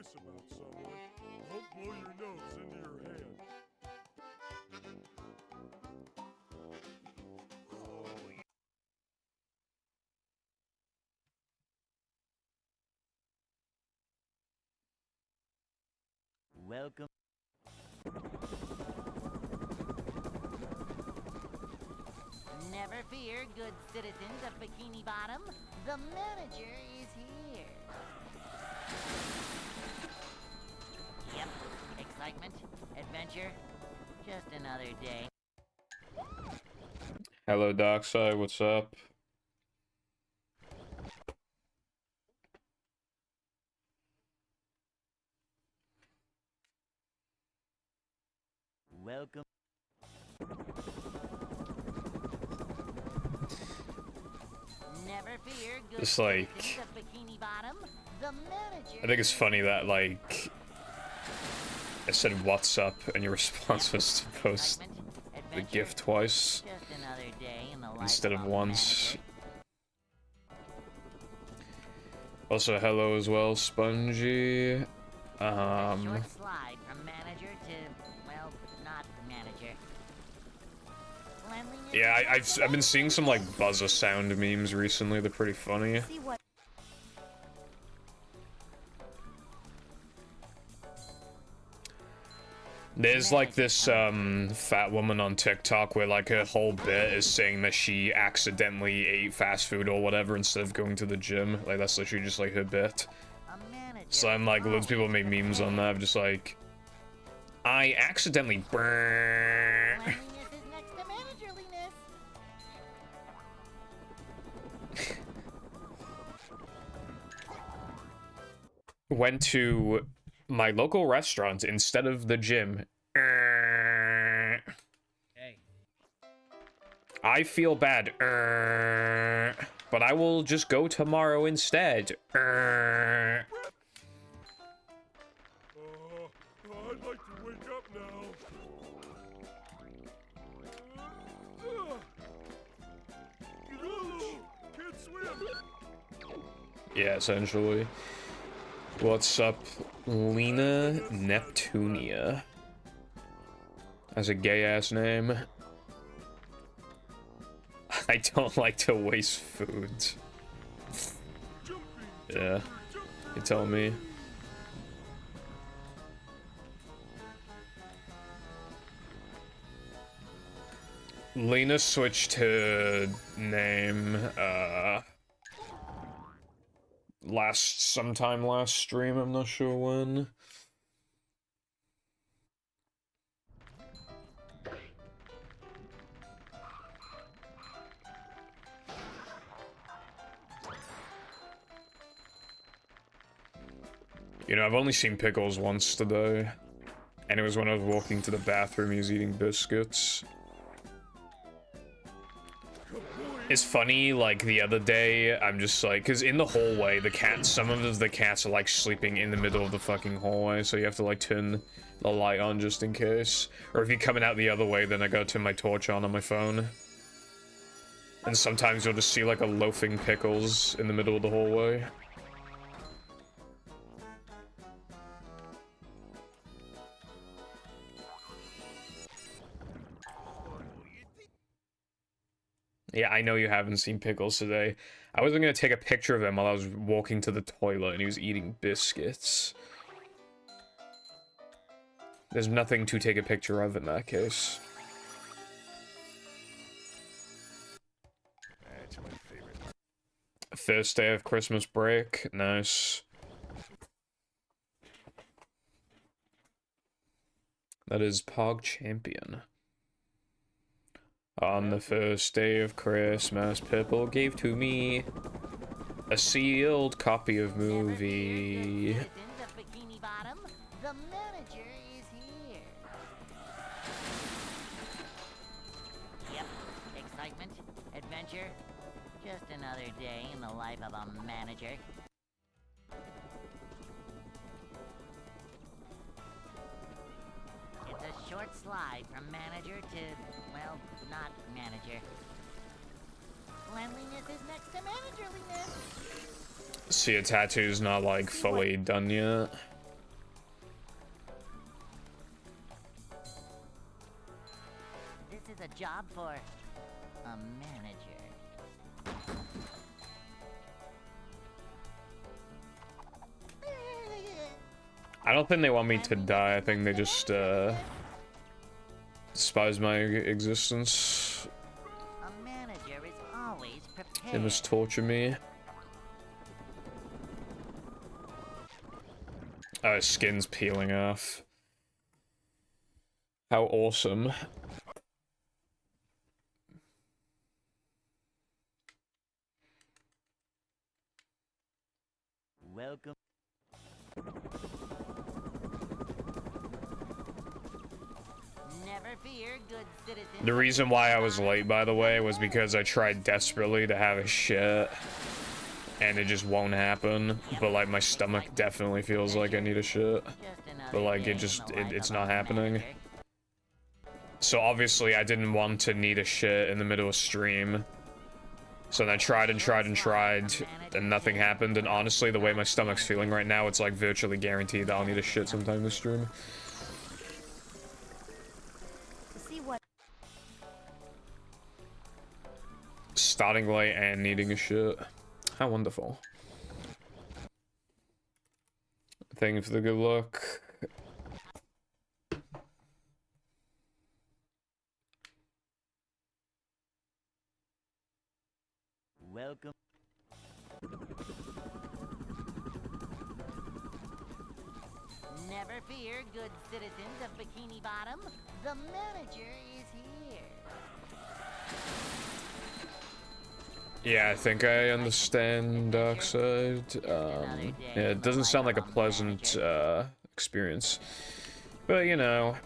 nice about someone, don't blow your nose into your hand. Welcome. Never fear, good citizens of Bikini Bottom. The manager is here. Yep, excitement, adventure, just another day. Hello, Dockside, what's up? Welcome. Never fear, good It's like, citizens of Bikini Bottom. The manager. I think it's funny that, like, I said what's up and your response was to post the GIF twice Just another day in the life instead of a once. manager. Also, hello as well, Spongy. Short slide from manager to, well, not manager. Cleanliness Yeah, is I've been seeing some like buzzer sound memes recently. They're pretty funny. See what There's like this fat woman on TikTok where like her whole bit is saying that she accidentally ate fast food or whatever instead of going to the gym. Like that's literally just like her bit. a manager. So I'm like, loads of people make memes on that. I'm just like, I accidentally Cleanliness is next to managerliness. went to my local restaurant instead of the gym. Hey. I feel bad, but I will just go tomorrow instead. I'd like to wake up now. Can't swim. Yeah, essentially. What's up, Lena Neptunia? That's a gay-ass name. I don't like to waste food. Yeah, you tell me. Lena switched her name, sometime last stream, I'm not sure when. You know, I've only seen Pickles once today, and it was when I was walking to the bathroom, he was eating biscuits. It's funny, like, the other day, I'm just like, because in the hallway, some of the cats are, like, sleeping in the middle of the fucking hallway, so you have to, like, turn the light on just in case. Or if you're coming out the other way, then I gotta turn my torch on my phone. And sometimes you'll just see, like, a loafing Pickles in the middle of the hallway. Yeah, I know you haven't seen Pickles today. I wasn't gonna take a picture of him while I was walking to the toilet and he was eating biscuits. There's nothing to take a picture of in that case. That's my favorite. First day of Christmas break. Nice. That is Pog Champion. On the first day of Christmas, Pipple gave to me a sealed copy of movie. Citizens of Bikini Bottom, the manager is here. Yep, excitement, adventure, just another day in the life of a manager. It's a short slide from manager to, well, not manager. Cleanliness is next to managerliness. See, a tattoo's not, like, fully done yet. job for a manager. I don't think they want me to die. I think they just despise my existence. A manager is always prepared. They must torture me. Oh, his skin's peeling off. How awesome. Welcome. Never fear, good citizens. The reason why I was late, by the way, was because I tried desperately to have a shit. And it just won't happen. But, like, my stomach definitely feels like I need a shit. But, like, it's not happening. So, obviously, I didn't want to need a shit in the middle of stream. So then I tried and tried and tried, and nothing happened. And honestly, the way my stomach's feeling right now, it's, like, virtually guaranteed that I'll need a shit sometime this stream. Starting late and needing a shit. How wonderful. Thank you for the good luck. Welcome. Never fear, good citizens of Bikini Bottom. The manager is here. Yeah, I think I understand Darkside. Yeah, it doesn't sound like a pleasant experience. But, you know,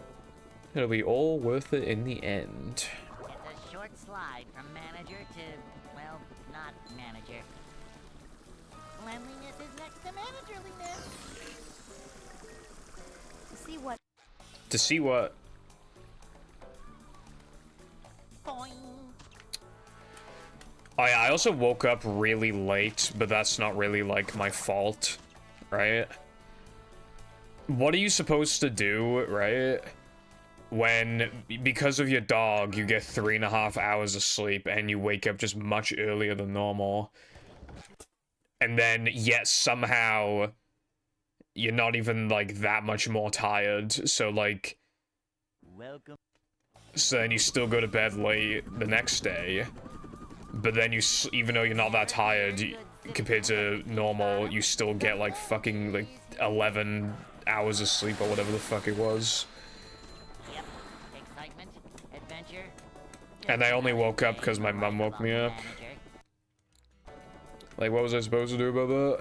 it'll be all worth it in the end. It's a short slide from manager to, well, not manager. Cleanliness is next to managerliness. See what? To see what? Boing. Oh yeah, I also woke up really late, but that's not really, like, my fault, right? What are you supposed to do, right? When, because of your dog, you get 3.5 hours of sleep, and you wake up just much earlier than normal. And then, yet somehow, you're not even, like, that much more tired, so, like... Welcome. So then you still go to bed late the next day. But then you, even though you're not that tired, compared to normal, you still get, like, fucking, like, 11 hours of sleep or whatever the fuck it was. Yep. Excitement, adventure. And I only woke up because my mum woke me up. Like, what was I supposed to do about that?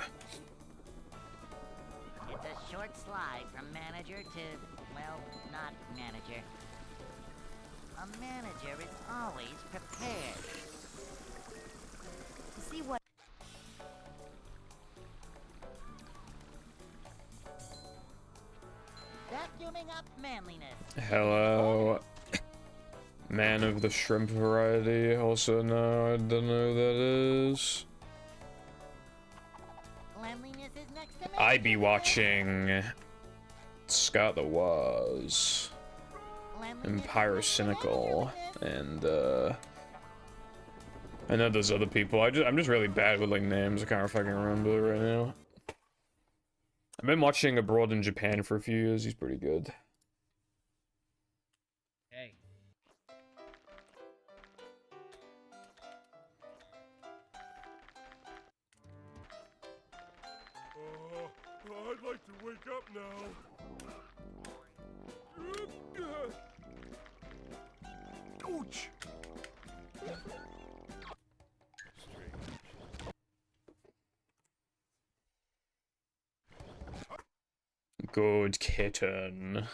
It's a short slide from manager to, well, not manager. A manager is always prepared. See what? Vacuuming up manliness. Hello. Man of the shrimp variety. Also, no, I don't know who that is. Cleanliness is next to I be watching Scott the Waz and Pyrocynical and I know there's other people. I'm just really bad with, like, names. I can't fucking remember right now. I've been watching Abroad in Japan for a few years. He's pretty good. Hey. I'd like to wake up now. Ouch! Good kitten.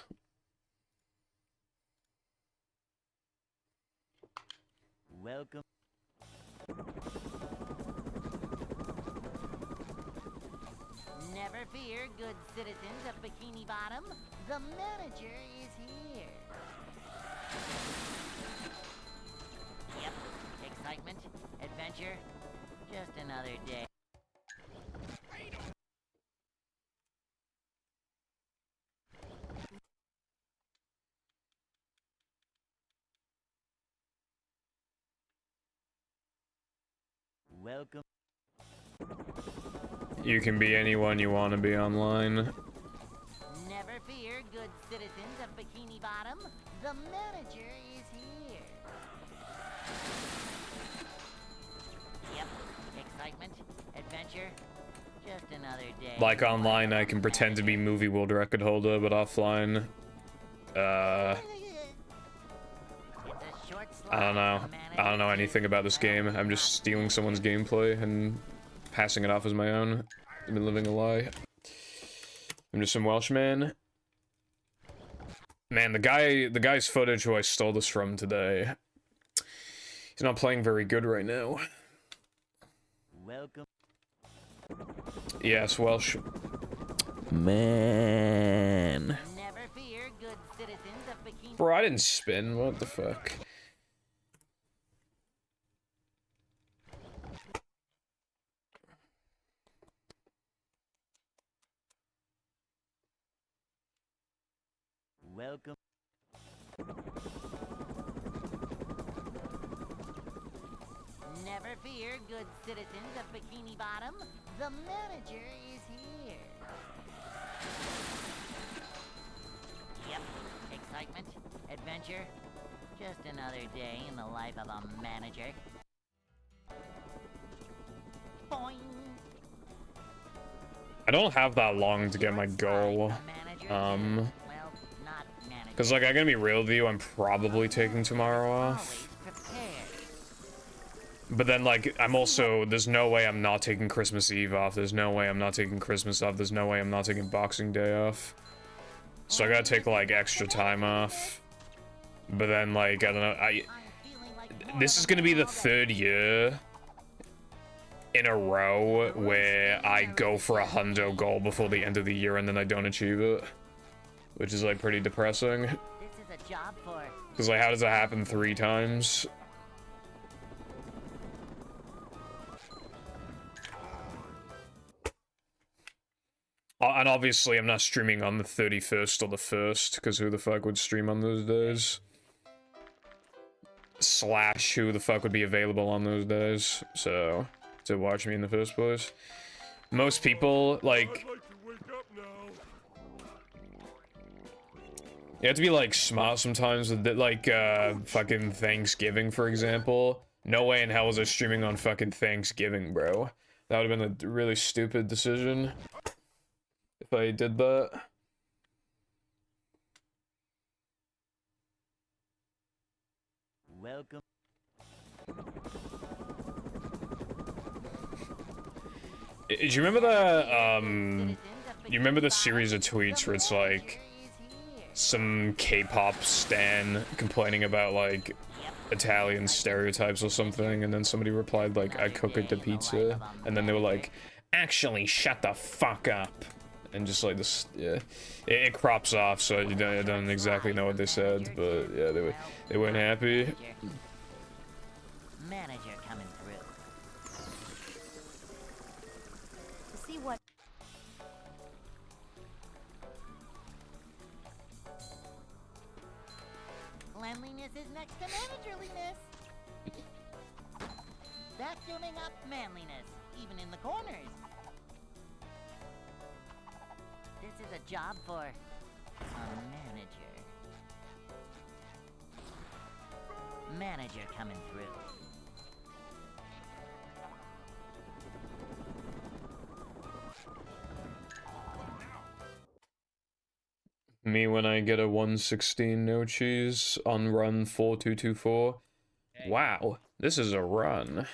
Welcome. Never fear, good citizens of Bikini Bottom. The manager is here. Yep. Excitement, adventure, just another day. Welcome. You can be anyone you want to be online. Never fear, good citizens of Bikini Bottom. The manager is here. Yep. Excitement, adventure, just another day. Like online, I can pretend to be movie world record holder, but offline, I don't know. I don't know anything about this game. I'm just stealing someone's gameplay and passing it off as my own. I've been living a lie. I'm just some Welshman. Man, the guy's footage who I stole this from today, he's not playing very good right now. Welcome. Yes, Welsh. Man. Never fear, good citizens of Bikini. Bro, I didn't spin. What the fuck? Welcome. Never fear, good citizens of Bikini Bottom. The manager is here. Yep. Excitement, adventure, just another day in the life of a manager. Boing. I don't have that long to get my goal. Cause like, I gotta be real with you, I'm probably taking tomorrow off. But then like, I'm also, there's no way I'm not taking Christmas Eve off, there's no way I'm not taking Christmas off, there's no way I'm not taking Boxing Day off. So I gotta take like extra time off. But then like, I don't know, this is gonna be the 3rd year in a row where I go for a Hundo goal before the end of the year and then I don't achieve it. Which is like pretty depressing. This is a job for. Cause like, how does that happen 3 times? And obviously I'm not streaming on the 31st or the 1st, because who the fuck would stream on those days? Slash, who the fuck would be available on those days, so, to watch me in the first place. Most people, like... You have to be, like, smart sometimes with, like, fucking Thanksgiving, for example. No way in hell was I streaming on fucking Thanksgiving, bro. That would have been a really stupid decision. If I did that. Welcome. Do you remember the, you remember the series of tweets where it's like, some K-pop stan complaining about, like, Italian stereotypes or something, and then somebody replied, like, I cook it to pizza, and then they were like, actually, shut the fuck up. And just like this, yeah, it crops off, so you don't, I don't exactly know what they said, but yeah, they weren't happy. Manager coming through. See what? Cleanliness is next to managerliness. Vacuuming up manliness, even in the corners. This is a job for a manager. Manager coming through. Me when I get a 116 no cheese on run 4224. Wow, this is a run.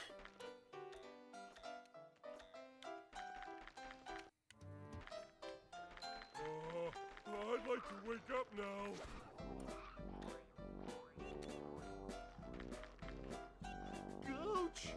I'd like to wake up now. Gooch!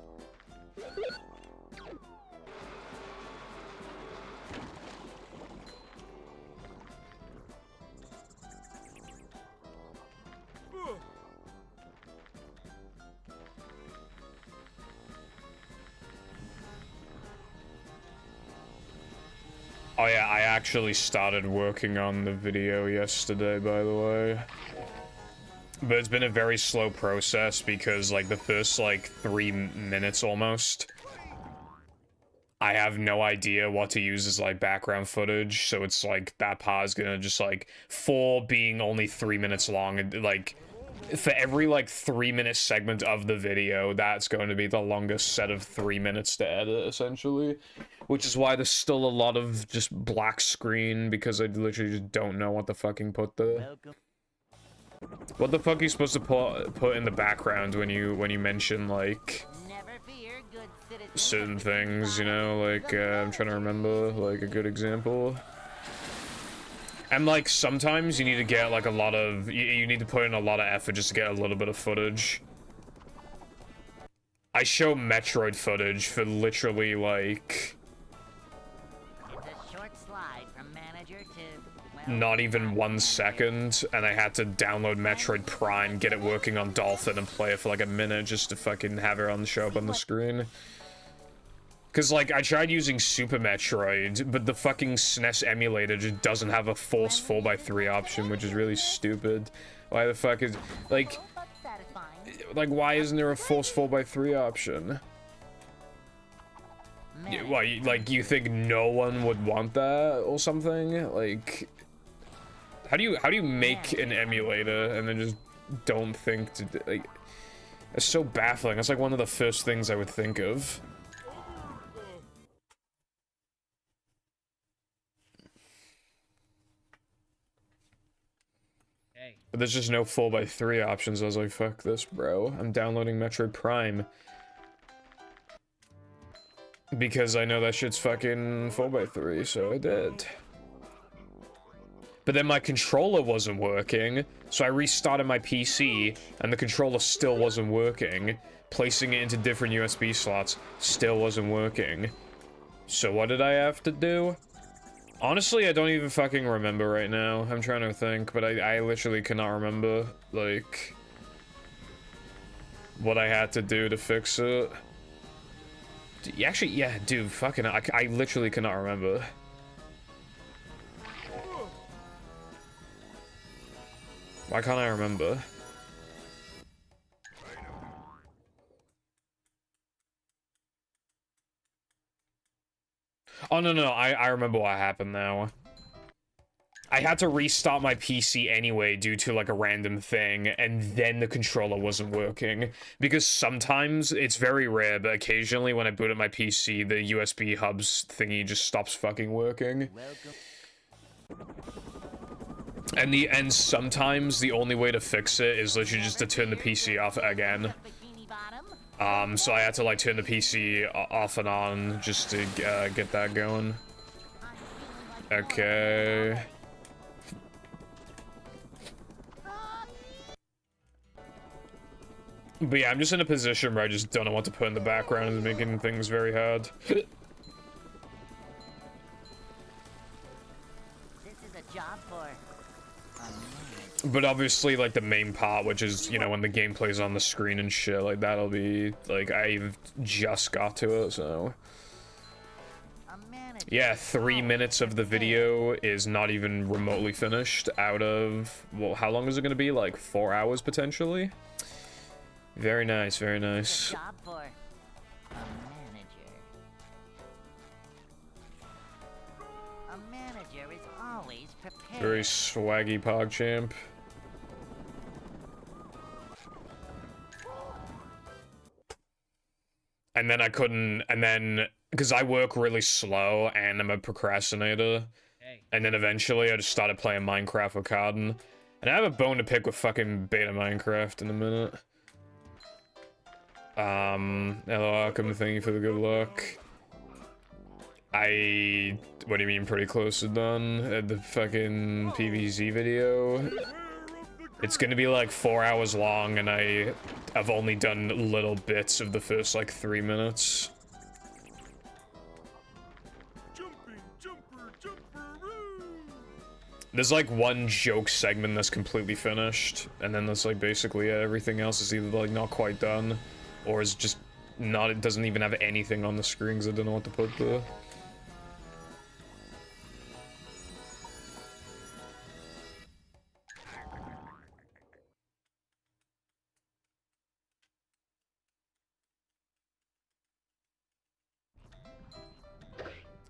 Oh yeah, I actually started working on the video yesterday, by the way. But it's been a very slow process because, like, the first, like, 3 minutes almost I have no idea what to use as like background footage, so it's like that part is gonna just like, for being only 3 minutes long, and like for every like 3 minute segment of the video, that's going to be the longest set of 3 minutes to edit, essentially. Which is why there's still a lot of just black screen, because I literally just don't know what to fucking put there. Welcome. What the fuck are you supposed to put in the background when you mention like Never fear, good citizens. certain things, you know, like I'm trying to remember like a good example. And like sometimes you need to get like a lot of you need to put in a lot of effort just to get a little bit of footage. I show Metroid footage for literally like It's a short slide from manager to, well, not even 1 manager. second, and I had to download Metroid Prime, get it working on Dolphin, and play it for like a minute just to fucking have it on the show up on the screen. Cause like I tried using Super Metroid, but the fucking SNES emulator just doesn't have a force 4x3 option, which is really stupid. Why the fuck is like why isn't there a force 4x3 option? Why, like, you think no one would want that or something? Like, how do you make an emulator and then just don't think to like? It's so baffling. It's like one of the first things I would think of. But there's just no 4x3 options. I was like, fuck this, bro. I'm downloading Metroid Prime. Because I know that shit's fucking 4x3, so I did. But then my controller wasn't working, so I restarted my PC, and the controller still wasn't working. Placing it into different USB slots still wasn't working. So what did I have to do? Honestly, I don't even fucking remember right now. I'm trying to think, but I literally cannot remember, like, what I had to do to fix it. Actually, yeah, dude, fucking, I literally cannot remember. Why can't I remember? Oh, no, I remember what happened now. I had to restart my PC anyway due to like a random thing, and then the controller wasn't working. Because sometimes, it's very rare, but occasionally when I boot up my PC, the USB hubs thingy just stops fucking working. And sometimes the only way to fix it is literally just to turn the PC off again. So I had to like turn the PC off and on just to get that going. Okay. But yeah, I'm just in a position where I just don't know what to put in the background, and it's making things very hard. This is a job for But obviously, like, the main part, which is, you know, when the game plays on the screen and shit, like, that'll be, like, I've just got to it, so. Yeah, 3 minutes of the video is not even remotely finished out of, well, how long is it gonna be? Like, 4 hours, potentially? Very nice, very nice. job for a manager. A manager is always prepared. Very swaggy PogChamp. And then I couldn't, and then, because I work really slow and I'm a procrastinator, and then eventually I just started playing Minecraft with Carden. And I have a bone to pick with fucking beta Minecraft in a minute. Hello, Arkham, thank you for the good luck. What do you mean pretty close to done at the fucking PVZ video? It's gonna be like 4 hours long, and I've only done little bits of the first like 3 minutes. There's like one joke segment that's completely finished, and then that's like basically it. Everything else is either like not quite done, or is just not, it doesn't even have anything on the screen because I don't know what to put there.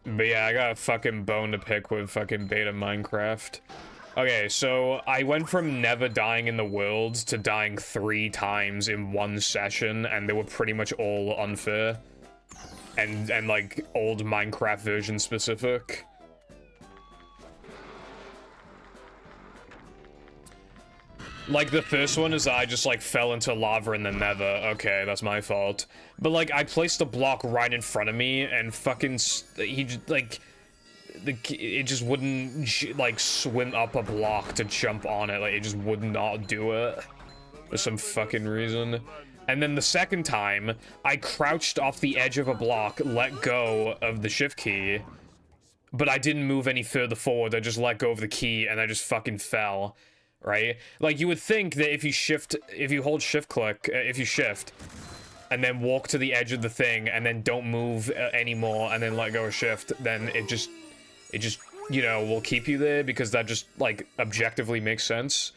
But yeah, I got a fucking bone to pick with fucking beta Minecraft. Okay, so I went from never dying in the world to dying 3 times in one session, and they were pretty much all unfair. And like, old Minecraft version specific. Like, the first one is I just, like, fell into lava in the nether. Okay, that's my fault. But, like, I placed a block right in front of me, and fucking, he, like, it just wouldn't, like, swim up a block to jump on it. Like, it just would not do it. For some fucking reason. And then the second time, I crouched off the edge of a block, let go of the shift key, but I didn't move any further forward. I just let go of the key, and I just fucking fell. Right? Like, you would think that if you hold shift click, if you shift, and then walk to the edge of the thing, and then don't move anymore, and then let go of shift, then it just, you know, will keep you there, because that just, like, objectively makes sense.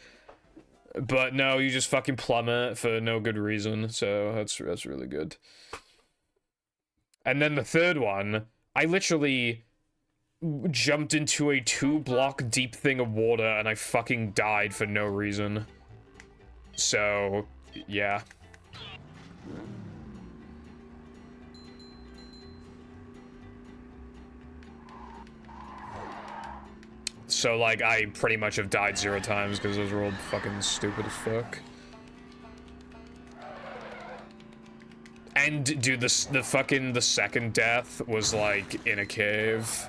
But no, you just fucking plummet for no good reason, so that's really good. And then the third one, I literally jumped into a 2-block deep thing of water and I fucking died for no reason. So, yeah. So, like, I pretty much have died 0 times because those were all fucking stupid as fuck. And, dude, the second death was, like, in a cave.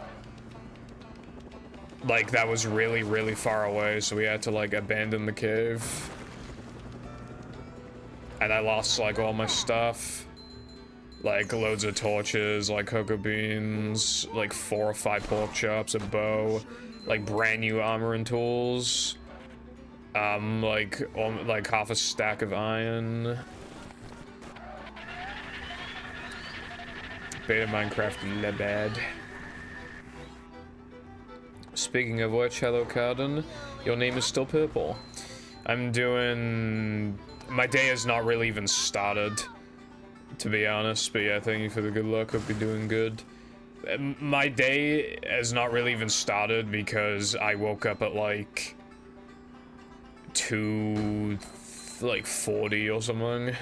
Like, that was really, really far away, so we had to, like, abandon the cave. And I lost, like, all my stuff. Like, loads of torches, like, cocoa beans, like, 4 or 5 pork chops, a bow, like, brand new armor and tools. Like, half a stack of iron. Beta Minecraft, le bad. Speaking of which, hello Carden, your name is still purple. I'm doing... My day has not really even started, to be honest, but yeah, thank you for the good luck, hope you're doing good. My day has not really even started because I woke up at like 2:40 or something.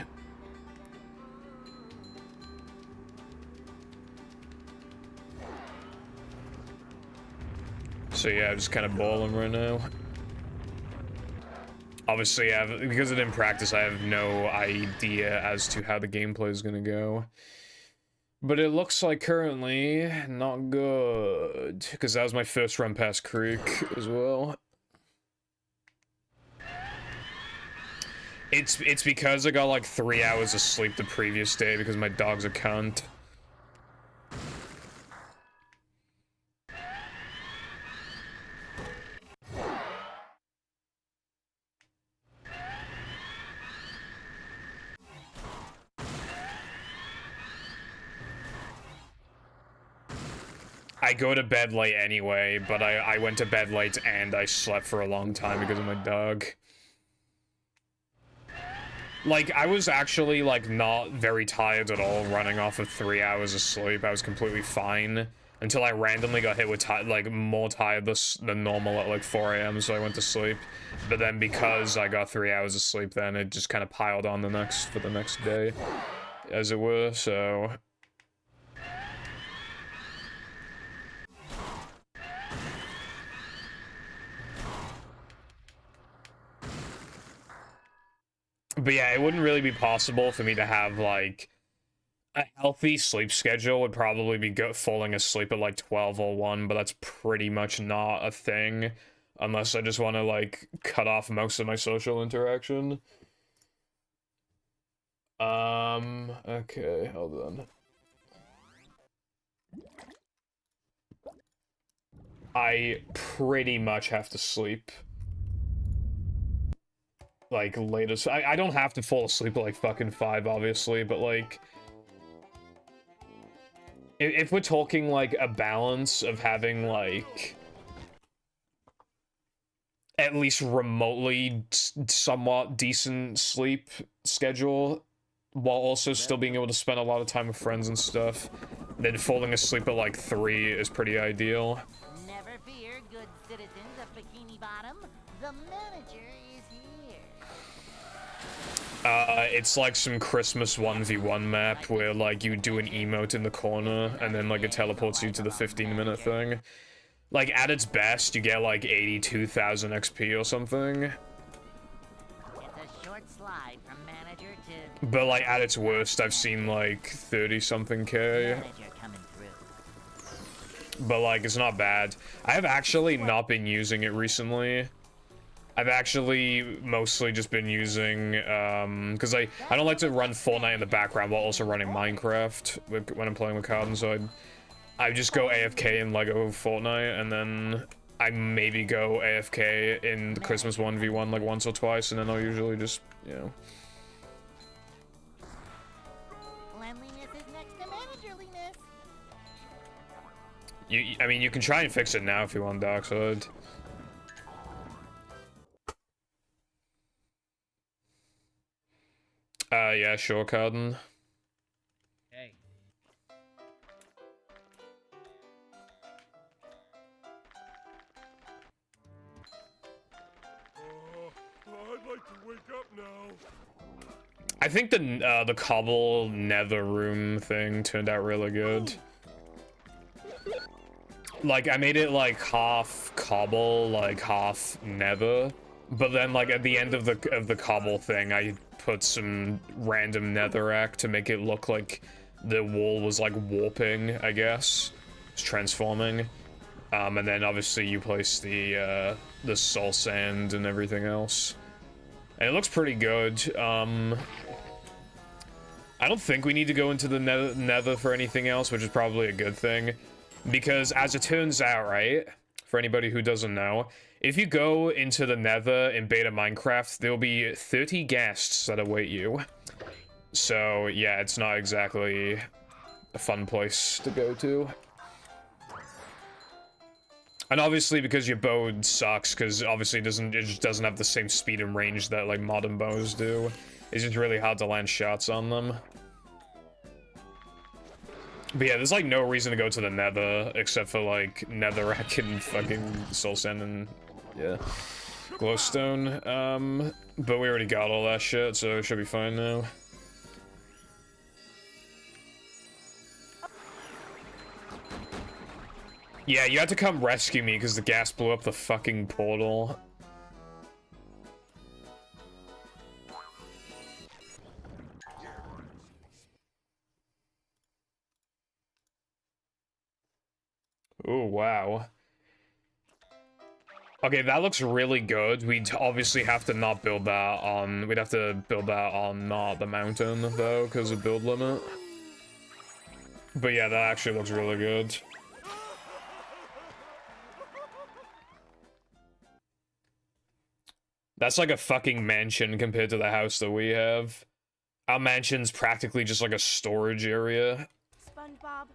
So yeah, I'm just kind of balling right now. Obviously, because I didn't practice, I have no idea as to how the gameplay is gonna go. But it looks like currently not good, because that was my first run past Creek as well. It's because I got like 3 hours of sleep the previous day because my dog's a cunt. I go to bed late anyway, but I went to bed late and I slept for a long time because of my dog. Like, I was actually, like, not very tired at all running off of 3 hours of sleep. I was completely fine until I randomly got hit with, like, more tired than normal at, like, 4 a.m., so I went to sleep. But then because I got 3 hours of sleep, then it just kind of piled on for the next day, as it were, so... But yeah, it wouldn't really be possible for me to have, like, a healthy sleep schedule would probably be falling asleep at, like, 12 or 1, but that's pretty much not a thing, unless I just want to, like, cut off most of my social interaction. Okay, hold on. I pretty much have to sleep. Like, latest. I don't have to fall asleep at, like, fucking 5, obviously, but, like... If we're talking, like, a balance of having, like... at least remotely somewhat decent sleep schedule, while also still being able to spend a lot of time with friends and stuff, then falling asleep at like 3 is pretty ideal. Never fear, good citizens of Bikini Bottom. The manager is here. It's like some Christmas 1v1 map where like you do an emote in the corner and then like it teleports you to the 15-minute thing. Like at its best, you get like 82,000 XP or something. It's a short slide from manager to But like at its worst, I've seen like 30-something K. manager coming through. But like it's not bad. I have actually not been using it recently. I've actually mostly just been using because I don't like to run Fortnite in the background while also running Minecraft when I'm playing with Carden, so I just go AFK in Lego Fortnite, and then I maybe go AFK in the Christmas 1v1 like once or twice, and then I'll usually just, you know. Cleanliness is next to managerliness. I mean, you can try and fix it now if you want, Darkside. Yeah, sure, Carden. Hey. I'd like to wake up now. I think the cobble nether room thing turned out really good. Like, I made it like half cobble, like half nether, but then like at the end of the cobble thing, I put some random netherrack to make it look like the wall was like warping, I guess. It's transforming. And then obviously you place the soul sand and everything else. And it looks pretty good. I don't think we need to go into the nether for anything else, which is probably a good thing. Because as it turns out, right, for anybody who doesn't know, if you go into the nether in beta Minecraft, there'll be 30 ghasts that await you. So, yeah, it's not exactly a fun place to go to. And obviously, because your bow sucks, because obviously it just doesn't have the same speed and range that, like, modern bows do. It's just really hard to land shots on them. But yeah, there's like no reason to go to the nether except for like netherrack and fucking soul sand and yeah, glowstone. But we already got all that shit, so it should be fine now. Yeah, you had to come rescue me because the gas blew up the fucking portal. Oh, wow. Okay, that looks really good. We'd obviously have to not build that on... We'd have to build that on not the mountain, though, because of build limit. But yeah, that actually looks really good. That's like a fucking mansion compared to the house that we have. Our mansion's practically just like a storage area. SpongeBob.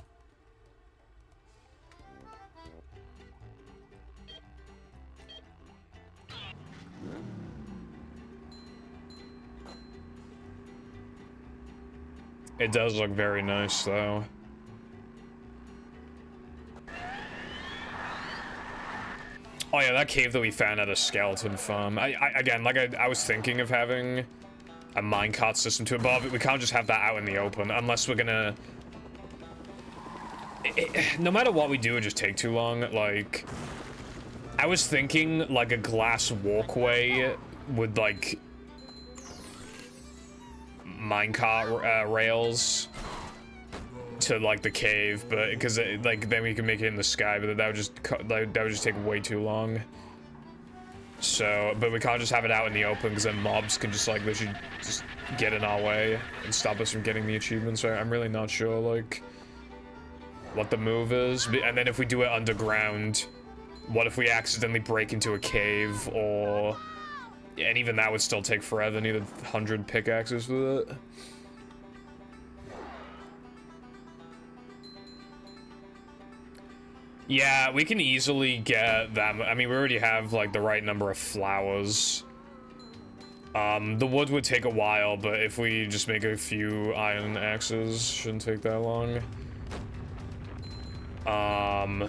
It does look very nice, though. Oh yeah, that cave that we found at a skeleton farm. Again, like I was thinking of having a minecart system to it, but we can't just have that out in the open unless we're gonna... no matter what we do, it just take too long. Like, I was thinking like a glass walkway with like minecart rails to like the cave, but because like then we can make it in the sky, but that would just take way too long. So, but we can't just have it out in the open because then mobs can just like literally just get in our way and stop us from getting the achievements. So I'm really not sure like what the move is. And then if we do it underground, what if we accidentally break into a cave? Or and even that would still take forever. Need 100 pickaxes for it. Yeah, we can easily get that. I mean, we already have like the right number of flowers. The wood would take a while, but if we just make a few iron axes, shouldn't take that long.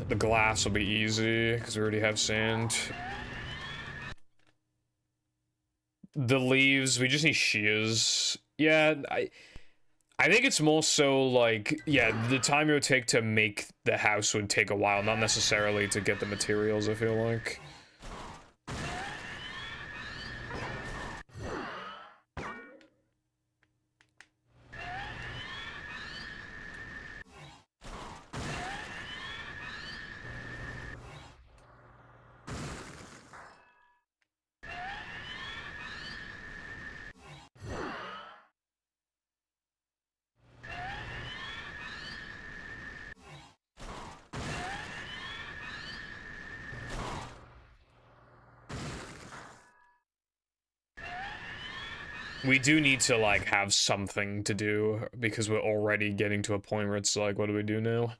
The glass will be easy, because we already have sand. The leaves, we just need shears. Yeah, I think it's more so like, yeah, the time it would take to make the house would take a while, not necessarily to get the materials, I feel like. We do need to, like, have something to do, because we're already getting to a point where it's like, what do we do now?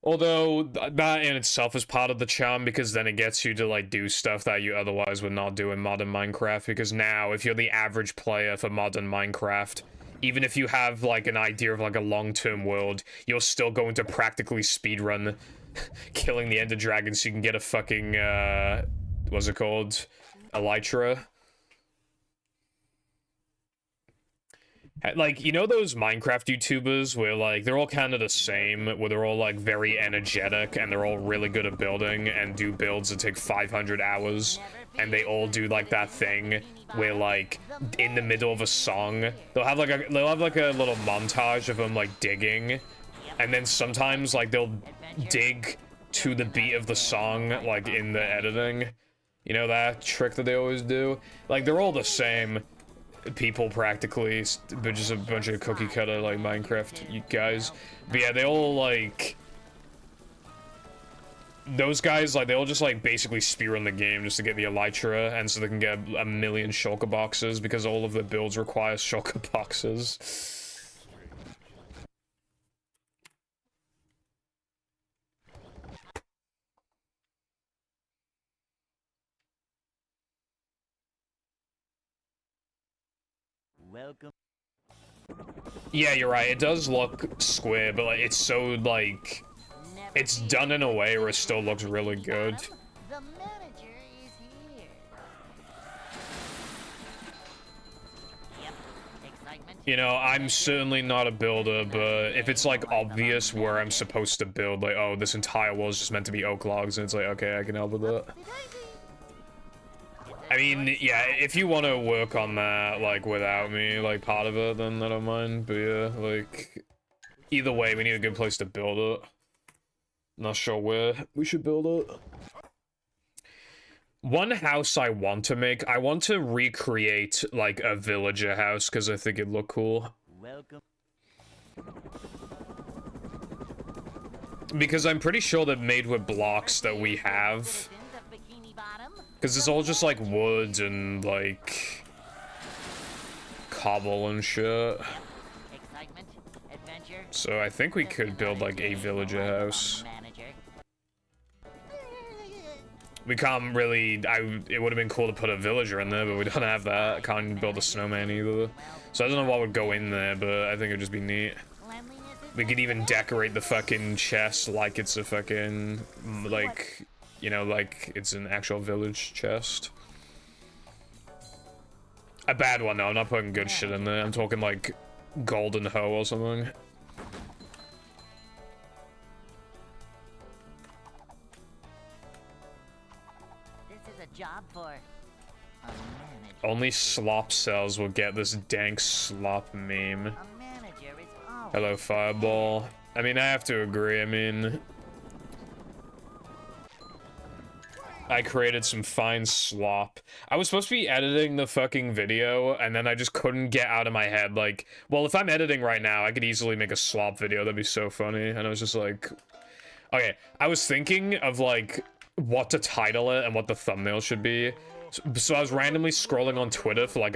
Although, that in itself is part of the charm, because then it gets you to, like, do stuff that you otherwise would not do in modern Minecraft, because now, if you're the average player for modern Minecraft, even if you have, like, an idea of, like, a long-term world, you're still going to practically speedrun killing the Ender Dragon so you can get a fucking, what's it called? Elytra. Like, you know those Minecraft YouTubers where, like, they're all kind of the same, where they're all, like, very energetic, and they're all really good at building, and do builds that take 500 hours, and they all do, like, that thing where, like, in the middle of a song, they'll have, like, a little montage of them, like, digging, and then sometimes, like, they'll dig to the beat of the song, like, in the editing. You know that trick that they always do? Like, they're all the same people practically, but just a bunch of cookie cutter like Minecraft guys. But yeah, they all like those guys, like they all just like basically speedrun the game just to get the elytra, and so they can get a million shulker boxes because all of the builds require shulker boxes. Welcome. Yeah, you're right. It does look square, but like it's so like it's done in a way where it still looks really good. The manager is here. Yep. Excitement. You know, I'm certainly not a builder, but if it's like obvious where I'm supposed to build, like, oh, this entire wall is just meant to be oak logs, and it's like, okay, I can help with that. I mean, yeah, if you want to work on that, like, without me, like, part of it, then I don't mind, but yeah, like, either way, we need a good place to build it. Not sure where we should build it. One house I want to make, I want to recreate, like, a villager house, because I think it'd look cool. Welcome. Because I'm pretty sure they're made with blocks that we have. Because it's all just, like, wood and, like, cobble and shit. So I think we could build, like, a villager house. We can't really, it would have been cool to put a villager in there, but we don't have that. I can't build a snowman either. So I don't know what would go in there, but I think it'd just be neat. We could even decorate the fucking chest like it's a fucking, like, you know, like it's an actual village chest. A bad one, though. I'm not putting good shit in there. I'm talking, like, golden hoe or something. Job for a manager. Only slop cells will get this dank slop meme. A manager is always Hello, Fireball. I mean, I have to agree. I mean, I created some fine slop. I was supposed to be editing the fucking video, and then I just couldn't get out of my head, like, well, if I'm editing right now, I could easily make a slop video. That'd be so funny. And I was just like, okay, I was thinking of, like, what to title it and what the thumbnail should be. So I was randomly scrolling on Twitter for, like,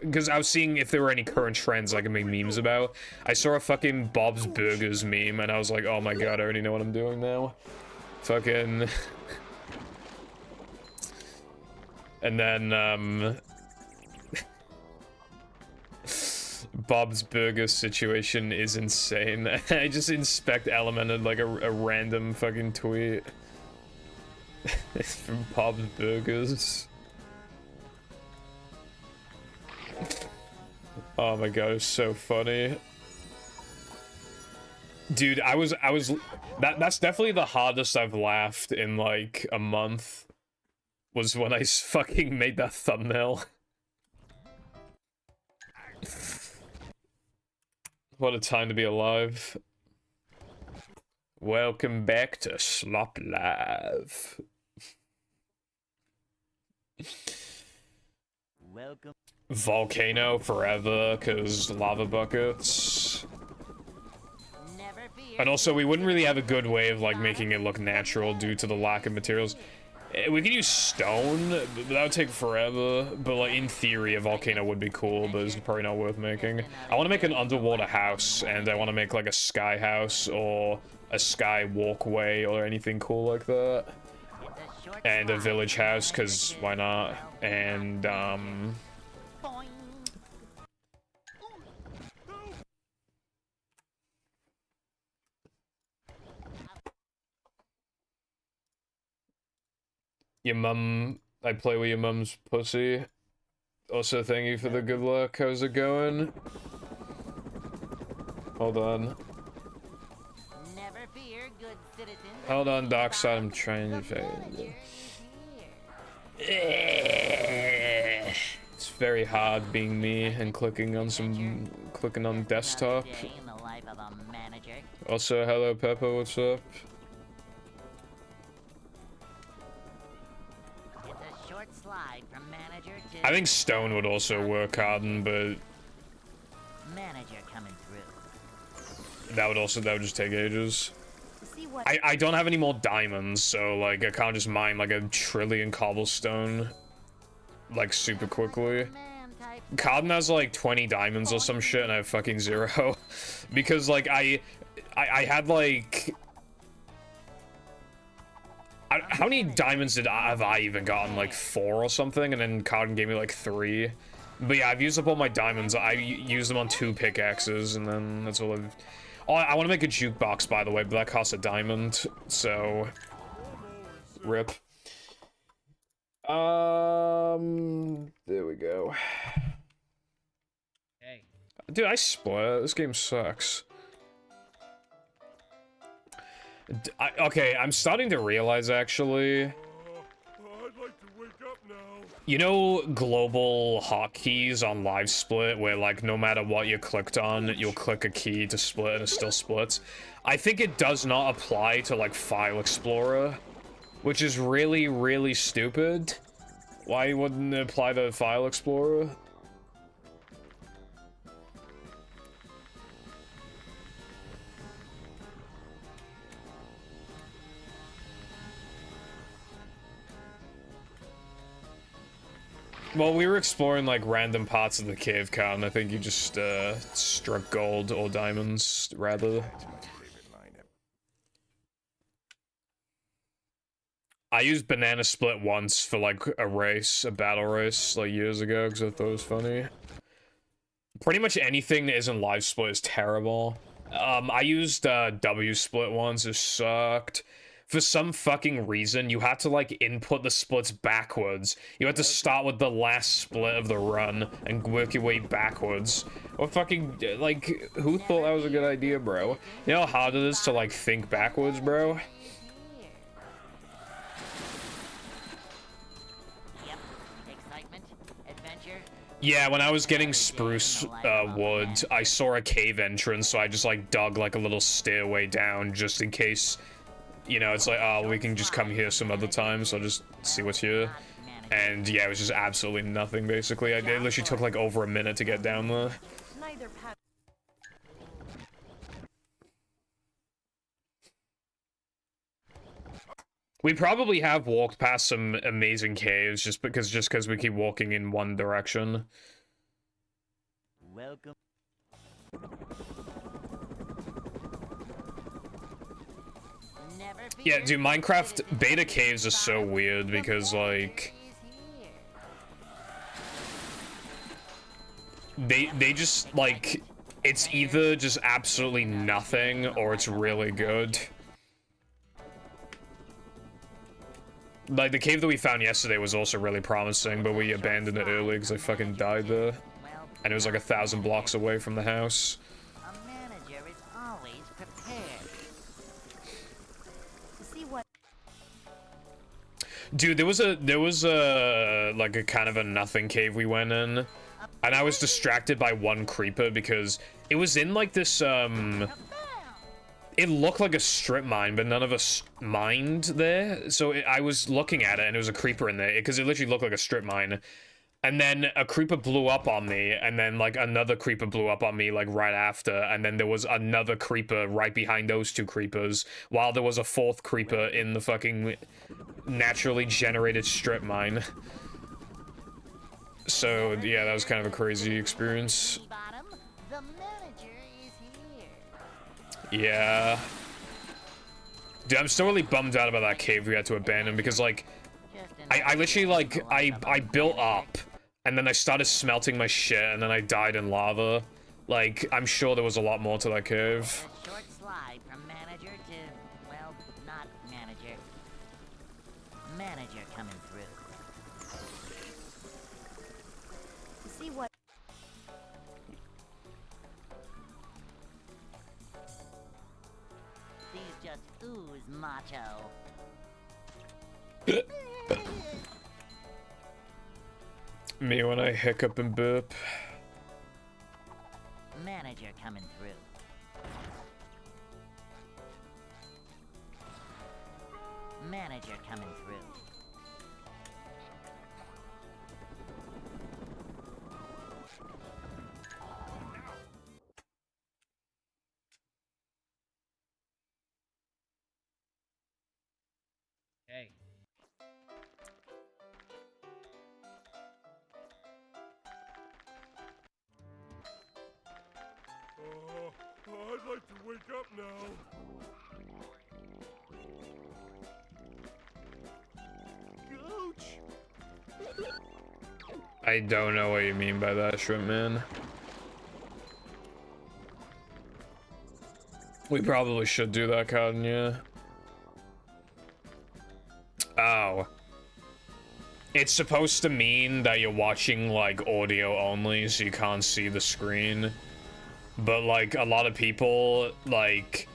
because I was seeing if there were any current trends I could make memes about. I saw a fucking Bob's Burgers meme, and I was like, oh my god, I already know what I'm doing now. Fucking... And then, Bob's Burger situation is insane. I just inspect elemented like a random fucking tweet. It's from Bob's Burgers. Oh my god, it's so funny. Dude, that's definitely the hardest I've laughed in like a month. Was when I fucking made that thumbnail. What a time to be alive. Welcome back to Slop Live. Welcome. Volcano forever, cause lava buckets. Never fear. And also, we wouldn't really have a good way of like making it look natural due to the lack of materials. We could use stone, but that would take forever. But like in theory, a volcano would be cool, but it's probably not worth making. I want to make an underwater house, and I want to make like a sky house or a sky walkway or anything cool like that. And a village house, cause why not? And Boing. your mum, I play with your mum's pussy. Also, thank you for the good luck. How's it going? Hold on. Never fear, good citizens. Hold on, Dockside. I'm trying to find it. It's very hard being me and clicking on desktop. Day in the life of a manager. Also, hello Peppa, what's up? It's a short slide from manager to I think stone would also work, Harden, but manager coming through. that would just take ages. See what I don't have any more diamonds, so like I can't just mine like a trillion cobblestone like super quickly. man type. Carden has like 20 diamonds or some shit and I have fucking 0. Because like I had like how many diamonds have I even gotten? Like 4 or something, and then Carden gave me like 3. But yeah, I've used up all my diamonds. I use them on 2 pickaxes, and then that's all I've... Oh, I want to make a jukebox, by the way, but that costs a diamond, so... Rip. There we go. Hey. Dude, I split. This game sucks. Okay, I'm starting to realize, actually... I'd like to wake up now. You know global hotkeys on live split, where like no matter what you clicked on, you'll click a key to split and it still splits? I think it does not apply to like File Explorer, which is really, really stupid. Why wouldn't it apply to File Explorer? Well, we were exploring, like, random parts of the cave, Kyle, and I think you just, struck gold or diamonds, rather. I used banana split once for, like, a battle race, like, years ago, because I thought it was funny. Pretty much anything that isn't live split is terrible. I used, W split once, it sucked. For some fucking reason, you had to, like, input the splits backwards. You had to start with the last split of the run and work your way backwards. Or fucking, like, who thought that was a good idea, bro? You know how hard it is to, like, think backwards, bro? Yep. Excitement, adventure. Yeah, when I was getting spruce wood, I saw a cave entrance, so I just, like, dug, like, a little stairway down just in case... You know, it's like, oh, we can just come here some other time, so I'll just see what's here. And yeah, it was just absolutely nothing, basically. It literally took like over a minute to get down there. We probably have walked past some amazing caves just because we keep walking in one direction. Welcome. Yeah, dude, Minecraft beta caves are so weird because, like... they just, like, it's either just absolutely nothing or it's really good. Like, the cave that we found yesterday was also really promising, but we abandoned it early because I fucking died there. And it was like 1,000 blocks away from the house. A manager is always prepared. See what? Dude, there was a like a kind of a nothing cave we went in, and I was distracted by one creeper because it was in like this it looked like a strip mine, but none of us mined there. So I was looking at it, and there was a creeper in there because it literally looked like a strip mine. And then a creeper blew up on me, and then like another creeper blew up on me like right after, and then there was another creeper right behind those two creepers, while there was a fourth creeper in the fucking naturally generated strip mine. So yeah, that was kind of a crazy experience. The manager is here. Yeah. Dude, I'm still really bummed out about that cave we had to abandon because like I literally like I built up and then I started smelting my shit and then I died in lava. Like, I'm sure there was a lot more to that cave. A short slide from manager to, well, not manager. Manager coming through. See what? These just ooze macho. Me when I hiccup and burp. Manager coming through. Manager coming through. Hey. I'd like to wake up now. Ouch! I don't know what you mean by that, Shrimp Man. We probably should do that, Cotton, yeah. Oh. It's supposed to mean that you're watching, like, audio only, so you can't see the screen. But, like, a lot of people, like...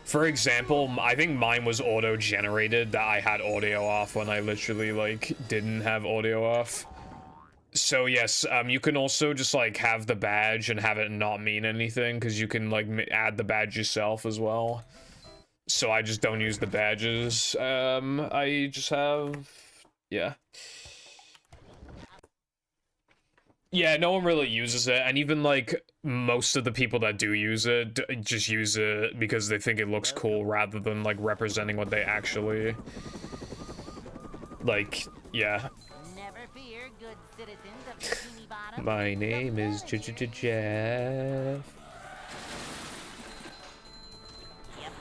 For example, I think mine was auto-generated, that I had audio off when I literally, like, didn't have audio off. So, yes, you can also just, like, have the badge and have it not mean anything, because you can, like, add the badge yourself as well. So I just don't use the badges. I just have... yeah. Yeah, no one really uses it, and even, like, most of the people that do use it just use it because they think it looks cool rather than, like, representing what they actually... like, yeah. Never fear, good citizens of Bikini Bottom. My name is Jeff. Yep.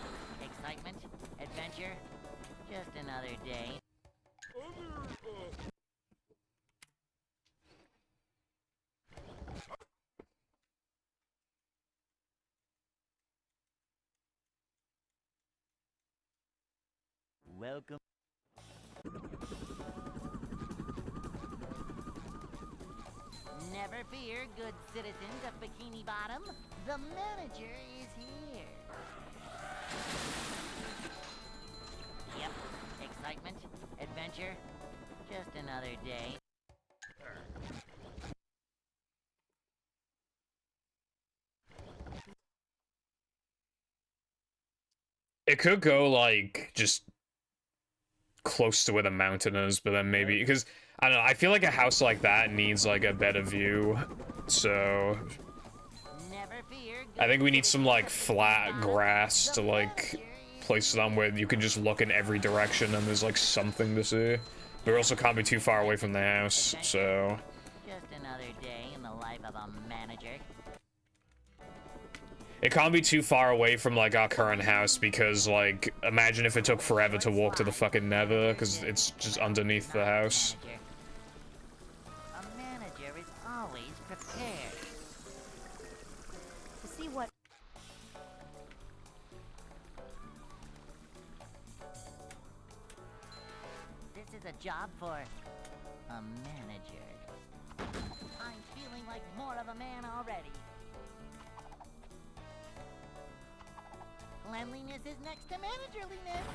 Excitement, adventure, just another day. Welcome. Never fear, good citizens of Bikini Bottom. The manager is here. Yep. Excitement, adventure, just another day. It could go, like, just close to where the mountain is, but then maybe, because, I don't know, I feel like a house like that needs, like, a better view, so... Never fear, I think we need some, like, flat grass to, like, place it on where you can just look in every direction and there's, like, something to see. But we also can't be too far away from the house, so... just another day in the life of a manager. It can't be too far away from, like, our current house because, like, imagine if it took forever to walk to the fucking nether, because it's just underneath the house. A manager is always prepared. see what... This is a job for a manager. I'm feeling like more of a man already. Cleanliness is next to managerliness.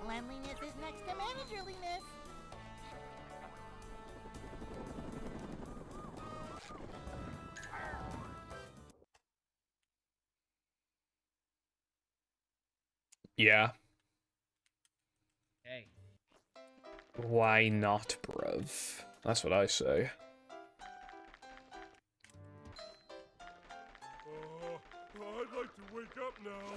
Cleanliness is next to managerliness. Yeah. Hey. Why not, bruv? That's what I say. I'd like to wake up now.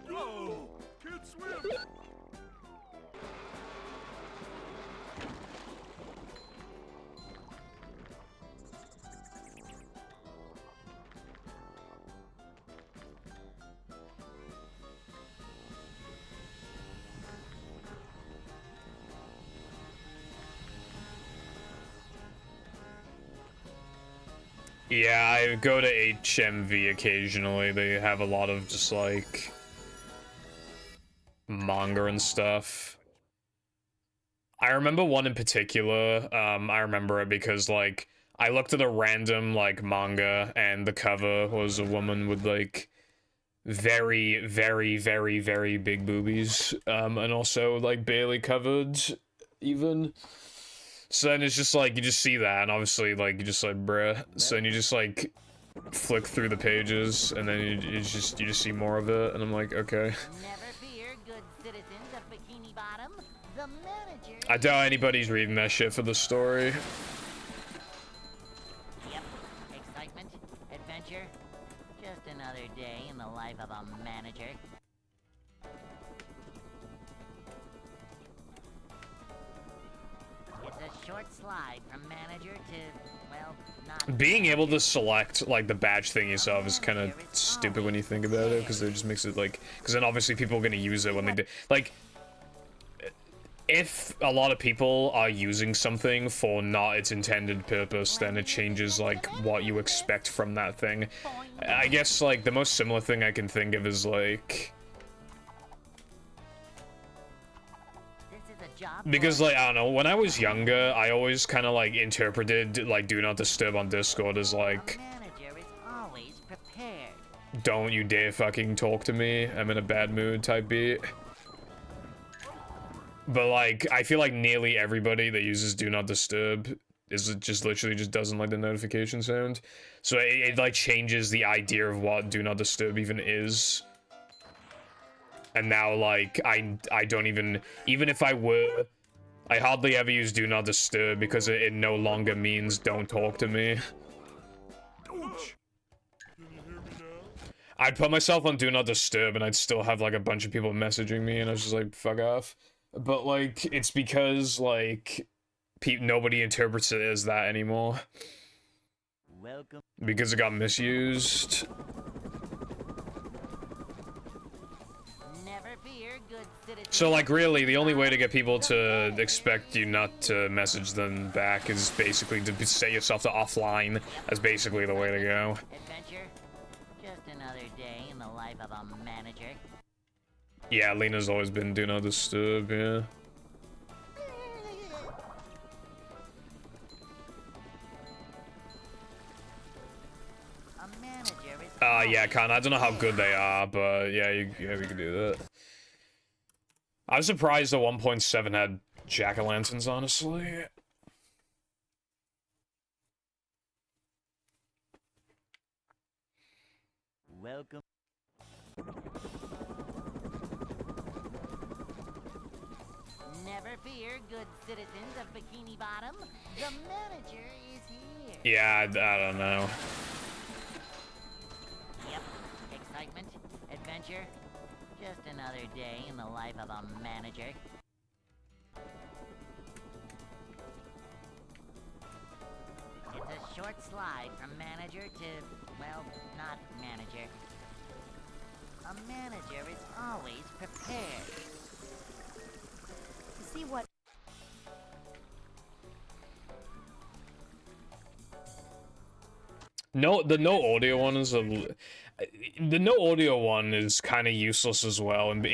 Yo! Can't swim! Yeah, I go to HMV occasionally. They have a lot of just like manga and stuff. I remember one in particular. I remember it because like I looked at a random like manga and the cover was a woman with like very, very, very, very big boobies. And also like barely covered even. So then it's just like, you just see that, and obviously, like, you're just like, bruh. So then you just, like, flick through the pages, and then you just see more of it, and I'm like, okay. Never fear, good citizens of Bikini Bottom. The manager... I doubt anybody's reading that shit for the story. Yep. Excitement, adventure. Just another day in the life of a manager. It's a short slide from manager to, well, not... Being able to select, like, the badge thing yourself is kind of stupid when you think about it, because it just makes it, like... Because then obviously people are going to use it when they do... Like, if a lot of people are using something for not its intended purpose, then it changes, like, what you expect from that thing. I guess, like, the most similar thing I can think of is, like... Because, like, I don't know, when I was younger, I always kind of, like, interpreted, like, Do Not Disturb on Discord as, like... Don't you dare fucking talk to me, I'm in a bad mood type beat. But, like, I feel like nearly everybody that uses Do Not Disturb is just literally just doesn't like the notification sound. So it like, changes the idea of what Do Not Disturb even is. And now, like, I don't even if I were, I hardly ever use Do Not Disturb because it no longer means don't talk to me. Ouch! Can you hear me now? I'd put myself on Do Not Disturb and I'd still have, like, a bunch of people messaging me and I was just like, fuck off. But, like, it's because, like, nobody interprets it as that anymore. Welcome. Because it got misused. Never fear, good citizens. So, like, really, the only way to get people to expect you not to message them back is basically to set yourself to offline. That's basically the way to go. Adventure. Just another day in the life of a manager. Yeah, Lena's always been Do Not Disturb, yeah. Yeah, Con, I don't know how good they are, but yeah, yeah, we can do that. I was surprised the 1.7 had jack-o'-lanterns, honestly. Welcome. Never fear, good citizens of Bikini Bottom. The manager is here. Yeah, I don't know. Yep. Excitement, adventure. Just another day in the life of a manager. It's a short slide from manager to, well, not manager. A manager is always prepared. See what... No, the no audio one is the no audio one is kind of useless as well, and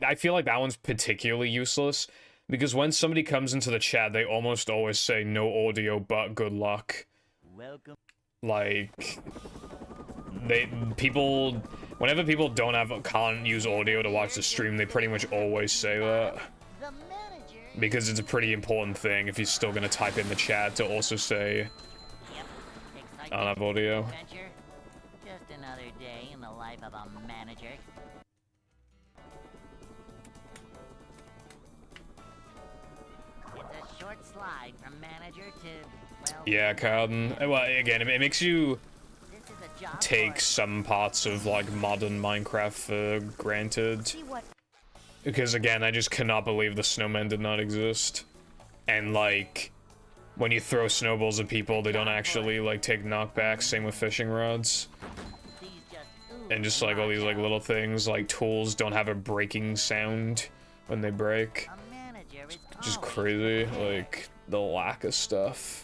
I feel like that one's particularly useless because when somebody comes into the chat, they almost always say no audio, but good luck. Welcome. Like, whenever people can't use audio to watch the stream, they pretty much always say that. The manager. Because it's a pretty important thing if you're still gonna type in the chat to also say, Yep. I don't have audio. Adventure. Just another day in the life of a manager. It's a short slide from manager to, well... Yeah, Carden. Well, again, it makes you This is a job take for- some parts of, like, modern Minecraft for granted. See what Because, again, I just cannot believe the snowmen did not exist. And, like, when you throw snowballs at people, they don't actually, like, take knockbacks. Same with fishing rods. these just And just, like, all these, like, little things, like, tools don't have a breaking sound when they break. A manager is Just always crazy, prepared. like, the lack of stuff.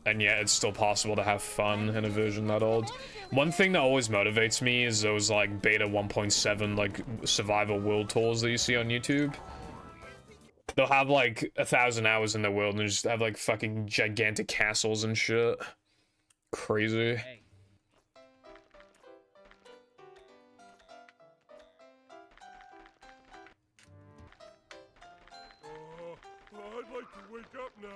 And yet it's still possible to have fun in a version that old. One thing that always motivates me is those, like, beta 1.7, like, survival world tours that you see on YouTube. They'll have, like, 1,000 hours in the world and just have, like, fucking gigantic castles and shit. Crazy. Hey. I'd like to wake up now.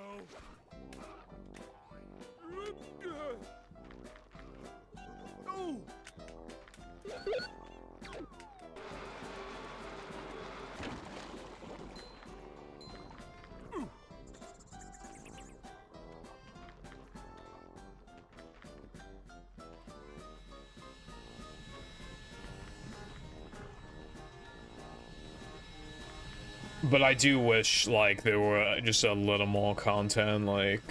Oh! But I do wish, like, there were just a little more content, like...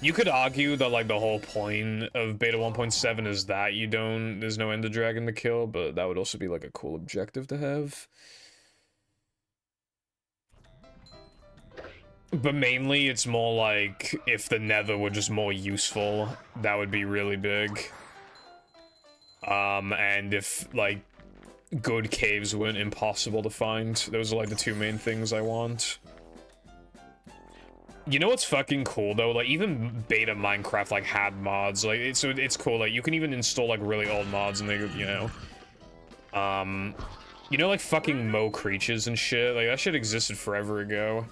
You could argue that, like, the whole point of beta 1.7 is that there's no Ender Dragon to kill, but that would also be, like, a cool objective to have. But mainly, it's more like, if the Nether were just more useful, that would be really big. And if, like, good caves weren't impossible to find. Those are, like, the two main things I want. You know what's fucking cool, though? Like, even beta Minecraft, like, had mods. Like, it's cool. Like, you can even install, like, really old mods and they, you know... You know, like, fucking Mo creatures and shit? Like, that shit existed forever ago.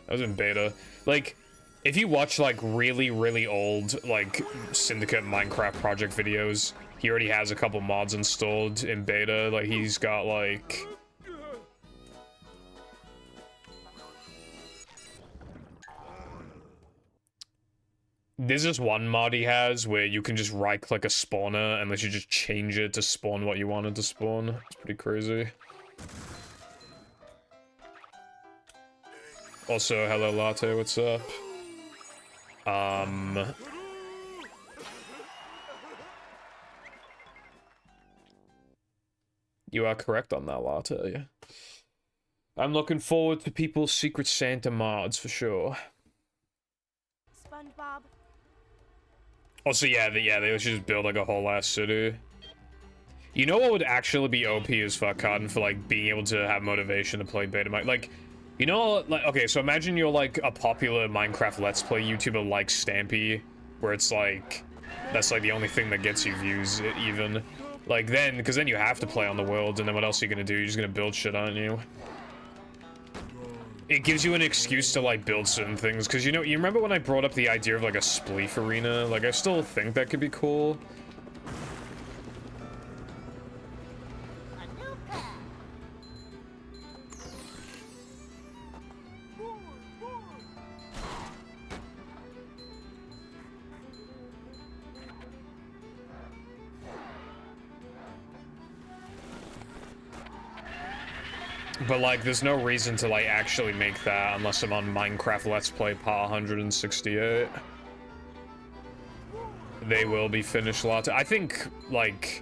That was in beta. Like, if you watch, like, really, really old, like, Syndicate Minecraft project videos, he already has a couple mods installed in beta. Like, he's got, like... There's this one mod he has where you can just right-click a spawner and let you just change it to spawn what you wanted to spawn. It's pretty crazy. Also, hello Latte, what's up? You are correct on that, Latte. I'm looking forward to people's Secret Santa mods for sure. SpongeBob. Also, yeah, they should just build like a whole ass city. You know what would actually be OP as fuck, Cotton, for like being able to have motivation to play beta Minecraft? Like, you know, like, okay, so imagine you're like a popular Minecraft Let's Play YouTuber like Stampy, where it's like, that's like the only thing that gets you views, even. Like then, because then you have to play on the world, and then what else are you gonna do? You're just gonna build shit, aren't you? It gives you an excuse to like build certain things, because you know, you remember when I brought up the idea of like a spleef arena? Like I still think that could be cool. A new path. But like, there's no reason to like actually make that unless I'm on Minecraft Let's Play part 168. They will be finished lot. I think, like,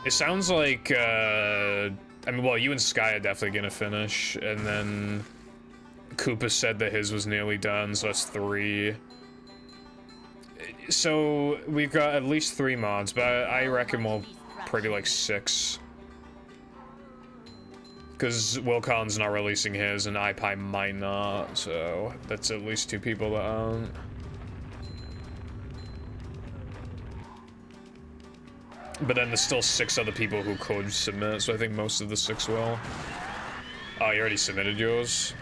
it sounds like, I mean, well, you and Sky are definitely gonna finish, and then Koopa said that his was nearly done, so that's 3. So we've got at least 3 mods, but I reckon we'll pretty like 6. Because Wilcon's not releasing his, and iPie might not, so that's at least 2 people that aren't. But then there's still 6 other people who could submit, so I think most of the 6 will. Oh, you already submitted yours?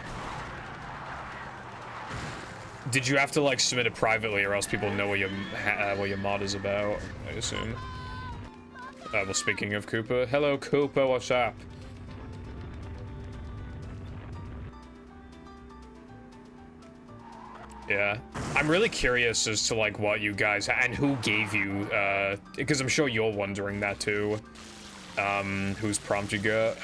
Did you have to, like, submit it privately, or else people know what your mod is about, I assume? Well, speaking of Cooper. Hello, Cooper, what's up? Yeah. I'm really curious as to, like, what you guys... And who gave you, because I'm sure you're wondering that, too. Whose prompt you got.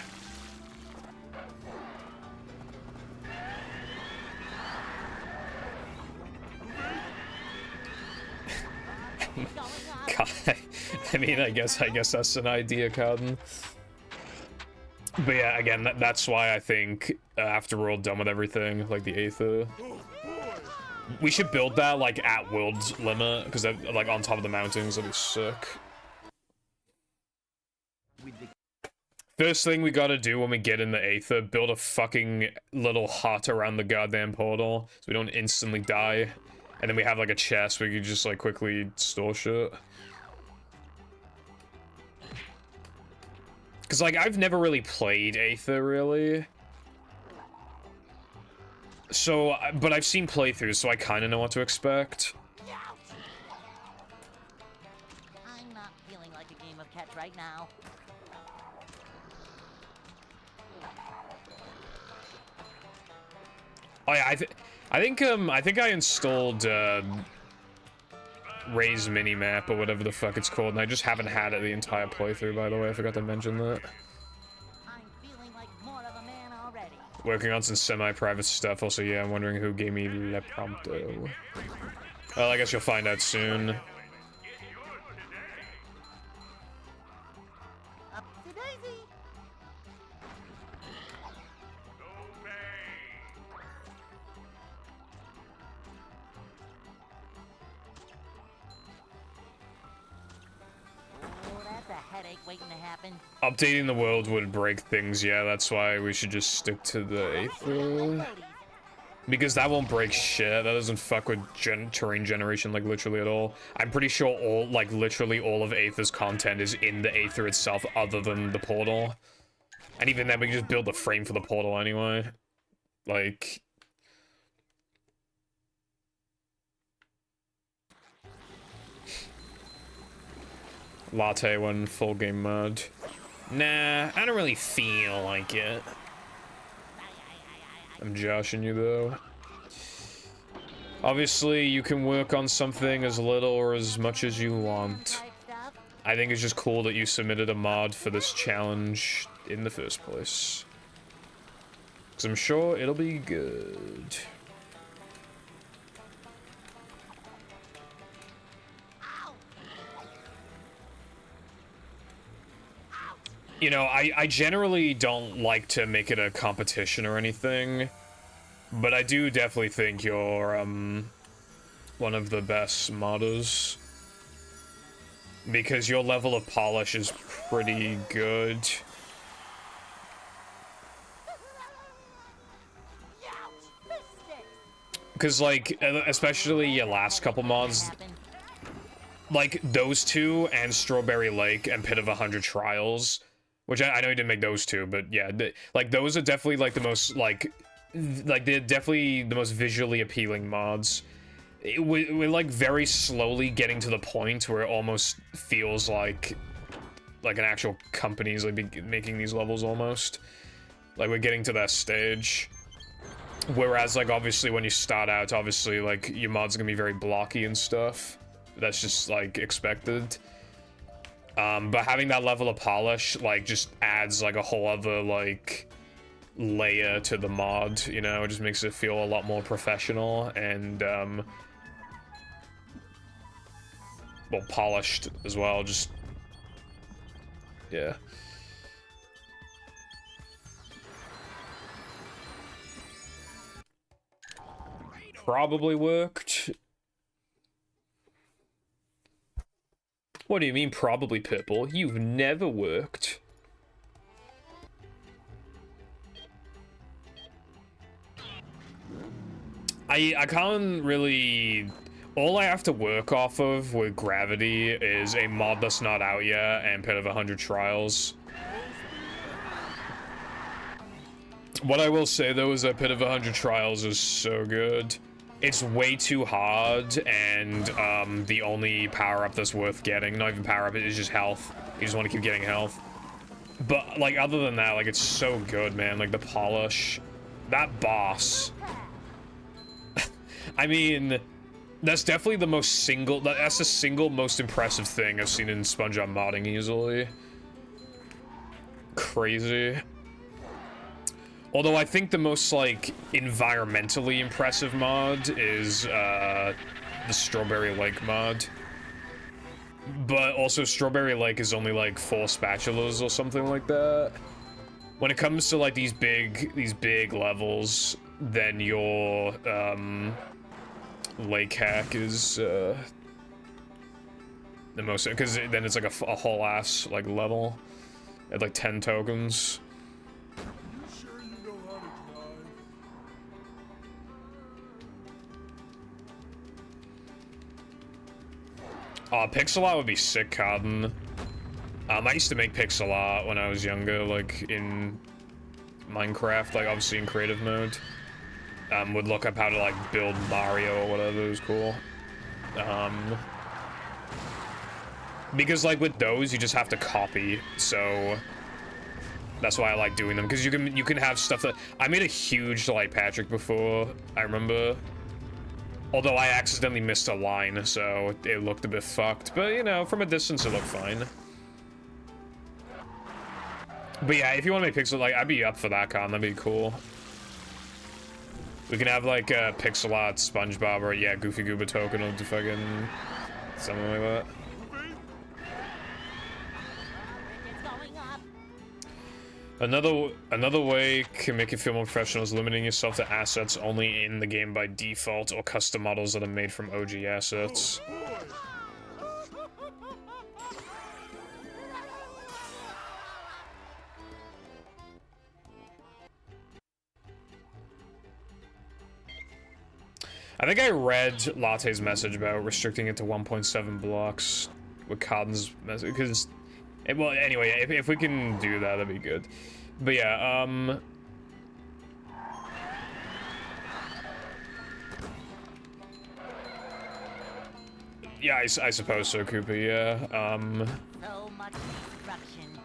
God, I mean, I guess that's an idea, Cotton. But yeah, again, that's why I think after we're all done with everything, like the Aether, we should build that like at world limit, because like on top of the mountains, that'd be sick. First thing we gotta do when we get in the Aether, build a fucking little hut around the goddamn portal, so we don't instantly die. And then we have like a chest where you can just like quickly store shit. Cause like I've never really played Aether really. So, but I've seen playthroughs, so I kind of know what to expect. I'm not feeling like a game of catch right now. Oh yeah, I think I installed Ray's minimap or whatever the fuck it's called, and I just haven't had it the entire playthrough. By the way, I forgot to mention that. I'm feeling like more of a man already. Working on some semi-private stuff. Also, yeah, I'm wondering who gave me Le Prompto. Well, I guess you'll find out soon. Upsy daisy. Oh, that's a headache waiting to happen. Updating the world would break things, yeah, that's why we should just stick to the Aether. Because that won't break shit, that doesn't fuck with terrain generation, like, literally at all. I'm pretty sure all, like, literally all of Aether's content is in the Aether itself, other than the portal. And even then, we can just build the frame for the portal anyway. Like... Latte one full game mode. Nah, I don't really feel like it. I'm joshing you though. Obviously, you can work on something as little or as much as you want. I think it's just cool that you submitted a mod for this challenge in the first place. Because I'm sure it'll be good. You know, I generally don't like to make it a competition or anything, but I do definitely think you're, one of the best modders. Because your level of polish is pretty good. Because, like, especially your last couple mods, like, those two and Strawberry Lake and Pit of 100 Trials, which I know you didn't make those two, but yeah, like, those are definitely, like, the most, like, they're definitely the most visually appealing mods. We're, like, very slowly getting to the point where it almost feels like an actual company's, like, making these levels almost. Like, we're getting to that stage. Whereas, like, obviously, when you start out, obviously, like, your mods are gonna be very blocky and stuff. That's just, like, expected. But having that level of polish, like, just adds, like, a whole other, like, layer to the mod, you know? It just makes it feel a lot more professional and, well, polished as well, just... yeah. Probably worked. What do you mean, probably purple? You've never worked. I can't really... All I have to work off of with gravity is a mod that's not out yet and Pit of 100 Trials. What I will say, though, is that Pit of 100 Trials is so good. It's way too hard, and the only power-up that's worth getting, not even power-up, is just health. You just want to keep getting health. But, like, other than that, like, it's so good, man. Like, the polish. That boss. I mean, that's definitely the most that's the single most impressive thing I've seen in SpongeBob modding easily. Crazy. Although I think the most, like, environmentally impressive mod is, the Strawberry Lake mod. But also, Strawberry Lake is only, like, 4 spatulas or something like that. When it comes to, like, these big levels, then your, Lake hack is, the most, because then it's, like, a whole ass, like, level at, like, 10 tokens. Pixel art would be sick, Cotton. I used to make pixel art when I was younger, like, in Minecraft, like, obviously in creative mode. Would look up how to, like, build Mario or whatever, it was cool. Because, like, with those, you just have to copy, so... That's why I like doing them, because you can have stuff that... I made a huge light Patrick before, I remember. Although I accidentally missed a line, so it looked a bit fucked. But, you know, from a distance, it looked fine. But yeah, if you want to make pixel, like, I'd be up for that, Con. That'd be cool. We can have, like, a pixel art SpongeBob or, yeah, Goofy Gooba token or fucking... something like that. Another way can make you feel more professional is limiting yourself to assets only in the game by default or custom models that are made from OG assets. I think I read Latte's message about restricting it to 1.7 blocks with Cotton's message, because... Well, anyway, if we can do that, that'd be good. But yeah, yeah, I suppose so, Cooper, yeah. So much destruction.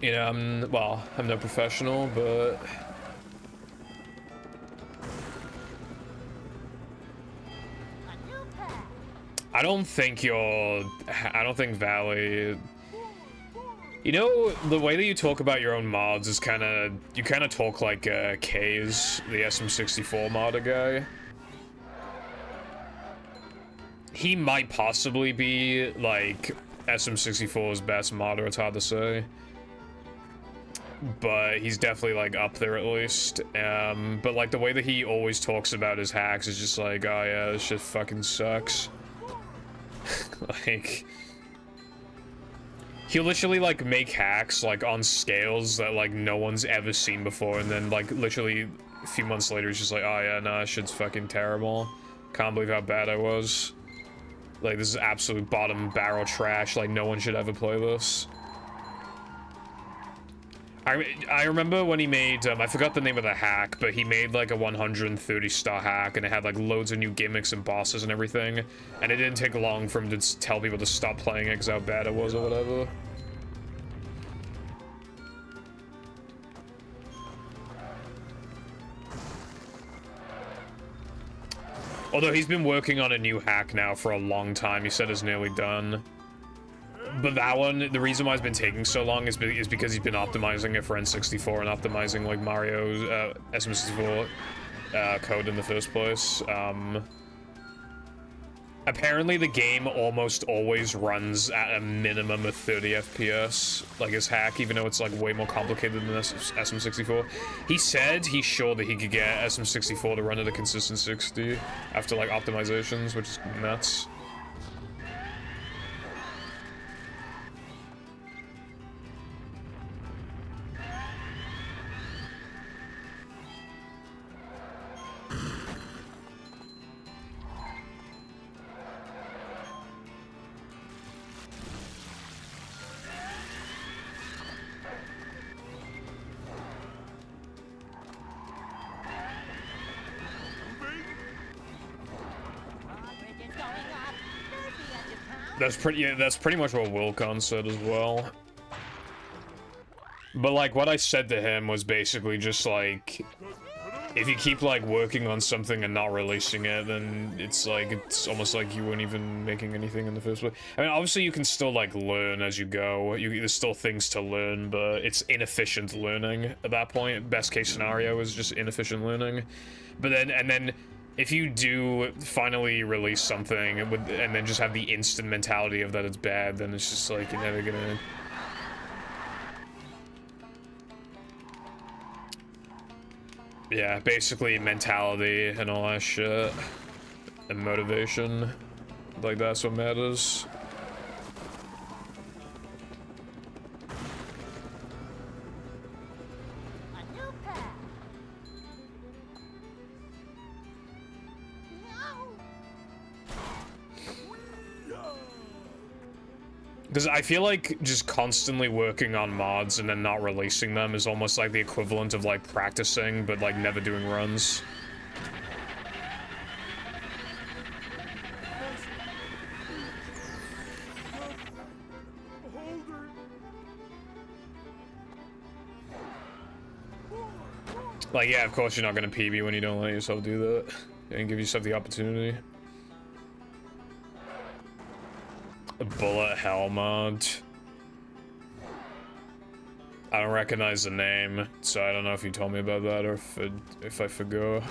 You know, well, I'm no professional, but... I don't think Valley... You know, the way that you talk about your own mods is you kind of talk like K's, the SM64 modder guy. He might possibly be, like, SM64's best modder, it's hard to say. But he's definitely, like, up there at least. But, like, the way that he always talks about his hacks is just like, oh yeah, this shit fucking sucks. Like, he'll literally, like, make hacks, like, on scales that, like, no one's ever seen before, and then, like, literally a few months later, he's just like, oh yeah, nah, shit's fucking terrible. Can't believe how bad I was. Like, this is absolute bottom barrel trash, like, no one should ever play this. I remember when he made, I forgot the name of the hack, but he made, like, a 130-star hack, and it had, like, loads of new gimmicks and bosses and everything, and it didn't take long for him to tell people to stop playing it because how bad it was or whatever. Although he's been working on a new hack now for a long time, he said it's nearly done. But that one, the reason why it's been taking so long is because he's been optimizing it for N64 and optimizing, like, Mario's SM64 code in the first place. Apparently the game almost always runs at a minimum of 30 FPS, like his hack, even though it's, like, way more complicated than SM64. He said he's sure that he could get SM64 to run at a consistent 60 after, like, optimizations, which is nuts. That's pretty much what Wilcon said as well. But like what I said to him was basically just like, if you keep like working on something and not releasing it, then it's almost like you weren't even making anything in the first place. I mean, obviously you can still like learn as you go. There's still things to learn, but it's inefficient learning at that point. Best case scenario is just inefficient learning. But then if you do finally release something and then just have the instant mentality of that it's bad, then it's just like you're never gonna. Yeah, basically mentality and all that shit. And motivation. Like, that's what matters. A new path. Because I feel like just constantly working on mods and then not releasing them is almost like the equivalent of like practicing, but like never doing runs. Like, yeah, of course you're not gonna PB when you don't let yourself do that. And give yourself the opportunity. A bullet hell mod. I don't recognize the name, so I don't know if you told me about that or if I forgot.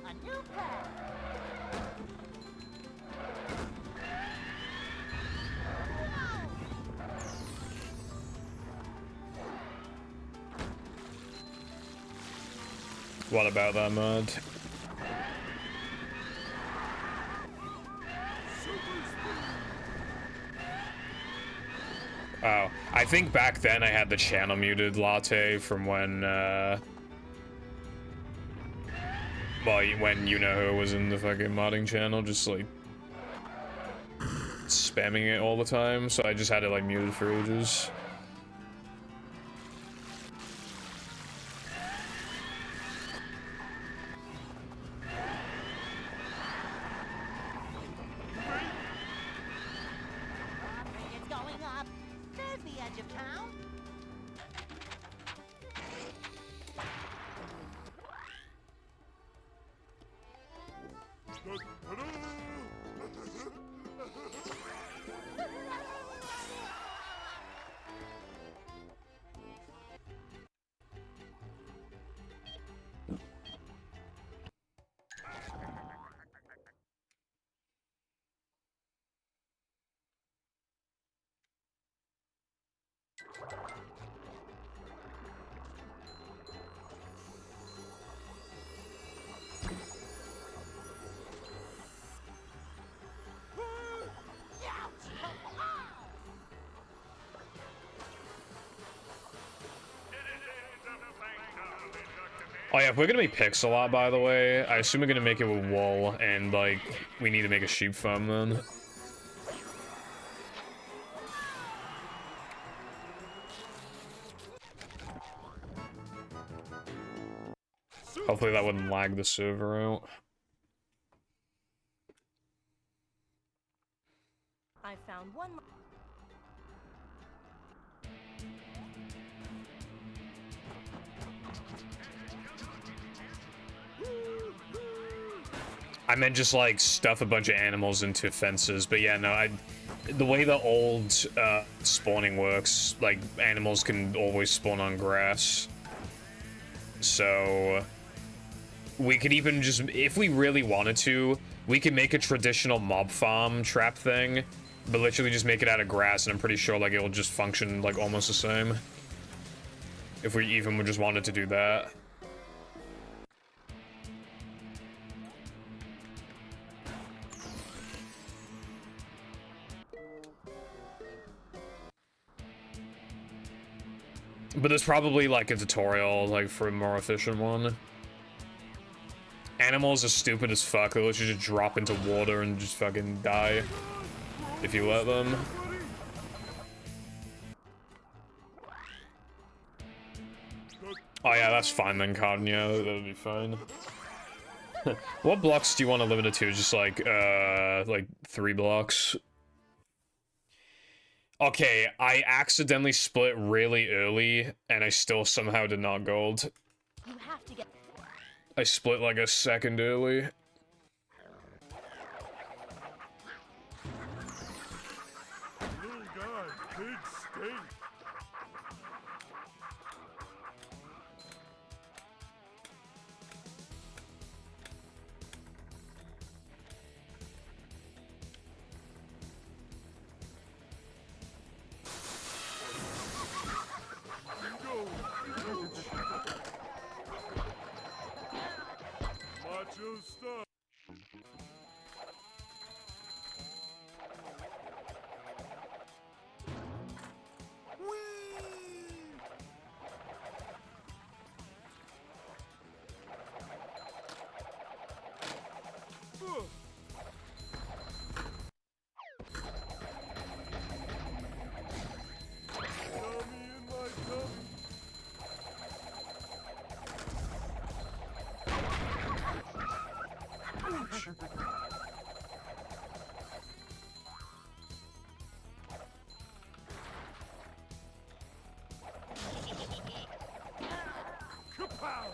A new path. What about that mod? Oh, I think back then I had the channel muted latte from when, well, when you know who was in the fucking modding channel, just like spamming it all the time, so I just had it like muted for ages. It's going up. There's the edge of town. Oh yeah, if we're gonna make pixel art, by the way, I assume we're gonna make it with wool, and like, we need to make a sheep farm then. Hopefully that wouldn't lag the server out. I found one. I meant just like stuff a bunch of animals into fences, but yeah, no, the way the old spawning works, like animals can always spawn on grass. So we could even just, if we really wanted to, we could make a traditional mob farm trap thing, but literally just make it out of grass, and I'm pretty sure like it will just function like almost the same. If we even just wanted to do that. But there's probably like a tutorial like for a more efficient one. Animals are stupid as fuck. They'll let you just drop into water and just fucking die if you let them. Oh yeah, that's fine then, Cotton. Yeah, that'll be fine. What blocks do you want to limit it to? Just like 3 blocks. Okay, I accidentally split really early, and I still somehow did not gold. You have to get. I split like a second early. Little guy, big steak. Macho stuff. Yummy in my tummy. Kapow!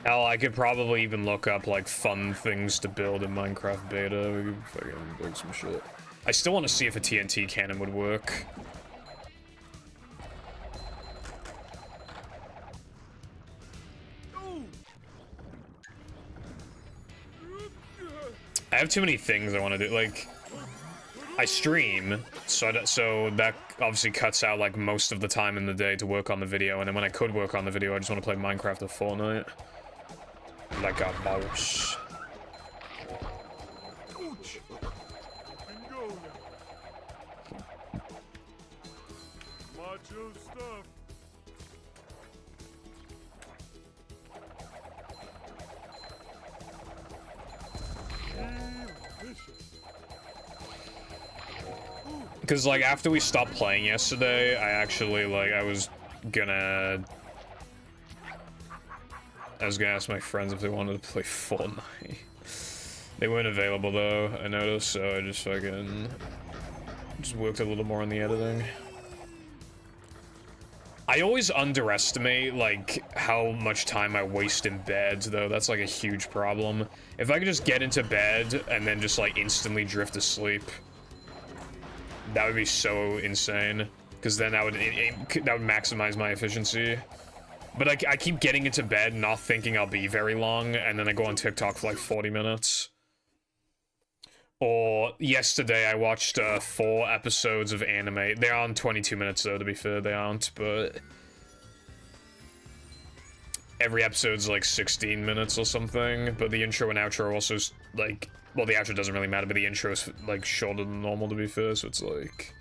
Hell, I could probably even look up like fun things to build in Minecraft beta. We could fucking build some shit. I still want to see if a TNT cannon would work. I have too many things I want to do. Like, I stream, so that obviously cuts out like most of the time in the day to work on the video. And then when I could work on the video, I just want to play Minecraft or Fortnite. Like a mouse. Ouch! Can go now. Macho stuff. Delicious. Because, like, after we stopped playing yesterday, I actually, like, I was gonna ask my friends if they wanted to play Fortnite. They weren't available, though, I noticed, so I just fucking just worked a little more on the editing. I always underestimate, like, how much time I waste in bed, though. That's, like, a huge problem. If I could just get into bed and then just, like, instantly drift asleep, that would be so insane. Because then that would maximize my efficiency. But I keep getting into bed, not thinking I'll be very long, and then I go on TikTok for, like, 40 minutes. Or, yesterday I watched 4 episodes of anime. They're on 22 minutes, though, to be fair, they aren't, but every episode's, like, 16 minutes or something, but the intro and outro are also, like, well, the outro doesn't really matter, but the intro is, like, shorter than normal, to be fair, so it's, like...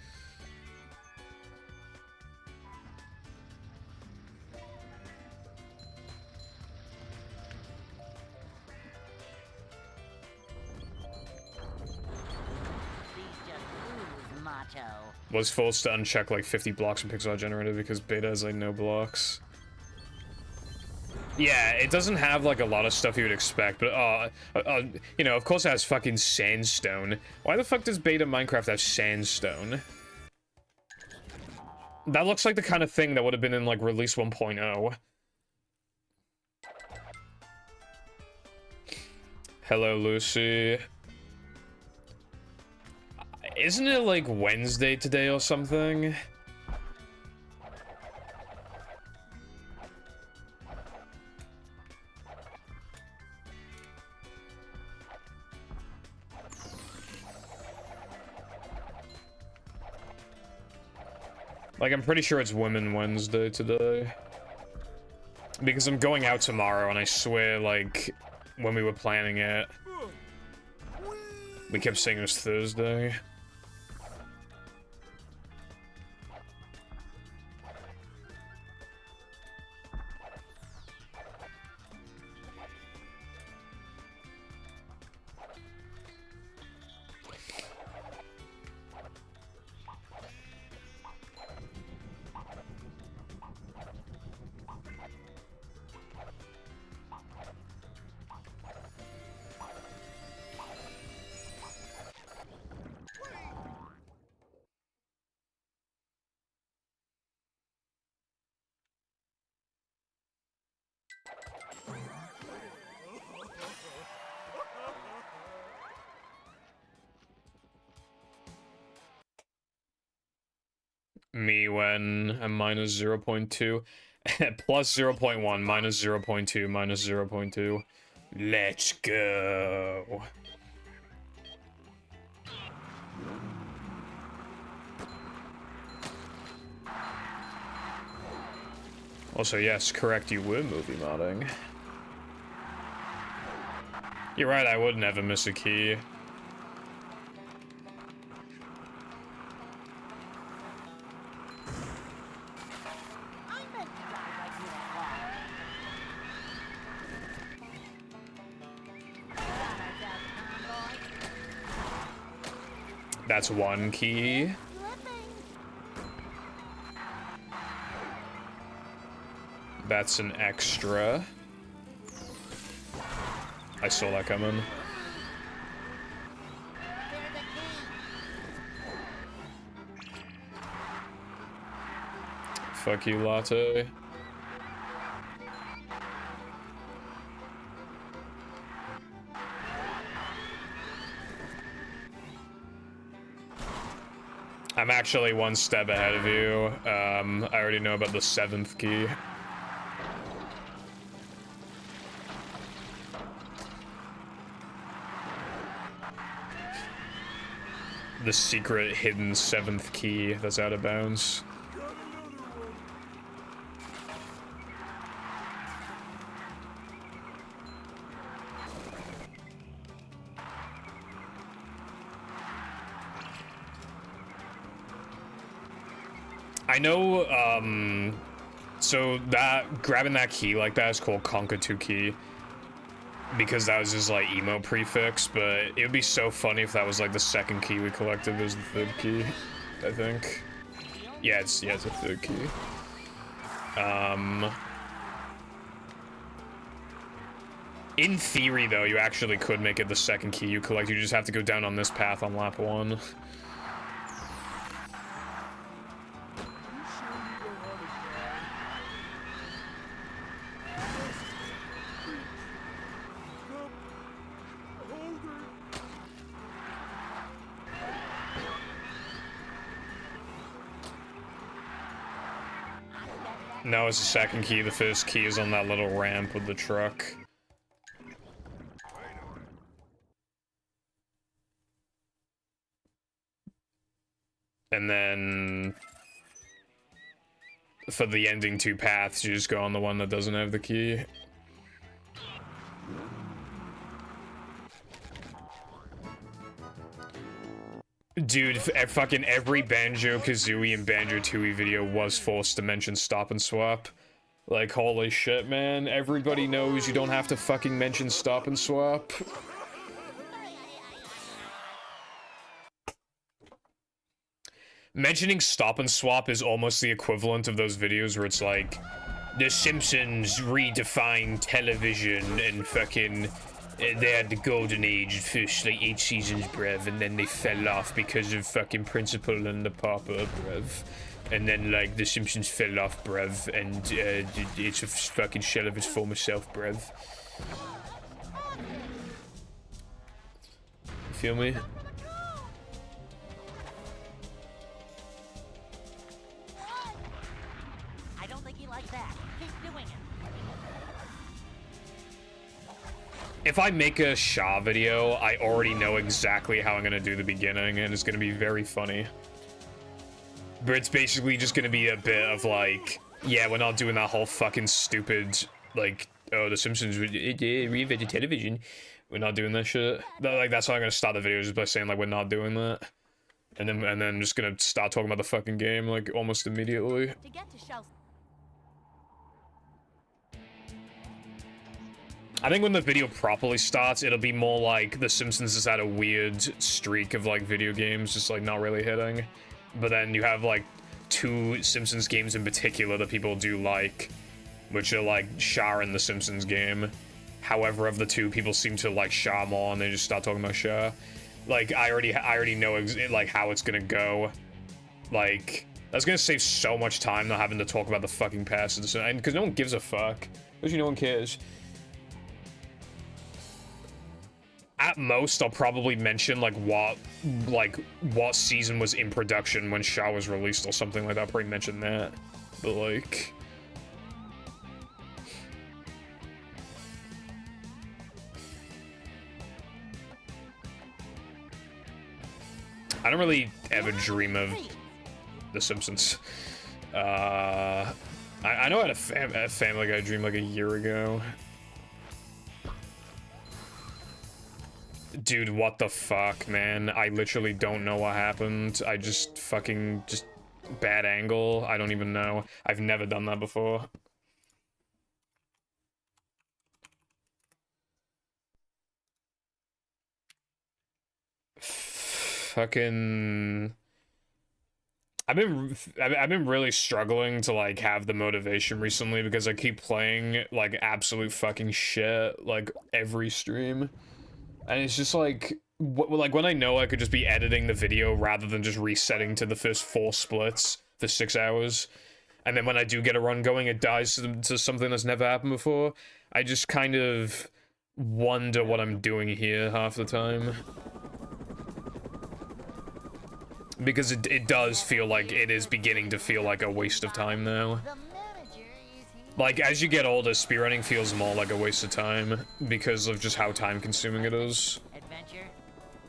Was forced to uncheck like 50 blocks in pixel art generator because beta has like no blocks. Yeah, it doesn't have like a lot of stuff you would expect, but you know, of course it has fucking sandstone. Why the fuck does beta Minecraft have sandstone? That looks like the kind of thing that would have been in like release 1.0. Hello, Lucy. Isn't it like Wednesday today or something? Like, I'm pretty sure it's Women Wednesday today. Because I'm going out tomorrow, and I swear, like, when we were planning it, we kept saying it was Thursday. Me when I'm minus 0.2. Plus 0.1, minus 0.2, minus 0.2. Let's go. Also, yes, correct, you were movie modding. You're right, I would never miss a key. That's one key. That's an extra. I saw that coming. Fuck you, latte. I'm actually one step ahead of you. I already know about the 7th key. The secret hidden 7th key that's out of bounds. I know, so that, grabbing that key like that is called Conka2 key. Because that was his, like, emo prefix, but it would be so funny if that was, like, the 2nd key we collected as the 3rd key, I think. Yeah, it's a 3rd key. In theory, though, you actually could make it the 2nd key you collect. You just have to go down on this path on lap 1. No, it's the 2nd key. The 1st key is on that little ramp with the truck. And then for the ending 2 paths, you just go on the one that doesn't have the key. Dude, fucking every Banjo-Kazooie and Banjo-Tooie video was forced to mention Stop and Swap. Like, holy shit, man. Everybody knows you don't have to fucking mention Stop and Swap. Mentioning Stop and Swap is almost the equivalent of those videos where it's like, The Simpsons redefined television and fucking... They had the golden age, first like 8 seasons, bruv, and then they fell off because of fucking Principal and the Papa, bruv. And then, like, The Simpsons fell off, bruv, and it's a fucking shell of its former self, bruv. Feel me? I don't think he likes that. Keep doing it. If I make a Shaw video, I already know exactly how I'm gonna do the beginning, and it's gonna be very funny. But it's basically just gonna be a bit of like, yeah, we're not doing that whole fucking stupid, like, oh, The Simpsons reinvented television. We're not doing that shit. Like, that's how I'm gonna start the video, just by saying, like, we're not doing that. And then I'm just gonna start talking about the fucking game, like, almost immediately. To get to Shell's I think when the video properly starts, it'll be more like The Simpsons has had a weird streak of, like, video games just, like, not really hitting. But then you have, like, 2 Simpsons games in particular that people do like, which are, like, Shah and The Simpsons game. However, of the 2, people seem to like Shah more, and they just start talking about Shah. Like, I already know, like, how it's gonna go. Like, that's gonna save so much time not having to talk about the fucking past, and because no one gives a fuck. Because no one cares. At most, I'll probably mention, like, what season was in production when Shah was released or something like that. I'll probably mention that. But, like... I don't really ever dream of The Simpsons. I know I had a Family Guy dream, like, a year ago. Dude, what the fuck, man? I literally don't know what happened. I just fucking, bad angle. I don't even know. I've never done that before. Fucking... I've been really struggling to, like, have the motivation recently because I keep playing, like, absolute fucking shit, like, every stream. And it's just like, like, when I know I could just be editing the video rather than just resetting to the first 4 splits for 6 hours, and then when I do get a run going, it dies to something that's never happened before, I just kind of wonder what I'm doing here half the time. Because it does feel like it is beginning to feel like a waste of time now. Like, as you get older, speedrunning feels more like a waste of time because of just how time-consuming it is.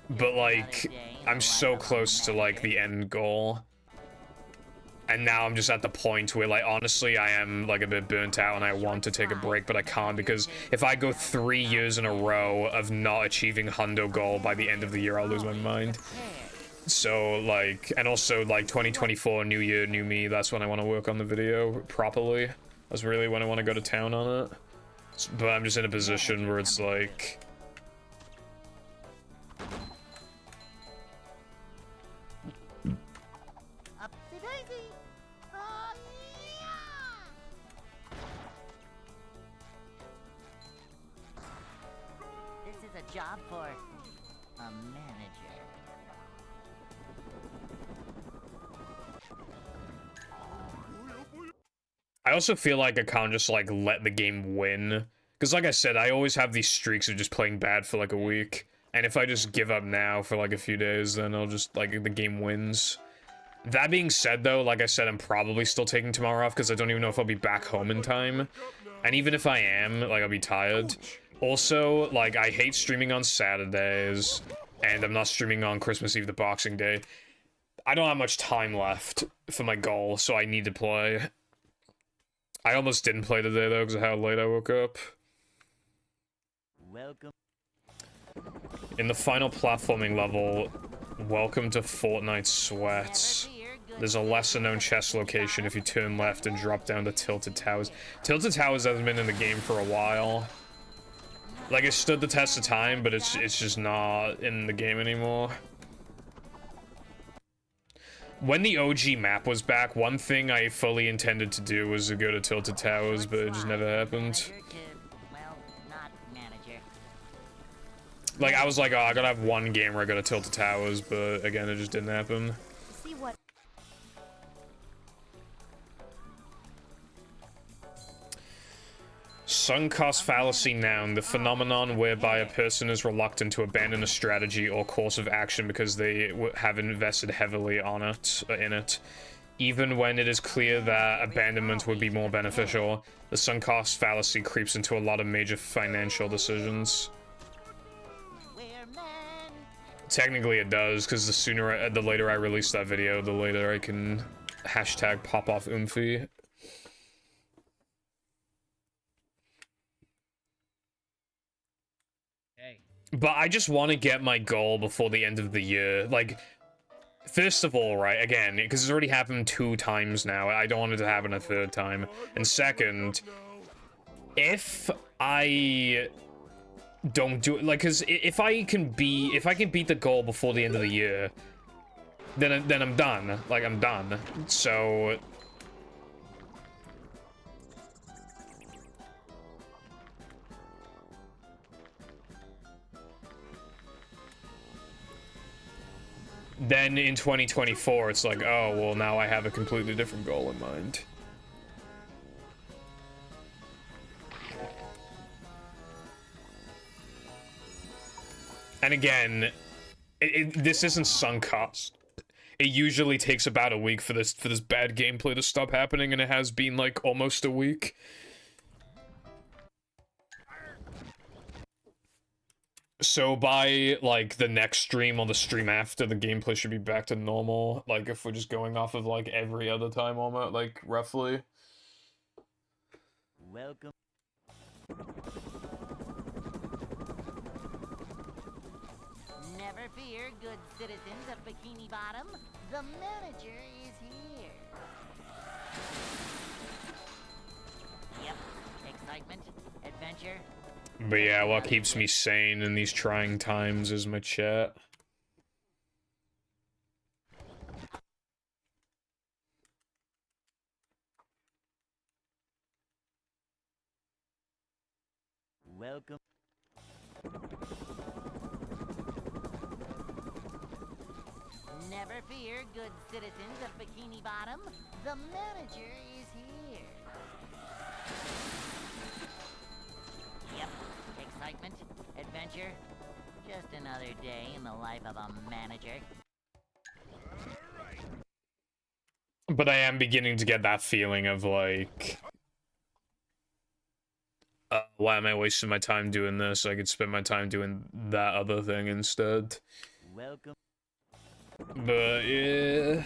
But, like, I'm so close to, like, the end goal. And now I'm just at the point where, like, honestly, I am, like, a bit burnt out and I want to take a break, but I can't because if I go 3 years in a row of not achieving Hundo goal by the end of the year, I'll lose my mind. So, like, and also, like, 2024, new year, new me, that's when I want to work on the video properly. That's really when I want to go to town on it. But I'm just in a position where it's like... This is a job for a manager. I also feel like I can't just, like, let the game win. Because, like I said, I always have these streaks of just playing bad for, like, a week. And if I just give up now for, like, a few days, then I'll just, like, the game wins. That being said, though, like I said, I'm probably still taking tomorrow off because I don't even know if I'll be back home in time. And even if I am, like, I'll be tired. Also, like, I hate streaming on Saturdays. And I'm not streaming on Christmas Eve, the Boxing Day. I don't have much time left for my goal, so I need to play. I almost didn't play today, though, because of how late I woke up. Welcome. In the final platforming level, welcome to Fortnite Sweats. There's a lesser-known chest location if you turn left and drop down to Tilted Towers. Tilted Towers hasn't been in the game for a while. Like, it stood the test of time, but it's just not in the game anymore. When the OG map was back, one thing I fully intended to do was to go to Tilted Towers, but it just never happened. Like, I was like, oh, I gotta have one game where I go to Tilted Towers, but again, it just didn't happen. see what Sunk cost fallacy noun, the phenomenon whereby a person is reluctant to abandon a strategy or course of action because they have invested heavily on it, in it. Even when it is clear that abandonment would be more beneficial, the sunk cost fallacy creeps into a lot of major financial decisions. Technically it does, because the later I release that video, the later I can Hashtag pop off oomphy. Hey. But I just want to get my goal before the end of the year. Like, first of all, right, again, because it's already happened 2 times now. I don't want it to happen a 3rd time. And second, if I don't do it, like, because if I can beat the goal before the end of the year, then I'm done. Like, I'm done. So then in 2024, it's like, oh, well, now I have a completely different goal in mind. And again, this isn't sunk cost. It usually takes about a week for this bad gameplay to stop happening, and it has been like almost a week. So by like the next stream or the stream after, the gameplay should be back to normal. Like if we're just going off of like every other time almost, like roughly. Welcome. Never fear, good citizens of Bikini Bottom. The manager is here. Yep. Excitement, adventure. But yeah, what keeps me sane in these trying times is my chat. Welcome. Never fear, good citizens of Bikini Bottom. The manager is here. Yep. Excitement, adventure. Just another day in the life of a manager. But I am beginning to get that feeling of like, why am I wasting my time doing this? I could spend my time doing that other thing instead. Welcome. But yeah.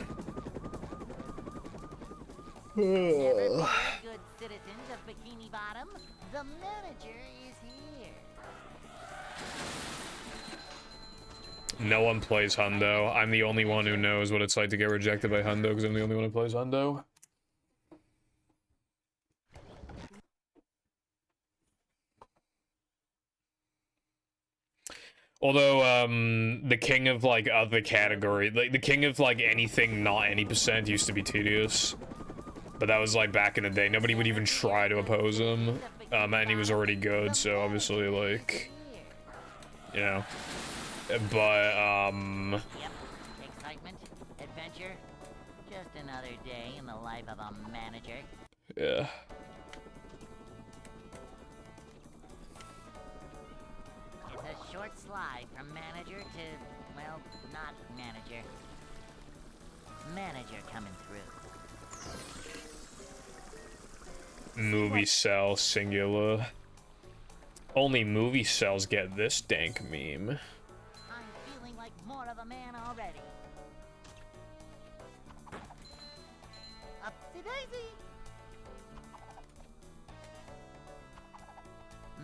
Never fear, good citizens of Bikini Bottom. The manager is here. No one plays Hundo. I'm the only one who knows what it's like to get rejected by Hundo because I'm the only one who plays Hundo. Although, the king of, like, other category, like, the king of, like, anything not any percent used to be tedious. But that was, like, back in the day. Nobody would even try to oppose him. And he was already good, so obviously, like, you know. But, Yep. Excitement, adventure. Just another day in the life of a manager. yeah. It's a short slide from manager to, well, not manager. Manager coming through. Movie cell singular. Only movie cells get this dank meme. I'm feeling like more of a man already. Upsy daisy.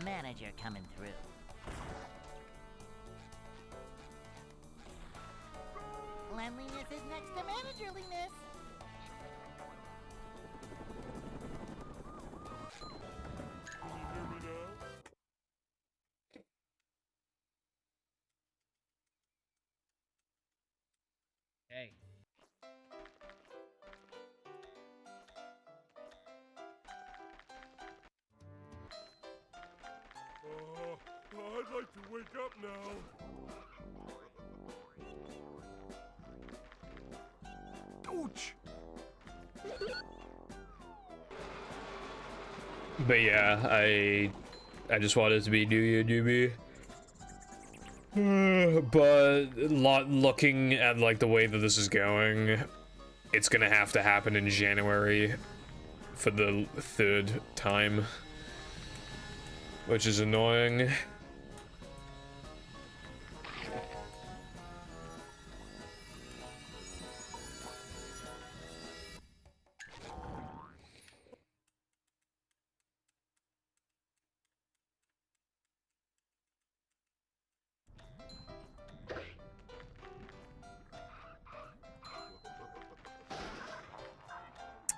Manager coming through. Cleanliness is next to managerliness. Can you hear me now? Hey. I'd like to wake up now. Ouch! But yeah, I just wanted to be New Year, New Me. But looking at like the way that this is going, it's gonna have to happen in January for the 3rd time, which is annoying.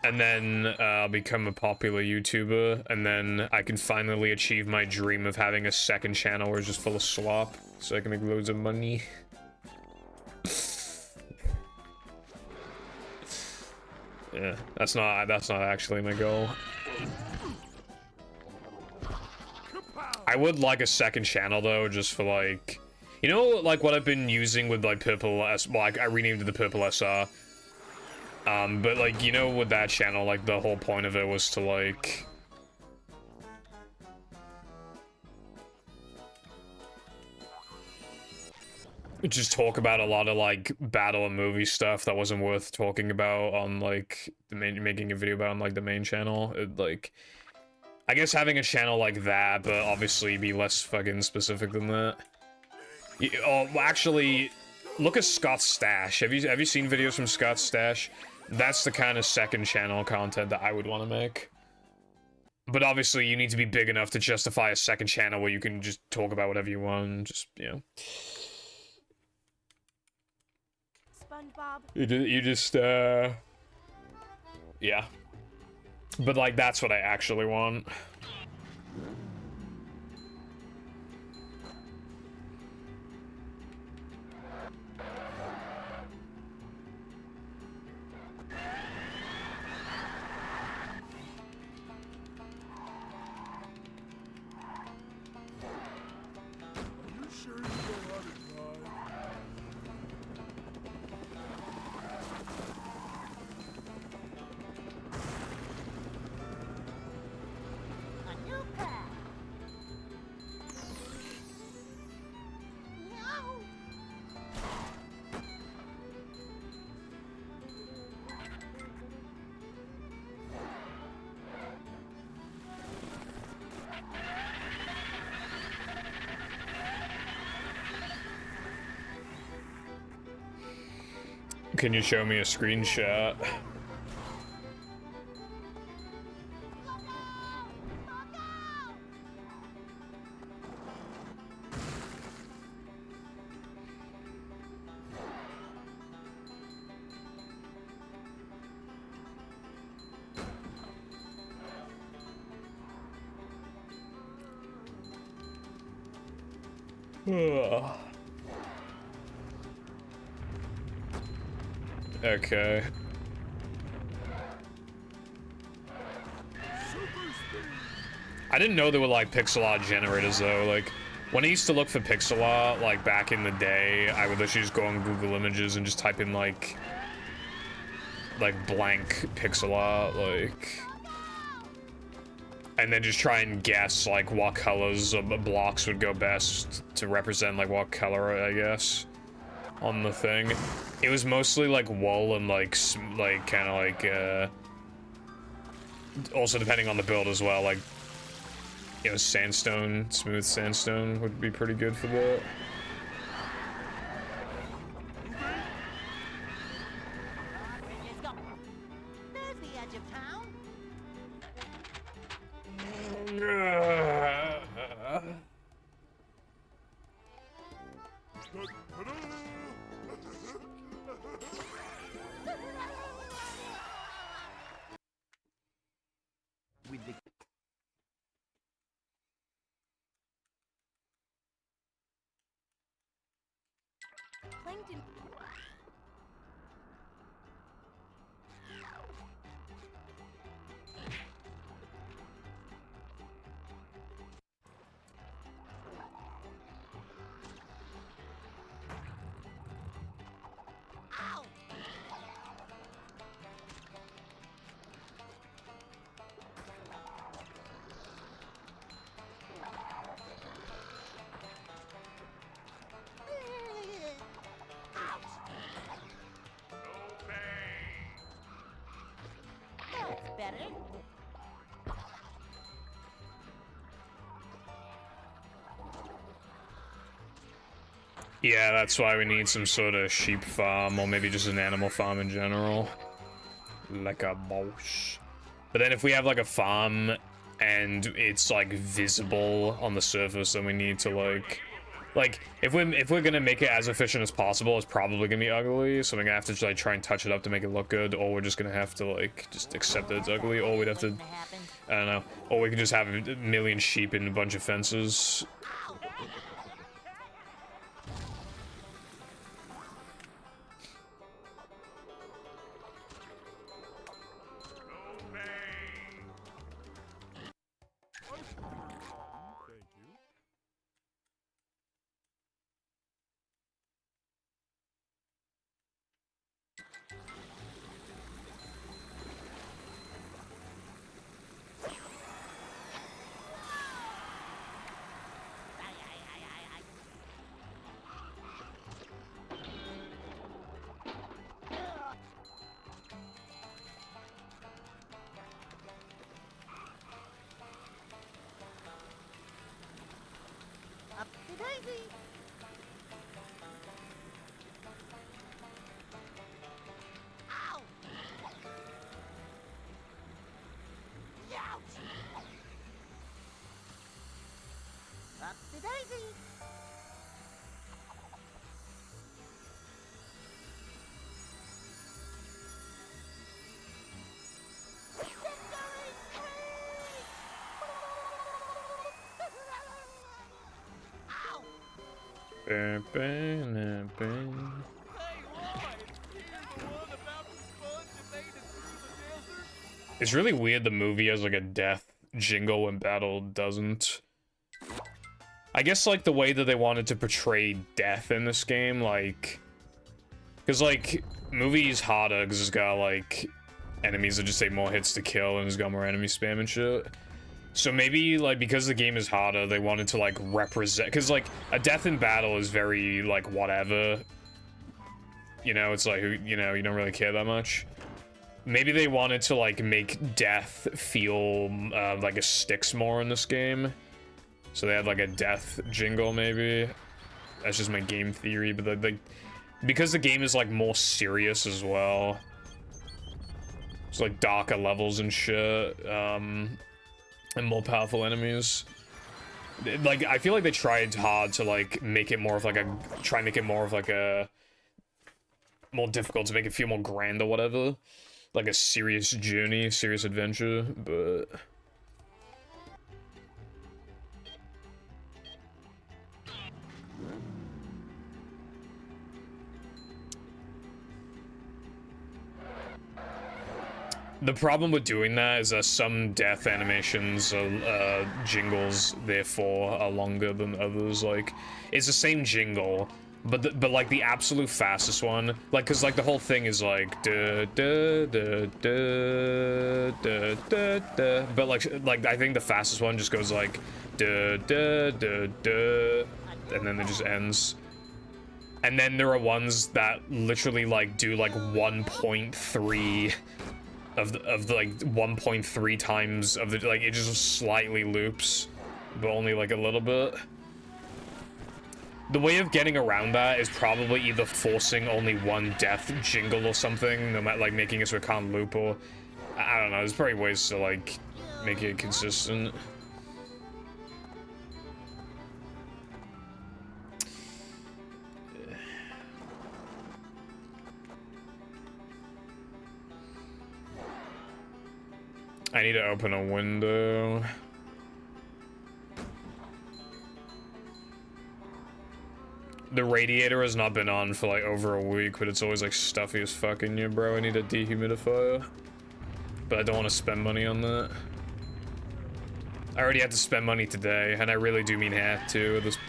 and then I'll become a popular YouTuber, and then I can finally achieve my dream of having a second channel where it's just full of slop, so I can make loads of money. Yeah, that's not actually my goal. I would like a second channel though, just for like, you know, like what I've been using with like Purple S. Well, I renamed it the Purple SR. But like, you know, with that channel, like the whole point of it was to like, just talk about a lot of like battle and movie stuff that wasn't worth talking about on like the making a video about on like the main channel. Like, I guess having a channel like that, but obviously be less fucking specific than that. Oh, well, actually, look at Scott's Stash. Have you seen videos from Scott's Stash? That's the kind of second channel content that I would want to make. But obviously, you need to be big enough to justify a second channel where you can just talk about whatever you want. Just, you know. SpongeBob. You just, yeah. But, like, that's what I actually want. Are you sure you know how to drive? A new path. No. Can you show me a screenshot? Okay. I didn't know there were like pixel art generators though. Like when I used to look for pixel art, like back in the day, I would literally just go on Google Images and just type in like blank pixel art, like, and then just try and guess like what colors of blocks would go best to represent like what color, I guess, on the thing. It was mostly like wool and like kind of like also depending on the build as well, like, you know, sandstone, smooth sandstone would be pretty good for that. Let's go. There's the edge of town. With the Plankton. Ow! That's better. Yeah, that's why we need some sort of sheep farm, or maybe just an animal farm in general. Like a mouse. But then if we have like a farm and it's like visible on the surface, then we need to like Like, if we're gonna make it as efficient as possible, it's probably gonna be ugly, so we're gonna have to like try and touch it up to make it look good, or we're just gonna have to like just accept that it's ugly, or we'd have to, I don't know, or we could just have a million sheep and a bunch of fences. Thank you. Up to daisy. Ow! Ouch! Up to daisy. Victory screech! Ow! Ba, ba, na, ba. Hey, Roy! You're the one about the sponge that made it through the desert? It's really weird the movie has like a death jingle and battle doesn't. I guess like the way that they wanted to portray death in this game, like, because like movie's harder because it's got like enemies that just take more hits to kill and it's got more enemy spam and shit. So maybe like because the game is harder, they wanted to like represent, because like a death in battle is very like whatever, you know, it's like, you know, you don't really care that much. Maybe they wanted to like make death feel like it sticks more in this game, so they had like a death jingle. Maybe that's just my game theory, but like because the game is like more serious as well, it's like darker levels and shit, and more powerful enemies. Like I feel like they tried hard to like make it more of like a more difficult, to make it feel more grand or whatever, like a serious journey, serious adventure, but the problem with doing that is that some death animations are, jingles, therefore, are longer than others. Like, it's the same jingle, but like the absolute fastest one, like, cause like the whole thing is like da da da da da da da, but like I think the fastest one just goes like da da da da, and then it just ends. And then there are ones that literally like do like 1.3 of the like 1.3 times of the, like, it just slightly loops, but only like a little bit. The way of getting around that is probably either forcing only one death jingle or something, no matter, like making it so it can't loop, or I don't know, there's probably ways to like make it consistent. I need to open a window. The radiator has not been on for like over a week, but it's always like stuffy as fuck in here, bro. I need a dehumidifier, but I don't want to spend money on that. I already had to spend money today, and I really do mean had to. This,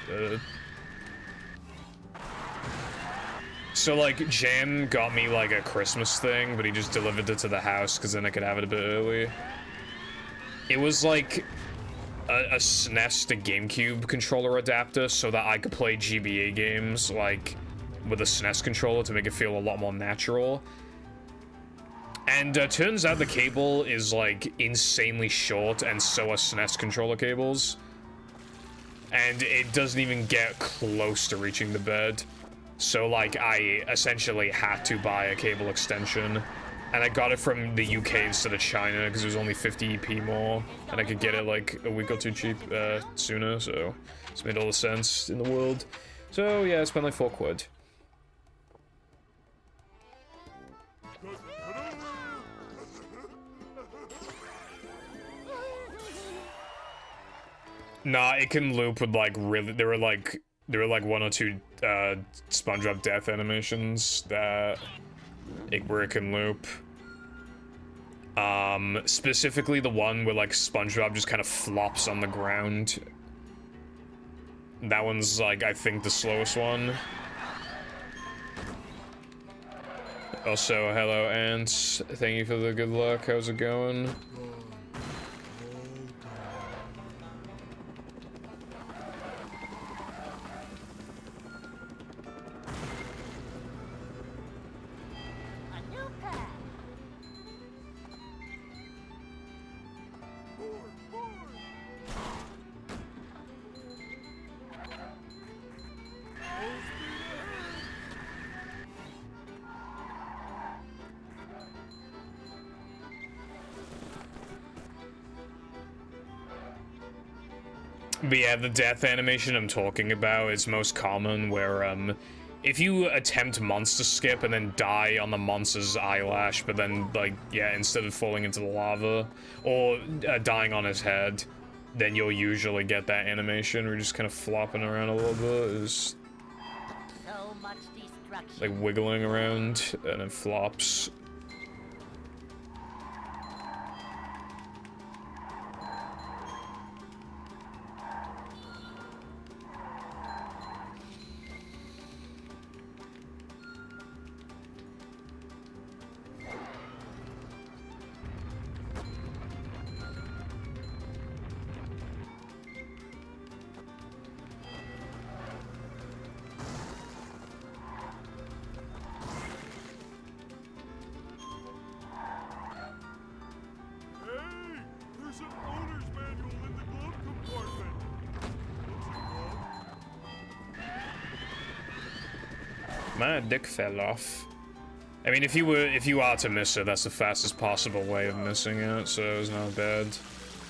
So like Jan got me like a Christmas thing, but he just delivered it to the house because then I could have it a bit early. It was like a SNES to GameCube controller adapter so that I could play GBA games like with a SNES controller to make it feel a lot more natural. And turns out the cable is like insanely short, and so are SNES controller cables. And it doesn't even get close to reaching the bed. So like I essentially had to buy a cable extension. And I got it from the UK instead of China because it was only 50 EP more, and I could get it like a week or two sooner, so it's made all the sense in the world. So yeah, I spent like £4. Nah, it can loop with like really. There were like one or two SpongeBob death animations that where it can loop. Specifically the one where like SpongeBob just kind of flops on the ground. That one's like I think the slowest one. Also, hello Ants. Thank you for the good luck. How's it going? But yeah, the death animation I'm talking about is most common where, if you attempt monster skip and then die on the monster's eyelash, but then, like, yeah, instead of falling into the lava, or dying on his head, then you'll usually get that animation where you're just kind of flopping around a little bit. It's So much destruction. like wiggling around, and it flops. There's an owner's manual in the glove compartment. My dick fell off. I mean, if you are to miss it, that's the fastest possible way of missing it, so it's not bad.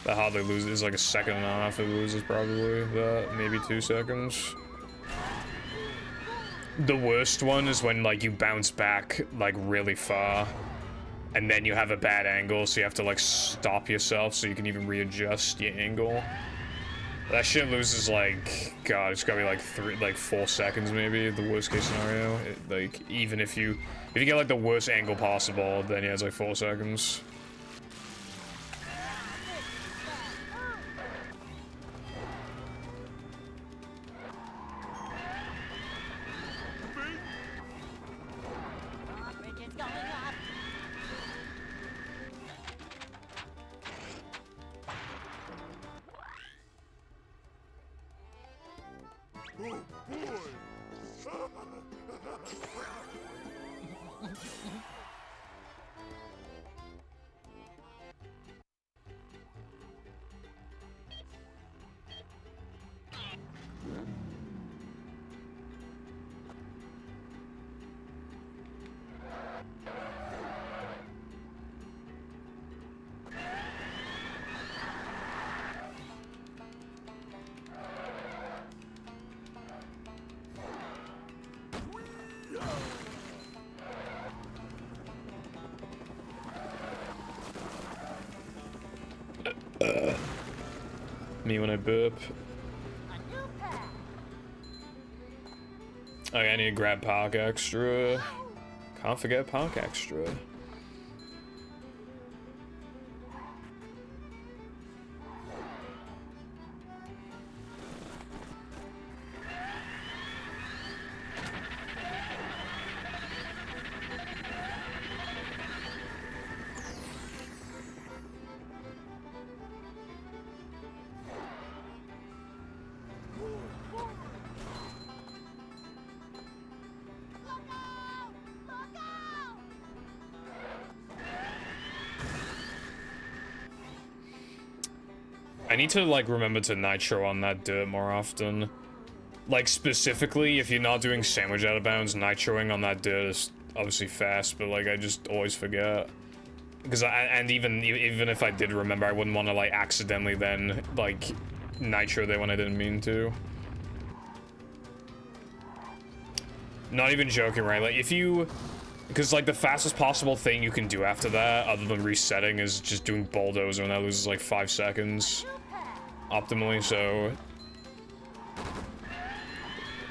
That hardly loses. It's like a second and a half it loses probably. That maybe 2 seconds. The worst one is when like you bounce back like really far, and then you have a bad angle, so you have to like stop yourself so you can even readjust your angle. That shit loses like, God, it's gotta be like 4 seconds maybe, the worst case scenario. Like, even if you get like the worst angle possible, then yeah, it's like 4 seconds. Drawbridge is going up. Oh boy! Me when I burp. A new path. Okay, I need to grab Park Extra. Can't forget Park Extra. I need to, like, remember to nitro on that dirt more often. Like, specifically, if you're not doing sandwich out of bounds, nitroing on that dirt is obviously fast, but like I just always forget. Because even if I did remember, I wouldn't want to like accidentally then like nitro there when I didn't mean to. Not even joking, right? Like if you, because like the fastest possible thing you can do after that, other than resetting, is just doing bulldozer, and that loses like 5 seconds optimally. So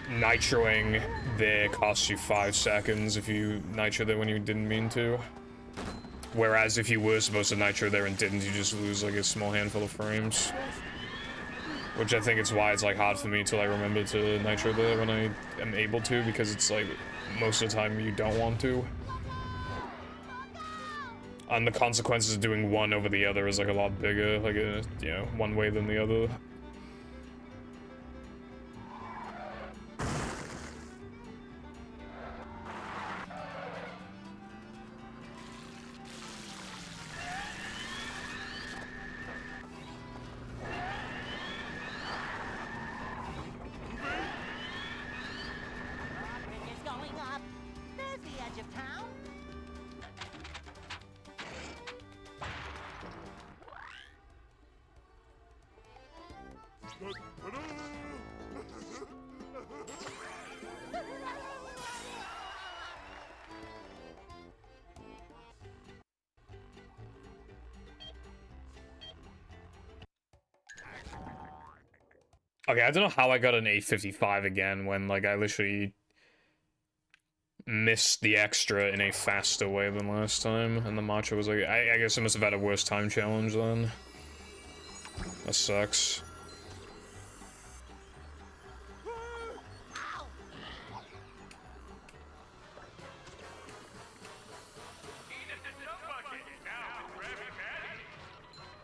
nitroing there costs you 5 seconds if you nitro there when you didn't mean to. Whereas if you were supposed to nitro there and didn't, you just lose like a small handful of frames. Which I think it's why it's like hard for me to like remember to nitro there when I am able to, because it's like most of the time you don't want to. And the consequences of doing one over the other is like a lot bigger, like you know, one way than the other. Drawbridge is going up. There's the edge of town. Okay, I don't know how I got an 855 again when like I literally missed the extra in a faster way than last time, and the matcha was like, I guess I must have had a worse time challenge then. That sucks.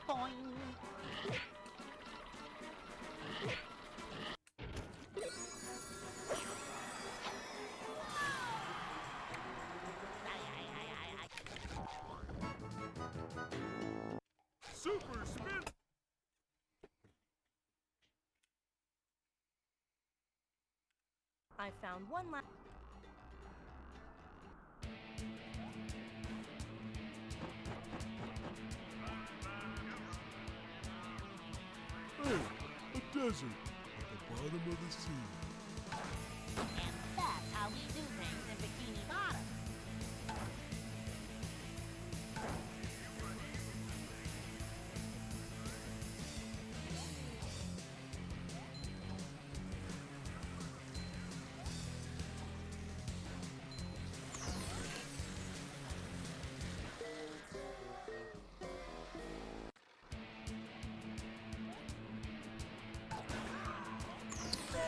Boing. Super spin! I found one last. Hey, a desert at the bottom of the sea. And that's how we do things in Bikini Bottom.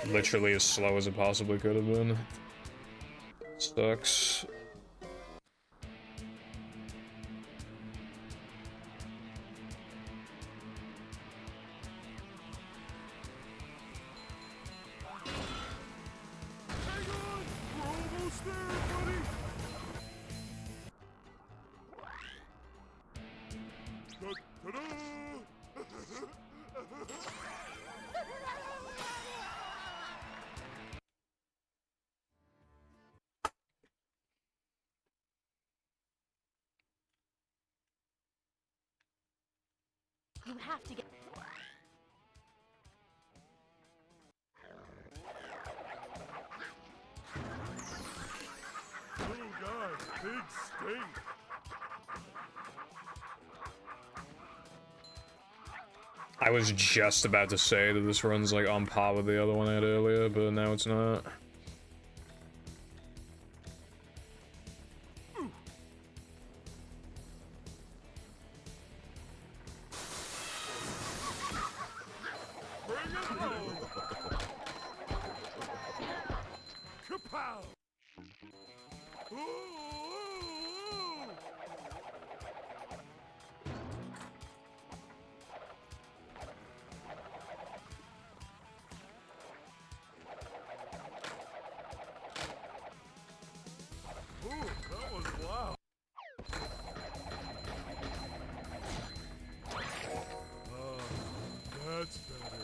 Literally as slow as it possibly could have been. Sucks. Hang on! We're almost there, buddy! Ta-da! You have to get. Little guy, big stink. I was just about to say that this run's like on par with the other one I had earlier, but now it's not. Bring it home! Kapow! Ooh, ooh, ooh. Ooh, that was loud. That's better.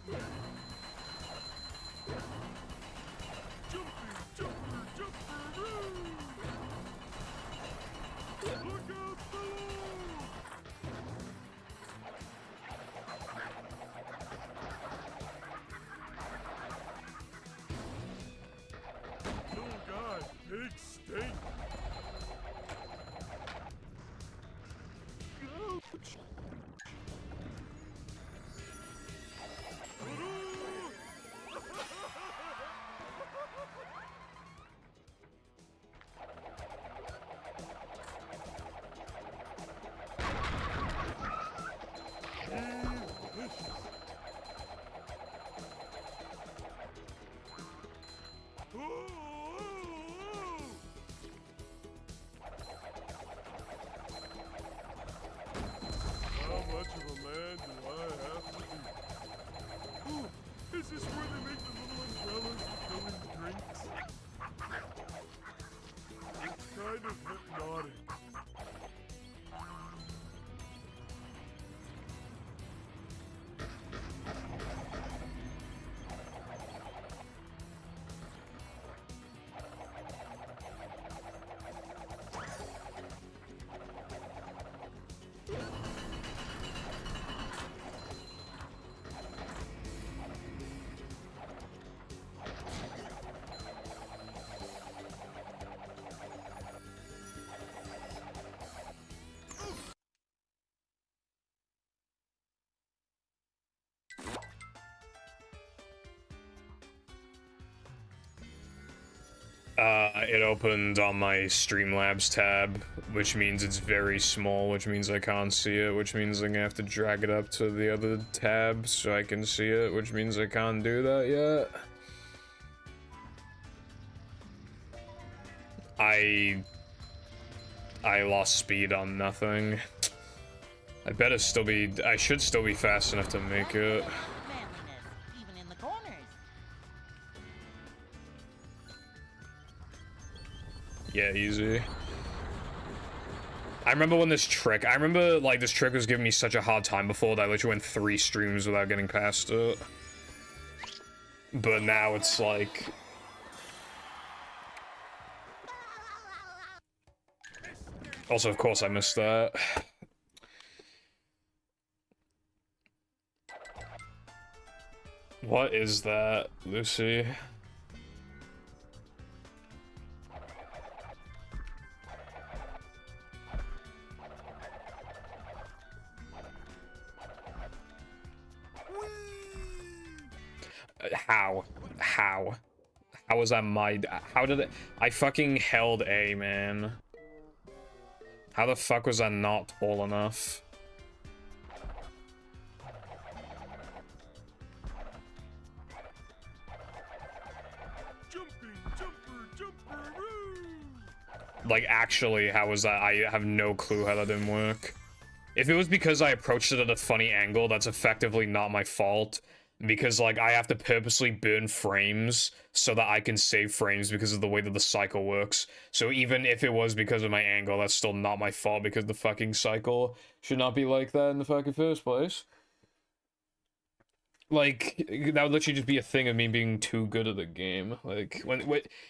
Oh God, pigs stink. Ouch. How much of a man do I have to be? Ooh, is this where they make the little umbrellas for filling drinks? It's kind of hypnotic. It opened on my Streamlabs tab, which means it's very small, which means I can't see it, which means I'm gonna have to drag it up to the other tab so I can see it, which means I can't do that yet. I lost speed on nothing. I should still be fast enough to make it. Manliness, even in the corners. Yeah, easy. I remember when this trick, like this trick was giving me such a hard time before that I literally went 3 streams without getting past it. But now it's like... Also, of course I missed that. What is that, Lucy? How? How? How was that how did it? I fucking held A, man. How the fuck was that not tall enough? Like, actually, how was that? I have no clue how that didn't work. If it was because I approached it at a funny angle, that's effectively not my fault. Because, like, I have to purposely burn frames so that I can save frames because of the way that the cycle works. So even if it was because of my angle, that's still not my fault because the fucking cycle should not be like that in the fucking first place. Like, that would literally just be a thing of me being too good at the game. Like,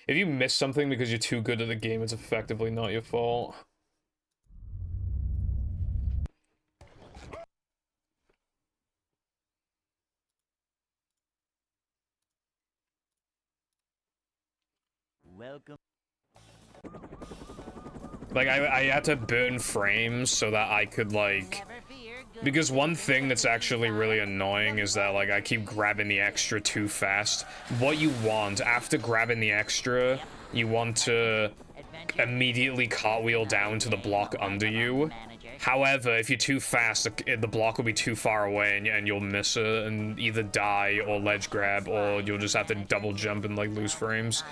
if you miss something because you're too good at the game, it's effectively not your fault. Welcome. Like, I had to burn frames so that I could, like... Because one thing that's actually really annoying is that, like, I keep grabbing the extra too fast. What you want, after grabbing the extra, you want to immediately cartwheel down to the block under you. However, if you're too fast, the block will be too far away and you'll miss it and either die or ledge grab, or you'll just have to double jump and, like, lose frames.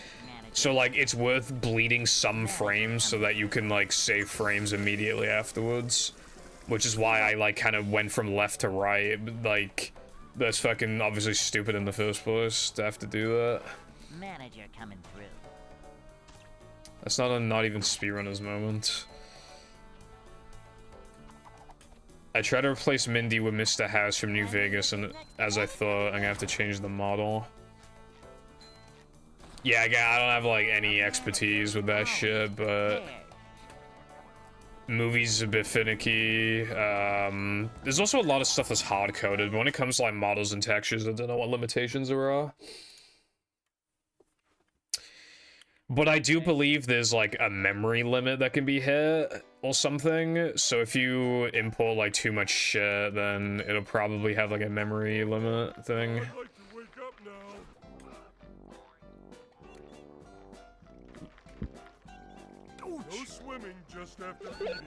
So, like, it's worth bleeding some frames so that you can, like, save frames immediately afterwards. Which is why I, like, kind of went from left to right. Like, that's fucking obviously stupid in the first place to have to do that. Manager coming through. That's not even speedrunner's moment. I tried to replace Mindy with Mr. House from New Vegas, and as I thought, I'm gonna have to change the model. Yeah, I don't have, like, any expertise with that shit, but... Movies a bit finicky. There's also a lot of stuff that's hard-coded, but when it comes to, like, models and textures, I don't know what limitations there are. But I do believe there's, like, a memory limit that can be hit, or something. So if you import, like, too much shit, then it'll probably have, like, a memory limit thing. I'd like to wake up now. No swimming just after eating.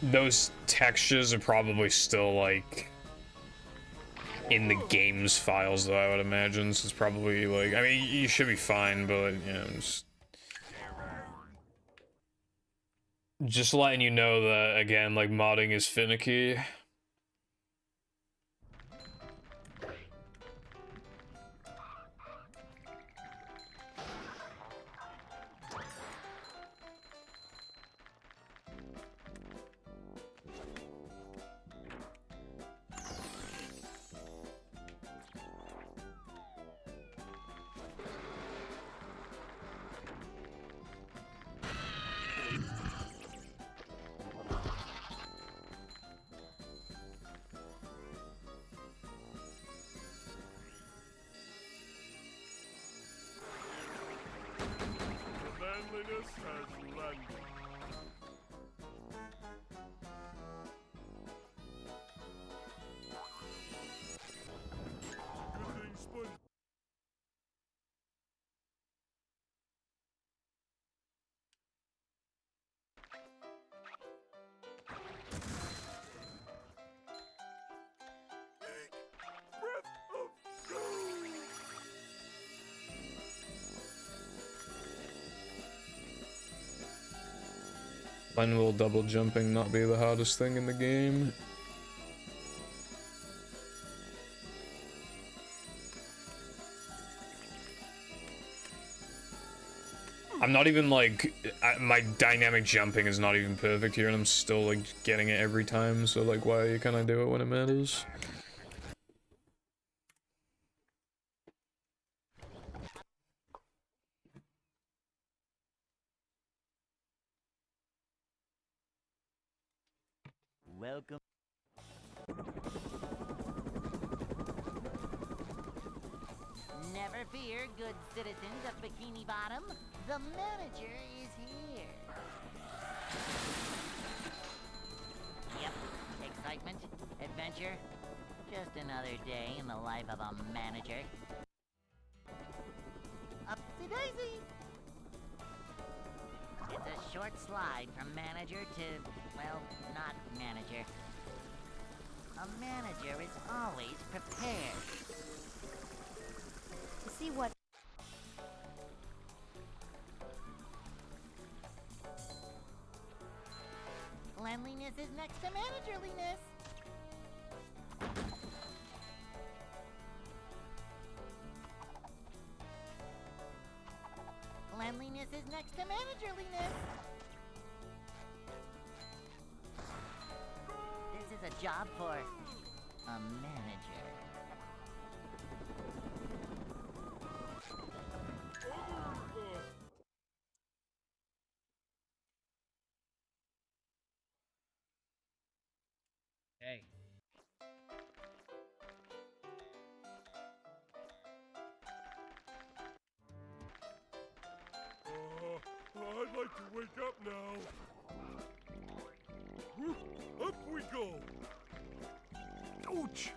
Those textures are probably still, like, in the game's files, though, I would imagine. So it's probably, like, I mean, you should be fine, but, you know, just letting you know that, again, like, modding is finicky. Manliness has landed. Good thing Sponge. Breath of doom. When will double jumping not be the hardest thing in the game? I'm not even, like, my dynamic jumping is not even perfect here, and I'm still, like, getting it every time, so, like, why can't I do it when it matters? Welcome. Never fear, good citizens of Bikini Bottom. The manager is here. Yep, excitement, adventure. Just another day in the life of a manager. Upsy-daisy! It's a short slide from manager to, well, not manager. A manager is always prepared. To see what... Cleanliness is next to managerliness. Cleanliness is next to managerliness. This is a job for a manager. Hey. I'd like to wake up now. Whew, up we go. Ouch!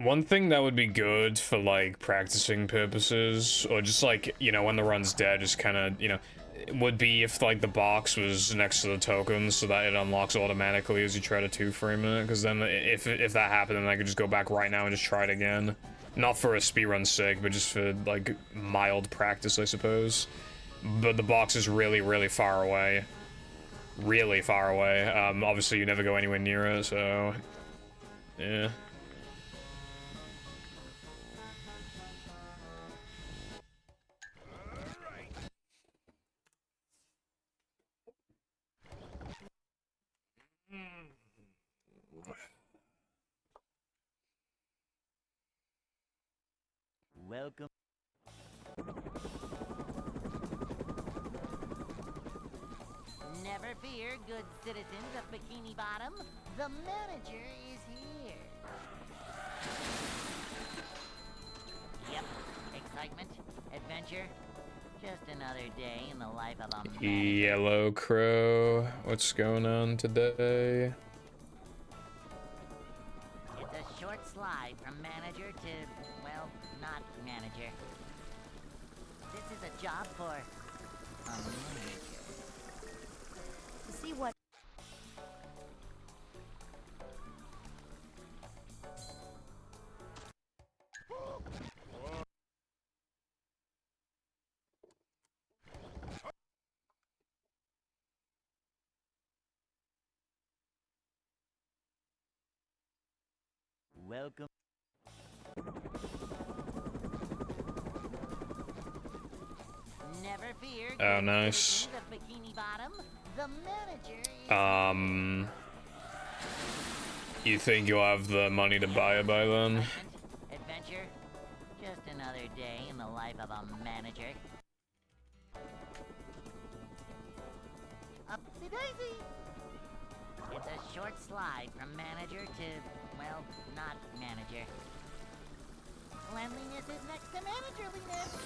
One thing that would be good for, like, practicing purposes, or just, like, you know, when the run's dead, just kind of, you know, would be if, like, the box was next to the token so that it unlocks automatically as you try to two-frame it, because then if that happened, then I could just go back right now and just try it again. Not for a speedrun's sake, but just for, like, mild practice, I suppose. But the box is really, really far away. Really far away. Obviously you never go anywhere near it, so... yeah. Welcome. Never fear, good citizens of Bikini Bottom. The manager is here. Yep, excitement, adventure. Just another day in the life of a manager. Yellow Crow, what's going on today? It's a short slide from manager to, well, not manager. This is a job for a manager. To see what... Welcome. Never fear. Oh, nice. Bikini Bottom. The manager is You think you'll have the money to buy it by then? adventure. Just another day in the life of a manager. Upsy daisy. It's a short slide from manager to, well, not manager. Cleanliness is next to managerliness.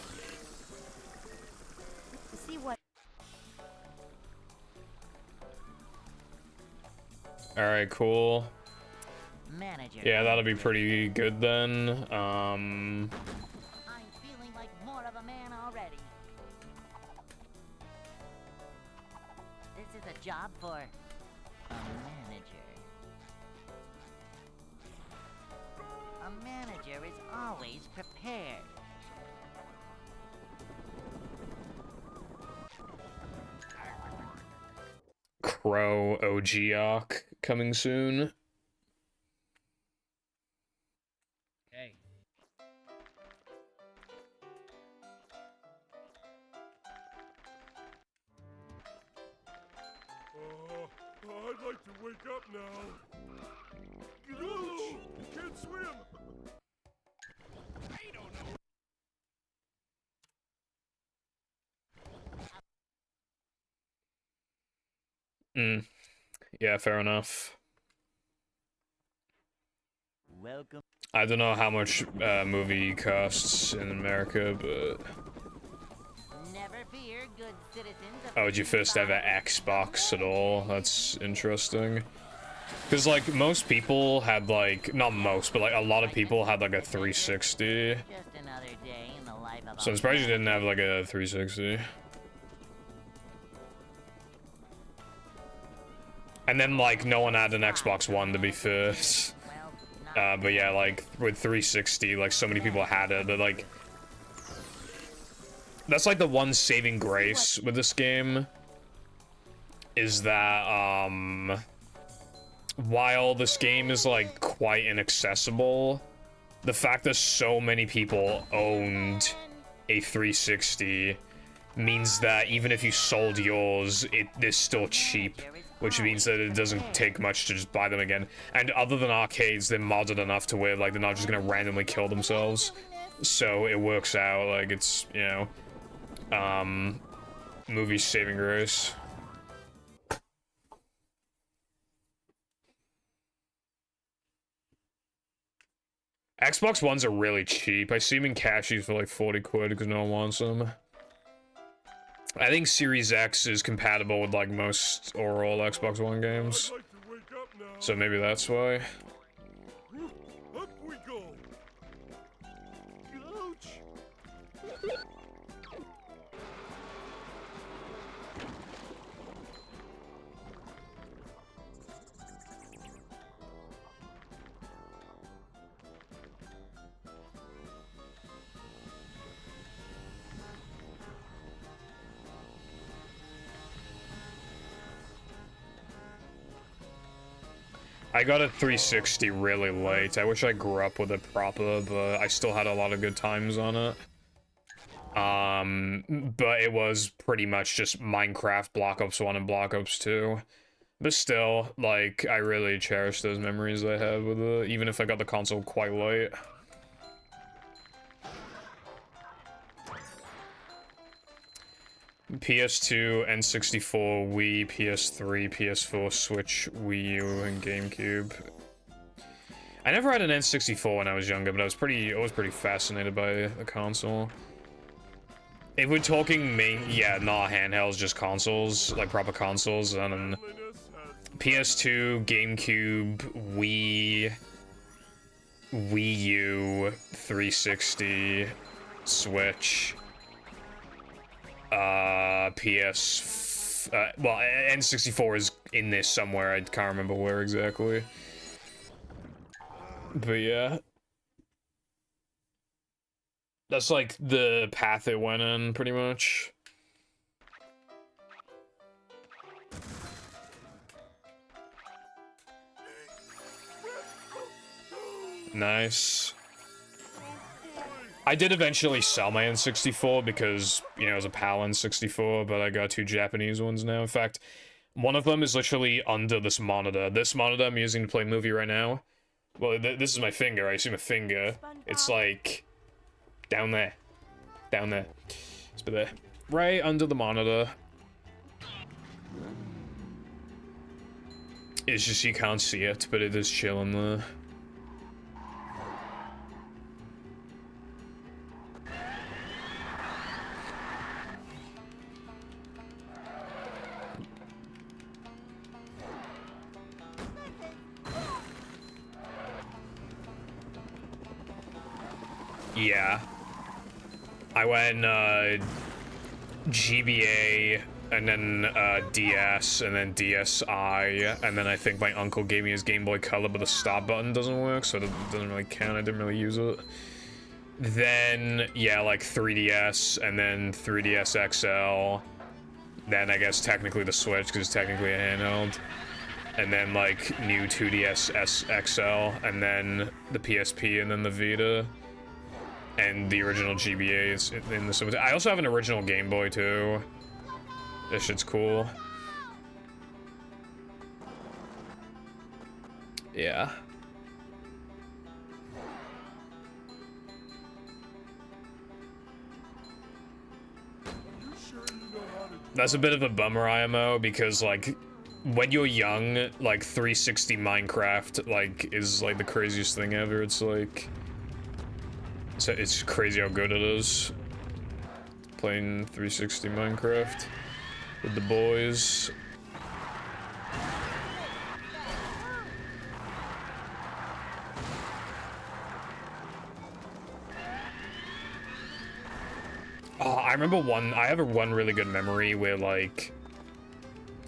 To see what... Alright, cool. Manager. Yeah, that'll be pretty good then. I'm feeling like more of a man already. This is a job for a manager. A manager is always prepared. Crow OG Arc coming soon. Hey. I'd like to wake up now. Whoa, can't swim. I don't know. Yeah, fair enough. Welcome. I don't know how much movie costs in America, but... Never fear, good citizens of Oh, did you first ever Xbox at all? That's interesting. Because, like, most people had, like, not most, but, like, a lot of people had, like, a 360. Just another day in the life of So I'm surprised you didn't have, like, a 360. And then, like, no one had an Xbox One, to be fair. But yeah, like, with 360, like, so many people had it, that, like... That's, like, the one saving grace with this game. Is that, while this game is, like, quite inaccessible, the fact that so many people owned a 360 means that even if you sold yours, it is still cheap, which means that it doesn't take much to just buy them again. And other than arcades, they're modded enough to where, like, they're not just gonna randomly kill themselves. So it works out, like, it's, you know, movie saving grace. Xbox Ones are really cheap. I see them in cashies for like 40 quid because no one wants them. I think Series X is compatible with like most or all Xbox One games. I'd like to wake up now. So maybe that's why. Up we go. I got a 360 really late. I wish I grew up with it proper, but I still had a lot of good times on it. But it was pretty much just Minecraft, Black Ops 1 and Black Ops 2. But still, like, I really cherish those memories I have with it, even if I got the console quite late. PS2, N64, Wii, PS3, PS4, Switch, Wii U, and GameCube. I never had an N64 when I was younger, but I was pretty fascinated by the console. If we're talking not handhelds, just consoles, like proper consoles, and then PS2, GameCube, Wii U, 360, Switch, N64 is in this somewhere, I can't remember where exactly. But yeah. That's like the path it went in, pretty much. Nice. I did eventually sell my N64 because, you know, it was a PAL N64, but I got 2 Japanese ones now. In fact, one of them is literally under this monitor. This monitor I'm using to play movie right now. Well, this is my finger. I assume a finger. It's like down there. Down there. It's there. Right under the monitor. It's just you can't see it, but it is chilling there. Yeah. I went, GBA, and then, DS, and then DSi, and then I think my uncle gave me his Game Boy Color, but the start button doesn't work, so it doesn't really count. I didn't really use it. Then, yeah, like 3DS, and then 3DS XL. Then I guess technically the Switch, because it's technically a handheld. And then, like, new 2DS XL, and then the PSP, and then the Vita. And the original GBA is in the Switch. I also have an original Game Boy, too. This shit's cool. Yeah. That's a bit of a bummer, IMO, because, like, when you're young, like, 360 Minecraft, like, is, like, the craziest thing ever. It's, like... It's crazy how good it is. Playing 360 Minecraft with the boys. Oh, I remember I have one really good memory where, like,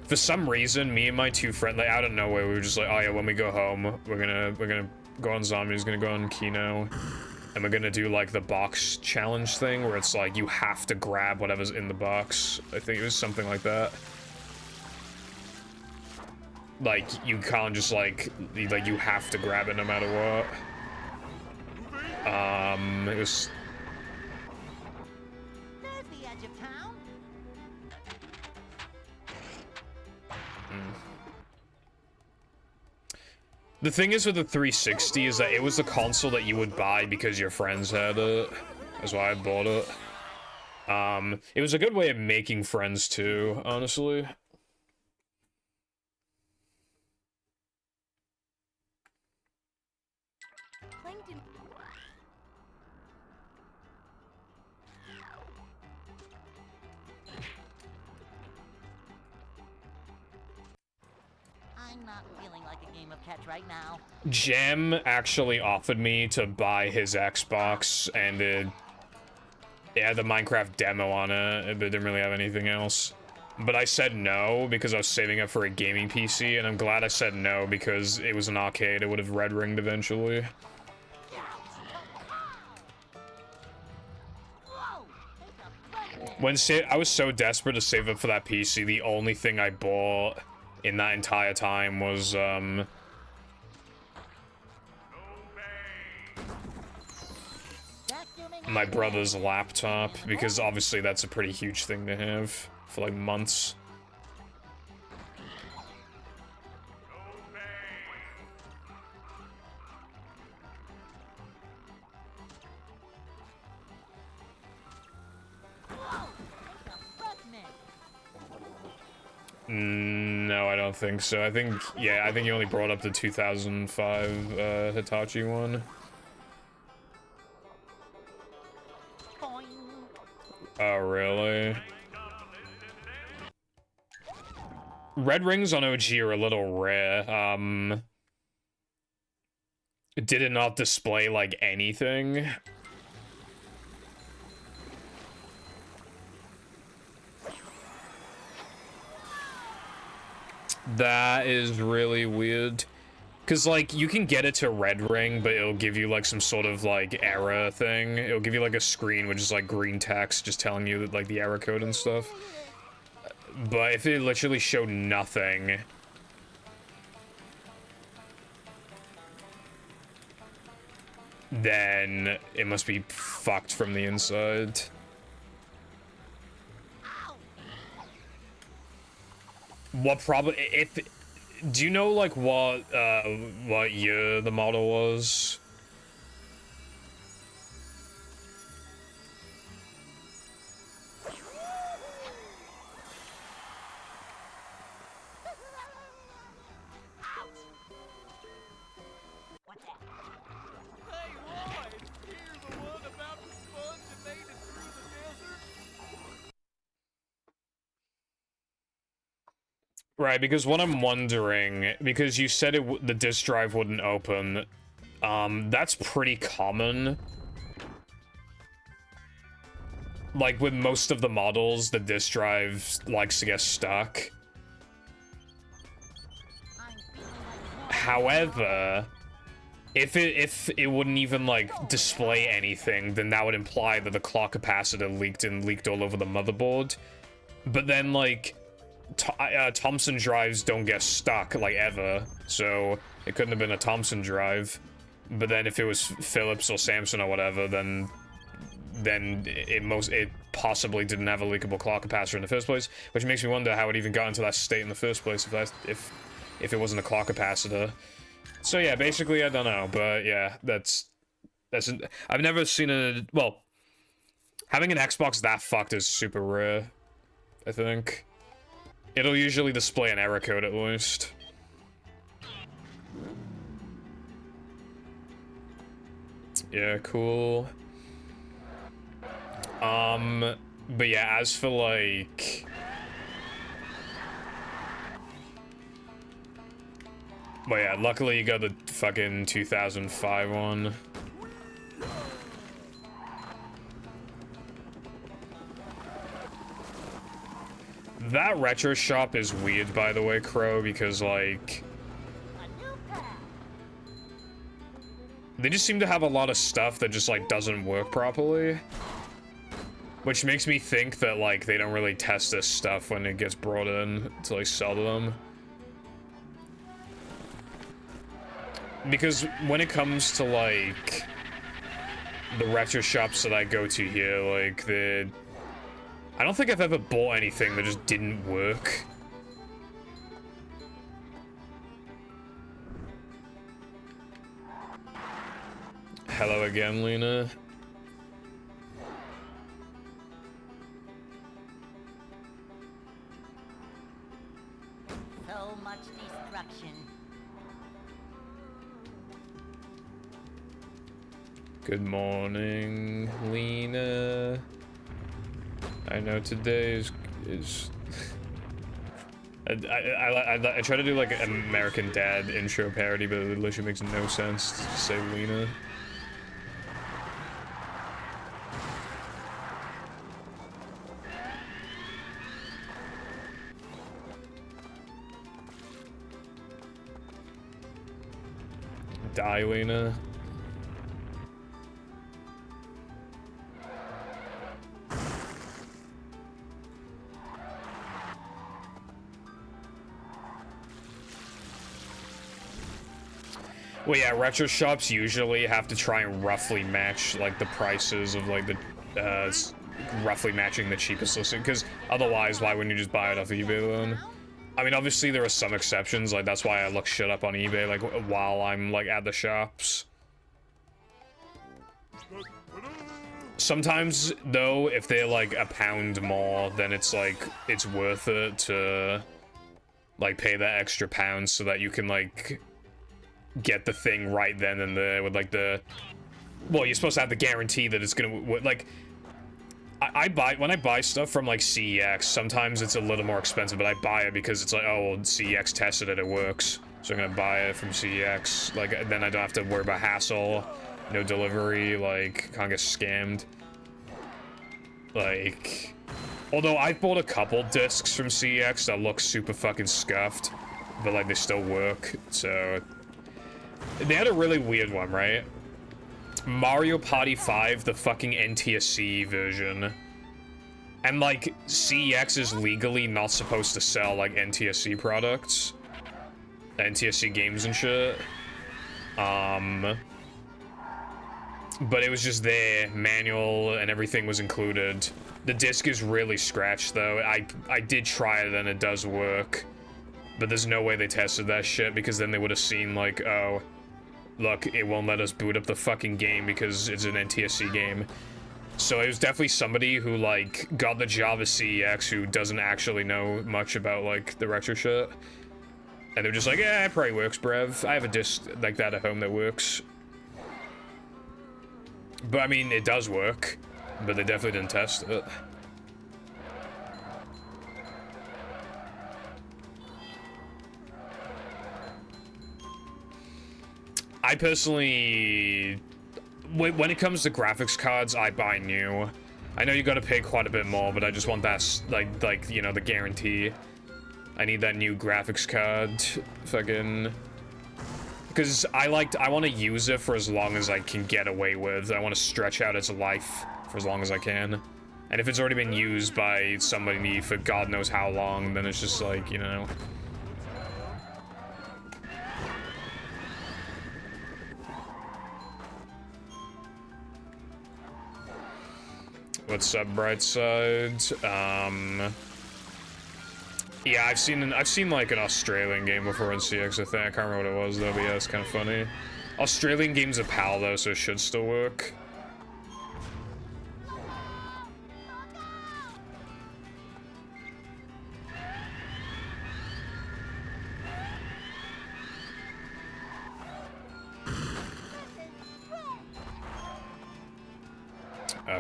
for some reason, me and my 2 friends, like, out of nowhere, we were just like, oh yeah, when we go home, we're gonna go on zombies, gonna go on Kino. And we're gonna do, like, the box challenge thing, where it's like, you have to grab whatever's in the box. I think it was something like that. Like, you can't just, like, you have to grab it no matter what. It was... There's the edge of town. The thing is with the 360 is that it was the console that you would buy because your friends had it. That's why I bought it. It was a good way of making friends too, honestly. Plankton. I'm not feeling like a game of catch right now. Jem actually offered me to buy his Xbox, and it had the Minecraft demo on it, but it didn't really have anything else. But I said no because I was saving up for a gaming PC, and I'm glad I said no because it was an arcade. It would have red ringed eventually. I was so desperate to save up for that PC, the only thing I bought in that entire time was my brother's laptop, because obviously that's a pretty huge thing to have for like months. No, I don't think so. I think, yeah, I think you only brought up the 2005 Hitachi one. Boing. Oh, really? Red rings on OG are a little rare. Did it not display, like, anything? That is really weird. Because, like, you can get it to red ring, but it'll give you, like, some sort of, like, error thing. It'll give you, like, a screen which is, like, green text just telling you, like, the error code and stuff. But if it literally showed nothing... then it must be fucked from the inside. What probably... if... do you know, like, what year the model was? What's that? Hey, Lloyd, you're the one about the sponge that made it through the desert? Right, because what I'm wondering, because you said the disk drive wouldn't open, that's pretty common. Like, with most of the models, the disk drive likes to get stuck. I'm feeling like However, if it wouldn't even, like, display anything, then that would imply that the clock capacitor leaked all over the motherboard. But then, like, Thompson drives don't get stuck, like, ever, so it couldn't have been a Thompson drive. But then if it was Philips or Samsung or whatever, then it possibly didn't have a leakable clock capacitor in the first place, which makes me wonder how it even got into that state in the first place if it wasn't a clock capacitor. So yeah, basically I don't know, but yeah, I've never seen well, having an Xbox that fucked is super rare, I think. It'll usually display an error code at least. Yeah, cool. But yeah, as for like... well, yeah, luckily you got the fucking 2005 one. That retro shop is weird, by the way, Crow, because, like... a new path. they just seem to have a lot of stuff that just, like, doesn't work properly. Which makes me think that, like, they don't really test this stuff when it gets brought in to, like, sell to them. Because when it comes to, like, the retro shops that I go to here, like, I don't think I've ever bought anything that just didn't work. Hello again, Lena. So much destruction. Good morning, Lena. I know today is I try to do like an American Dad intro parody, but it literally makes no sense to say Lena. Die, Lena. Well, yeah, retro shops usually have to try and roughly match, like, the prices of, like, the, roughly matching the cheapest listing, because otherwise, why wouldn't you just buy it off eBay then? I mean, obviously there are some exceptions, like, that's why I look shit up on eBay, like, while I'm, like, at the shops. Sometimes, though, if they're, like, a pound more, then it's, like, it's worth it to, like, pay that extra pound so that you can, like, get the thing right then and there with, like, the... Well, you're supposed to have the guarantee that it's gonna... Like, when I buy stuff from, like, CEX, sometimes it's a little more expensive, but I buy it because it's like, oh, well, CEX tested it, it works. So I'm gonna buy it from CEX. Like, then I don't have to worry about hassle, no delivery, like, can't get scammed. Like... Although I've bought a couple discs from CEX that look super fucking scuffed, but, like, they still work, so... They had a really weird one, right? Mario Party 5, the fucking NTSC version. And, like, CEX is legally not supposed to sell, like, NTSC products. NTSC games and shit. But it was just there, manual, and everything was included. The disc is really scratched, though. I did try it, and it does work. But there's no way they tested that shit, because then they would have seen, like, oh... Look, it won't let us boot up the fucking game because it's an NTSC game. So it was definitely somebody who, like, got the job at CEX who doesn't actually know much about, like, the retro shit. And they're just like, yeah, it probably works, bruv. I have a disc like that at home that works. But, I mean, it does work. But they definitely didn't test it. I personally, when it comes to graphics cards, I buy new. I know you gotta pay quite a bit more, but I just want that, like, you know, the guarantee. I need that new graphics card, fucking, because I want to use it for as long as I can get away with. I want to stretch out its life for as long as I can. And if it's already been used by somebody for God knows how long, then it's just like, you know. What's up, Brightside? Yeah, I've seen like an Australian game before in CX, I think. I can't remember what it was though, but yeah, it's kind of funny. Australian game's a PAL though, so it should still work.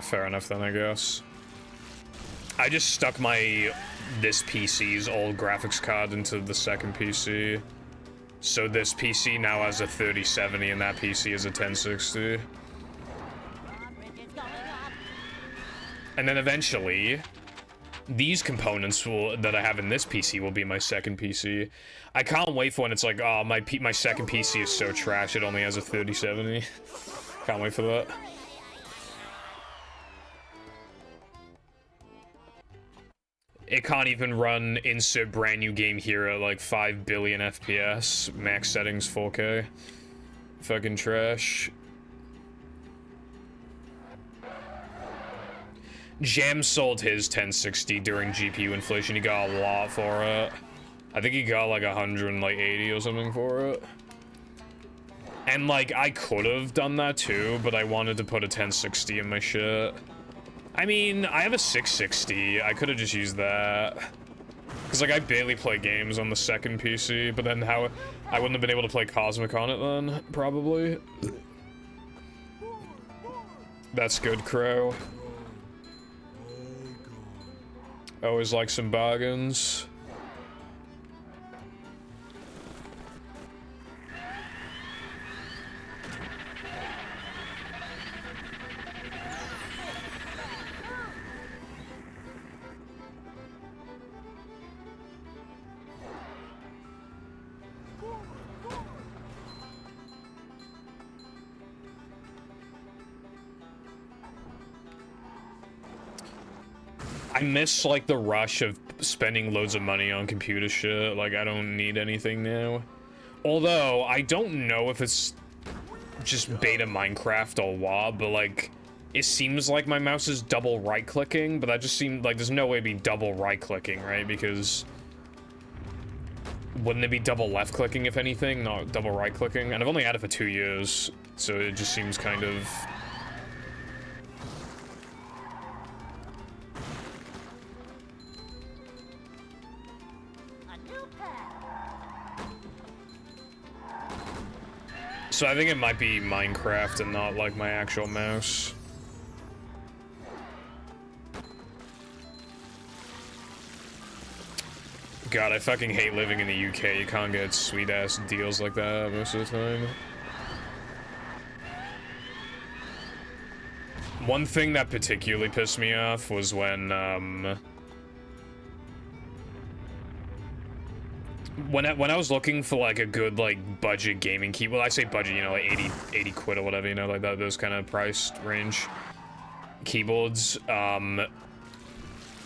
Fair enough then, I guess. I just stuck this PC's old graphics card into the second PC. So this PC now has a 3070 and that PC is a 1060. And then eventually, these components that I have in this PC will be my second PC. I can't wait for when it's like, oh, my second PC is so trash, it only has a 3070. Can't wait for that. It can't even run insert brand new game here at like 5 billion FPS, max settings 4K. Fucking trash. Jam sold his 1060 during GPU inflation. He got a lot for it. I think he got like 180 or something for it. And like, I could have done that too, but I wanted to put a 1060 in my shit. I mean, I have a 660. I could have just used that. Because, like, I barely play games on the second PC, but then how... I wouldn't have been able to play Cosmic on it then, probably. That's good, Crow. Always like some bargains. I miss, like, the rush of spending loads of money on computer shit. Like, I don't need anything now. Although, I don't know if it's just beta Minecraft or what, but like, it seems like my mouse is double right-clicking, but that just seemed like there's no way it'd be double right-clicking, right? Because wouldn't it be double left-clicking, if anything, not double right-clicking? And I've only had it for 2 years, so it just seems kind of... A new pet. So I think it might be Minecraft and not, like, my actual mouse. God, I fucking hate living in the UK. You can't get sweet-ass deals like that most of the time. One thing that particularly pissed me off was when I was looking for, like, a good, like, budget gaming keyboard. Well, I say budget, you know, like 80 quid or whatever, you know, like that, those kind of price range keyboards.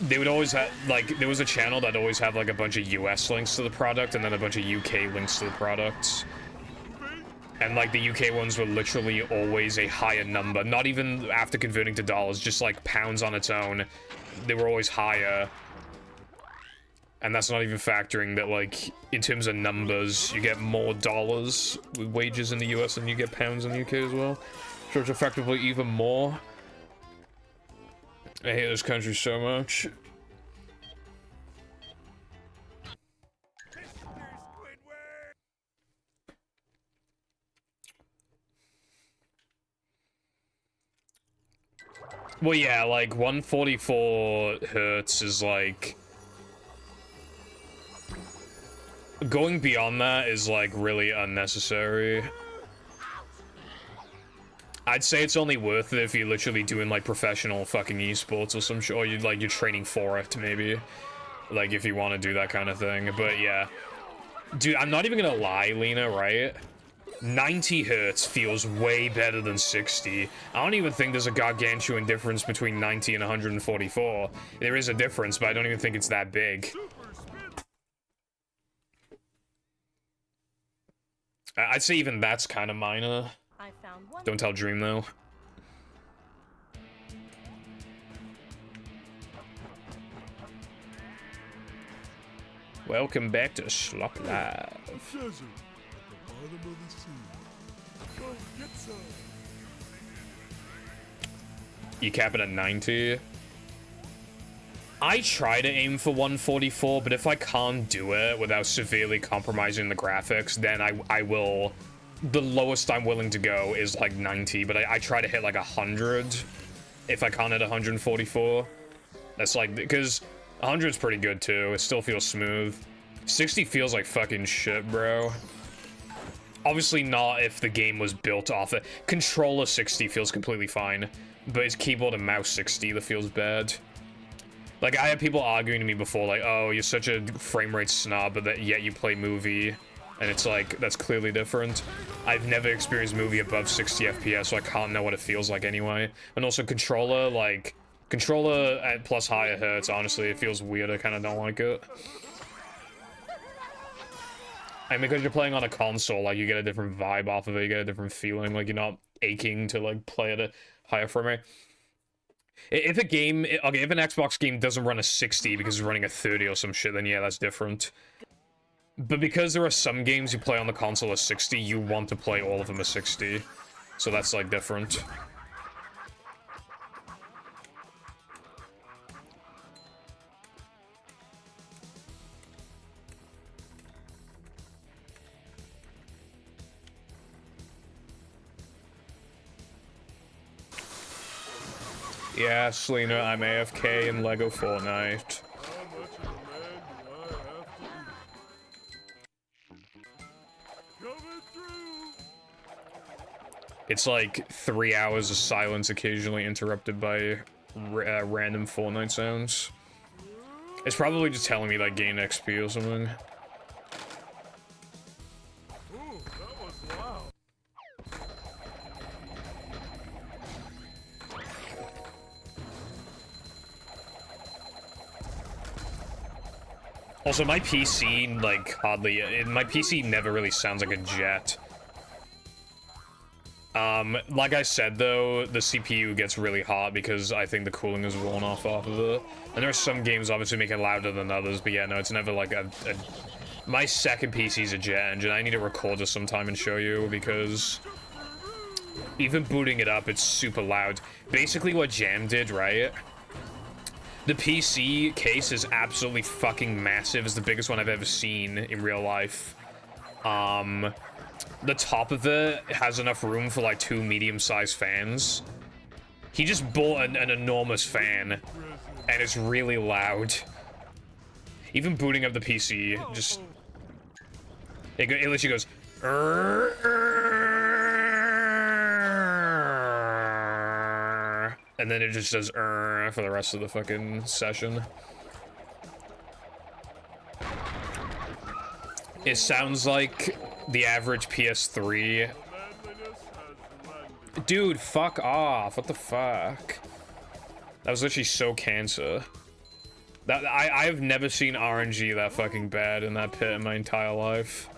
They would always have, like, there was a channel that always have, like, a bunch of US links to the product and then a bunch of UK links to the products. And, like, the UK ones were literally always a higher number, not even after converting to dollars, just, like, pounds on its own. They were always higher. And that's not even factoring that, like, in terms of numbers, you get more dollars with wages in the US than you get pounds in the UK as well. So it's effectively even more. I hate this country so much. Well, yeah, like, 144 hertz is, like... Going beyond that is, like, really unnecessary. I'd say it's only worth it if you're literally doing, like, professional fucking esports or some shit, or you're training for it, maybe. Like, if you want to do that kind of thing. But, yeah. Dude, I'm not even gonna lie, Lena, right? 90 hertz feels way better than 60. I don't even think there's a gargantuan difference between 90 and 144. There is a difference, but I don't even think it's that big. I'd say even that's kind of minor. I found one. Don't tell Dream, though. Welcome back to Slop Live. Desert at the bottom of the sea. Go get some. You cap it at 90. I try to aim for 144, but if I can't do it without severely compromising the graphics, then I will... The lowest I'm willing to go is like 90, but I try to hit like 100 if I can't hit 144. That's like... Because 100 is pretty good too. It still feels smooth. 60 feels like fucking shit, bro. Obviously not if the game was built off it. Controller 60 feels completely fine, but it's keyboard and mouse 60 that feels bad. Like, I had people arguing to me before, like, oh, you're such a frame rate snob, but yet you play movie, and it's like, that's clearly different. I've never experienced movie above 60 FPS, so I can't know what it feels like anyway. And also controller, like, controller at plus higher hertz, honestly, it feels weird. I kind of don't like it. And because you're playing on a console, like, you get a different vibe off of it, you get a different feeling, like, you're not aching to, like, play at a higher frame rate. If a game, okay, if an Xbox game doesn't run a 60 because it's running a 30 or some shit, then yeah, that's different. But because there are some games you play on the console at 60, you want to play all of them at 60. So that's, like, different. Yeah, Selena, I'm AFK in Lego Fortnite. How much of a man do I have to be? Coming through. It's like 3 hours of silence, occasionally interrupted by random Fortnite sounds. It's probably just telling me like gain XP or something. Ooh, that was loud. Also, my PC, like, hardly... my PC never really sounds like a jet. Like I said, though, the CPU gets really hot because I think the cooling is worn off of it. And there are some games obviously make it louder than others, but yeah, no, it's never like a... My second PC is a jet engine. I need to record this sometime and show you, because... even booting it up, it's super loud. Basically what Jam did, right? The PC case is absolutely fucking massive. It's the biggest one I've ever seen in real life. The top of it has enough room for like 2 medium-sized fans. He just bought an enormous fan, and it's really loud. Even booting up the PC, just... It literally goes... And then it just does for the rest of the fucking session. It sounds like the average PS3. Dude, fuck off. What the fuck? That was literally so cancer. That I've never seen RNG that fucking bad in that pit in my entire life.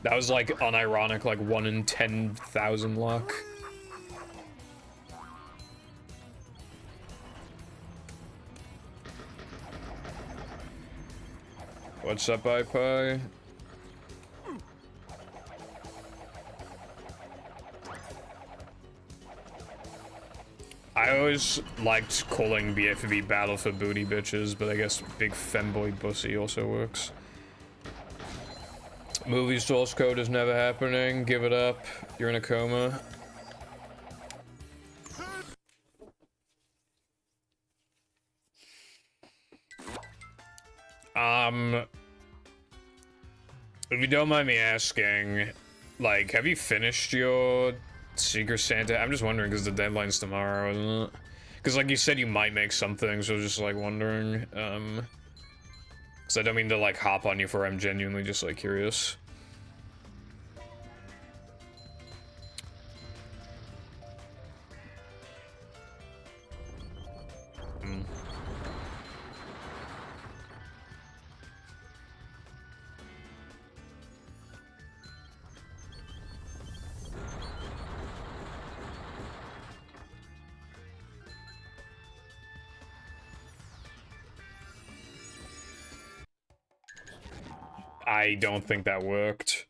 That was like unironic, like 1 in 10,000 luck. What's up, iPie? I always liked calling BFB Battle for booty bitches, but I guess big femboy pussy also works. Movie source code is never happening. Give it up. You're in a coma. If you don't mind me asking, like, have you finished your Secret Santa? I'm just wondering because the deadline's tomorrow, isn't it? Because, like you said, you might make something, so I was just, like, wondering, because I don't mean to, like, hop on you for I'm genuinely just, like, curious. I don't think that worked.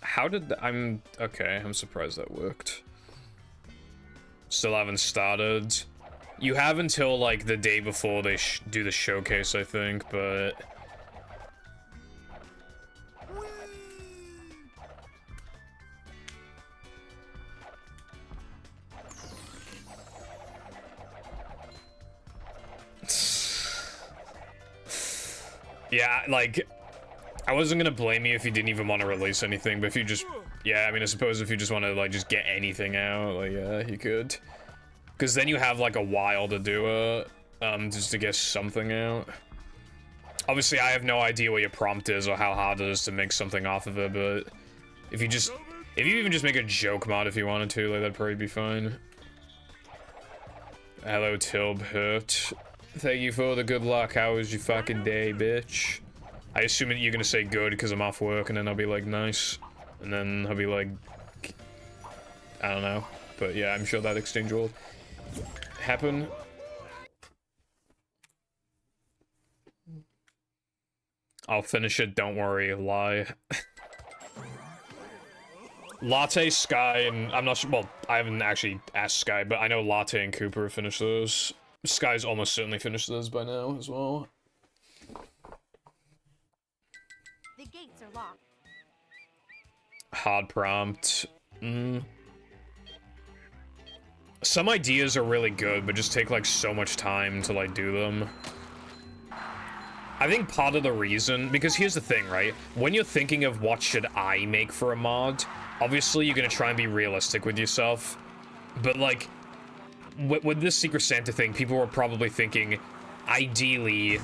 How did I'm okay, I'm surprised that worked. Still haven't started. You have until like the day before they do the showcase, I think, but yeah, like, I wasn't gonna blame you if you didn't even want to release anything, but if you just, yeah, I mean, I suppose if you just want to, like, just get anything out, like, yeah, you could. Because then you have, like, a while to do it, just to get something out. Obviously, I have no idea what your prompt is or how hard it is to make something off of it, but if you even just make a joke mod if you wanted to, like, that'd probably be fine. Hello, Tilbert. Thank you for the good luck. How was your fucking day, bitch? I assume that you're gonna say good because I'm off work, and then I'll be like, nice. And then I'll be like, I don't know. But yeah, I'm sure that exchange will happen. I'll finish it, don't worry, lie. Latte, Sky, and I'm not sure, well, I haven't actually asked Sky, but I know Latte and Cooper have finished those. Sky's almost certainly finished those by now as well. The gates are locked. Hard prompt. Some ideas are really good, but just take like so much time to like do them. I think part of the reason, because here's the thing, right? When you're thinking of what should I make for a mod, obviously you're gonna try and be realistic with yourself, but like, with this Secret Santa thing, people were probably thinking, ideally,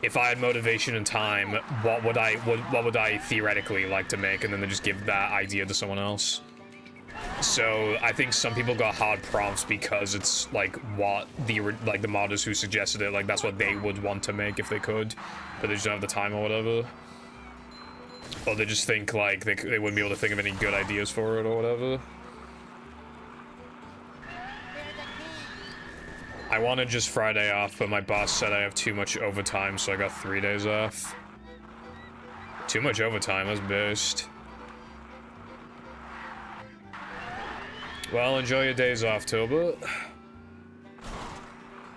if I had motivation and time, what would I theoretically like to make, and then they just give that idea to someone else. So I think some people got hard prompts because it's like what the modders who suggested it, like that's what they would want to make if they could, but they just don't have the time or whatever. Or they just think like they wouldn't be able to think of any good ideas for it or whatever. I wanted just Friday off, but my boss said I have too much overtime, so I got 3 days off. Too much overtime, that's boost. Well, enjoy your days off, Tilbert.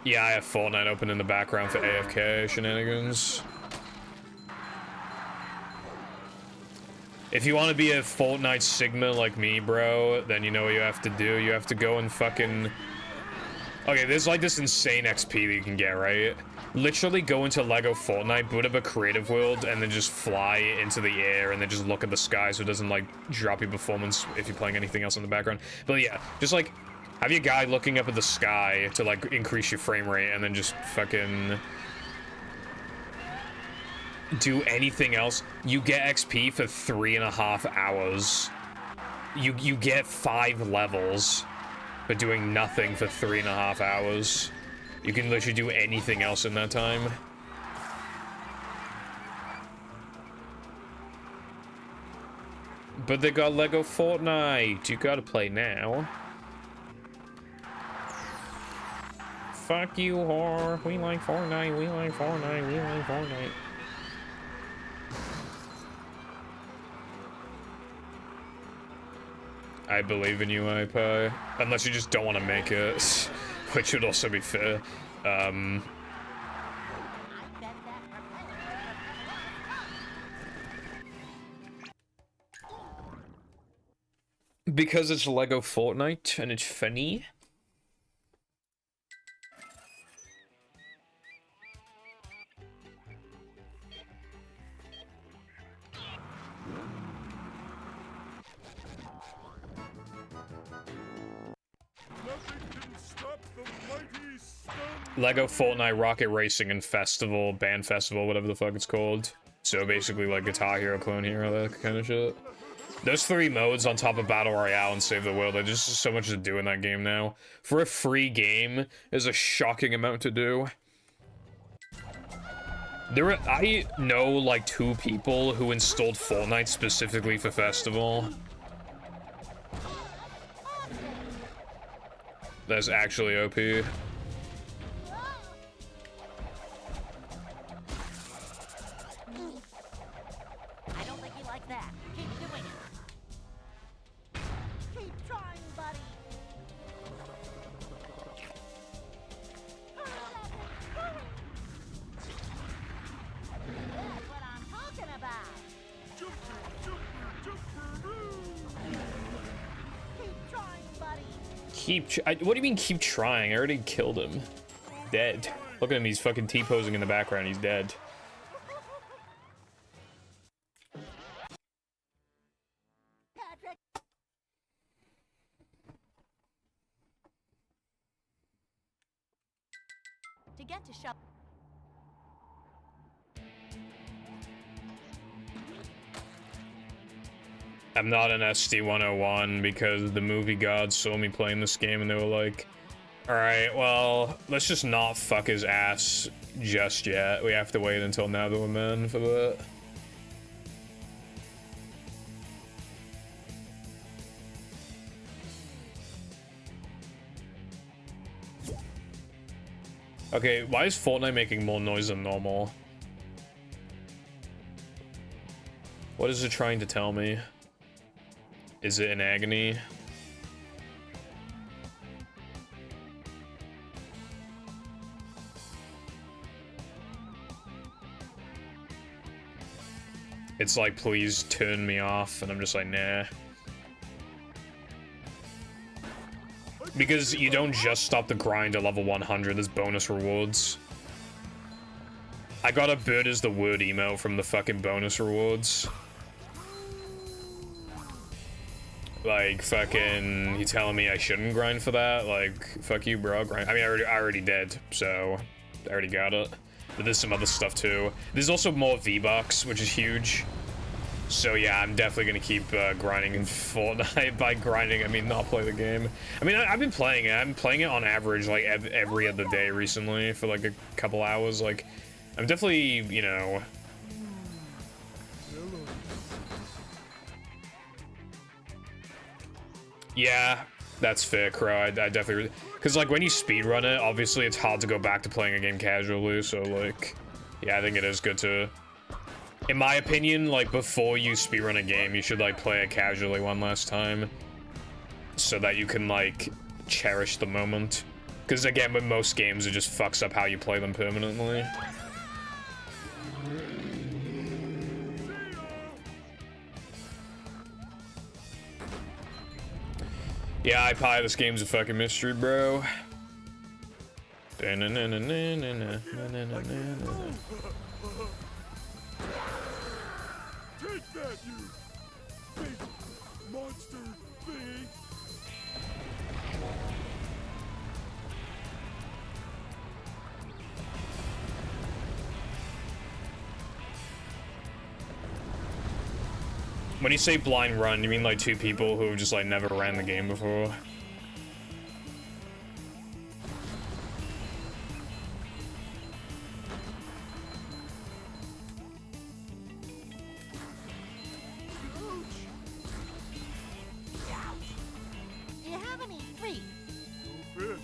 Yeah, I have Fortnite open in the background for AFK shenanigans. If you want to be a Fortnite Sigma like me, bro, then you know what you have to do. You have to go and fucking... Okay, there's like this insane XP that you can get, right? Literally go into Lego Fortnite, boot up a creative world, and then just fly into the air and then just look at the sky so it doesn't like drop your performance if you're playing anything else in the background. But yeah, just like have your guy looking up at the sky to like increase your frame rate and then just fucking do anything else. You get XP for 3.5 hours. You get 5 levels for doing nothing for 3.5 hours. You can literally do anything else in that time. But they got Lego Fortnite. You gotta play now. Fuck you, whore. We like Fortnite. We like Fortnite. We like Fortnite. I believe in you, iPie. Unless you just don't want to make it, which would also be fair. Because it's Lego Fortnite and it's funny. Lego Fortnite Rocket Racing and Festival, Band Festival, whatever the fuck it's called. So basically like Guitar Hero, Clone Hero, that kind of shit. Those 3 modes on top of Battle Royale and Save the World, there's just so much to do in that game now. For a free game, there's a shocking amount to do. I know like 2 people who installed Fortnite specifically for Festival. That's actually OP. What do you mean keep trying? I already killed him. Dead. Look at him, he's fucking T-posing in the background, he's dead. Patrick. To get to shop. I'm not an SD101 because the movie gods saw me playing this game and they were like, alright, well, let's just not fuck his ass just yet. We have to wait until now that we're men for that. Okay, why is Fortnite making more noise than normal? What is it trying to tell me? Is it in agony? It's like, please turn me off, and I'm just like, nah. Because you don't just stop the grind at level 100, there's bonus rewards. I got a bird is the word email from the fucking bonus rewards. Like, fucking, you telling me I shouldn't grind for that? Like, fuck you, bro, grind. I mean, I already did, so I already got it. But there's some other stuff too. There's also more V-Bucks, which is huge. So yeah, I'm definitely gonna keep grinding in Fortnite. By grinding, I mean not play the game. I mean, I've been playing it. I'm playing it on average like every other day recently for like a couple hours. Like, I'm definitely, you know. Yeah, that's fair, Crow. I definitely, because like when you speedrun it, obviously it's hard to go back to playing a game casually. So like, yeah, I think it is good to. In my opinion, like, before you speedrun a game, you should, like, play it casually one last time. So that you can, like, cherish the moment. Because, again, with most games, it just fucks up how you play them permanently. Yeah, iPie, this game's a fucking mystery, bro. Take that, you big monster thing! When you say blind run, you mean like two people who just like never ran the game before? Do you have any free? No fish.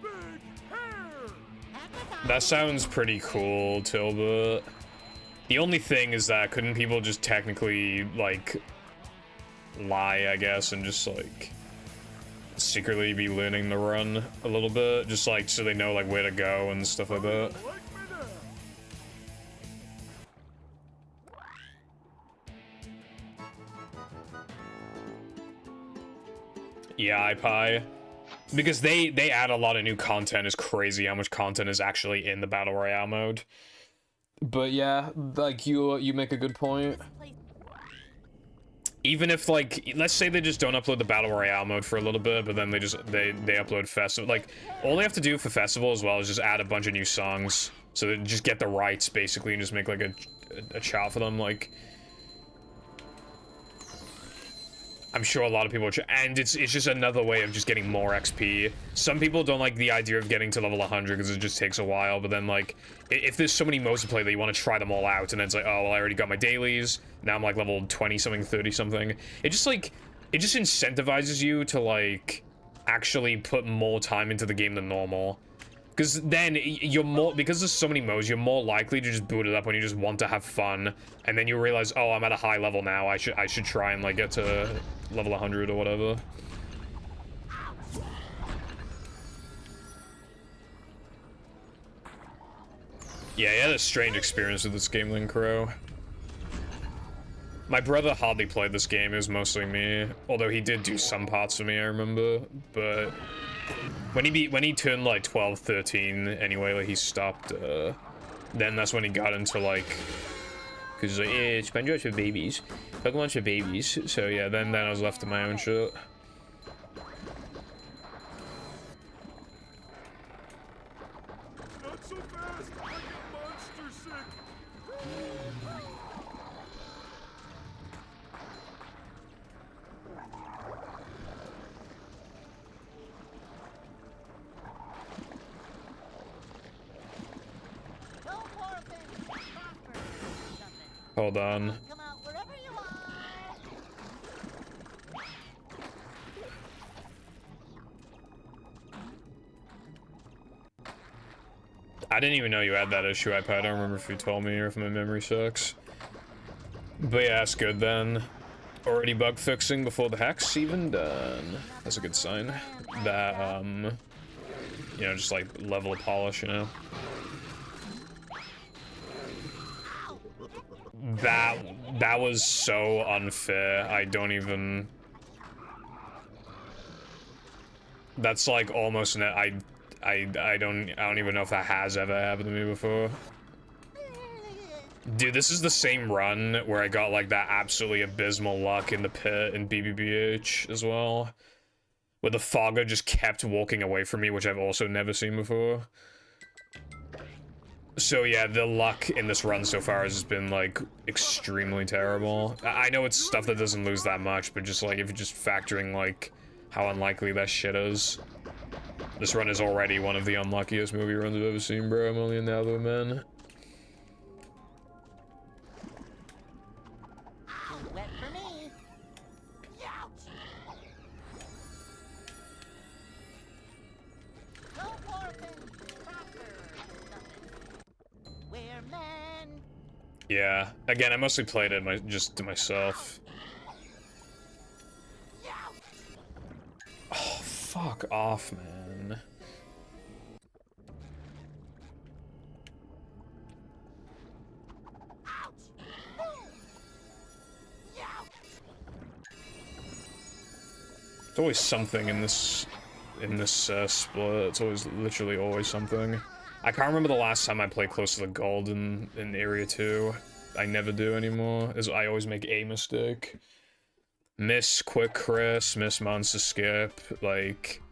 Big hair! That sounds pretty cool, Tilbert. The only thing is that couldn't people just technically, like, lie, I guess, and just, like, secretly be learning the run a little bit? Just, like, so they know, like, where to go and stuff like that. Like me now. Yeah, iPie. Because they add a lot of new content. It's crazy how much content is actually in the Battle Royale mode. But yeah, like, you make a good point. Even if, like, let's say they just don't upload the Battle Royale mode for a little bit, but then they upload Festival. Like, all they have to do for Festival as well is just add a bunch of new songs. So they just get the rights, basically, and just make, like, a chart for them, like... I'm sure a lot of people and it's just another way of just getting more XP. Some people don't like the idea of getting to level 100 because it just takes a while, but then, like, if there's so many modes to play that you want to try them all out, and then it's like, oh, well, I already got my dailies, now I'm, like, level 20-something, 30-something. It just, like, it just incentivizes you to, like, actually put more time into the game than normal. Because then you're more, because there's so many modes, you're more likely to just boot it up when you just want to have fun, and then you realize, oh, I'm at a high level now, I should try and, like, get to level 100 or whatever. Yeah, you had a strange experience with this game, Link Crow. My brother hardly played this game, it was mostly me, although he did do some parts for me, I remember, but... When he turned like 12, 13, anyway, like he stopped, then that's when he got into like, cause he's like, yeah, SpongeBob's for babies, Pokemon's for babies, so yeah, then I was left to my own shit. Not so fast! I get monster sick! No more things. Prosper. Something. Hold on. Come out wherever you are. I didn't even know you had that issue, iPad. I don't remember if you told me or if my memory sucks. But yeah, that's good then. Already bug fixing before the hack's even done. That's a good sign. That, you know, just like level of polish, you know? That was so unfair. I don't even... That's like almost I don't even know if that has ever happened to me before. Dude, this is the same run where I got like that absolutely abysmal luck in the pit in BBBH as well. Where the fogger just kept walking away from me, which I've also never seen before. So yeah, the luck in this run so far has just been like extremely terrible. I know it's stuff that doesn't lose that much, but just like if you're just factoring like how unlikely that shit is. This run is already one of the unluckiest movie runs I've ever seen, bro. I'm only an Allo man. Too wet for me. Youch! No orphans, crackers, nothing. We're men. Yeah. Again, I mostly played it just to myself. Oh, fuck off, man. It's always something in this split. It's always literally always something. I can't remember the last time I played close to the gold in area 2. I never do anymore. I always make a mistake. Miss quick Chris, miss monster skip, like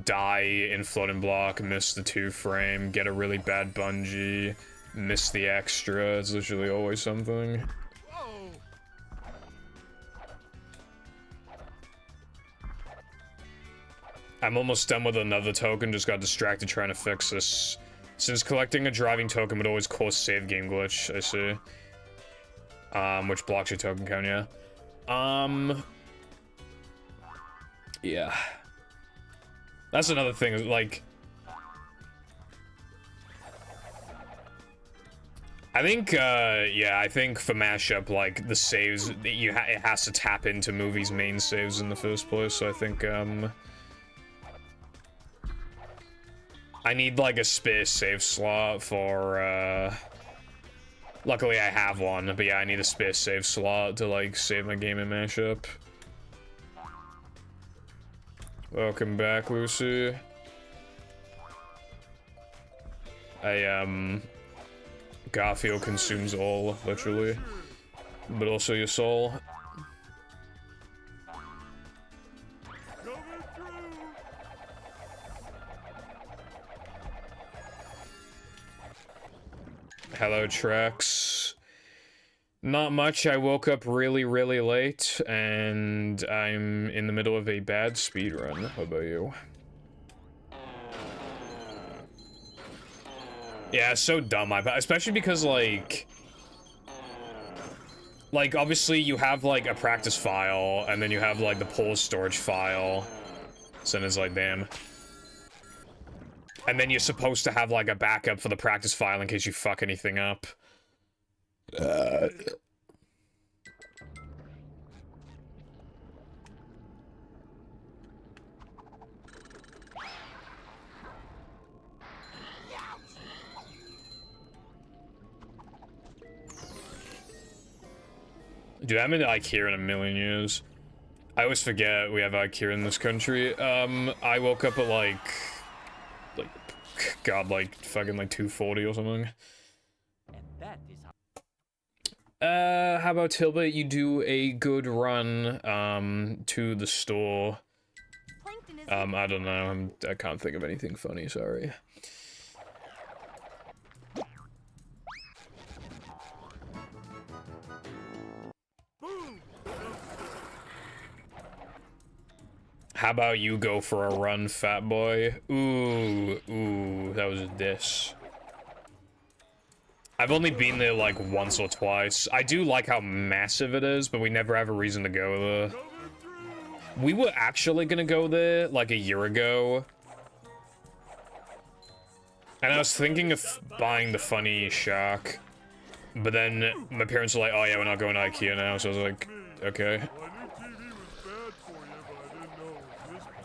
die in floating block, miss the 2-frame, get a really bad bungee, miss the extra. It's literally always something. Whoa! I'm almost done with another token, just got distracted trying to fix this. Since collecting a driving token would always cause save game glitch, I see. Which blocks your token count, yeah. Yeah. That's another thing, like... I think, yeah, I think for mashup, like, the saves, it has to tap into movies' main saves in the first place, so I think, I need, like, a spare save slot for, luckily I have one, but yeah, I need a spare save slot to, like, save my game in mashup. Welcome back, Lucy. Garfield consumes all, literally. But also your soul. Hello, Trex. Not much. I woke up really, really late, and I'm in the middle of a bad speedrun. How about you? Yeah, it's so dumb, especially because, like, obviously you have, like, a practice file, and then you have, like, the pull storage file. So then it's like, damn. And then you're supposed to have, like, a backup for the practice file in case you fuck anything up. Dude, I haven't been to IKEA in a million years. I always forget we have IKEA in this country. I woke up at like, God, like, fucking, like, 2:40 or something. And that is How about Tilbert, you do a good run, to the store. I don't know, I can't think of anything funny, sorry. How about you go for a run, fat boy? Ooh, that was a diss. I've only been there like once or twice. I do like how massive it is, but we never have a reason to go there. We were actually gonna go there like a year ago. And I was thinking of buying the funny shark. But then my parents were like, oh yeah, we're not going to IKEA now, so I was like, okay. Well, I knew TV was bad for you, but I didn't know it was this bad.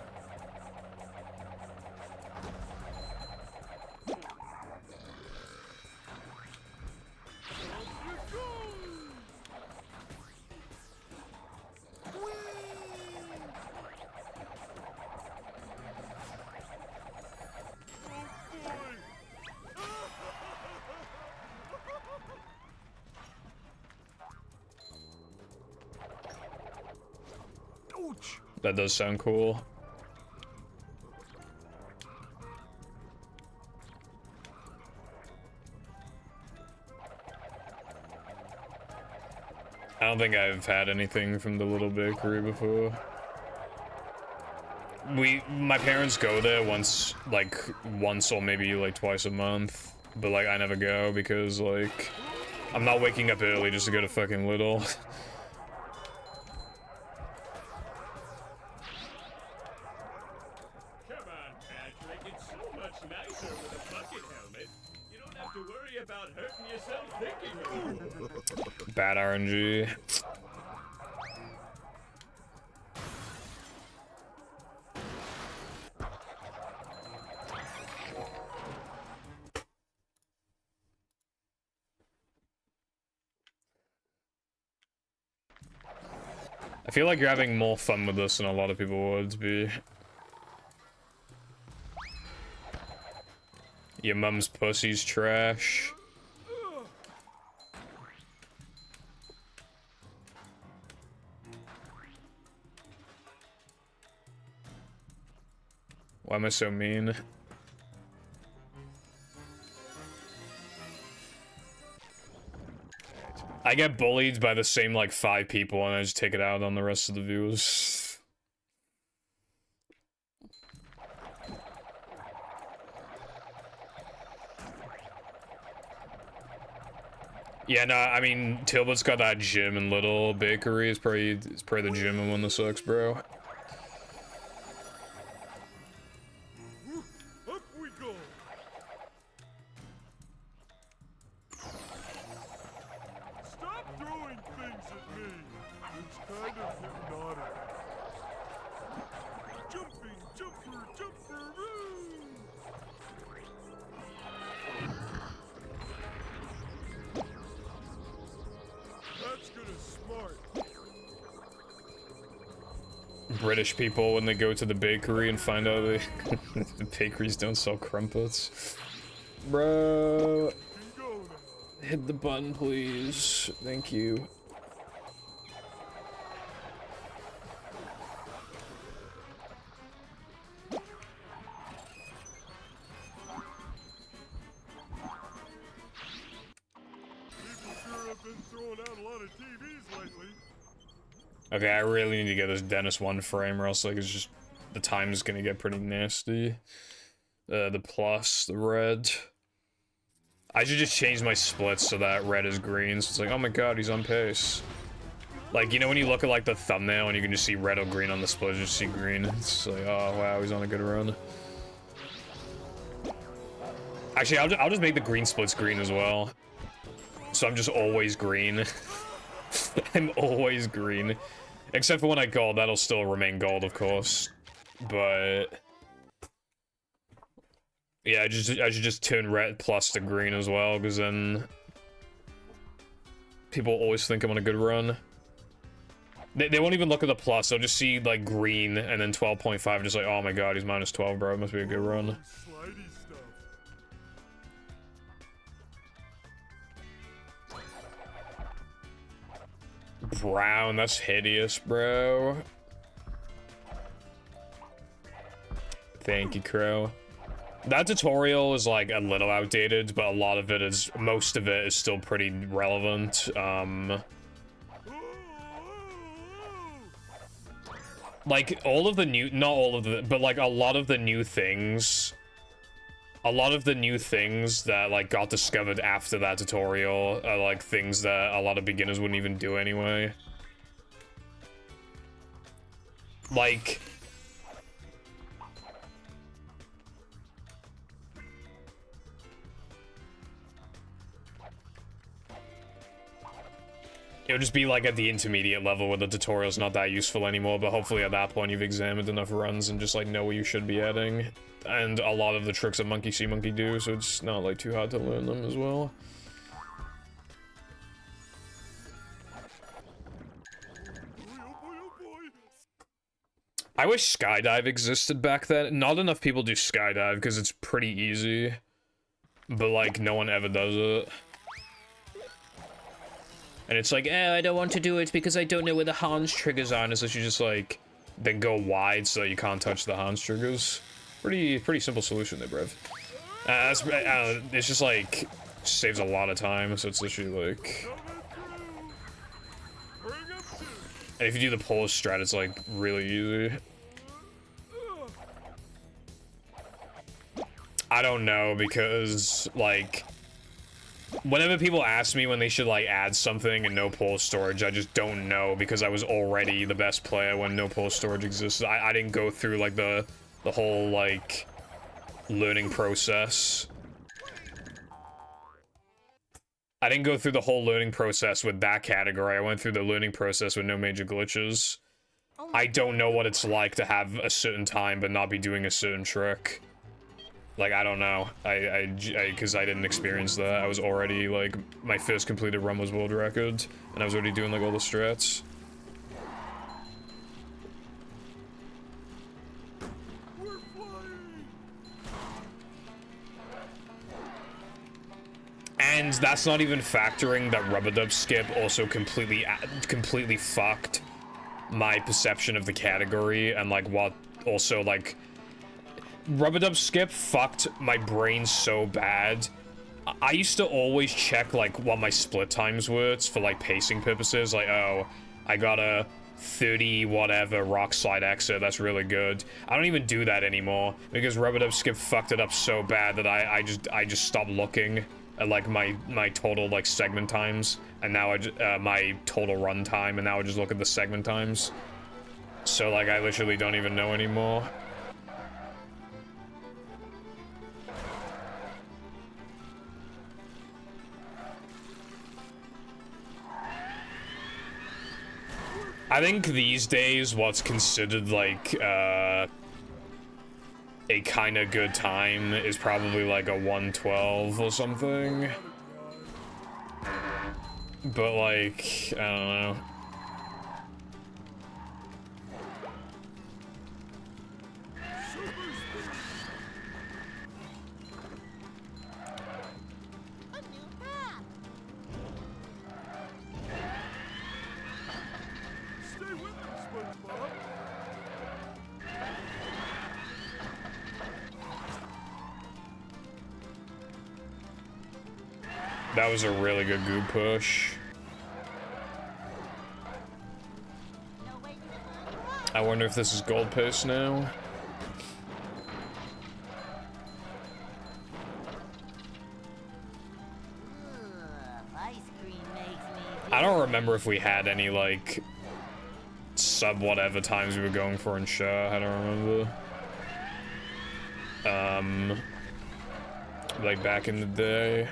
That does sound cool. I don't think I've had anything from the little bakery before. My parents go there once or maybe like twice a month, but like I never go because like I'm not waking up early just to go to fucking Little. Come on, Patrick. It's so much nicer with a bucket helmet. You don't have to worry about hurting yourself thinking. Bad RNG. I feel like you're having more fun with this than a lot of people would be. Your mum's pussy's trash. Why am I so mean? I get bullied by the same like 5 people and I just take it out on the rest of the viewers. Yeah, no, I mean Tilbot's got that gym and Little Bakery. It's probably the gym and one that sucks, bro. Up we go. Stop throwing things at me. It's kind of hypnotic. Jumping, jumper, jumper, woo! That's gonna smart. British people when they go to the bakery and find out the bakeries don't sell crumpets. Bro, Can go now. hit the button, please. Thank you. People sure have been throwing out a lot of TVs lately. Okay, I really need to get this Dennis 1 frame or else like it's just the time is gonna get pretty nasty. The plus, the red. I should just change my splits so that red is green. So it's like, oh my god, he's on pace. Like, you know when you look at like the thumbnail and you can just see red or green on the split, you just see green. It's like, oh wow, he's on a good run. Actually, I'll just make the green splits green as well. So I'm just always green. I'm always green. Except for when I gold, that'll still remain gold, of course. But yeah, I should just turn red plus to green as well, because then people always think I'm on a good run. They won't even look at the plus, they'll just see like green and then 12.5, just like, oh my god, he's minus 12, bro. It must be a good run. Slidey stuff. Brown, that's hideous, bro. Thank you, Crow. That tutorial is like a little outdated, but a lot of it is, most of it is still pretty relevant. Like all of the new, not all of the, but like a lot of the new things, that like got discovered after that tutorial are like things that a lot of beginners wouldn't even do anyway. Like, it would just be like at the intermediate level where the tutorial's not that useful anymore, but hopefully at that point you've examined enough runs and just like know what you should be adding. And a lot of the tricks that Monkey See Monkey do, so it's not like too hard to learn them as well. I wish skydive existed back then. Not enough people do skydive because it's pretty easy, but like no one ever does it. And it's like, I don't want to do it because I don't know where the Hans triggers are, and so you just like then go wide so that you can't touch the Hans triggers. Pretty simple solution there, bruv. It's just like saves a lot of time, so it's literally like And if you do the pause strat, it's like really easy. I don't know, because like whenever people ask me when they should like add something in no pause storage, I just don't know, because I was already the best player when no pause storage existed. I didn't go through like the whole like learning process. I didn't go through the whole learning process with that category. I went through the learning process with no major glitches. I don't know what it's like to have a certain time but not be doing a certain trick. Like, I don't know. Because I didn't experience that. I was already, like, my first completed run was world record, and I was already doing, like, all the strats. And that's not even factoring that rubber dub skip also completely fucked my perception of the category, and like what also like rubber dub skip fucked my brain so bad. I used to always check like what my split times were for like pacing purposes, like, oh, I got a 30 whatever rock slide exit, that's really good. I don't even do that anymore because rubber dub skip fucked it up so bad that I just stopped looking at like my total like segment times, and now my total run time, and now I just look at the segment times. So like I literally don't even know anymore. I think these days what's considered like a kind of good time is probably like a 112 or something. But like, I don't know. That was a really good goop push. I wonder if this is gold paste now. I don't remember if we had any like sub whatever times we were going for in Shah. I don't remember. Like back in the day.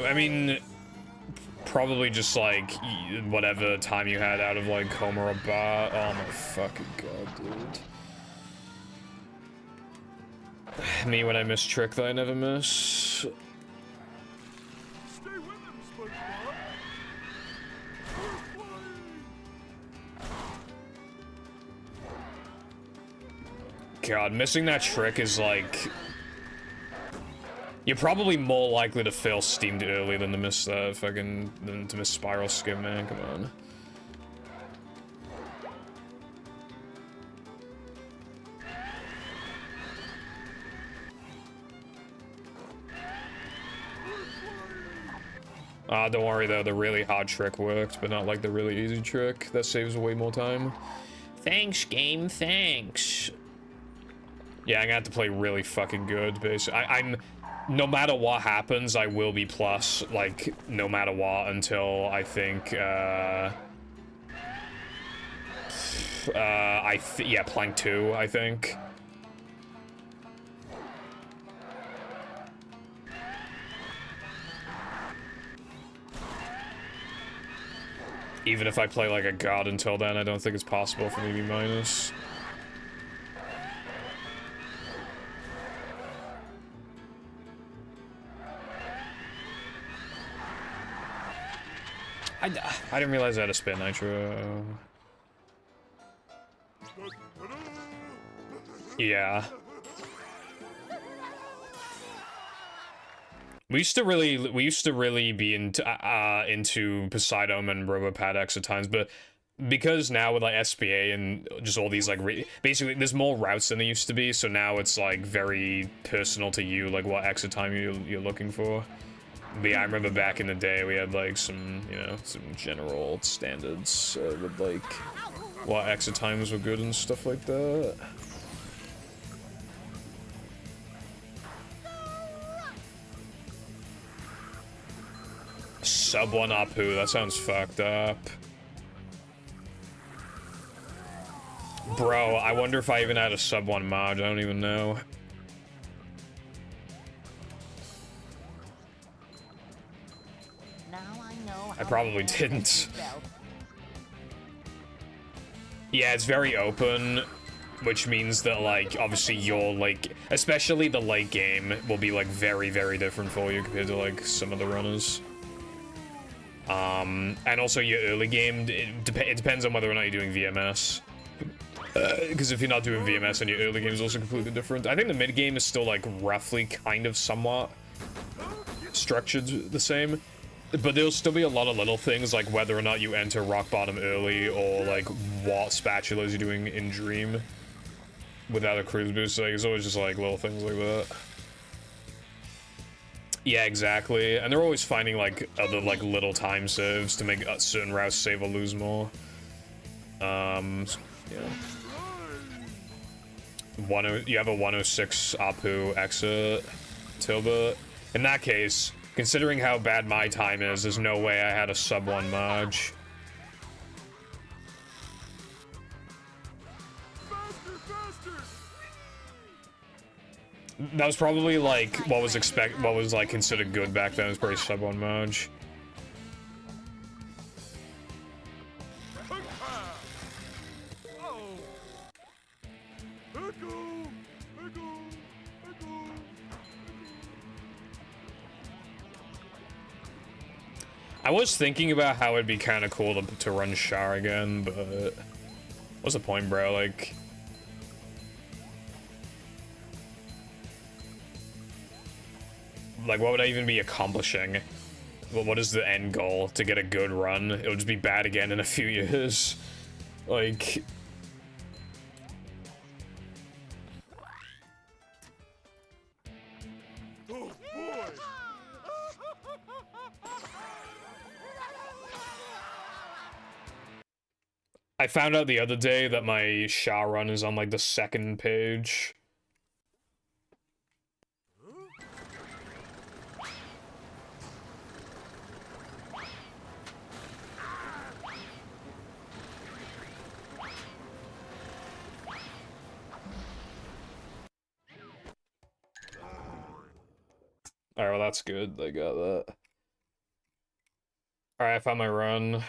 I mean, probably just like whatever time you had out of like Homer or Bar. Oh my fucking god, dude. Me when I miss trick that I never miss. God, missing that trick is like... You're probably more likely to fail steamed early than to miss than to miss spiral skim, man. Come on. Don't worry though, the really hard trick worked, but not like the really easy trick. That saves way more time. Thanks, game, thanks. Yeah, I'm gonna have to play really fucking good, basically. I'm... No matter what happens, I will be plus, like, no matter what, until I think, yeah, plank 2, I think. Even if I play like a god until then, I don't think it's possible for me to be minus. I didn't realize I had to spin nitro. Yeah. We used to really be into Poseidon and Robopad X at times, but because now with like SPA and just all these like basically there's more routes than there used to be, so now it's like very personal to you, like what exit time you're looking for. But yeah, I remember back in the day we had like some, you know, some general standards with like what exit times were good and stuff like that. Sub 1 Apu, that sounds fucked up. Bro, I wonder if I even had a sub 1 mod, I don't even know. Now I know I how probably to didn't. yourself. Yeah, it's very open, which means that, like, obviously you're, like, especially the late game will be, like, very, very different for you compared to, like, some of the runners. And also your early game, it depends on whether or not you're doing VMS. Because if you're not doing VMS, then your early game is also completely different. I think the mid game is still, like, roughly kind of somewhat structured the same. But there'll still be a lot of little things, like whether or not you enter rock bottom early, or like what spatulas you're doing in Dream without a cruise boost. Like, it's always just like little things like that. Yeah, exactly. And they're always finding like other like little time saves to make certain routes save or lose more. Yeah. You have a 106 Apu exit, Tilba. In that case, considering how bad my time is, there's no way I had a sub 1 Marge. That was probably like what was like considered good back then. It was probably sub 1 Marge. I was thinking about how it'd be kind of cool to run Char again, but what's the point, bro? Like, what would I even be accomplishing? Well, what is the end goal? To get a good run? It'll just be bad again in a few years. Like, I found out the other day that my Sha run is on like the 2nd page. Alright, well that's good. I got that. Alright, I found my run.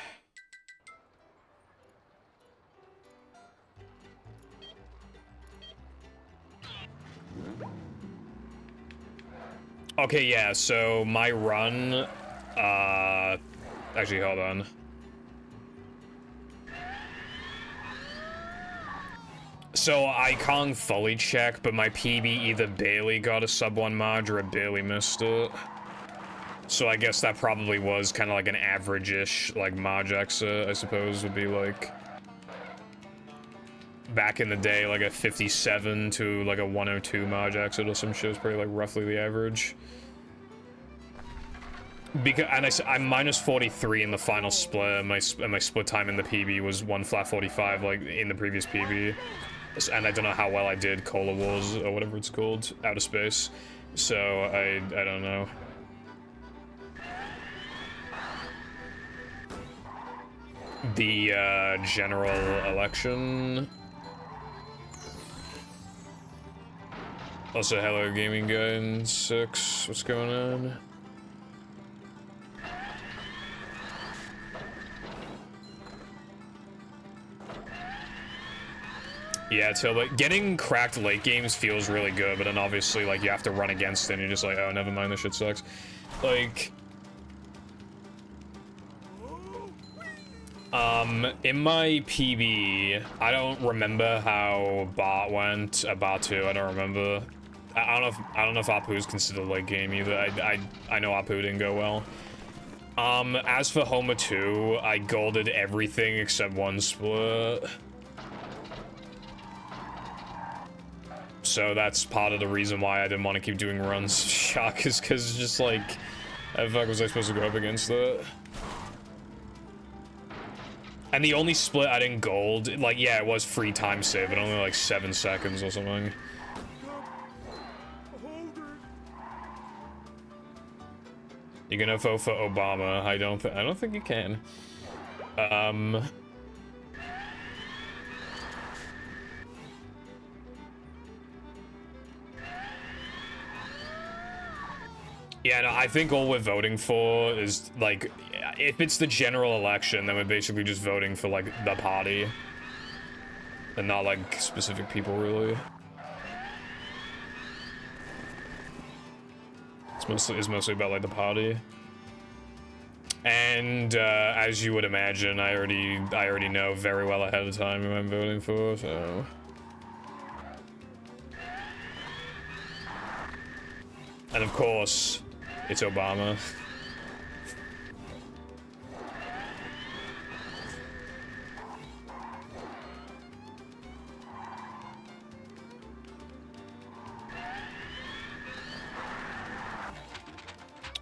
Okay, yeah, so my run, actually, hold on. So I can't fully check, but my PB either barely got a sub 1 Marge or it barely missed it. So I guess that probably was kind of like an average-ish, like, Marge exit, I suppose, would be like, back in the day, like a 57 to like a 102 Marge exit or some shit was probably like roughly the average. Because, and I'm minus 43 in the final split, and my split time in the PB was 1 flat 45, like in the previous PB. And I don't know how well I did Cola Wars, or whatever it's called, out of space. So, I don't know. The, general election. Also, hello gaming guy in 6, what's going on? Yeah, so like getting cracked late games feels really good, but then obviously like you have to run against it and you're just like, oh, never mind, this shit sucks. Like, in my PB, I don't remember how Bot went, Bot 2, I don't remember. I don't know if Apu is considered late game either. I know Apu didn't go well. As for Homa 2, I golded everything except 1 split. So that's part of the reason why I didn't want to keep doing runs. Shock is because just like How the fuck was I supposed to go up against that? And the only split I didn't gold, like, yeah, it was free time save, but only like 7 seconds or something. You gonna vote for Obama? I don't think you can. Yeah, no, I think all we're voting for is, like, if it's the general election, then we're basically just voting for, like, the party. And not, like, specific people, really. It's mostly about, like, the party. And, as you would imagine, I already know very well ahead of time who I'm voting for, so... And of course, it's Obama.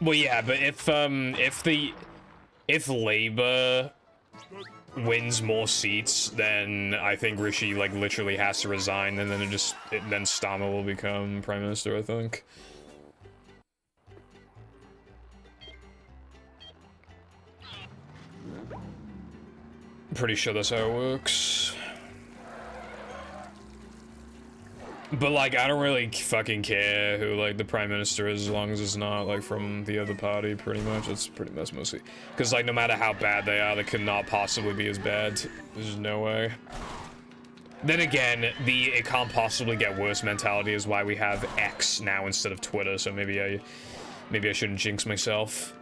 Well, yeah, but if Labour wins more seats, then I think Rishi, like, literally has to resign, and then then Starmer will become Prime Minister, I think. Pretty sure that's how it works. But, like, I don't really fucking care who, like, the Prime Minister is, as long as it's not, like, from the other party, pretty much. That's pretty much mostly. Because, like, no matter how bad they are, they could not possibly be as bad. There's just no way. Then again, it can't possibly get worse mentality is why we have X now instead of Twitter, so maybe I shouldn't jinx myself.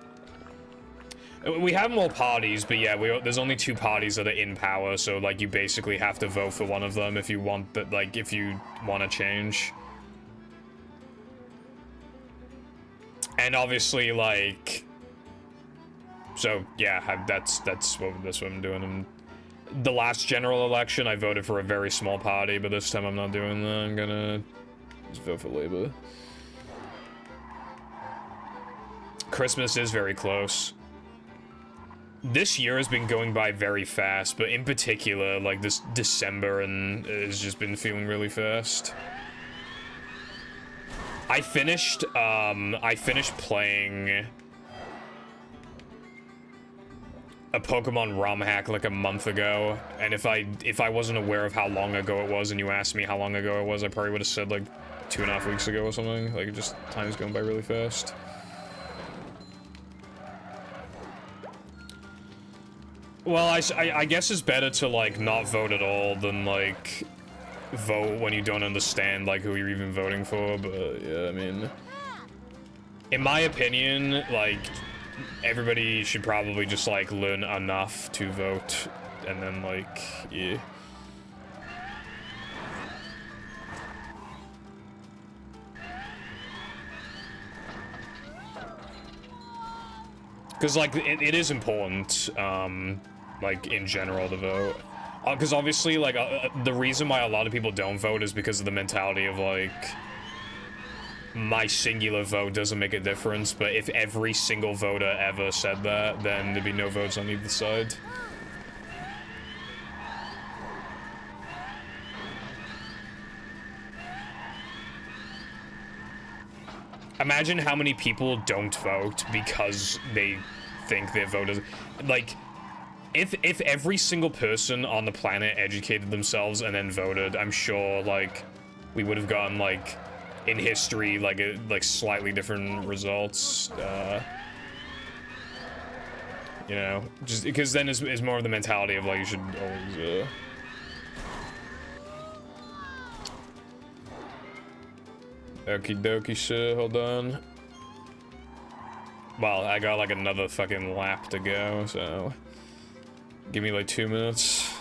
We have more parties, but yeah, there's only 2 parties that are in power, so, like, you basically have to vote for one of them if you want that, like, if you want to change. And obviously, like, so yeah, that's what I'm doing. And the last general election, I voted for a very small party, but this time I'm not doing that. I'm gonna just vote for Labour. Christmas is very close. This year has been going by very fast, but in particular, like, this December and has just been feeling really fast. I finished playing a Pokemon ROM hack like a month ago, and if I wasn't aware of how long ago it was and you asked me how long ago it was, I probably would have said like 2.5 weeks ago or something. Like, just time's going by really fast. Well, I guess it's better to, like, not vote at all than, like, vote when you don't understand, like, who you're even voting for, but, yeah, I mean... In my opinion, like, everybody should probably just, like, learn enough to vote, and then, like, yeah. Because, like, it is important, like, in general to vote. Because obviously, like, the reason why a lot of people don't vote is because of the mentality of, like, my singular vote doesn't make a difference, but if every single voter ever said that, then there'd be no votes on either side. Imagine how many people don't vote because they think their vote is... Like, if every single person on the planet educated themselves and then voted, I'm sure, like, we would have gotten, like, in history, like slightly different results. You know, just because then it's more of the mentality of, like, you should always, Okie dokie, sir, hold on. Well, I got like another fucking lap to go, so give me like 2 minutes.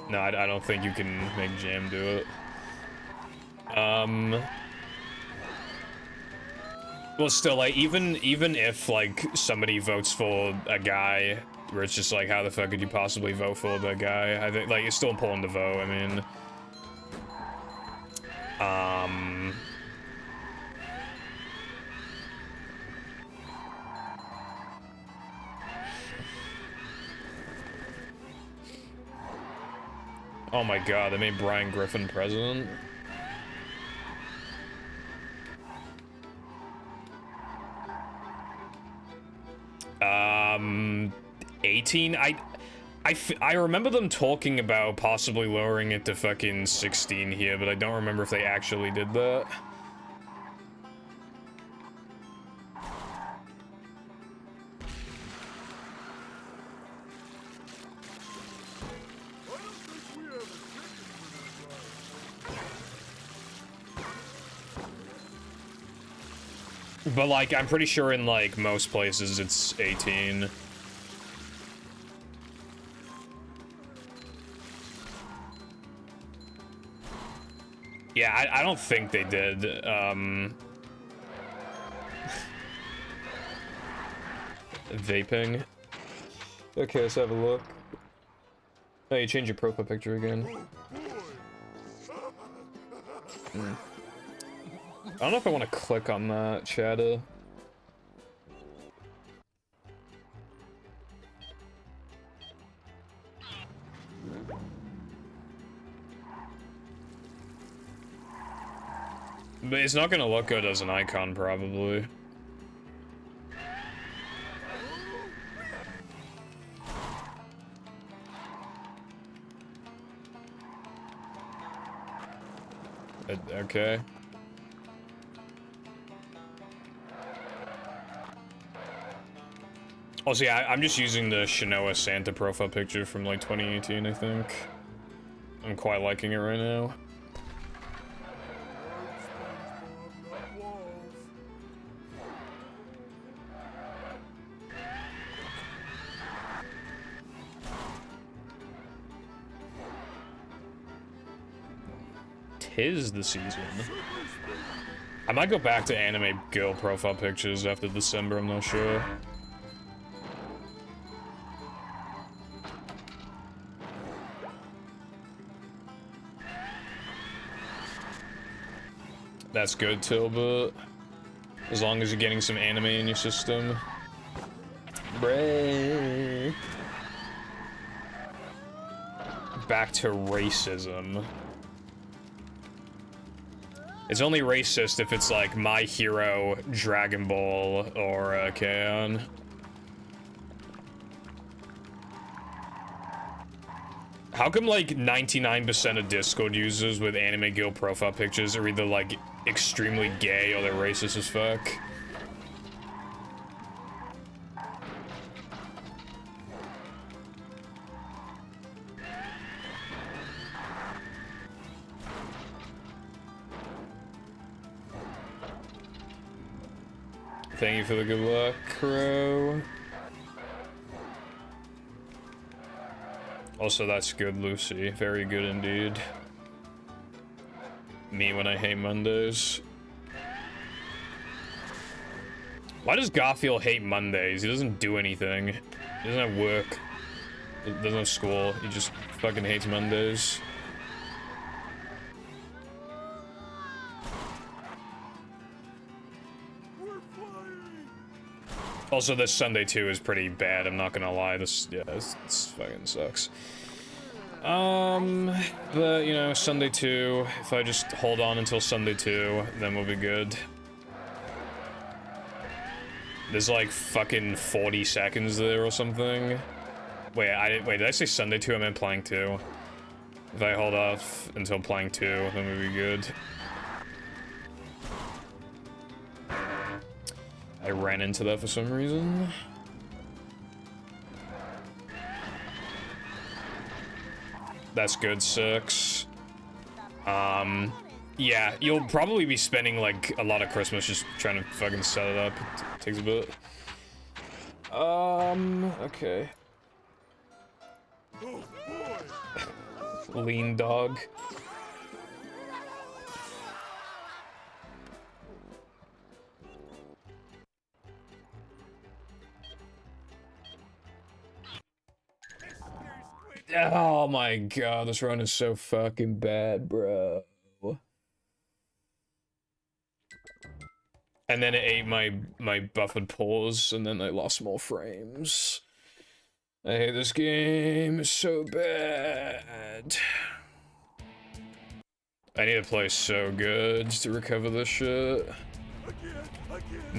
No, I don't think you can make Jam do it. Well, still, like, even if, like, somebody votes for a guy, where it's just like, how the fuck could you possibly vote for the guy? I think, like, it's still important to vote, I mean... Oh my god, they made Brian Griffin president? 18? I remember them talking about possibly lowering it to fucking 16 here, but I don't remember if they actually did that. But, like, I'm pretty sure in, like, most places it's 18. Yeah, I don't think they did. Vaping. Okay, let's have a look. Oh, you changed your profile picture again. I don't know if I want to click on that, Chatter. But it's not gonna look good as an icon, probably. Okay. Also, yeah, I'm just using the Shinoa Santa profile picture from, like, 2018, I think. I'm quite liking it right now. Tis the season. I might go back to anime girl profile pictures after December, I'm not sure. That's good, Tilbert. As long as you're getting some anime in your system. Bray. Back to racism. It's only racist if it's like My Hero, Dragon Ball, or K-On! How come like 99% of Discord users with anime guild profile pictures are either like extremely gay or they're racist as fuck? Thank you for the good luck, Crow. Also, that's good, Lucy. Very good indeed. Me when I hate Mondays. Why does Garfield hate Mondays? He doesn't do anything. He doesn't have work. He doesn't have school. He just fucking hates Mondays. Also, this Sunday too is pretty bad. I'm not gonna lie. This fucking sucks. But you know, Sunday 2. If I just hold on until Sunday 2, then we'll be good. There's like fucking 40 seconds there or something. Wait, did I say Sunday 2? I meant playing 2. If I hold off until playing 2, then we'll be good. I ran into that for some reason. That's good, 6. Yeah, you'll probably be spending like a lot of Christmas just trying to fucking set it up. It takes a bit. Okay. Lean dog. Oh my god, this run is so fucking bad, bro. And then it ate my buffered pause, and then I lost more frames. I hate this game, it's so bad. I need to play so good to recover this shit.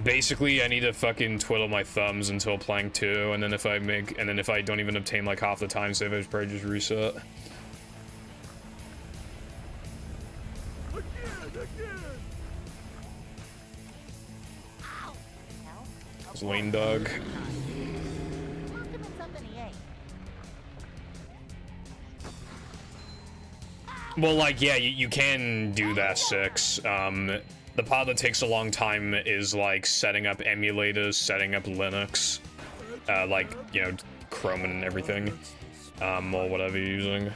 Basically, I need to fucking twiddle my thumbs until playing 2, and then if I don't even obtain like half the time save, I should probably just reset. It's lean dog. Well, like, yeah, you can do that 6. The part that takes a long time is like setting up emulators, setting up Linux, like, you know, Chrome and everything, or whatever you're using.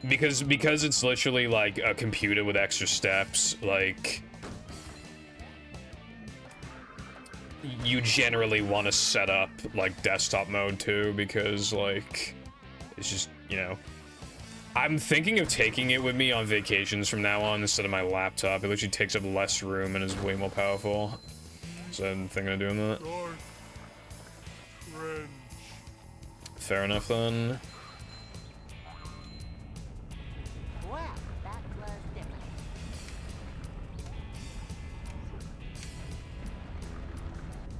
Because it's literally like a computer with extra steps, like, you generally want to set up like desktop mode too, because like, it's just, you know. I'm thinking of taking it with me on vacations from now on instead of my laptop. It literally takes up less room and is way more powerful. So I'm thinking of doing that. Fair enough then. Well, that was different.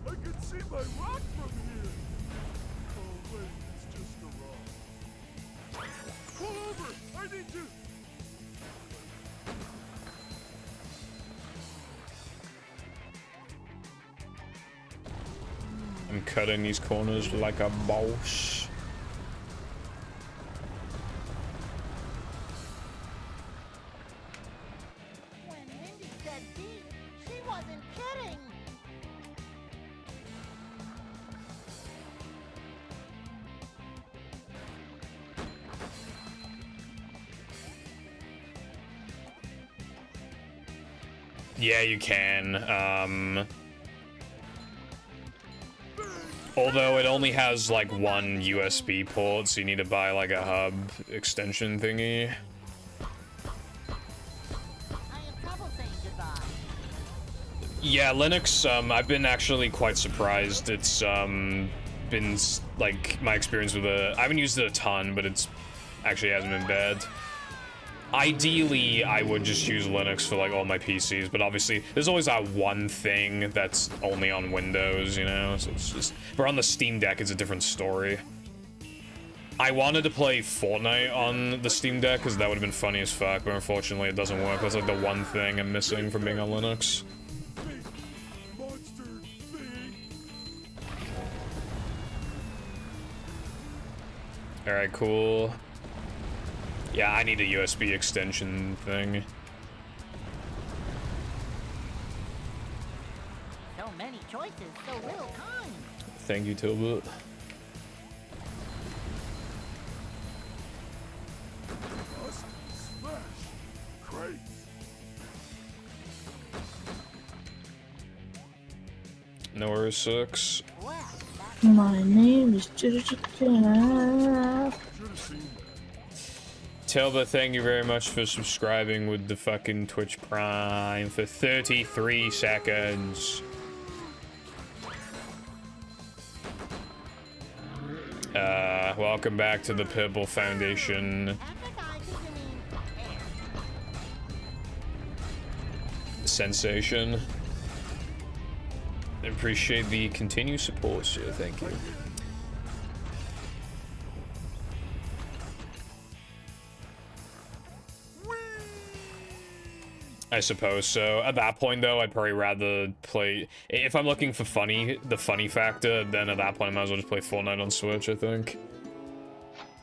I can see my rock from here. Oh wait, it's just a rock. Pull over! I need to... I'm cutting these corners like a boss. When Mindy said beat, she wasn't kidding. Yeah, you can. Although it only has like one USB port, so you need to buy like a hub extension thingy. I have trouble saying goodbye. Yeah, Linux, I've been actually quite surprised. It's been like my experience with it. I haven't used it a ton, but it's actually hasn't been bad. Ideally, I would just use Linux for like all my PCs, but obviously there's always that one thing that's only on Windows, you know? So it's just, but on the Steam Deck, it's a different story. I wanted to play Fortnite on the Steam Deck because that would have been funny as fuck, but unfortunately it doesn't work. That's like the one thing I'm missing from being on Linux. Alright, cool. Yeah, I need a USB extension thing. So many choices, so little time. Thank you, Tilbert. No worries, 6. Well, My name is Jessica. Tilbert, thank you very much for subscribing with the fucking Twitch Prime for 33 seconds. Welcome back to the Purple Foundation. advertising, you mean air. Sensation. I appreciate the continued support, sir. Thank you. I suppose so. At that point, though, I'd probably rather play... If I'm looking for the funny factor, then at that point, I might as well just play Fortnite on Switch, I think.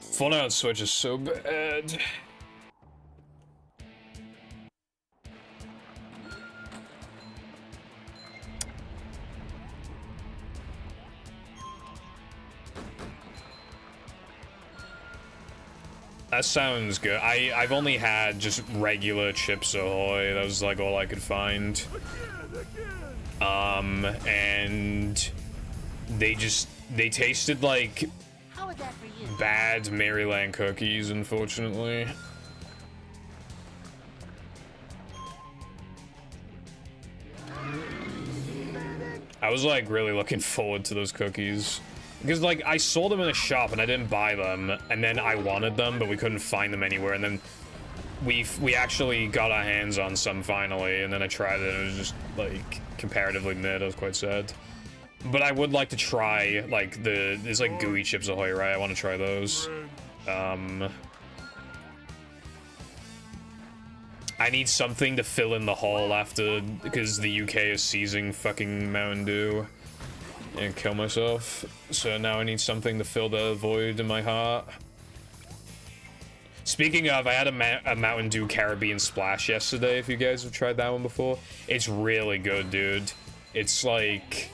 Fortnite on Switch is so bad. That sounds good. I've only had just regular Chips Ahoy. That was like all I could find. And they tasted like How is that for you? bad Maryland cookies, unfortunately. I was like really looking forward to those cookies. Because like I saw them in a shop and I didn't buy them, and then I wanted them but we couldn't find them anywhere, and then we actually got our hands on some finally, and then I tried it and it was just like comparatively mid. I was quite sad. But I would like to try like there's like gooey Chips Ahoy, right? I want to try those. I need something to fill in the hole after, because the UK is seizing fucking Mountain Dew and kill myself. So now I need something to fill the void in my heart. Speaking of, I had a Mountain Dew Caribbean Splash yesterday, if you guys have tried that one before. It's really good, dude. It's like...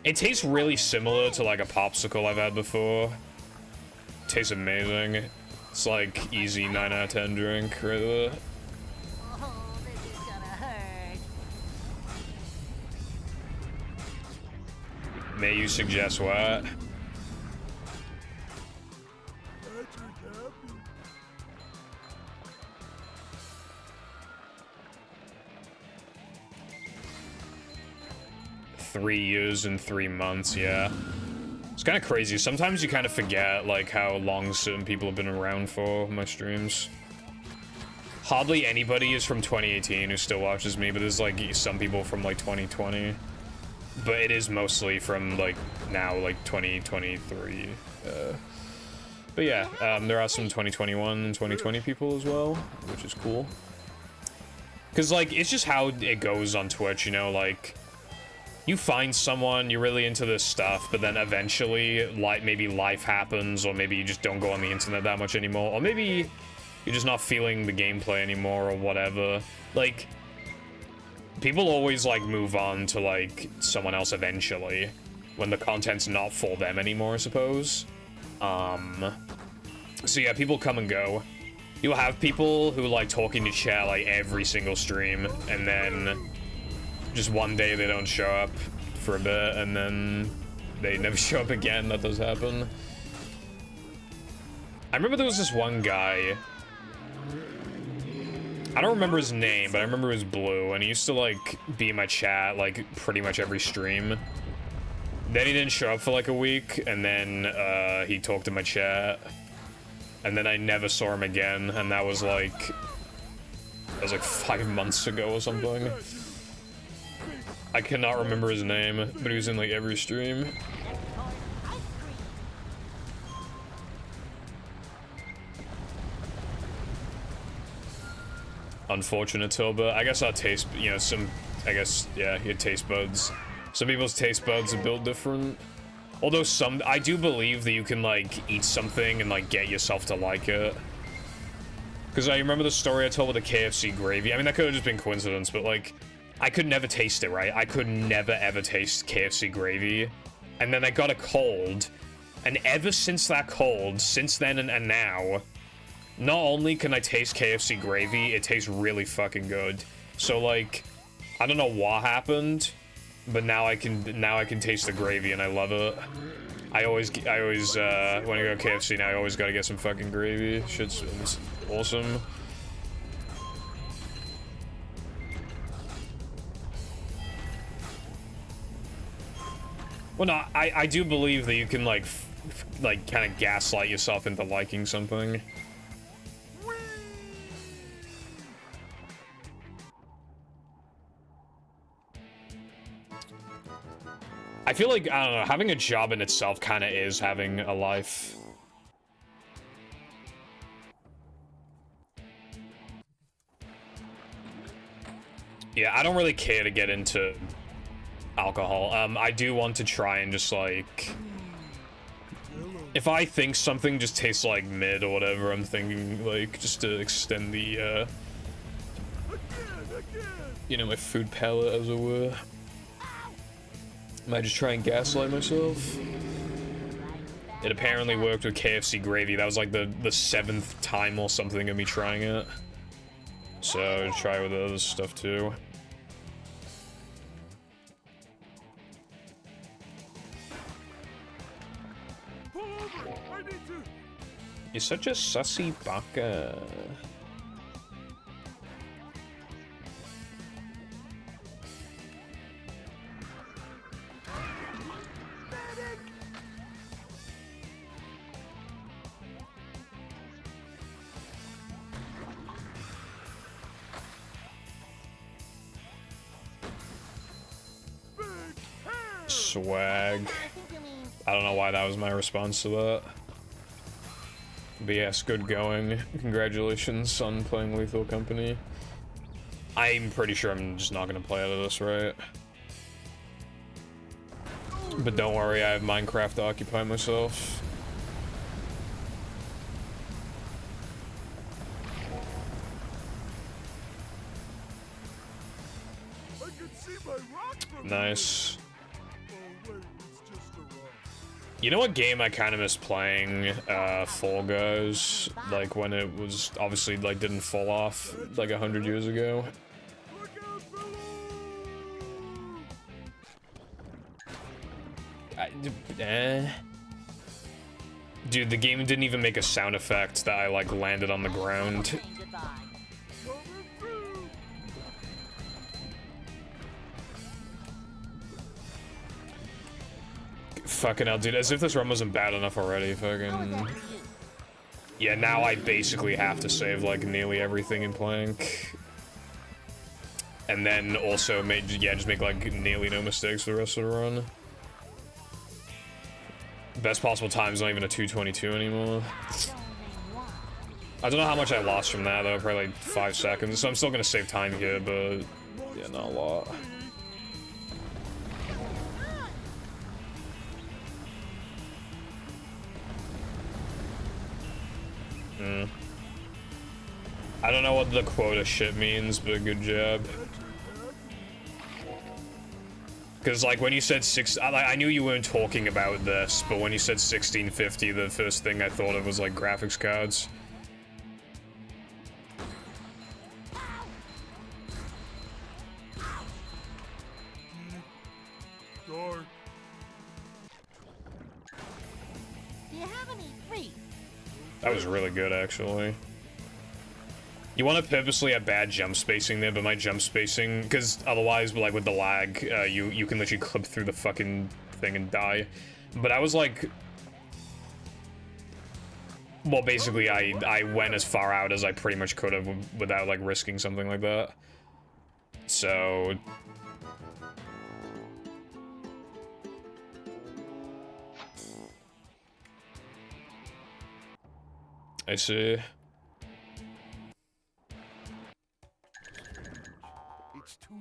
It tastes really similar to like a popsicle I've had before. Tastes amazing. It's like easy 9 out of 10 drink right there. Oh, this is gonna hurt. May you suggest what? Patrick happy. 3 years and 3 months, yeah. It's kind of crazy. Sometimes you kind of forget, like, how long certain people have been around for my streams. Hardly anybody is from 2018 who still watches me, but there's, like, some people from, like, 2020. But it is mostly from, like, now, like, 2023. But yeah, there are some 2021 and 2020 people as well, which is cool. Because, like, it's just how it goes on Twitch, you know, like... You find someone, you're really into this stuff, but then eventually, like, maybe life happens, or maybe you just don't go on the internet that much anymore, or maybe you're just not feeling the gameplay anymore, or whatever. Like, people always, like, move on to, like, someone else eventually, when the content's not for them anymore, I suppose. So yeah, people come and go. You'll have people who like talking to chat, like, every single stream, and then... just one day they don't show up for a bit, and then they never show up again. That does happen. I remember there was this one guy. I don't remember his name, but I remember it was blue, and he used to, like, be in my chat, like, pretty much every stream. Then he didn't show up for, like, a week, and then, he talked in my chat. And then I never saw him again, and that was, like... That was, like, 5 months ago or something. I cannot remember his name, but he was in like every stream. Unfortunate Tilba. I guess our taste, you know, I guess, yeah, your taste buds. Some people's taste buds are built different. Although I do believe that you can like eat something and like get yourself to like it. Because I remember the story I told with the KFC gravy. I mean, that could have just been coincidence, but like, I could never taste it, right? I could never ever taste KFC gravy. And then I got a cold. And ever since that cold, since then and now, not only can I taste KFC gravy, it tastes really fucking good. So like, I don't know what happened, but now I can taste the gravy and I love it. I always when I go to KFC now, I always gotta get some fucking gravy. Shit's awesome. Well, no, I do believe that you can, like kind of gaslight yourself into liking something. I feel like, I don't know, having a job in itself kind of is having a life. Yeah, I don't really care to get into alcohol. I do want to try and just like, if I think something just tastes like mid or whatever, I'm thinking like just to extend the you know, my food palette, as it were. Might just try and gaslight myself. It apparently worked with KFC gravy. That was like the 7th time or something of me trying it. So try with other stuff too. Pull over! I need You're such a sussy baka. Swag. I don't know why that was my response to that. But yes, good going. Congratulations on playing Lethal Company. I'm pretty sure I'm just not gonna play out of this, right? But don't worry, I have Minecraft to occupy myself. I can see my rock from Nice. here. Oh wait, it's just a rock. You know what game I kind of miss playing? Fall Guys. Like when it was obviously like didn't fall off like 100 years ago. Look out below! Dude, the game didn't even make a sound effect that I like landed on the ground. Saying goodbye. Coming through! Fucking hell, dude, as if this run wasn't bad enough already, How was that fucking... for you? Yeah, now I basically have to save, like, nearly everything in Plank. And then also, just make, like, nearly no mistakes for the rest of the run. Best possible time is not even a 2:22 anymore. I don't know how much I lost from that, though, probably like 5 seconds. So I'm still gonna save time here, but... yeah, not a lot. I don't know what the quota shit means, but good job. Because, like, when you said I knew you weren't talking about this, but when you said 1650, the first thing I thought of was, like, graphics cards. Dark. Do you have any free? That was really good, actually. You want to purposely have bad jump spacing there, but my jump spacing, because otherwise, like, with the lag, you can literally clip through the fucking thing and die. But I was, like... well, basically, I went as far out as I pretty much could have without, like, risking something like that. So... I see. It's too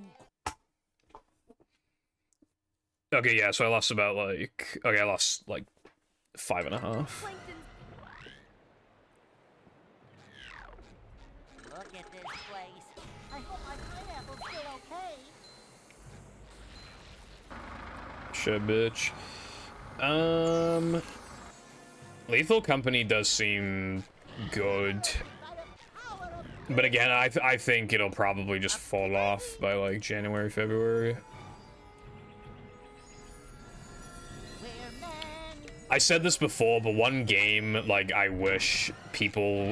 Okay, yeah, so I lost about, like... okay, I lost, like, 5.5. Look at this place. I hope my pineapple's still okay. Shit, bitch. Lethal Company does seem good. But again, I think it'll probably just fall off by, like, January, February. I said this before, but one game, like, I wish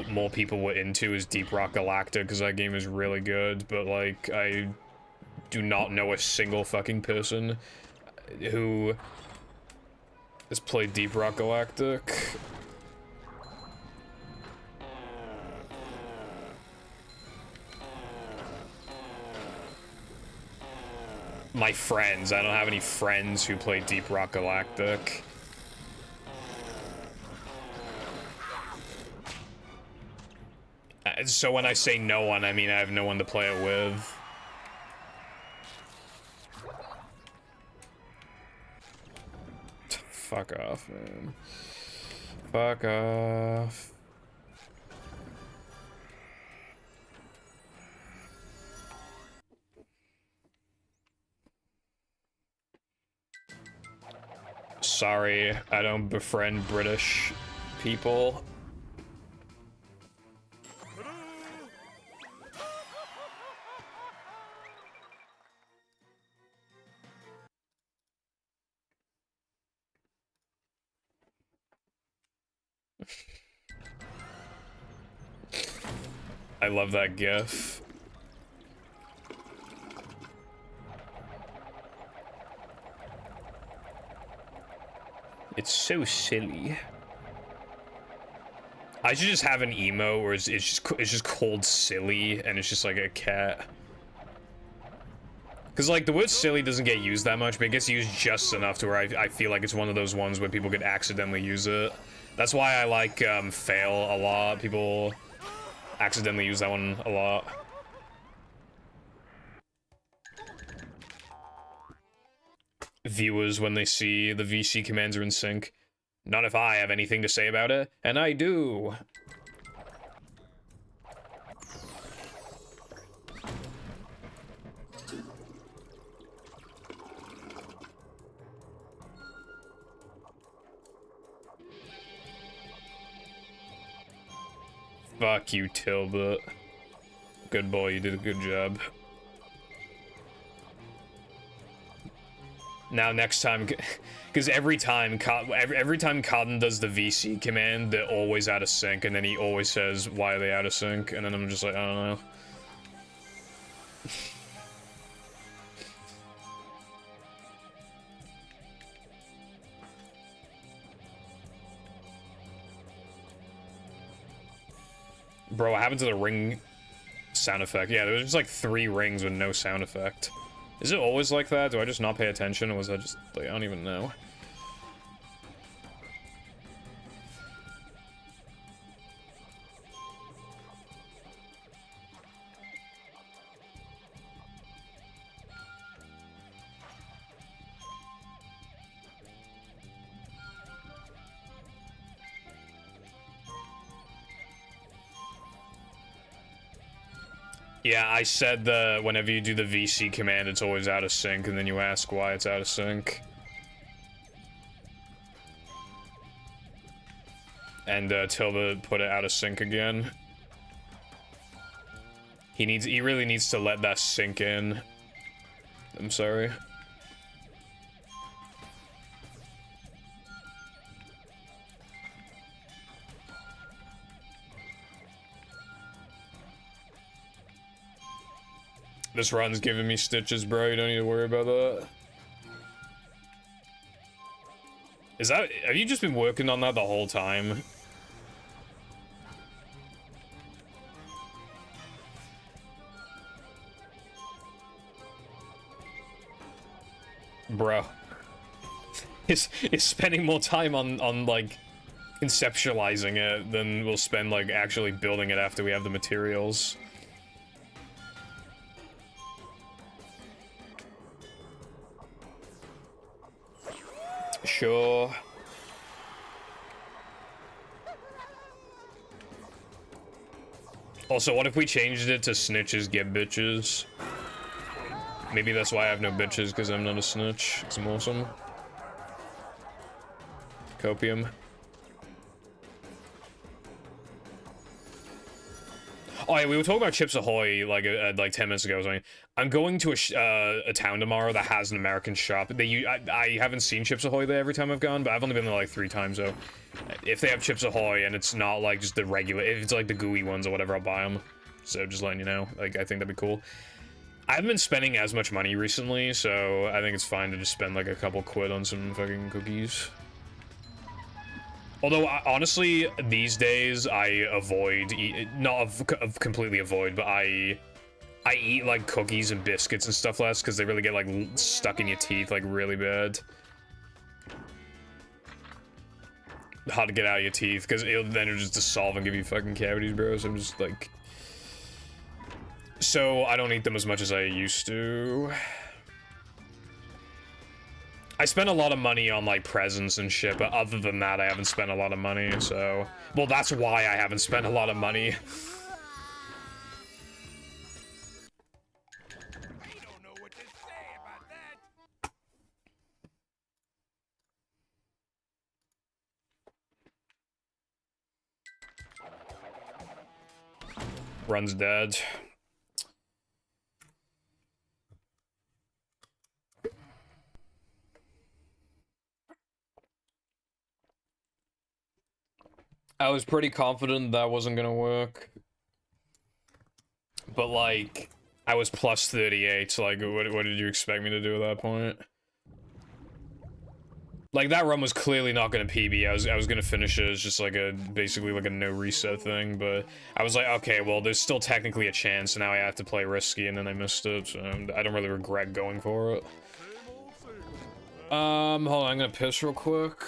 more people were into is Deep Rock Galactic, because that game is really good, but, like, I do not know a single fucking person who has played Deep Rock Galactic. My friends. I don't have any friends who play Deep Rock Galactic. So when I say no one, I mean I have no one to play it with. Fuck off, man. Fuck off. Sorry, I don't befriend British people. I love that gif. It's so silly. I should just have an emo where it's just called silly and it's just like a cat. Cause like the word silly doesn't get used that much, but it gets used just enough to where I feel like it's one of those ones where people could accidentally use it. That's why I like fail a lot. People accidentally use that one a lot. Viewers, when they see the VC commands are in sync. Not if I have anything to say about it, and I do. Fuck you, Tilbert. Good boy, you did a good job. Now next time, because every time Cotton does the VC command, they're always out of sync, and then he always says, why are they out of sync? And then I'm just like, I don't know. Bro, what happened to the ring sound effect? Yeah, there was just like 3 rings with no sound effect. Is it always like that? Do I just not pay attention, or was that just, like, I don't even know. Yeah, I said that whenever you do the VC command, it's always out of sync, and then you ask why it's out of sync. And Tilda put it out of sync again. He really needs to let that sink in. I'm sorry. This run's giving me stitches, bro. You don't need to worry about that. Is that... Have you just been working on that the whole time? Bro. Is spending more time on, like, conceptualizing it than we'll spend, like, actually building it after we have the materials. Sure. Also, what if we changed it to snitches get bitches? Maybe that's why I have no bitches, because I'm not a snitch. It's awesome. Copium. Oh yeah, we were talking about Chips Ahoy like 10 minutes ago or something. I'm going to a town tomorrow that has an American shop. I haven't seen Chips Ahoy there every time I've gone, but I've only been there like 3 times. So if they have Chips Ahoy and it's not like just the regular, if it's like the gooey ones or whatever, I'll buy them. So just letting you know, like I think that'd be cool. I haven't been spending as much money recently, so I think it's fine to just spend like a couple quid on some fucking cookies. Although, honestly, these days, I avoid, completely avoid, but I eat, like, cookies and biscuits and stuff less, because they really get, like, stuck in your teeth, like, really bad. Hard to get out of your teeth, because then it'll just dissolve and give you fucking cavities, bro, so I'm just, like... So, I don't eat them as much as I used to. I spent a lot of money on, like, presents and shit, but other than that, I haven't spent a lot of money, so... Well, that's why I haven't spent a lot of money. I don't know what to say about that. Run's dead. I was pretty confident that wasn't gonna work. but like, I was plus 38, so like, what did you expect me to do at that point? Like, that run was clearly not gonna PB. I was gonna finish it as just like basically like a no reset thing, but I was like, okay, well, there's still technically a chance, so now I have to play risky, and then I missed it, so I don't really regret going for it. Hold on, I'm gonna piss real quick.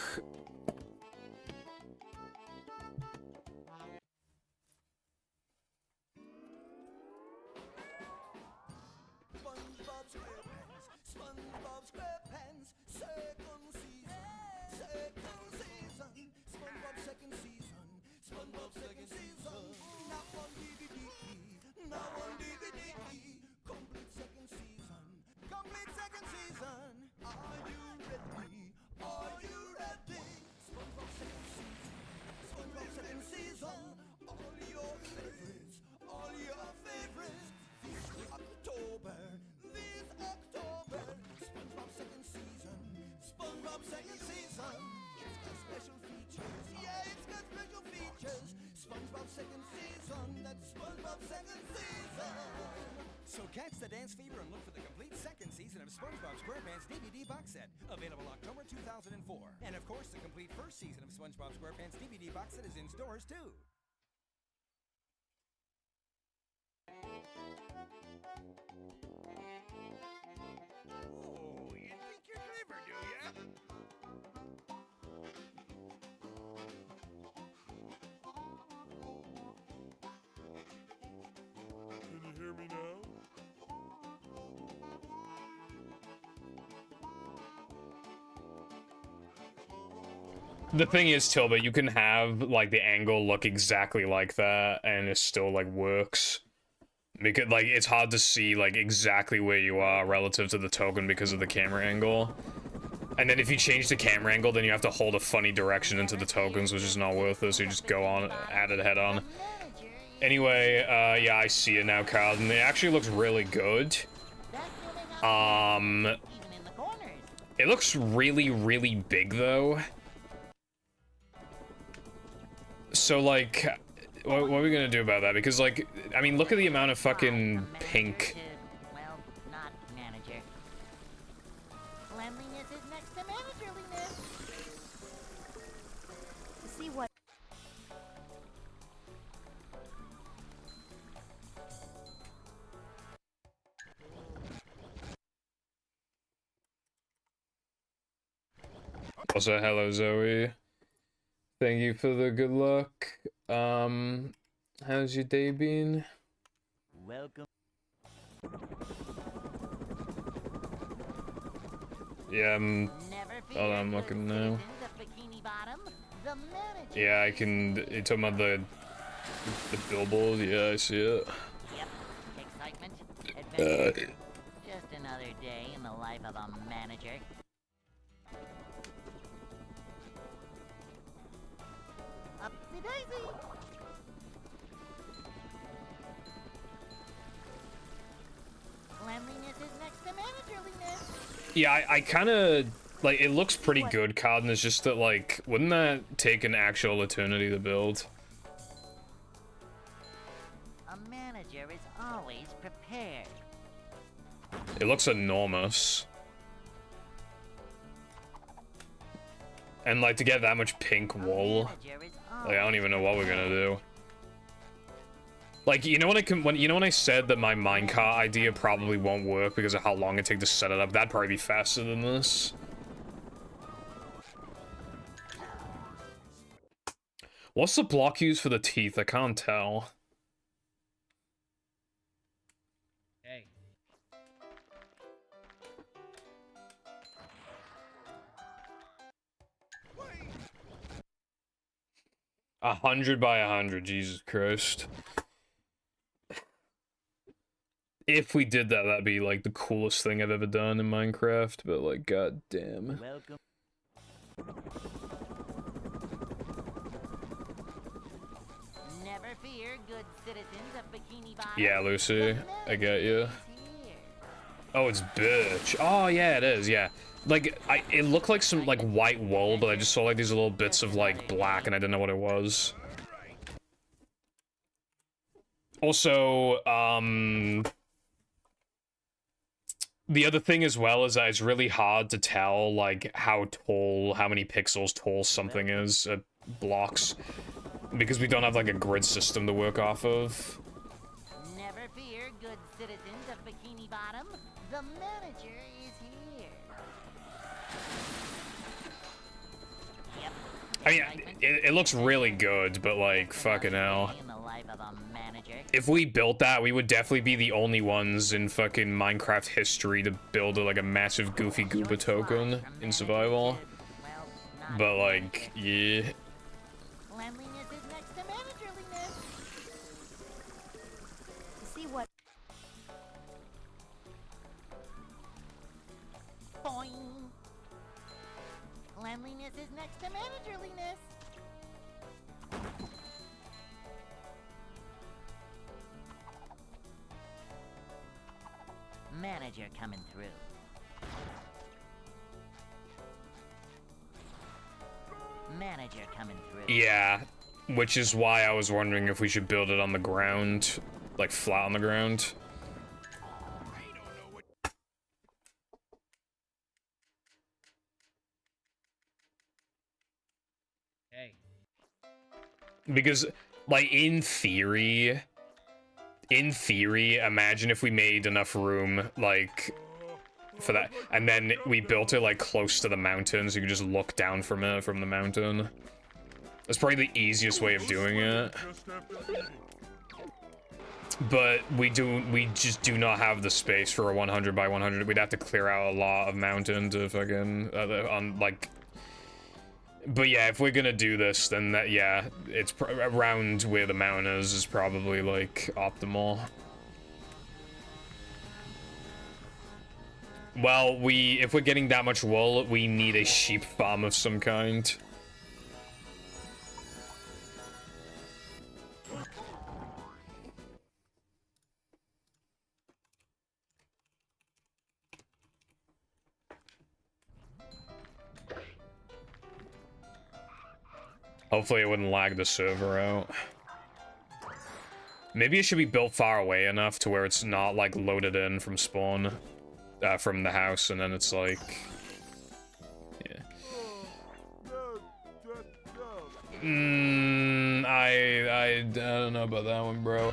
So catch the dance fever and look for the complete second season of SpongeBob SquarePants DVD box set, available October 2004. And of course, the complete first season of SpongeBob SquarePants DVD box set is in stores too. Oh, you think you're clever, do ya? Can you hear me now? The thing is, Tilbert, you can have, like, the angle look exactly like that, and it still, like, works. Because, like, it's hard to see, like, exactly where you are relative to the token because of the camera angle. And then if you change the camera angle, then you have to hold a funny direction into the tokens, which is not worth it, so you just go on at it head on. Anyway, yeah, I see it now, Kyle, and it actually looks really good. It looks really, really big, though. So, like, what are we gonna do about that? Because, like, I mean, look at the amount of fucking pink. Well, not manager. Cleanliness is next to managerliness. See what? Also, hello, Zoe. Thank you for the good luck. How's your day been? Welcome. Yeah, Never fear, oh, I'm good looking now. citizens of Bikini Bottom. The manager. Yeah, I can. You talking about the billboard? Yeah, I see it. Yep. Excitement. Adventure. Just another day in the life of a manager. Upsy daisy. Cleanliness is next to managerliness. Yeah, I kind of like. It looks pretty good, Codden. It's just that, like, wouldn't that take an actual eternity to build? A manager is always prepared. It looks enormous. And, like, to get that much pink wool, like, I don't even know what we're gonna do. Like, you know when I said that my minecart idea probably won't work because of how long it takes to set it up? That'd probably be faster than this. What's the block used for the teeth? I can't tell. Hey. 100 by 100, Jesus Christ. If we did that, that'd be, like, the coolest thing I've ever done in Minecraft, but, like, goddamn. Welcome. Never fear, good citizens of Bikini Bottom. Yeah, Lucy, I get you. Here. Oh, it's bitch. Oh, yeah, it is, yeah. Like, it looked like some, like, white wool, but I just saw, like, these little bits of, like, black, and I didn't know what it was. Also, the other thing as well is that it's really hard to tell, like, how many pixels tall something is, blocks, because we don't have, like, a grid system to work off of. Never fear, good citizens of Bikini Bottom. The manager is here. Yep. I mean, it looks really good, but, like, fucking hell. In the life of a manager. If we built that, we would definitely be the only ones in fucking Minecraft history to build, like, a massive Goofy Gooba token in survival. Well, not But, like, yeah. cleanliness is next to managerliness. See what? Boing. Cleanliness is next to managerliness. Manager coming through. Manager coming through. Yeah, which is why I was wondering if we should build it on the ground, like flat on the ground. Hey. Because, like, in theory, imagine if we made enough room, like, for that, and then we built it, like, close to the mountain, so you could just look down from it, from the mountain. That's probably the easiest way of doing it. But we just do not have the space for a 100 by 100. We'd have to clear out a lot of mountain to fucking, but yeah, if we're gonna do this, then that, yeah, it's around where the mountain is probably, like, optimal. Well, if we're getting that much wool, we need a sheep farm of some kind. Hopefully it wouldn't lag the server out. Maybe it should be built far away enough to where it's not, like, loaded in from spawn, from the house, and then it's like, yeah. I don't know about that one, bro.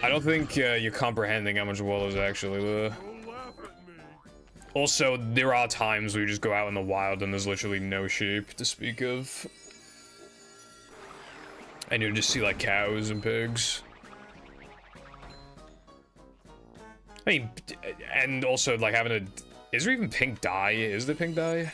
I don't think you're comprehending how much wool is actually there. Also, there are times where you just go out in the wild and there's literally no sheep to speak of. And you'll just see, like, cows and pigs. I mean, and also, like, having a... Is there even pink dye? Is there pink dye?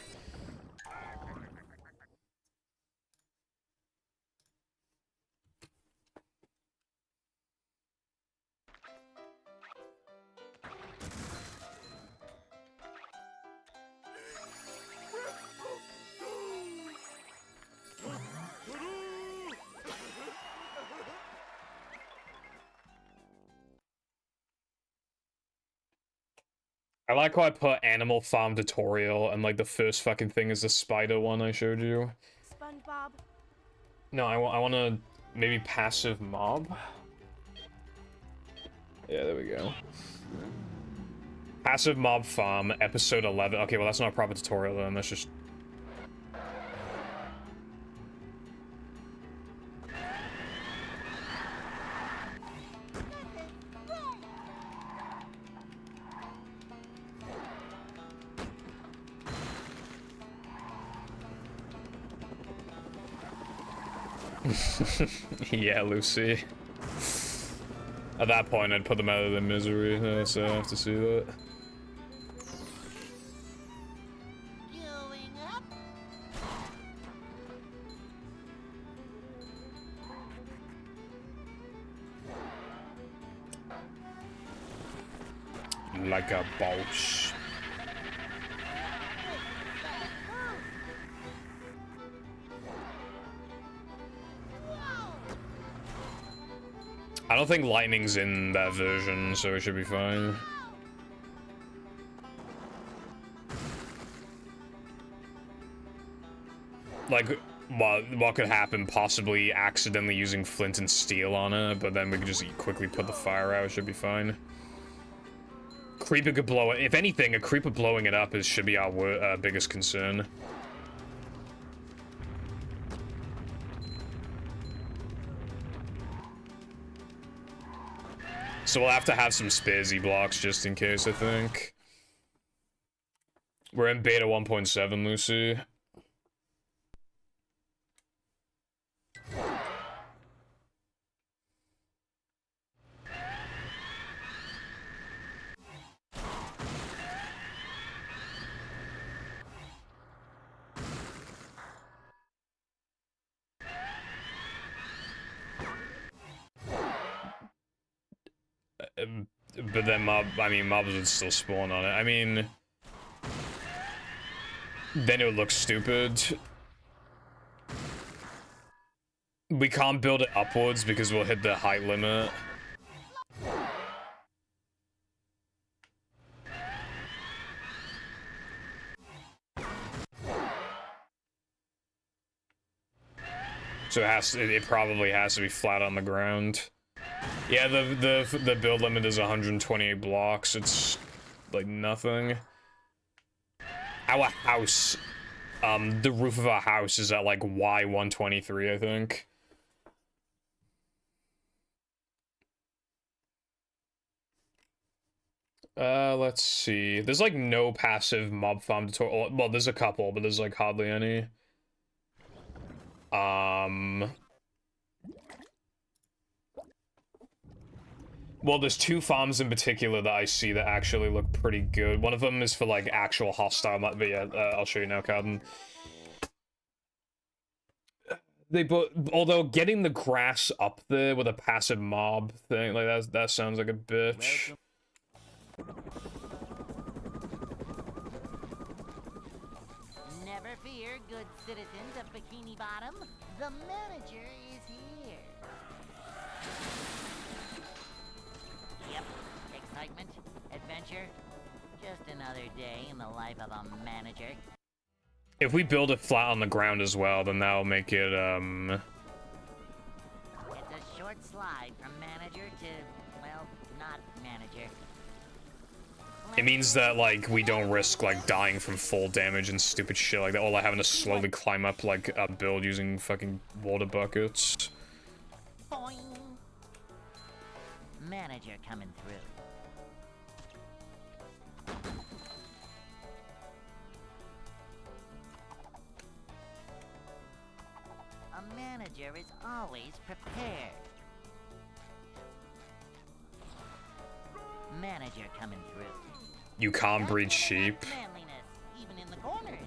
I like how I put Animal Farm tutorial and, like, the first fucking thing is the spider one I showed you. SpongeBob. No, I want to maybe passive mob. Yeah, there we go. Passive mob farm, episode 11. Okay, well, that's not a proper tutorial then. That's just... Yeah, Lucy. At that point, I'd put them out of their misery, so I have to see that. Going up. Like a boss. I don't think lightning's in that version, so it should be fine. Like, what could happen, possibly accidentally using flint and steel on it, but then we could just quickly put the fire out, should be fine. Creeper could blow it. If anything, a creeper blowing it up should be our biggest concern. So we'll have to have some spazy blocks just in case, I think. We're in beta 1.7, Lucy. But then mobs would still spawn on it. I mean, then it would look stupid. We can't build it upwards because we'll hit the height limit. So it probably has to be flat on the ground. Yeah, the build limit is 128 blocks. It's like nothing. Our house, the roof of our house is at like Y123, I think. Let's see. There's like no passive mob farm tutorial. Well, there's a couple, but there's like hardly any. Well, there's two farms in particular that I see that actually look pretty good. One of them is for like actual hostile, but yeah, I'll show you now, Carden. Although getting the grass up there with a passive mob thing, like that sounds like a bitch. Never fear, good citizens of Bikini Bottom. The manager is here. Yep, excitement, adventure. Just another day in the life of a manager. If we build it flat on the ground as well, then that'll make it, It's a short slide from manager to, well, not manager. it means that, like, we don't risk, like, dying from full damage and stupid shit like that, or like having to slowly climb up, like, a build using fucking water buckets. Boing. Manager coming through. A manager is always prepared. Manager coming through. You can't breed sheep. Manliness, even in the corners.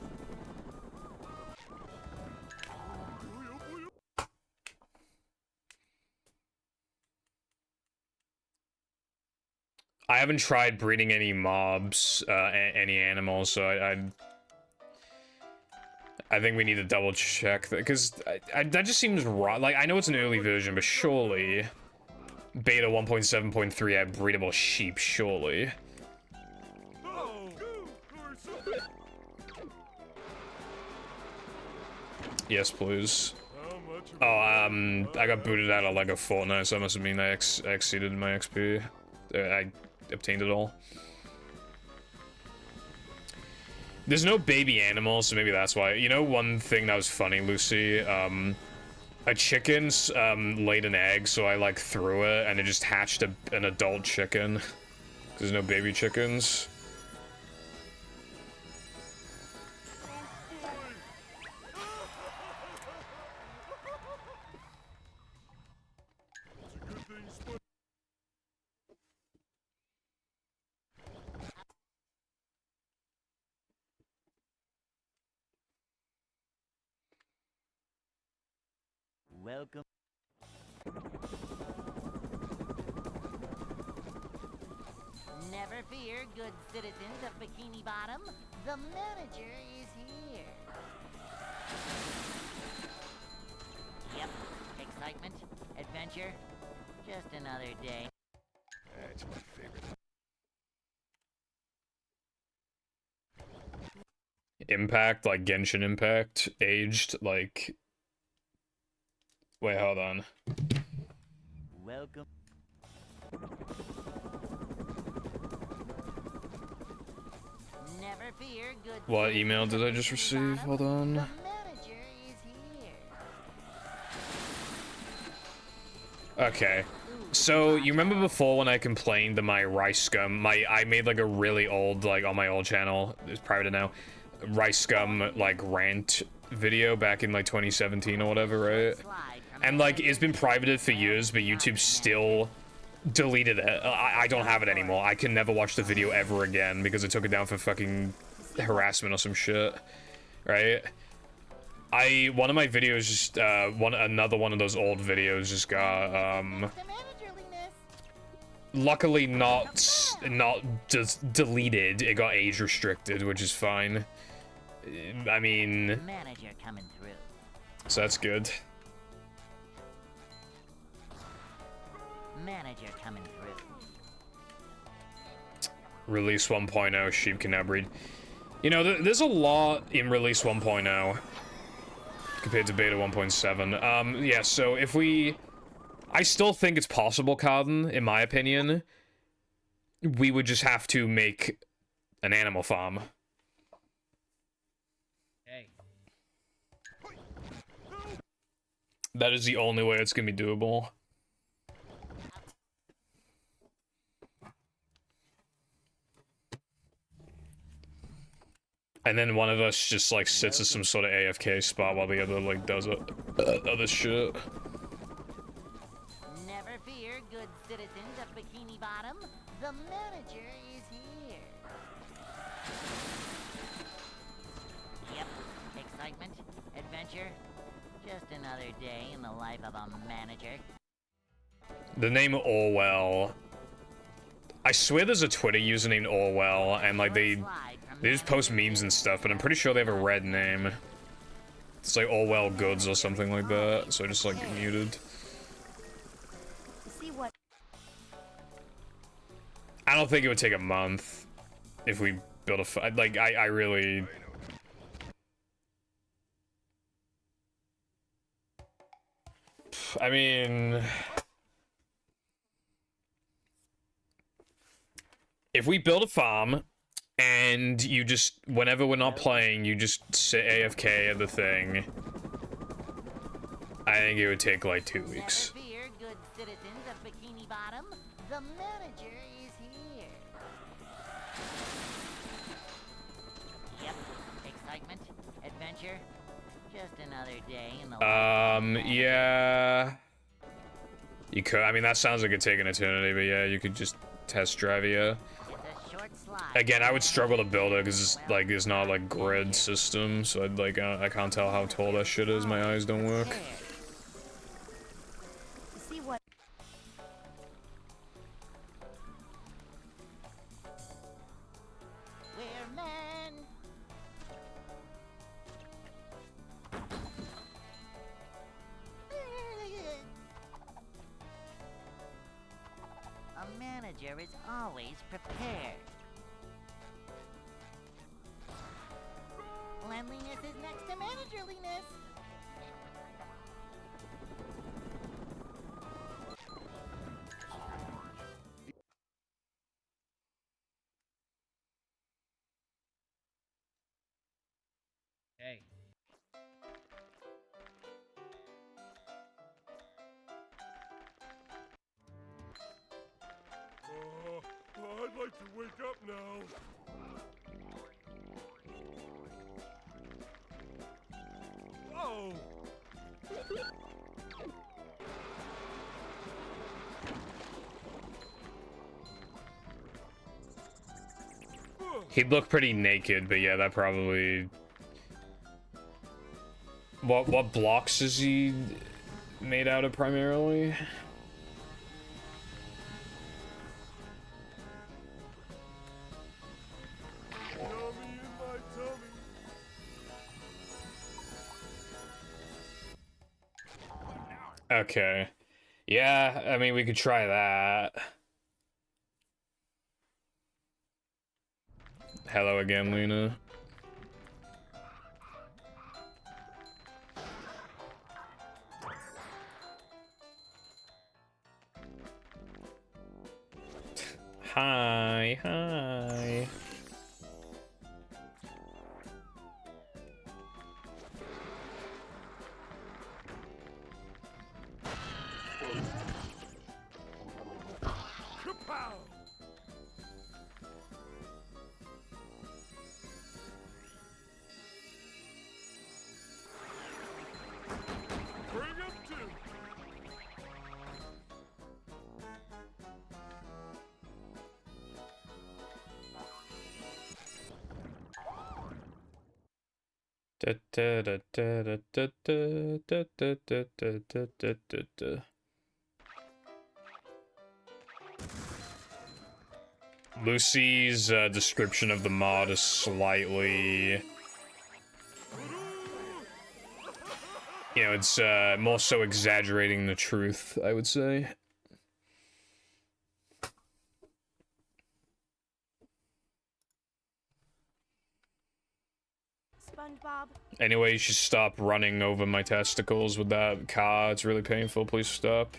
I haven't tried breeding any mobs, any animals, so I think we need to double check that, because that just seems wrong. Like, I know it's an early version, but surely beta 1.7.3 had breedable sheep, surely. Yes, please. Oh, I got booted out of Lego Fortnite, so that must mean I exceeded my XP. I obtained it all. There's no baby animals, so maybe that's why. You know, one thing that was funny, Lucy? A chicken laid an egg, so I, like, threw it, and it just hatched an adult chicken. There's no baby chickens. Welcome. Never fear, good citizens of Bikini Bottom. The manager is here. Yep, excitement, adventure. Just another day. That's my favorite. Impact, like Genshin Impact, aged, like, Wait, hold on. Welcome. Never fear, good What citizens email did of I just Bikini receive? Bottom. Hold on. The manager is here. Okay. So, you remember before when I complained that my rice scum, I made like a really old, like on my old channel, it's private now, rice scum, like rant video back in like 2017 or whatever, right? And like, it's been privated for years, but YouTube still deleted it. I don't have it anymore. I can never watch the video ever again because it took it down for fucking harassment or some shit, right? One of my videos just, another one of those old videos just got, luckily not just deleted. It got age restricted, which is fine. I mean, Manager coming through. so that's good. Manager coming through. Release 1.0, sheep can now breed. You know, there's a lot in release 1.0 compared to beta 1.7. Yeah, so if we... I still think it's possible, Carden, in my opinion. We would just have to make an animal farm. Hey. That is the only way it's gonna be doable. And then one of us just like sits at some sort of AFK spot while the other like does other shit. Never fear, good citizens of Bikini Bottom. The manager is here. Yep, excitement, adventure. Just another day in the life of a manager. The name Orwell. I swear there's a Twitter user named Orwell, and like they just post memes and stuff, but I'm pretty sure they have a red name. It's like Orwell Goods or something like that, so I just like muted. See what? I don't think it would take a month if we build a like I really. I mean, if we build a farm and you just, whenever we're not playing, you just sit AFK at the thing, I think it would take like 2 weeks. Never fear, good citizens of Bikini Bottom. The manager is here. Yep, excitement, adventure. Just another day in the Yeah. You could, I mean, that sounds like it'd take an eternity, but yeah, you could just test drive it, yeah. It's a short slide. Again, I would struggle to build it because it's like it's not like grid system, so I'd like I can't tell how tall that shit is. My eyes don't work. See what? We're men. A manager is always prepared. Cleanliness is next to managerliness. Hey. I'd like to wake up now. Oh! He'd look pretty naked, but yeah, that probably. What blocks is he made out of primarily? Yummy in my tummy. Okay. Yeah, I mean, we could try that. Hello again, Luna. Hi. Kapow! Bring up two. Da, da, da, da, da, da, da, da, da, da, da, da, da, da. Lucy's description of the mod is slightly, you know, it's more so exaggerating the truth, I would say. SpongeBob. Anyway, you should stop running over my testicles with that car. It's really painful. Please stop.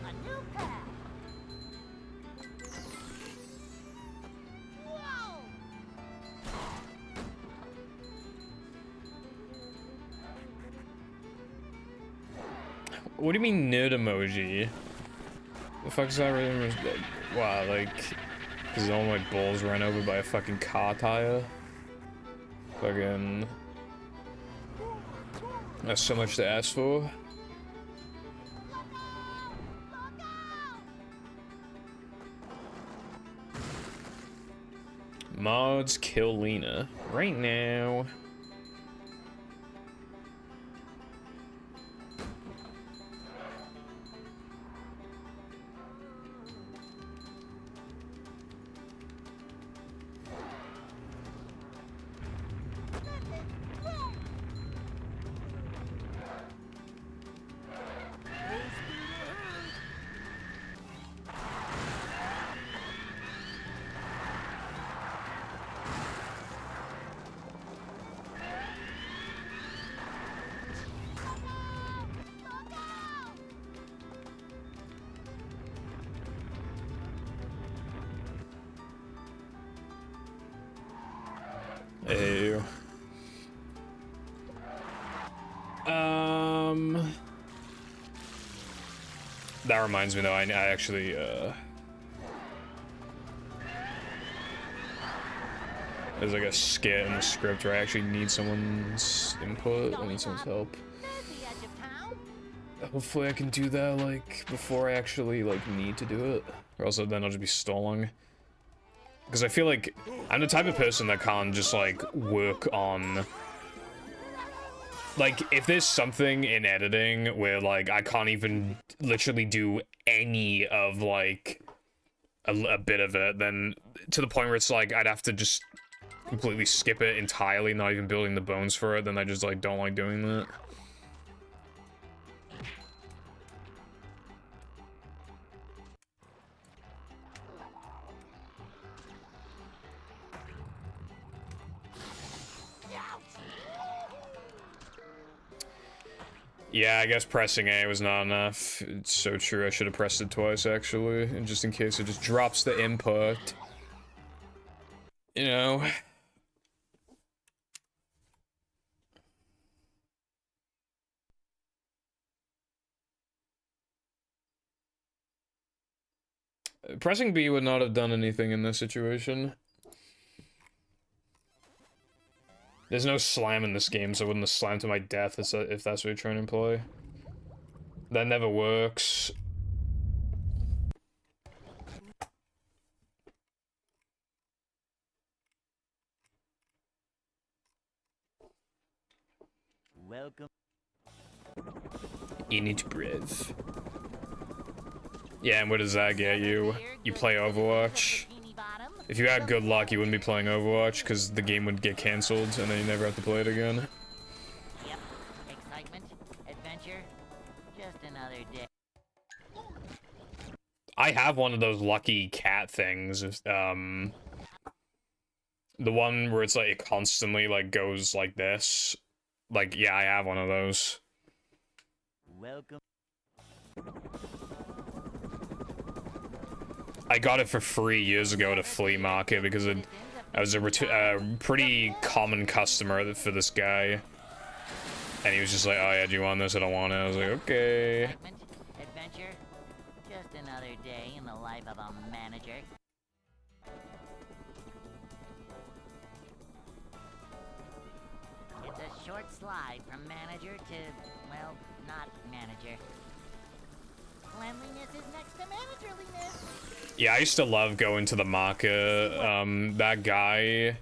A new path. Whoa! What do you mean nerd emoji? The fuck is that really? Wow, like, because all my balls ran over by a fucking car tire. Fucking. That's so much to ask for. Mods kill Lena right now. Ew. That reminds me though, I actually, there's like a skit in the script where I actually need someone's input, I need someone's help. There's the edge of town. Hopefully I can do that, like, before I actually, like, need to do it. Or else then I'll just be stalling. Because I feel like I'm the type of person that can't just, like, work on... Like, if there's something in editing where, like, I can't even literally do any of, like, a bit of it, then to the point where it's, like, I'd have to just completely skip it entirely, not even building the bones for it, then I just, like, don't like doing that. Yeah, I guess pressing A was not enough. It's so true, I should have pressed it twice, actually. And just in case it just drops the input. You know. Pressing B would not have done anything in this situation. There's no slam in this game, so I wouldn't have slammed to my death if that's what you're trying to imply. That never works. Welcome. You need to breathe. Yeah, and what does that get you? You play Overwatch. If you had good luck, you wouldn't be playing Overwatch because the game would get cancelled and then you never have to play it again. Yep. Excitement, adventure, just another day. I have one of those lucky cat things. The one where it's like it constantly like goes like this. Like, yeah, I have one of those. Welcome. I got it for free years ago at a flea market because I was a pretty common customer for this guy. And he was just like, oh yeah, do you want this? I don't want it. I was like, okay. Excitement, adventure, just another day in the life of a manager. It's a short slide from manager to, well, not manager. Cleanliness is next to managerliness. Yeah, I used to love going to the market. That guy,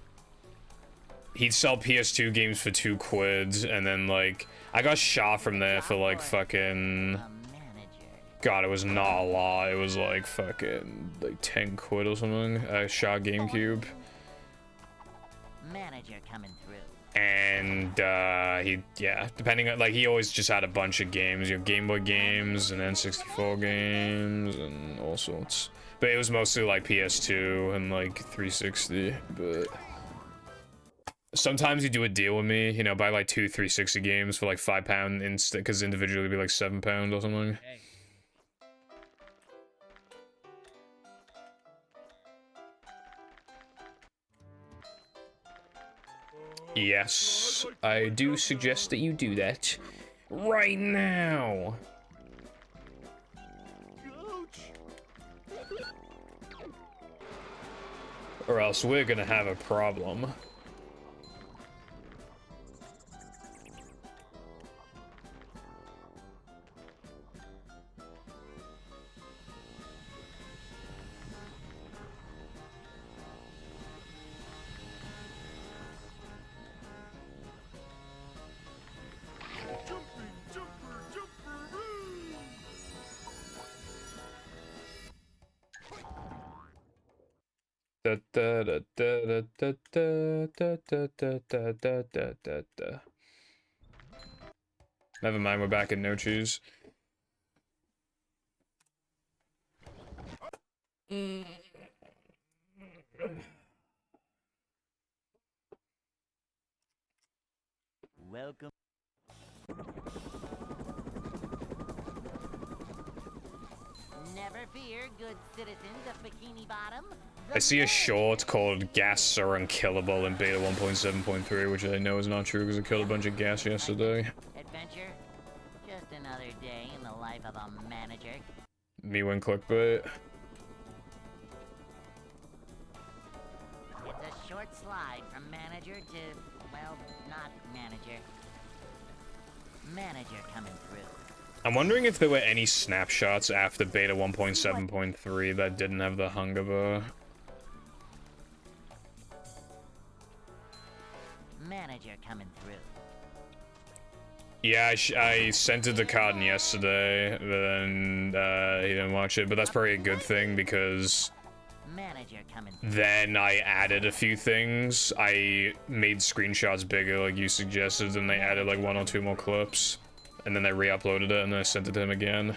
he'd sell PS2 games for £2, and then like I got shot from there for like fucking. A manager. God, it was not a lot. It was like fucking like 10 quid or something. I shot GameCube. Manager coming through. And yeah, depending on, like, he always just had a bunch of games, you know, Game Boy games and N64 games and all sorts. But it was mostly like PS2 and like 360. But sometimes you do a deal with me, you know, buy like 2 360 games for like £5 instead, because individually it'd be like £7 or something. Hey. Yes, I do suggest that you do that right now. Or else we're gonna have a problem. Da, da, da, da, da, da, da, da, da, da, da, da, da, da. Never mind, we're back in no cheese. Welcome. Never fear, good citizens of Bikini Bottom. I see a short called Gas Are Unkillable in beta 1.7.3, which I know is not true because I killed a bunch of gas yesterday. Adventure, just another day in the life of a manager. Me win clickbait. It's a short slide from manager to, well, not manager. Manager coming through. I'm wondering if there were any snapshots after beta 1.7.3 that didn't have the hunger bar. Manager coming through. Yeah, I sent it to Cotton yesterday, but then he didn't watch it, but that's probably a good thing because Manager coming through. then I added a few things. I made screenshots bigger like you suggested, and they added like 1 or 2 more clips. And then I re-uploaded it, and then I sent it to him again.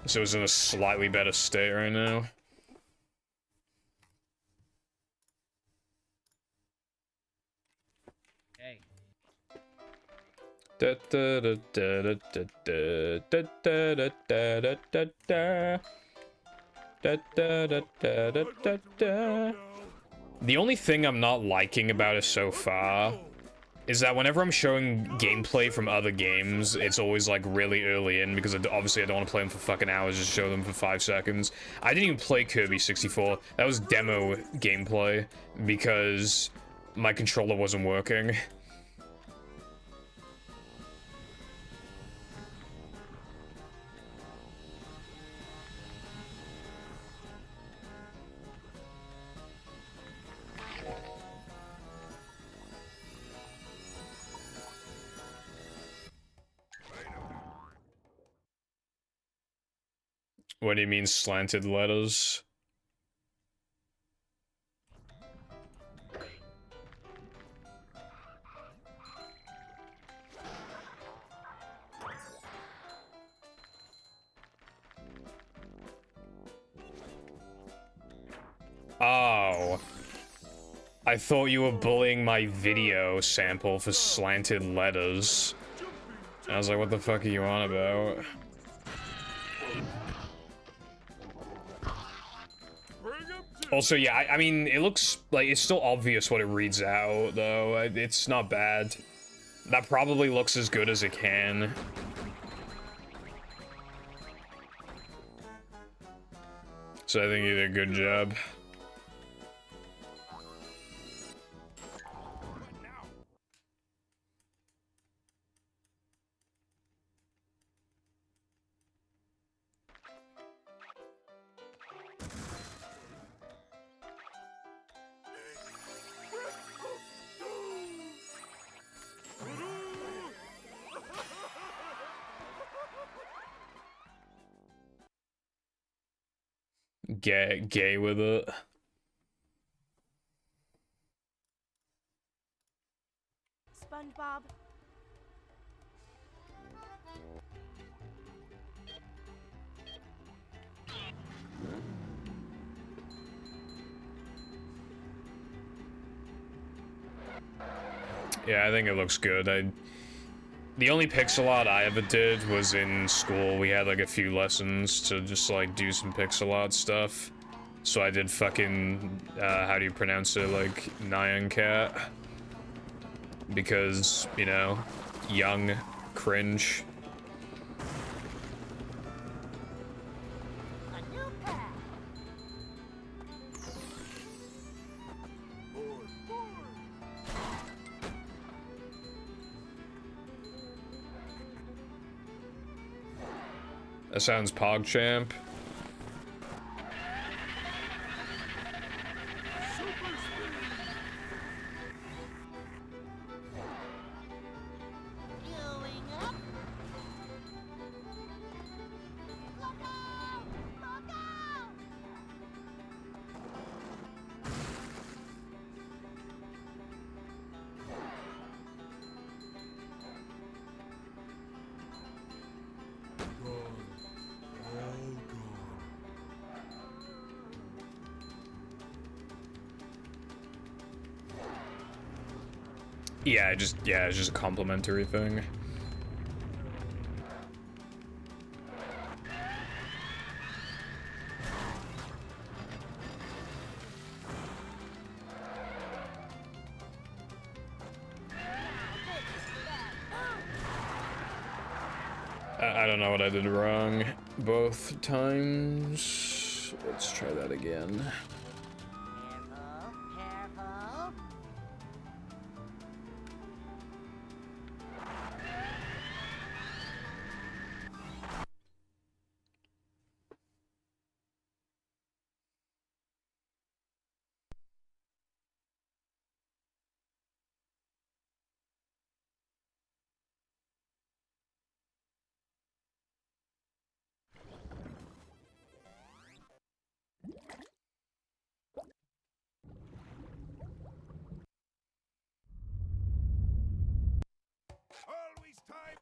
So it's in a slightly better state right now. Hey. Da da da da da da da da da da da da da da da da da da da. The only thing I'm not liking about it so far is that whenever I'm showing gameplay from other games, it's always like really early in because obviously I don't want to play them for fucking hours, just show them for 5 seconds. I didn't even play Kirby 64. That was demo gameplay because my controller wasn't working. What do you mean slanted letters? Oh. I thought you were bullying my video sample for slanted letters. I was like, what the fuck are you on about? Also, yeah, I mean, it looks like it's still obvious what it reads out, though. It's not bad. That probably looks as good as it can. So I think you did a good job. Get gay with it. SpongeBob. Yeah, I think it looks good. The only pixel art I ever did was in school. We had like a few lessons to just like do some pixel art stuff. So I did fucking, how do you pronounce it, like, Nyan Cat? Because, you know, young, cringe. A new path. That sounds PogChamp. Going up. Look out! Look out! Yeah, it's just a complimentary thing. I don't know what I did wrong both times. Let's try that again. Careful, careful. Always time.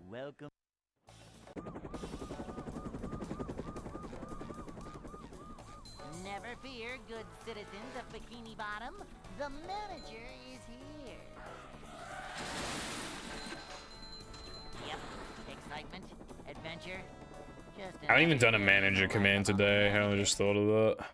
Welcome. Never fear, good citizens of Bikini Bottom. The manager is here. Yep, excitement, adventure. Just I haven't even done a another day in manager the command life of a today. I manager. just thought of that.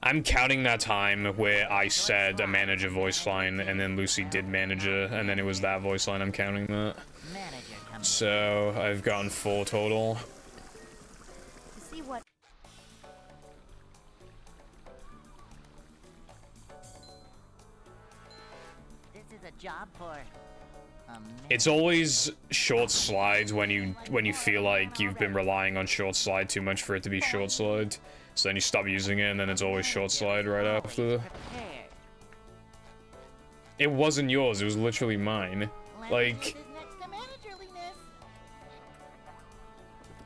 I'm counting that time where I said a manager voice line and then Lucy did manager and then it was that voice line. I'm counting that. Manager coming. So I've gotten 4 total. To see what. This is a job for a It's always short slides when you feel like you've been relying on short slide too much for it to be short slide. So then you stop using it and then it's always short slide right after. prepared. It wasn't yours, it was literally mine. Like, This is next to managerliness.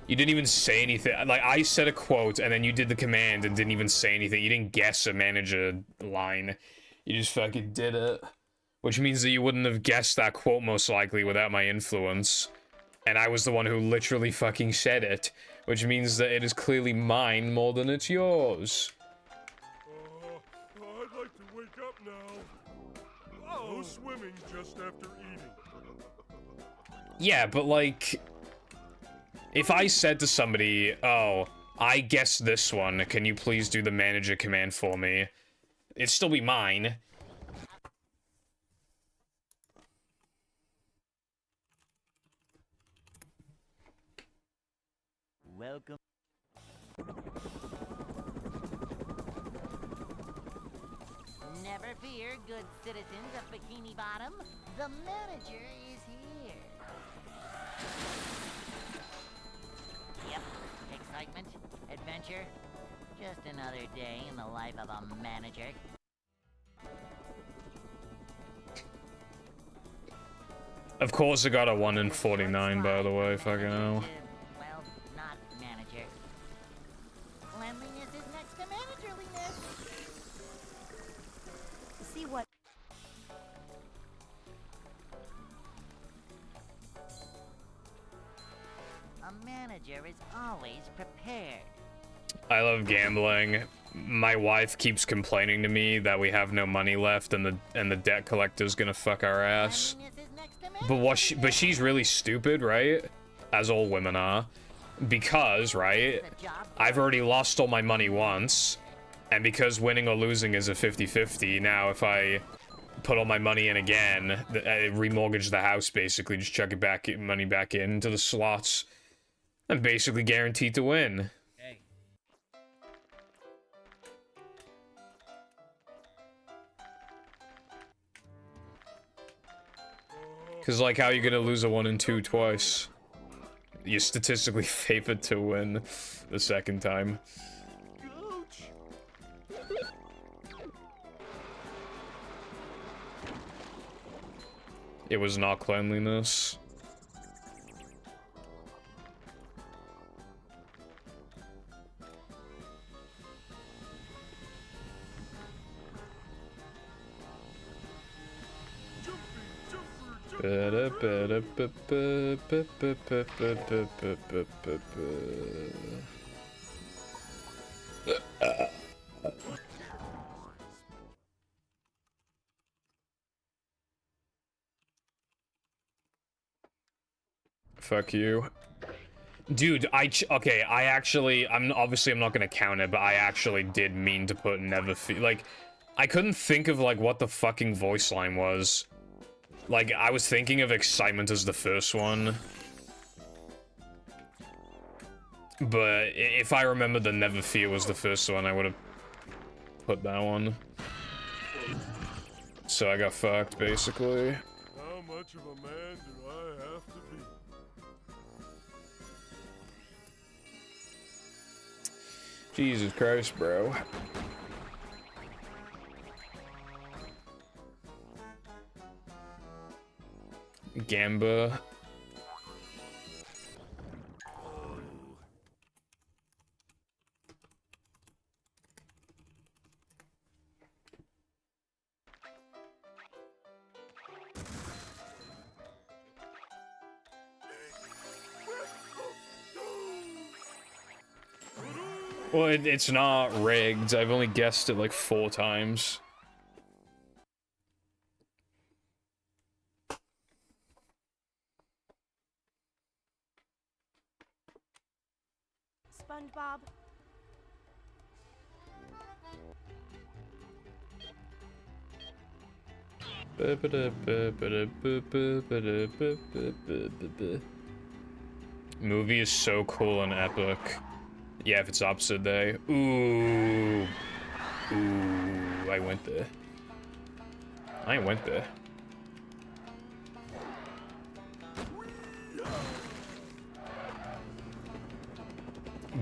you didn't even say anything. Like, I said a quote and then you did the command and didn't even say anything. You didn't guess a manager line. You just fucking did it. which means that you wouldn't have guessed that quote most likely without my influence. And I was the one who literally fucking said it, which means that it is clearly mine more than it's yours. I'd like to wake up now. No swimming just after eating. Yeah, but like, if I said to somebody, oh, I guessed this one, can you please do the manager command for me? It'd still be mine. Welcome. Never fear, good citizens of Bikini Bottom. The manager is here. Yep, excitement, adventure. Just another day in the life of a manager. Of course I got a 1 in 49, by the way, fucking hell. Well, not manager. Cleanliness is next to managerliness. See what? A manager is always prepared. I love gambling. My wife keeps complaining to me that we have no money left and the debt collector's gonna fuck our ass. But she's really stupid, right? As all women are. Because, right, I've already lost all my money once, and because winning or losing is a 50-50, now if I put all my money in again, I remortgage the house basically, just chuck it back, money back into the slots, I'm basically guaranteed to win. Hey. Cause like, how are you gonna lose a 1 and 2 twice? You're statistically favored to win the second time. It was not cleanliness. Fuck you. Dude, okay, I'm not gonna count it, but I actually did mean to put never feel, like, I couldn't think of, like, what the fucking voice line was. Like, I was thinking of excitement as the first one. But if I remember the never fear was the first one, I would have put that one. So I got fucked, basically. How much of a man do I have to be? Jesus Christ, bro. Gamba. Well, it's not rigged. I've only guessed it like 4 times. SpongeBob. Movie is so cool and epic. Yeah, if it's opposite day. Ooh. Ooh, I went there. I went there.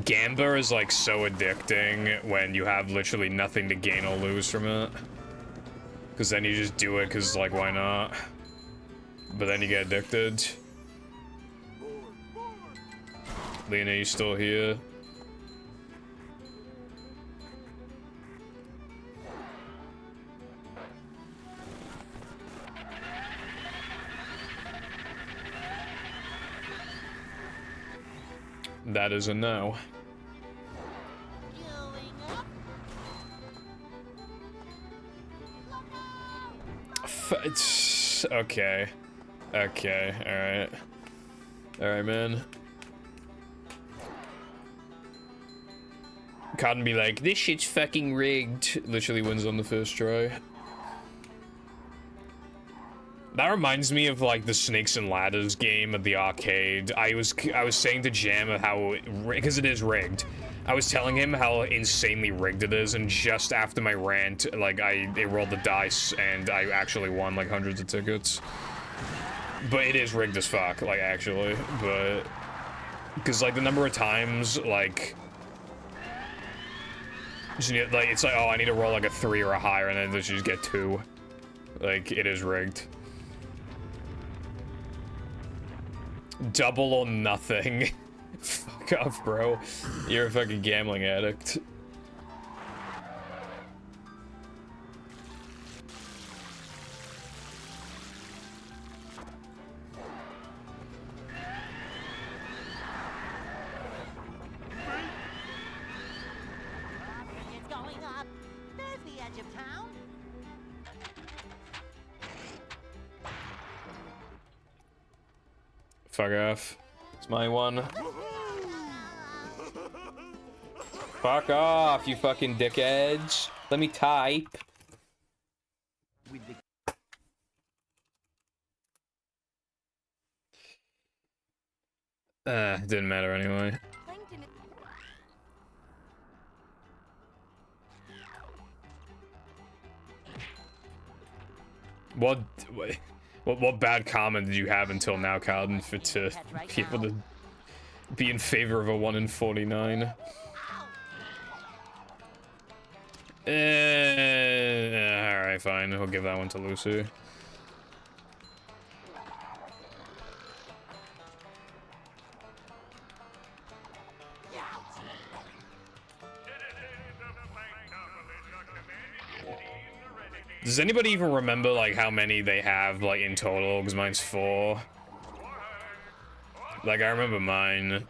Gamba is like so addicting when you have literally nothing to gain or lose from it. Because then you just do it because, like, why not? But then you get addicted. Lena, you still here? That is a no. Queuing up. It's okay. Okay, alright. Alright, man. Can't be like, this shit's fucking rigged. Literally wins on the first try. That reminds me of like the Snakes and Ladders game at the arcade. I was saying to Jam how, because it is rigged. I was telling him how insanely rigged it is, and just after my rant, like they rolled the dice and I actually won like hundreds of tickets. But it is rigged as fuck, like actually. But because like the number of times like. Like, it's like, oh, I need to roll like a 3 or a higher, and then just get 2. Like, it is rigged. Double or nothing. Fuck off, bro. You're a fucking gambling addict. It's going up. There's the edge of town. Fuck off. It's my one. Fuck off, you fucking dickheads. Let me type. Didn't matter anyway. What bad comment did you have until now, Cowden, for to be able to be in favor of a 1 in 49? Alright, fine. We'll give that one to Lucy. Does anybody even remember, like, how many they have, like, in total? Because mine's 4. Like, I remember mine.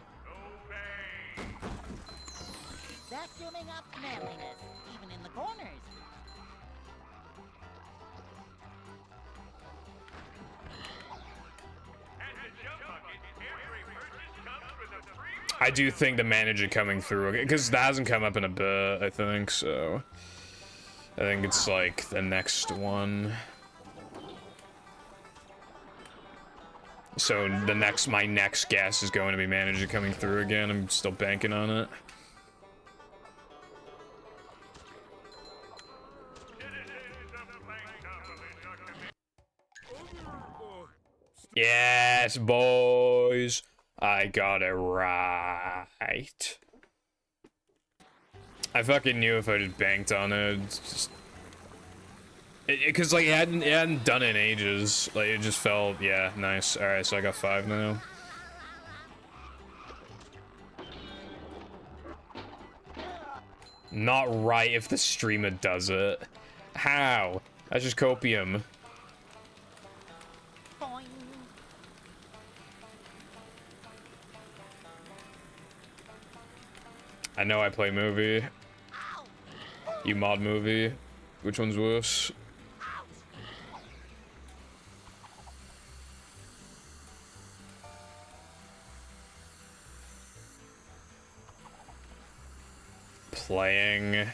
Vacuuming up manliness, even in the corners. I do think the manager coming through, because that hasn't come up in a bit, I think, so... I think it's, like, the next one. So, my next guess is going to be manager coming through again. I'm still banking on it. Yes, boys! I got it right. I fucking knew if I just banked on it, just... Cause like, it hadn't done it in ages. Like, it just felt, yeah, nice. Alright, so I got 5 now. Not right if the streamer does it. How? That's just copium. Boing. I know I play movie. You mod movie. Which one's worse? Playing.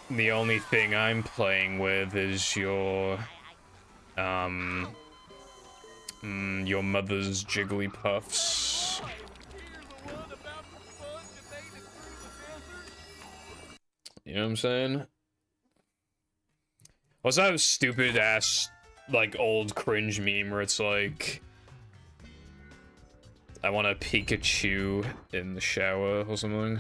The only thing I'm playing with is your mother's Jigglypuffs. You know what I'm saying? What's that stupid ass, like, old cringe meme where it's like, I want a Pikachu in the shower or something?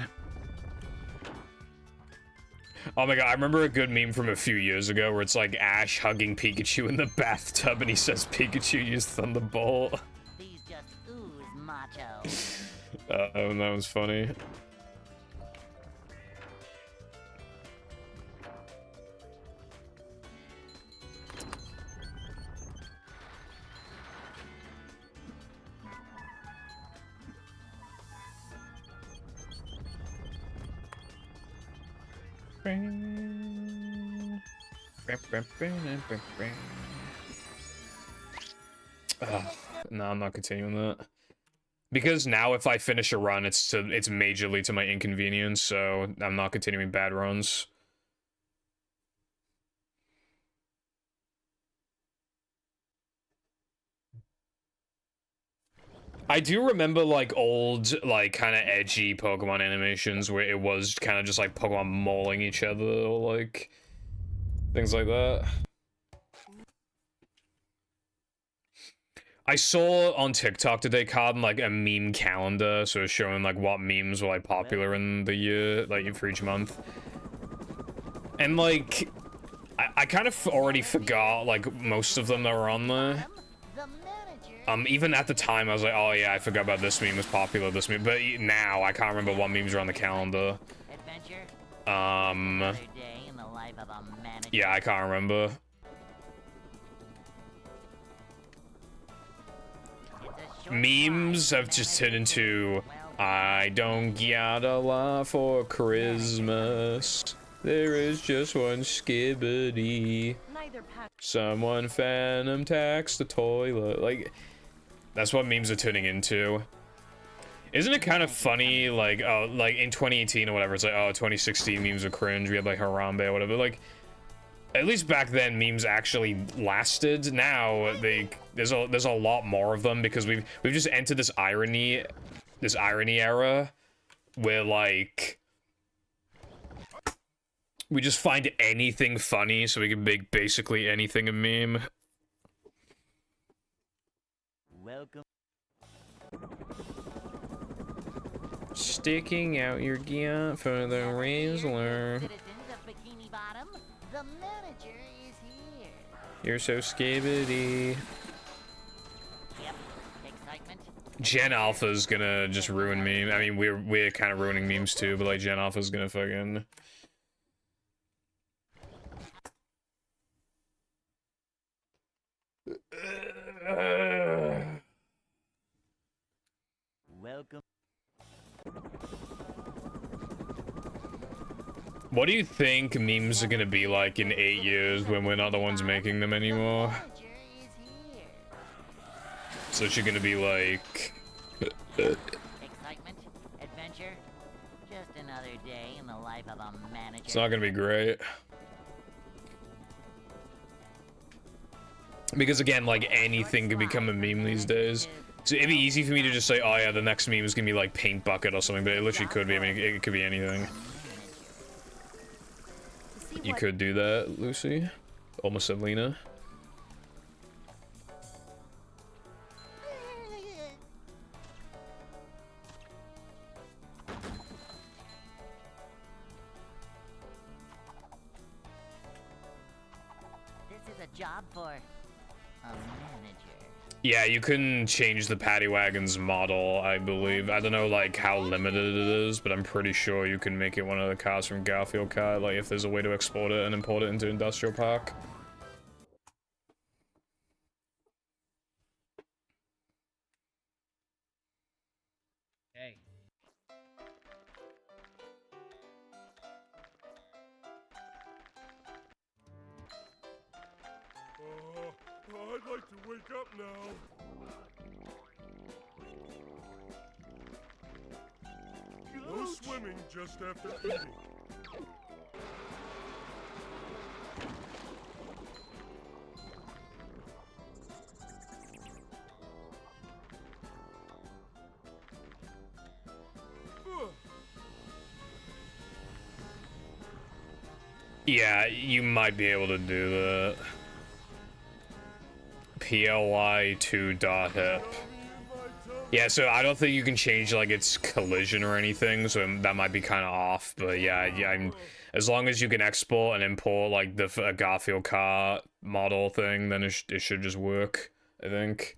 Oh my god, I remember a good meme from a few years ago where it's like Ash hugging Pikachu in the bathtub and he says Pikachu used Thunderbolt. These just ooze macho. That was funny. No, I'm not continuing that. Because now if I finish a run, it's majorly to my inconvenience, so I'm not continuing bad runs. I do remember, like, old, like, kind of edgy Pokemon animations where it was kind of just, like, Pokemon mauling each other, or, like, things like that. I saw on TikTok today, Card, like, a meme calendar, so it's showing, like, what memes were, like, popular in the year, like, for each month. And, like, I kind of already forgot, like, most of them that were on there. Even at the time, I was like, oh yeah, I forgot about this meme was popular, this meme. But now, I can't remember what memes are on the calendar. Yeah, I can't remember. Memes have just turned into, I don't get a lot for Christmas. There is just one skibbity. Someone phantom tax the toilet. Like, that's what memes are turning into. Isn't it kind of funny, like, oh, like, in 2018 or whatever, it's like, oh, 2016 memes are cringe, we had, like, Harambe or whatever, like, at least back then, memes actually lasted. Now, there's a lot more of them, because we've just entered this irony era, where, like, we just find anything funny, so we can make basically anything a meme. Welcome. Sticking out your gear for the Rizzler. Citizens of Bikini Bottom, the manager is here. You're so skibbity. Yep, excitement. Gen Alpha's gonna just ruin me. I mean, we're kind of ruining memes too, but like Gen Alpha's gonna fucking. Welcome. What do you think memes are gonna be like in 8 years when we're not the ones making them anymore? So she's gonna be like. Excitement, adventure, just another day in the life of a manager. It's not gonna be great. Because again, like, anything can become a meme these days. So it'd be easy for me to just say, oh yeah, the next meme is gonna be like Paint Bucket or something, but it literally could be. I mean, it could be anything. You could do that, Lucy. Almost said Lena. This is a job for a manager. Yeah, you can change the Paddy Wagon's model, I believe. I don't know, like, how limited it is, but I'm pretty sure you can make it one of the cars from Garfield Car, like, if there's a way to export it and import it into Industrial Park. Hey. I'd like to wake up now. No swimming just after eating. Yeah, you might be able to do that. PLY2.hip. Yeah, so I don't think you can change, like, its collision or anything, so that might be kind of off, but yeah, as long as you can export and import, like, the Garfield car model thing, then it should just work, I think.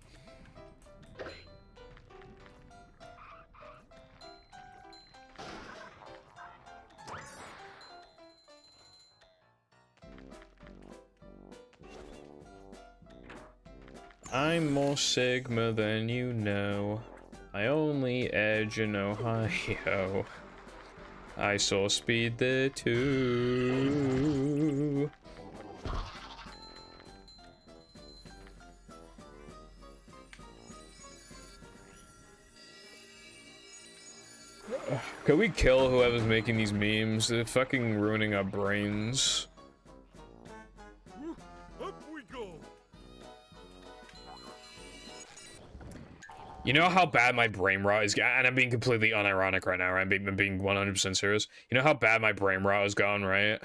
I'm more Sigma than you know. I only edge in Ohio. I saw speed there too. Can we kill whoever's making these memes? They're fucking ruining our brains. Up we go. You know how bad my brain rot is, and I'm being completely unironic right now, right? I'm being 100% serious. You know how bad my brain rot has gone, right?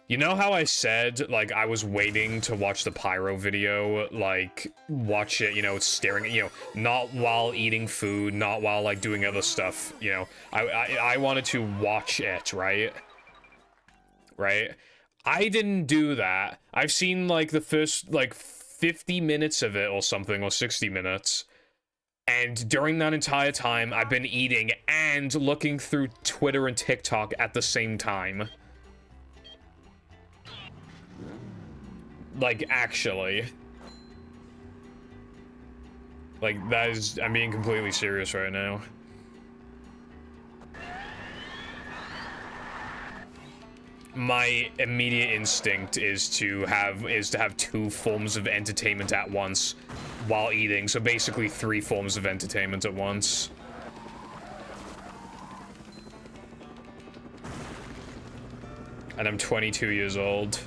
You know how I said, like, I was waiting to watch the pyro video, like, watch it, you know, staring at, you know, not while eating food, not while, like, doing other stuff, you know. I wanted to watch it, right? Right? I didn't do that. I've seen, like, the first, like, 50 minutes of it or something, or 60 minutes. And during that entire time, I've been eating and looking through Twitter and TikTok at the same time. Like, actually. Like, that is... I'm being completely serious right now. My immediate instinct is to have two forms of entertainment at once while eating. So basically 3 forms of entertainment at once. And I'm 22 years old.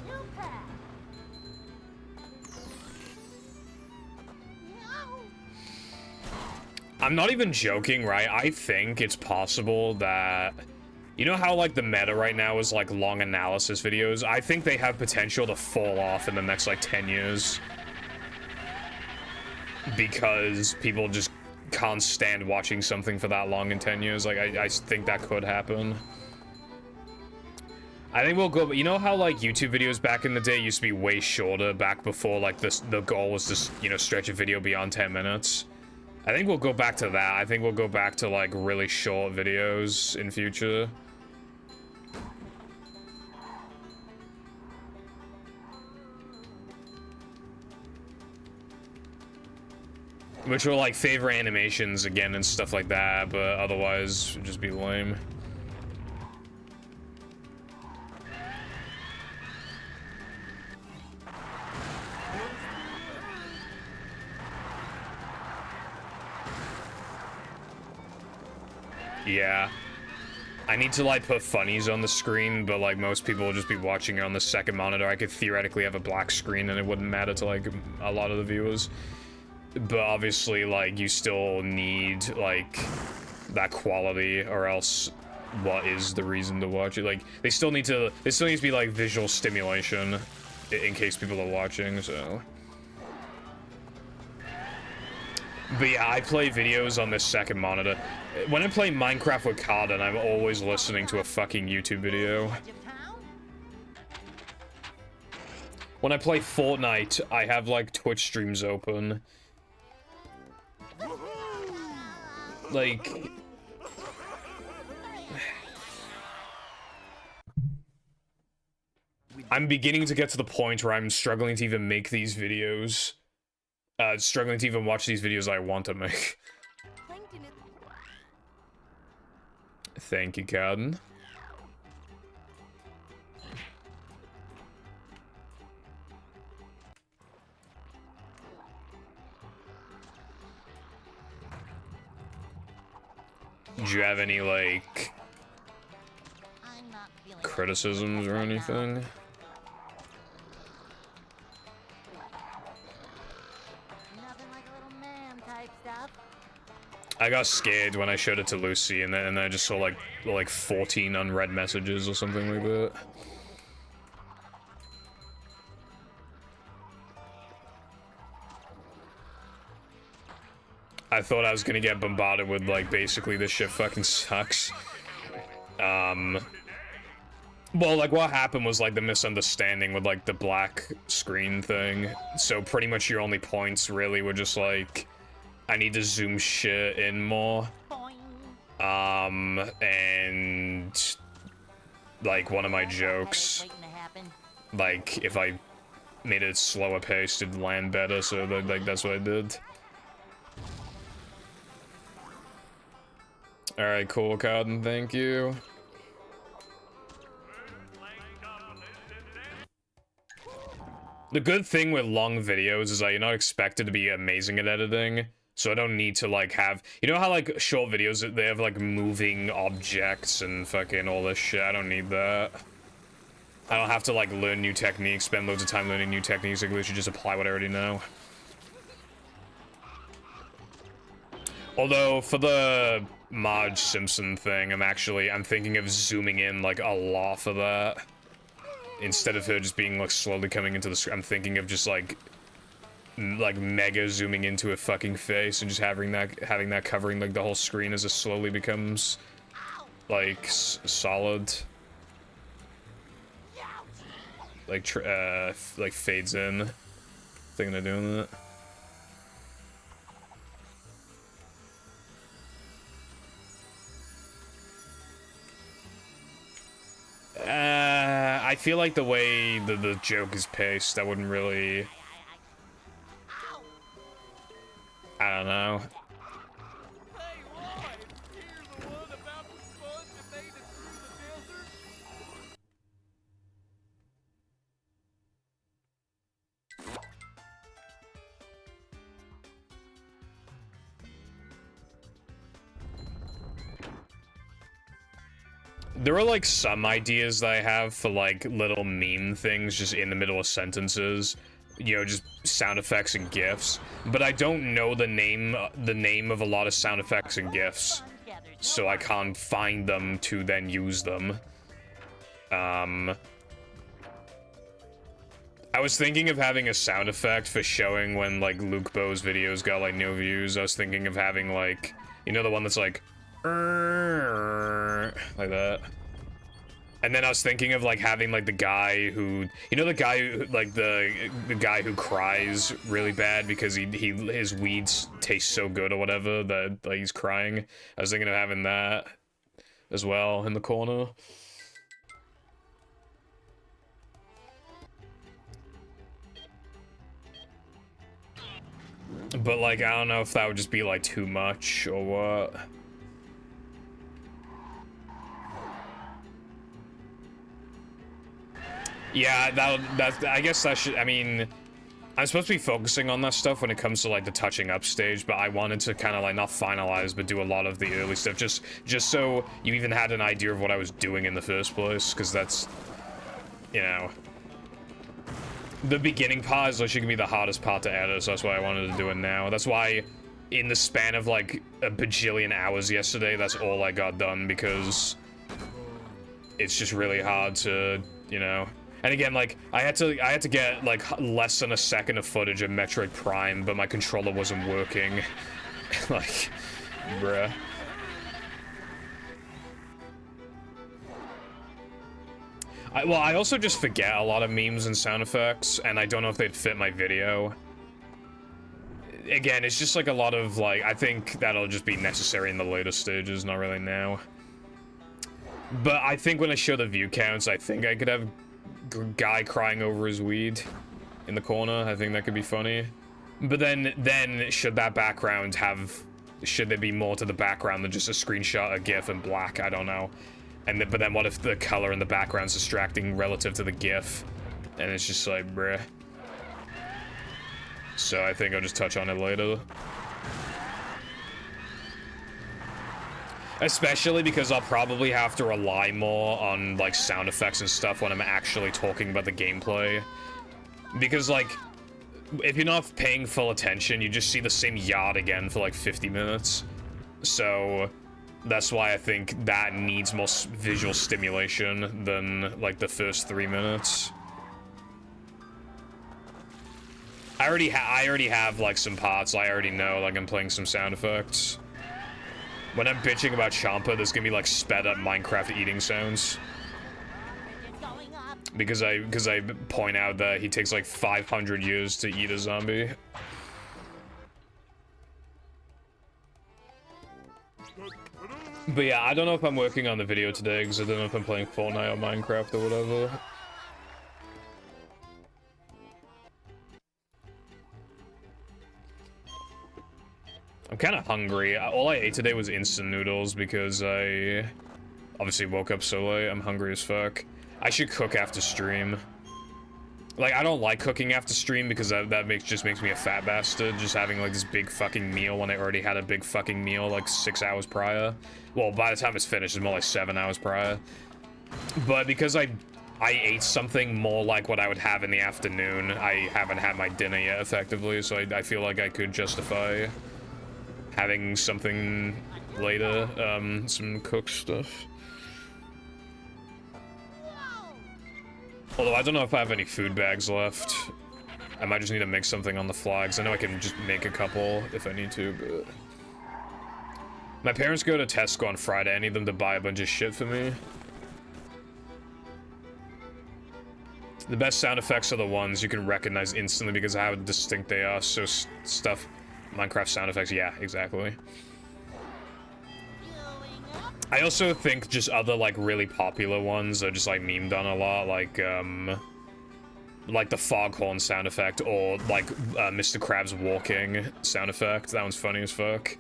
I'm not even joking, right? I think it's possible that... You know how, like, the meta right now is, like, long analysis videos? I think they have potential to fall off in the next, like, 10 years. Because people just can't stand watching something for that long in 10 years. Like, I think that could happen. I think we'll go, but you know how, like, YouTube videos back in the day used to be way shorter back before, like, the goal was to, you know, stretch a video beyond 10 minutes? I think we'll go back to that. I think we'll go back to, like, really short videos in future. Which will, like, favor animations again and stuff like that, but otherwise, it'd just be lame. Yeah. I need to, like, put funnies on the screen, but, like, most people will just be watching it on the second monitor. I could theoretically have a black screen and it wouldn't matter to, like, a lot of the viewers. But obviously, like, you still need, like, that quality, or else what is the reason to watch it? Like, there still needs to be, like, visual stimulation in case people are watching, so... But yeah, I play videos on this second monitor. When I play Minecraft with Cardin, I'm always listening to a fucking YouTube video. When I play Fortnite, I have, like, Twitch streams open. Like... I'm beginning to get to the point where I'm struggling to even make these videos. Struggling to even watch these videos I want to make. Thank you, Cardin. Do you have any, like, criticisms or anything? I got scared when I showed it to Lucy, and then I just saw, like 14 unread messages or something like that. I thought I was gonna get bombarded with, like, basically this shit fucking sucks. Well, like, what happened was, like, the misunderstanding with, like, the black screen thing. So pretty much your only points, really, were just, like, I need to zoom shit in more. And... like, one of my jokes, like, if I made it slower paced, it'd land better, so, like, that's what I did. Alright, cool, Cardin, thank you. The good thing with long videos is that you're not expected to be amazing at editing, so I don't need to, like, have... You know how, like, short videos, they have, like, moving objects and fucking all this shit? I don't need that. I don't have to, like, learn new techniques, spend loads of time learning new techniques. I can literally just apply what I already know. Although, for the Marge Simpson thing, I'm thinking of zooming in, like, a lot for that. Instead of her just being, like, slowly coming into the screen, I'm thinking of just, like mega zooming into her fucking face and just having that covering, like, the whole screen as it slowly becomes, like, solid. Like, fades in. Thinking of doing that. I feel like the way the joke is paced, that wouldn't really... I don't know. Hey, Lloyd, you're the one about the sponge that made it through the desert? There are, like, some ideas that I have for, like, little meme things just in the middle of sentences. You know, just sound effects and GIFs. But I don't know the name of a lot of sound effects and GIFs. So I can't find them to then use them. I was thinking of having a sound effect for showing when, like, Luke Bo's videos got, like, no views. I was thinking of having, like, you know, the one that's like that. And then I was thinking of, like, having, like, the guy who, you know, the guy who, like, the guy who cries really bad because his weeds taste so good or whatever that, like, he's crying. I was thinking of having that as well in the corner. But, like, I don't know if that would just be, like, too much or what. Yeah, I guess that should, I mean, I'm supposed to be focusing on that stuff when it comes to, like, the touching up stage, but I wanted to kind of, like, not finalize, but do a lot of the early stuff, just so you even had an idea of what I was doing in the first place, because that's, you know, the beginning part is literally gonna be the hardest part to edit, so that's why I wanted to do it now. That's why, in the span of, like, a bajillion hours yesterday, that's all I got done, because it's just really hard to, you know... And again, like, I had to get, like, less than a second of footage of Metroid Prime, but my controller wasn't working. Like, bruh. Well, I also just forget a lot of memes and sound effects, and I don't know if they'd fit my video. Again, it's just, like, a lot of, like, I think that'll just be necessary in the later stages, not really now. But I think when I show the view counts, I think I could have guy crying over his weed in the corner. I think that could be funny. But then should that background have... Should there be more to the background than just a screenshot, a GIF, and black? I don't know. But then what if the color in the background's distracting relative to the GIF? And it's just like, bruh. So I think I'll just touch on it later. Especially because I'll probably have to rely more on, like, sound effects and stuff when I'm actually talking about the gameplay. Because, like, if you're not paying full attention, you just see the same yard again for, like, 50 minutes. So, that's why I think that needs more visual stimulation than, like, the first 3 minutes. I already have, like, some parts I already know, like, I'm playing some sound effects. When I'm bitching about Champa, there's gonna be, like, sped up Minecraft eating sounds. Because I point out that he takes, like, 500 years to eat a zombie. But yeah, I don't know if I'm working on the video today, because I don't know if I'm playing Fortnite or Minecraft or whatever. I'm kind of hungry. All I ate today was instant noodles because I obviously woke up so late. I'm hungry as fuck. I should cook after stream. Like, I don't like cooking after stream because that just makes me a fat bastard, just having, like, this big fucking meal when I already had a big fucking meal, like, 6 hours prior. Well, by the time it's finished, it's more like 7 hours prior. But because I ate something more like what I would have in the afternoon, I haven't had my dinner yet, effectively, so I feel like I could justify having something later, some cooked stuff. Although I don't know if I have any food bags left. I might just need to make something on the fly, because I know I can just make a couple if I need to, but... My parents go to Tesco on Friday. I need them to buy a bunch of shit for me. The best sound effects are the ones you can recognize instantly because of how distinct they are. So stuff, Minecraft sound effects, yeah, exactly. I also think just other, like, really popular ones are just, like, memed on a lot, like the foghorn sound effect, or, like, Mr. Krabs walking sound effect. That one's funny as fuck.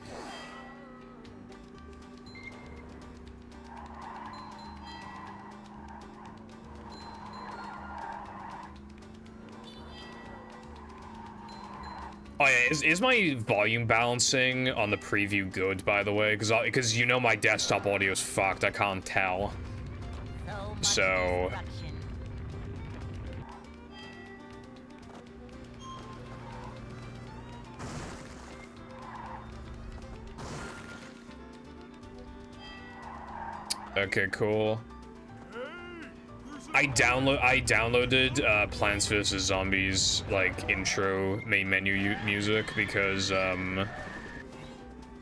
Oh yeah, is my volume balancing on the preview good, by the way? Because you know my desktop audio is fucked, I can't tell. So... Okay, cool. I downloaded Plants vs. Zombies, like, intro main menu music because, I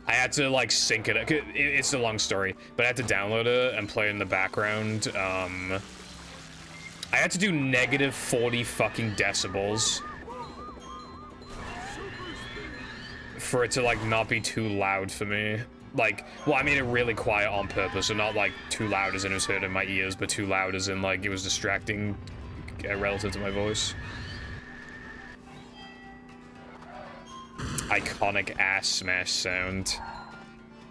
had to, like, sync it. It's a long story, but I had to download it and play it in the background. I had to do negative 40 fucking decibels for it to, like, not be too loud for me. Like, well, I made it really quiet on purpose, so not, like, too loud as in it was hurting my ears, but too loud as in, like, it was distracting relative to my voice. Iconic ass smash sound.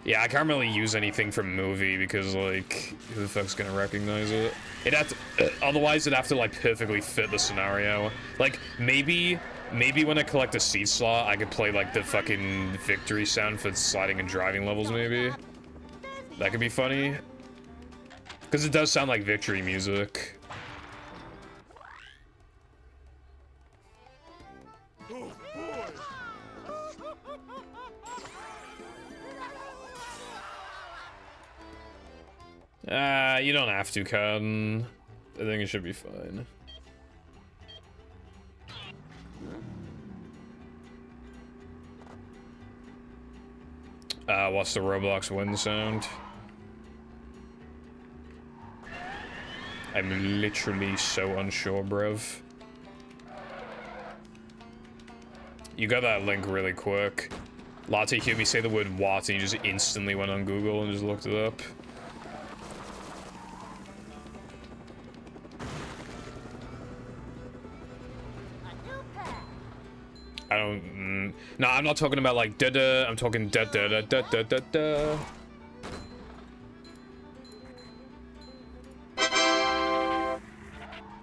Yeah, I can't really use anything from movie because, like, who the fuck's gonna recognize it? It'd have to, otherwise it'd have to, like, perfectly fit the scenario. Like, maybe when I collect a seed slot, I could play, like, the fucking victory sound for sliding and driving levels, maybe. That could be funny. Because it does sound like victory music. Oh boy! You don't have to, Cotton. I think it should be fine. What's the Roblox wind sound? I'm literally so unsure, bruv. You got that link really quick. Latte heard me say the word what, and he just instantly went on Google and just looked it up. I don't... No, I'm not talking about, like, da-da. I'm talking da-da-da-da-da-da-da.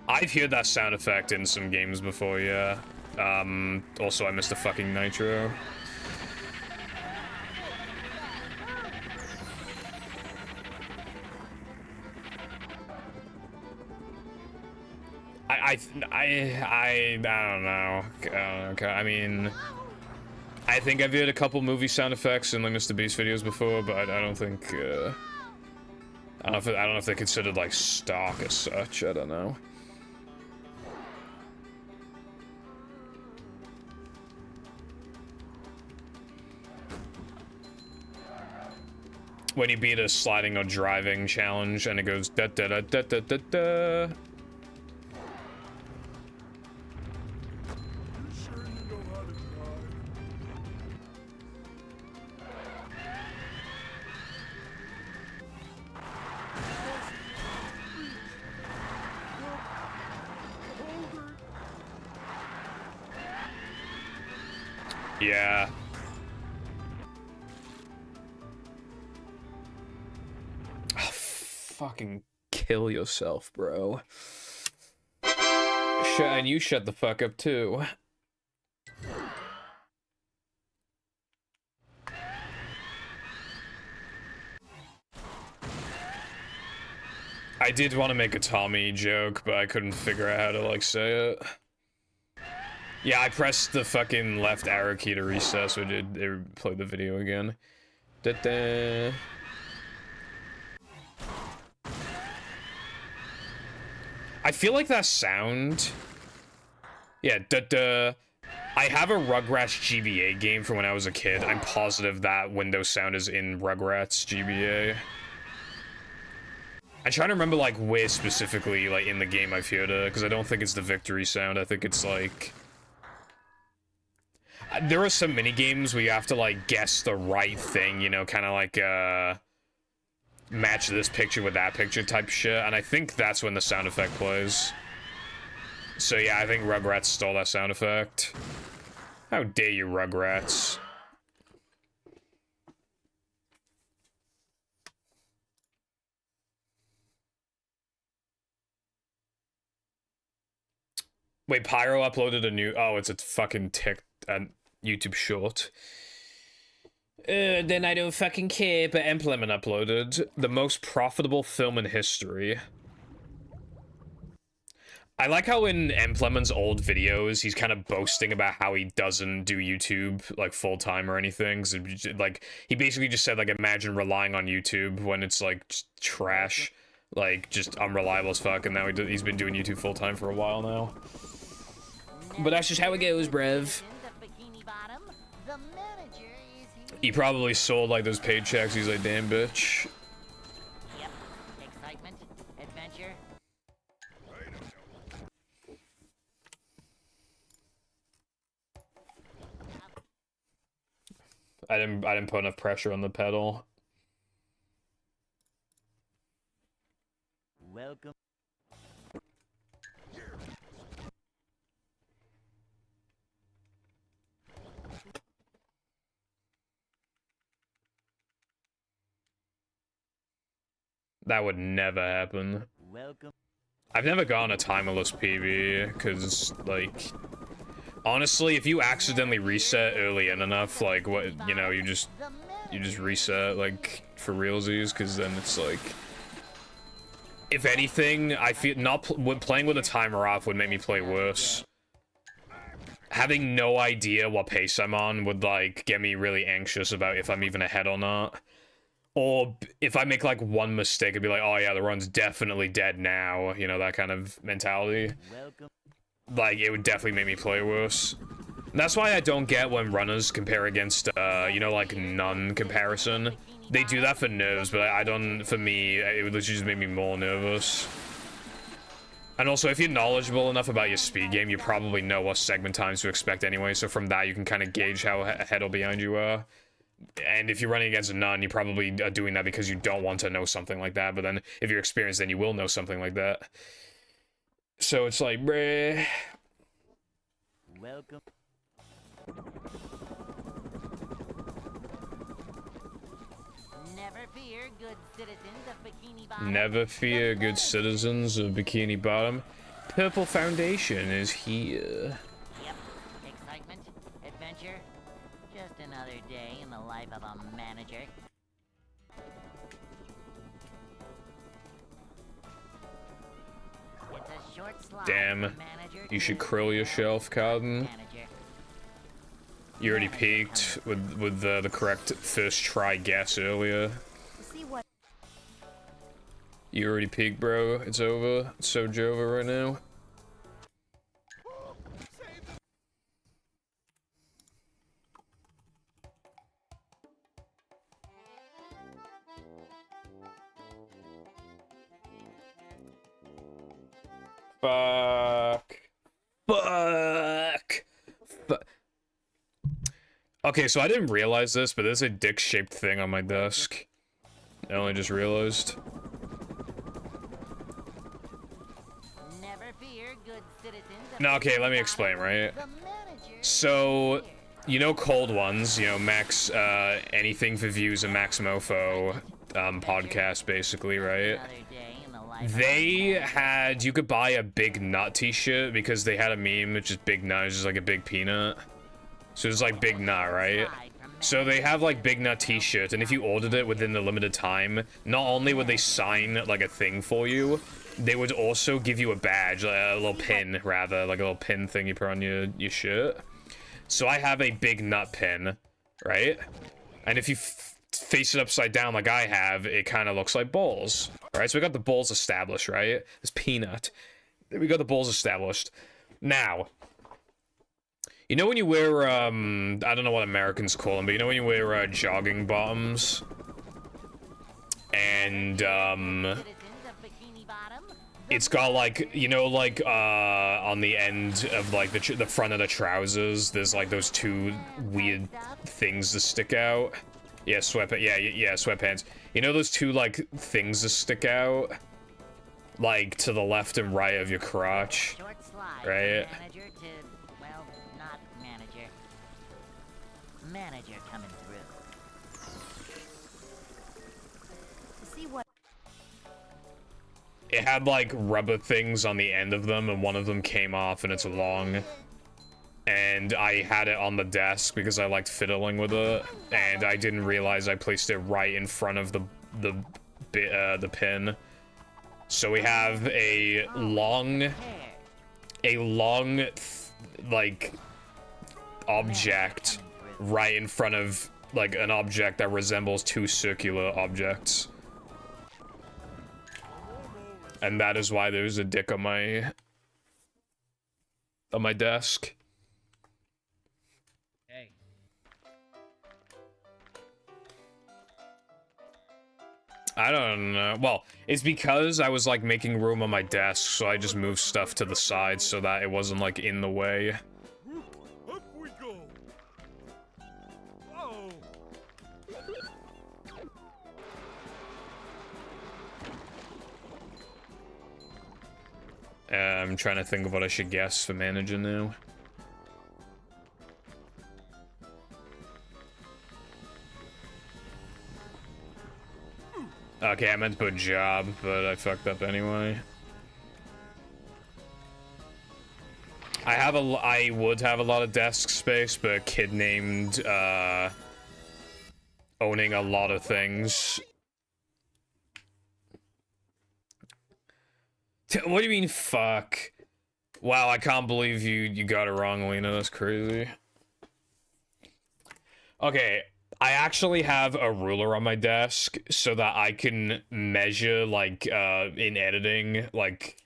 I've heard that sound effect in some games before, yeah. Also, I missed the fucking nitro. I don't know. Okay, I mean, I think I've heard a couple movie sound effects in like Mr. Beast videos before, but I don't think, I don't know if they're considered like stock as such. I don't know. When you beat a sliding or driving challenge and it goes da da da da da da da. Yeah. Oh, fucking kill yourself, bro. you shut the fuck up too. I did want to make a Tommy joke, but I couldn't figure out how to, like, say it. Yeah, I pressed the fucking left arrow key to reset, so it played the video again. Da-da. I feel like that sound... Yeah, da-da. I have a Rugrats GBA game from when I was a kid. I'm positive that Windows sound is in Rugrats GBA. I'm trying to remember, like, where specifically, like, in the game I've heard it, because I don't think it's the victory sound. I think it's, like... There are some mini-games where you have to, like, guess the right thing, you know, kind of like, match this picture with that picture type shit, and I think that's when the sound effect plays. So, yeah, I think Rugrats stole that sound effect. How dare you, Rugrats. Wait, Pyro uploaded a new... Oh, it's a fucking YouTube short. Then I don't fucking care, but Implement uploaded the most profitable film in history. I like how in Implement's old videos, he's kind of boasting about how he doesn't do YouTube, like, full-time or anything. So, like, he basically just said, like, imagine relying on YouTube when it's, like, just trash. Like, just unreliable as fuck, and now he's been doing YouTube full-time for a while now. But that's just how it goes, bruv. He probably sold, like, those paid checks. He's like, damn, bitch. Yep. Excitement, adventure. I didn't put enough pressure on the pedal. Welcome. That would never happen. Welcome. I've never gone a timerless PB, because, like... Honestly, if you accidentally reset early in enough, like, what, you know, you just reset, like, for realsies, because then it's, like... If anything, I feel playing with a timer off would make me play worse. Having no idea what pace I'm on would, like, get me really anxious about if I'm even ahead or not. Or if I make, like, one mistake, I'd be like, oh yeah, the run's definitely dead now, you know, that kind of mentality. Welcome. Like, it would definitely make me play worse. And that's why I don't get when runners compare against, you know, like, none comparison. They do that for nerves, but I don't, for me, it would literally just make me more nervous. And also, if you're knowledgeable enough about your speed game, you probably know what segment times to expect anyway, so from that you can kind of gauge how ahead or behind you are. And if you're running against a none, you probably are doing that because you don't want to know something like that, but then if you're experienced, then you will know something like that. So it's like, bruh. Welcome. Never fear, good citizens of Bikini Bottom. Never fear, good citizens of Bikini Bottom. Purple Foundation is here. Yep. Excitement, adventure. Just another day in the life of a manager. It's a short slide. Damn. Manager You should to krill yourself, Carden. manager. You already peaked with the correct first try guess earlier. See what? You already peaked, bro. It's over. It's so Jova right now. Fuck. Fuck. Fuck. Okay, so I didn't realize this, but there's a dick-shaped thing on my desk. I only just realized. Never fear, good citizens of No, okay, let me Bikini explain, right? Bottom. The manager So, is here. you know Cold Ones, you know, Max, anything for views and Max Mofo, podcast, basically, right? Another day in the life life. you could buy a Big Nut t-shirt because they had a meme which is Big Nut, it's just like a big peanut. So it's like Big Nut, right? So they have like Big Nut t-shirts, and if you ordered it within the limited time, not only would they sign like a thing for you, they would also give you a badge, like, a little pin rather, like a little pin thing you put on your shirt. So I have a Big Nut pin, right? And if you face it upside down like I have, it kind of looks like balls. Alright, so we got the balls established, right? It's peanut. We got the balls established. Now, you know when you wear, I don't know what Americans call them, but you know when you wear, jogging bottoms? And, it's got, like, you know, like, on the end of, like, the front of the trousers, there's, like, those two weird things that stick out? Yeah, sweatpants. You know those two, like, things that stick out? Like, to the left and right of your crotch? Right? Manager to, well, not manager. Manager coming through. To see what... It had, like, rubber things on the end of them, and one of them came off, and it's long. And I had it on the desk because I liked fiddling with it, and I didn't realize I placed it right in front of the pin. So we have a long, like, object right in front of, like, an object that resembles two circular objects. And that is why there's a dick on my desk. Hey. I don't know. Well, it's because I was, like, making room on my desk, so I just moved stuff to the side so that it wasn't, like, in the way. Up we go. Oh. I'm trying to think of what I should guess for manager now. Okay, I meant to put job, but I fucked up anyway. I would have a lot of desk space, but a kid named, owning a lot of things. What do you mean, fuck? Wow, I can't believe you got it wrong, Lena. That's crazy. Okay, I actually have a ruler on my desk so that I can measure, like, in editing, like,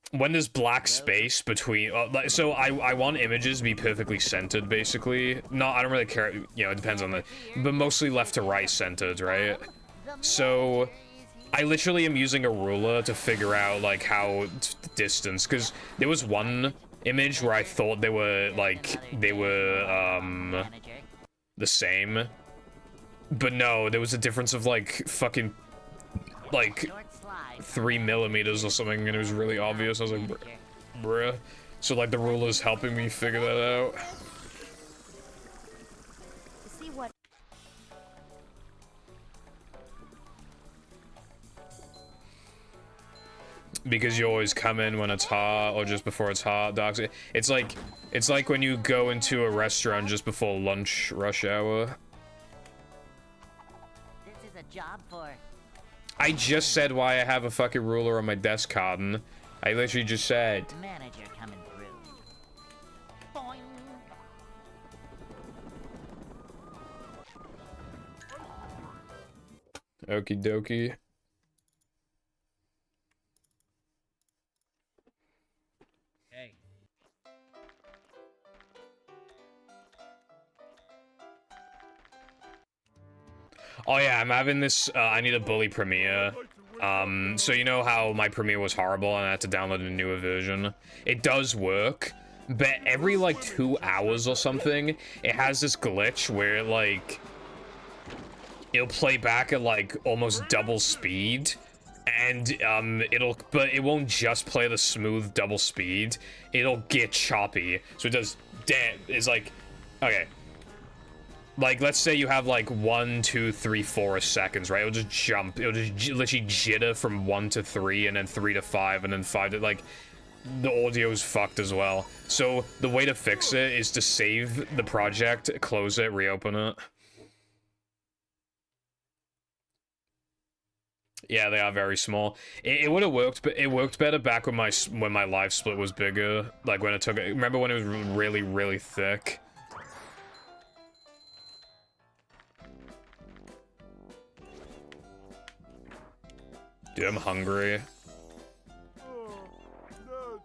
when there's black space between, so I want images to be perfectly centered, basically. No, I don't really care, you know, it depends on the, but mostly left to right centered, right? So I literally am using a ruler to figure out, like, how distance, because there was one image where I thought they were, like, the same, but no, there was a difference of, like, fucking, like, 3 millimeters or something, and it was really obvious. I was like, bruh. So, like, the ruler's helping me figure that out. See what? Because you always come in when it's hot, or just before it's hot, dogs. It's like when you go into a restaurant just before lunch rush hour. This is a job for... I just said why I have a fucking ruler on my desk, Cotton. I literally just said. Manager coming through. Boing. Okie dokie. Hey. Oh yeah, I'm having this, I need a bully premiere. So you know how my premiere was horrible and I had to download a newer version? It does work, but every, like, 2 hours or something, it has this glitch where, like, it'll play back at, like, almost double speed. And, but it won't just play the smooth double speed. It'll get choppy. So it does, damn, it's like, okay. like, let's say you have like 1, 2, 3, 4 seconds, right? It'll just jump. It'll just literally jitter from 1 to 3, and then 3 to 5, and then 5 to, like, the audio is fucked as well. So the way to fix it is to save the project, close it, reopen it. Yeah, they are very small. It would have worked, but it worked better back when my live split was bigger. Like when it took. Remember when it was really, really thick? Dude, I'm hungry. Oh, no.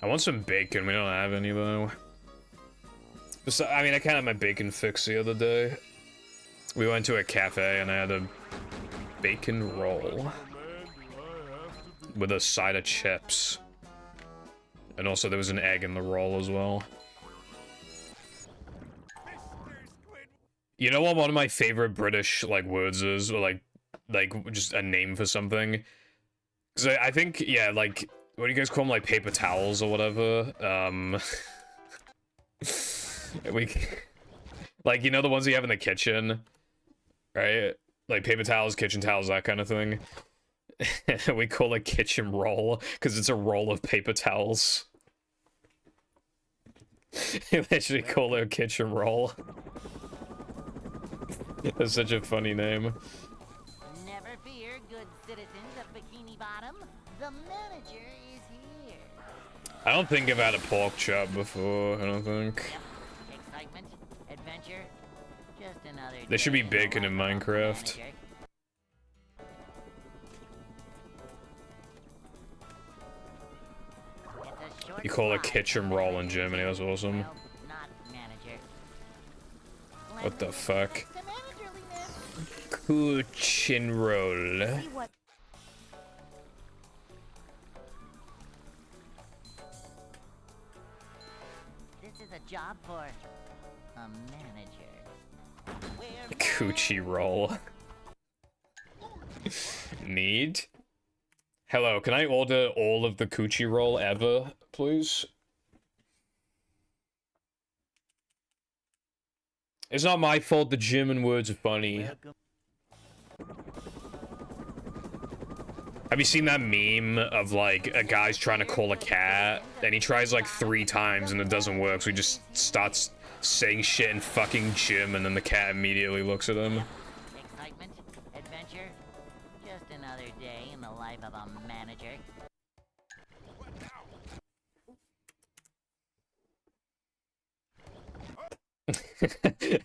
I want some bacon. We don't have any though. I mean, I kind of had my bacon fix the other day. We went to a cafe and I had a bacon roll with a side of chips. And also there was an egg in the roll as well. You know what one of my favorite British, like, words is? Or, like, just a name for something? Because I think, yeah, like, what do you guys call them? Like, paper towels or whatever? Like, you know the ones you have in the kitchen? Right? Like, paper towels, kitchen towels, that kind of thing. We call it kitchen roll, because it's a roll of paper towels. You literally call it a kitchen roll. That's such a funny name. Never fear, good citizens of Bikini Bottom. The manager is here. I don't think I've had a pork chop before, I don't think. Yep. Excitement, adventure, just another There should be day bacon in life of a Minecraft. manager. It's a short You call it slide kitchen from roll in manager Germany, to, that's awesome. well, not manager. What the fuck? To managerliness. Kitchen roll. See what this is a job for a manager. Where Coochie roll. Need? Hello, can I order all of the coochie roll ever, please? It's not my fault the German words are funny. Have you seen that meme of, like, a guy's trying to call a cat, and he tries, like, 3 times and it doesn't work, so he just starts saying shit in fucking German, and the cat immediately looks at him? excitement, adventure, just another day in the life of a manager.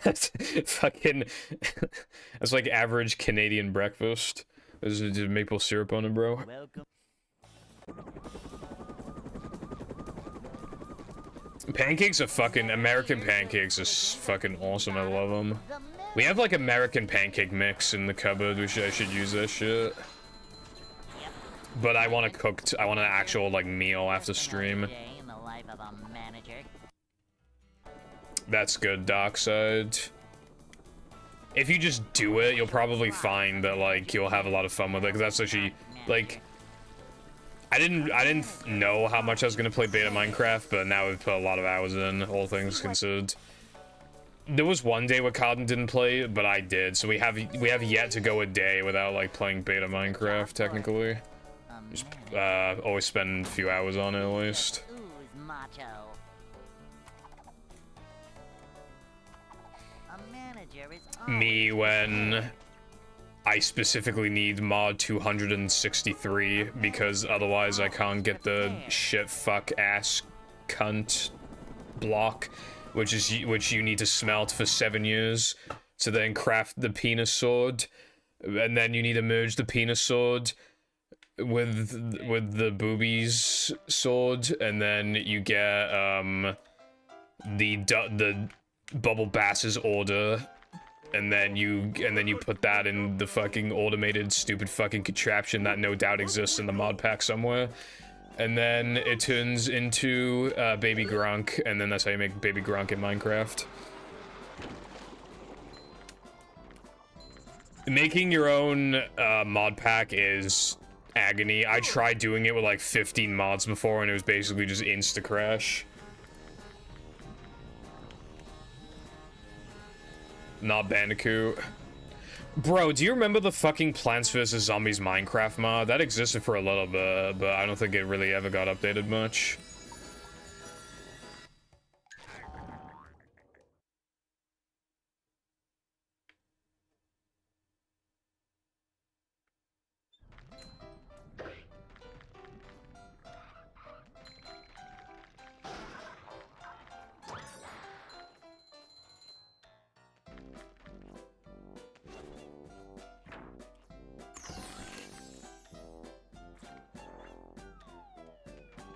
That's fucking... That's like average Canadian breakfast. There's just maple syrup on it, bro. Welcome. Pancakes are fucking... American pancakes are fucking awesome. I love them. We have, like, American pancake mix in the cupboard. I should use that shit. But I want to cook... I want an actual, like, meal after stream. Day in the life of a manager. That's good, Darkside. If you just do it, you'll probably find that, like, you'll have a lot of fun with it, because that's actually, like... I didn't know how much I was gonna play beta Minecraft, but now we've put a lot of hours in, all things considered. There was one day where Carden didn't play, but I did, so we have yet to go a day without, like, playing beta Minecraft, technically. Just, always spend a few hours on it, at least. Ooze macho. A manager is Me always when I specifically need mod 263 because otherwise I can't get the shit fuck ass cunt block, which you need to smelt for 7 years to then craft the penis sword, and then you need to merge the penis sword with the boobies sword, and then you get the Bubble Bass's order, and then you put that in the fucking automated stupid fucking contraption that no doubt exists in the mod pack somewhere, and then it turns into Baby Grunk, and then that's how you make Baby Grunk in Minecraft. Making your own mod pack is Agony. I tried doing it with like 15 mods before and it was basically just insta-crash. Not Bandicoot. Bro, do you remember the fucking Plants vs. Zombies Minecraft mod? That existed for a little bit, but I don't think it really ever got updated much.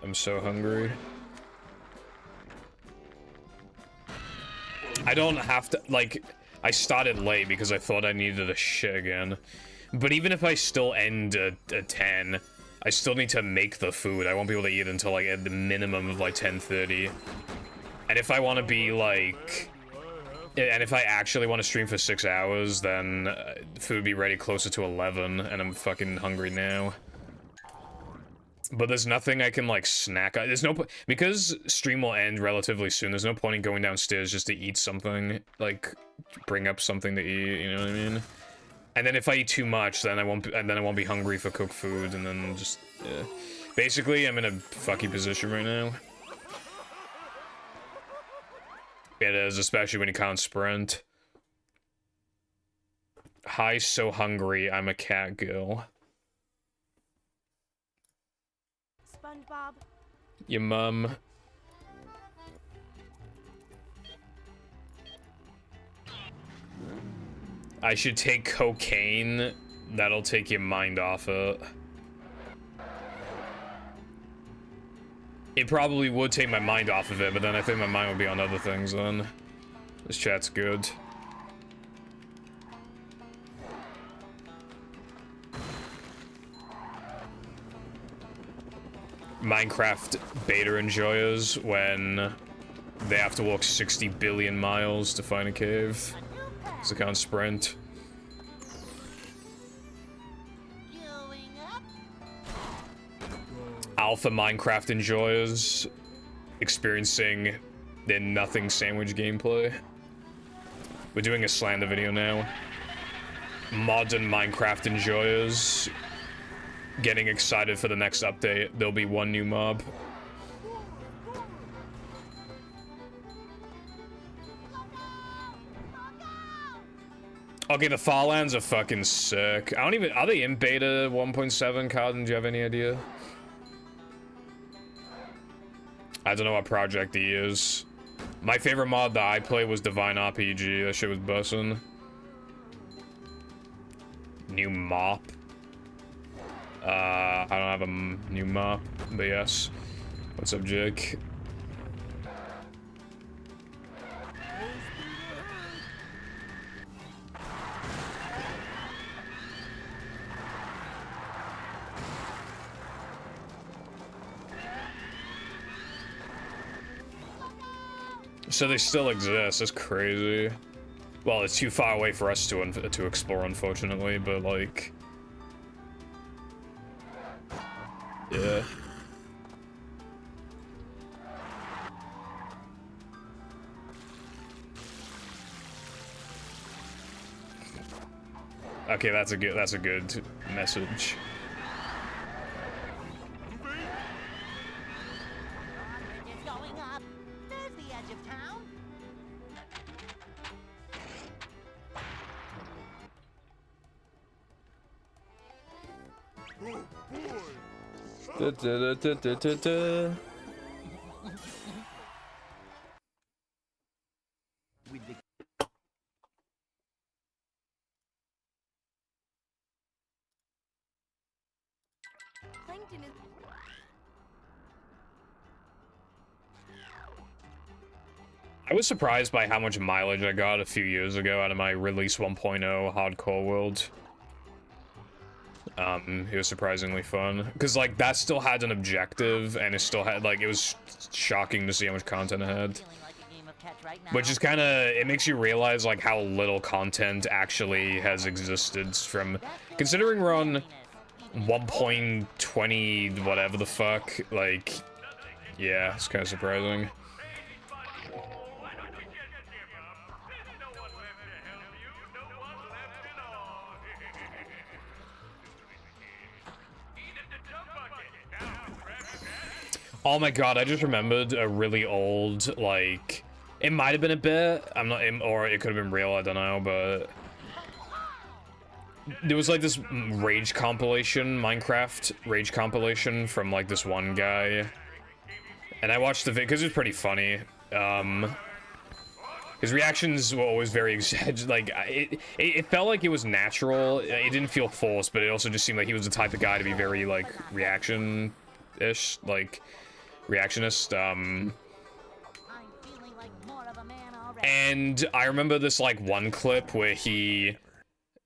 I'm so hungry. I don't have to, like, I started late because I thought I needed a shit again. But even if I still end at 10, I still need to make the food. I won't be able to eat until, like, at the minimum of, like, 10:30. And if I want to be, like... And if I actually want to stream for 6 hours, then food would be ready closer to 11, and I'm fucking hungry now. But there's nothing I can, like, snack on. There's no because stream will end relatively soon, there's no point in going downstairs just to eat something. Like, bring up something to eat, you know what I mean? And then if I eat too much, then I won't be hungry for cooked food, and then just, yeah. Basically, I'm in a fucky position right now. It is, especially when you can't sprint. Hi, so hungry, I'm a cat girl. SpongeBob. Your mum. I should take cocaine. That'll take your mind off it. It probably would take my mind off of it, but then I think my mind would be on other things then. This chat's good. Minecraft beta enjoyers when they have to walk 60 billion miles to find a cave. So they can't sprint. Alpha Minecraft enjoyers experiencing their nothing sandwich gameplay. We're doing a slander video now. Modern Minecraft enjoyers getting excited for the next update. There'll be one new mob. Okay, the Farlands are fucking sick. I don't even... Are they in beta 1.7, Carden? Do you have any idea? I don't know what Project E is. My favorite mod that I played was Divine RPG. That shit was bussin'. New mop. I don't have a new mop, but yes. What's up, Jake? So they still exist. That's crazy. Well, it's too far away for us to explore, unfortunately, but like... Yeah. Okay, that's a good message. Drawbridge is going up. There's the edge of town. Oh boy! Da, da, da, da, da, da. With the Plankton is. I was surprised by how much mileage I got a few years ago out of my release 1.0 hardcore world. It was surprisingly fun because like that still had an objective and it still had like it was shocking to see how much content it had. Feeling like a game of catch right now. Which is kind of, it makes you realize like how little content actually has existed from, considering we're on, 1.20 whatever the fuck, like, yeah, it's kind of surprising. Oh my god, I just remembered a really old, like, it might have been a bit, I'm not, or it could have been real, I don't know, but there was like this rage compilation, Minecraft rage compilation from like this one guy, and I watched the video because it was pretty funny. His reactions were always very exaggerated. Like it felt like it was natural. It didn't feel forced, but it also just seemed like he was the type of guy to be very like reaction-ish, like reactionist. And I remember this like one clip where it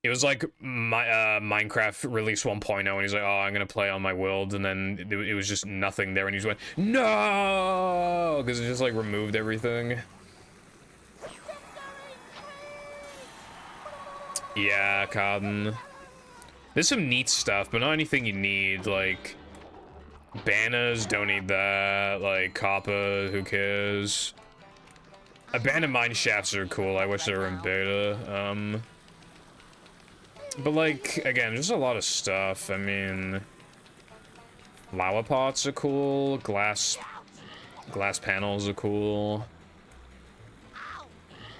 was like my Minecraft release 1.0, and he's like, oh, I'm gonna play on my world, and then it was just nothing there, and he just went, no, because it just like removed everything. Yeah, Cotton. There's some neat stuff, but not anything you need, like banners, don't need that, like copper, who cares? Abandoned mine shafts are cool, I wish they were in beta, but like, again, there's a lot of stuff. I mean, flower pots are cool, glass panels are cool,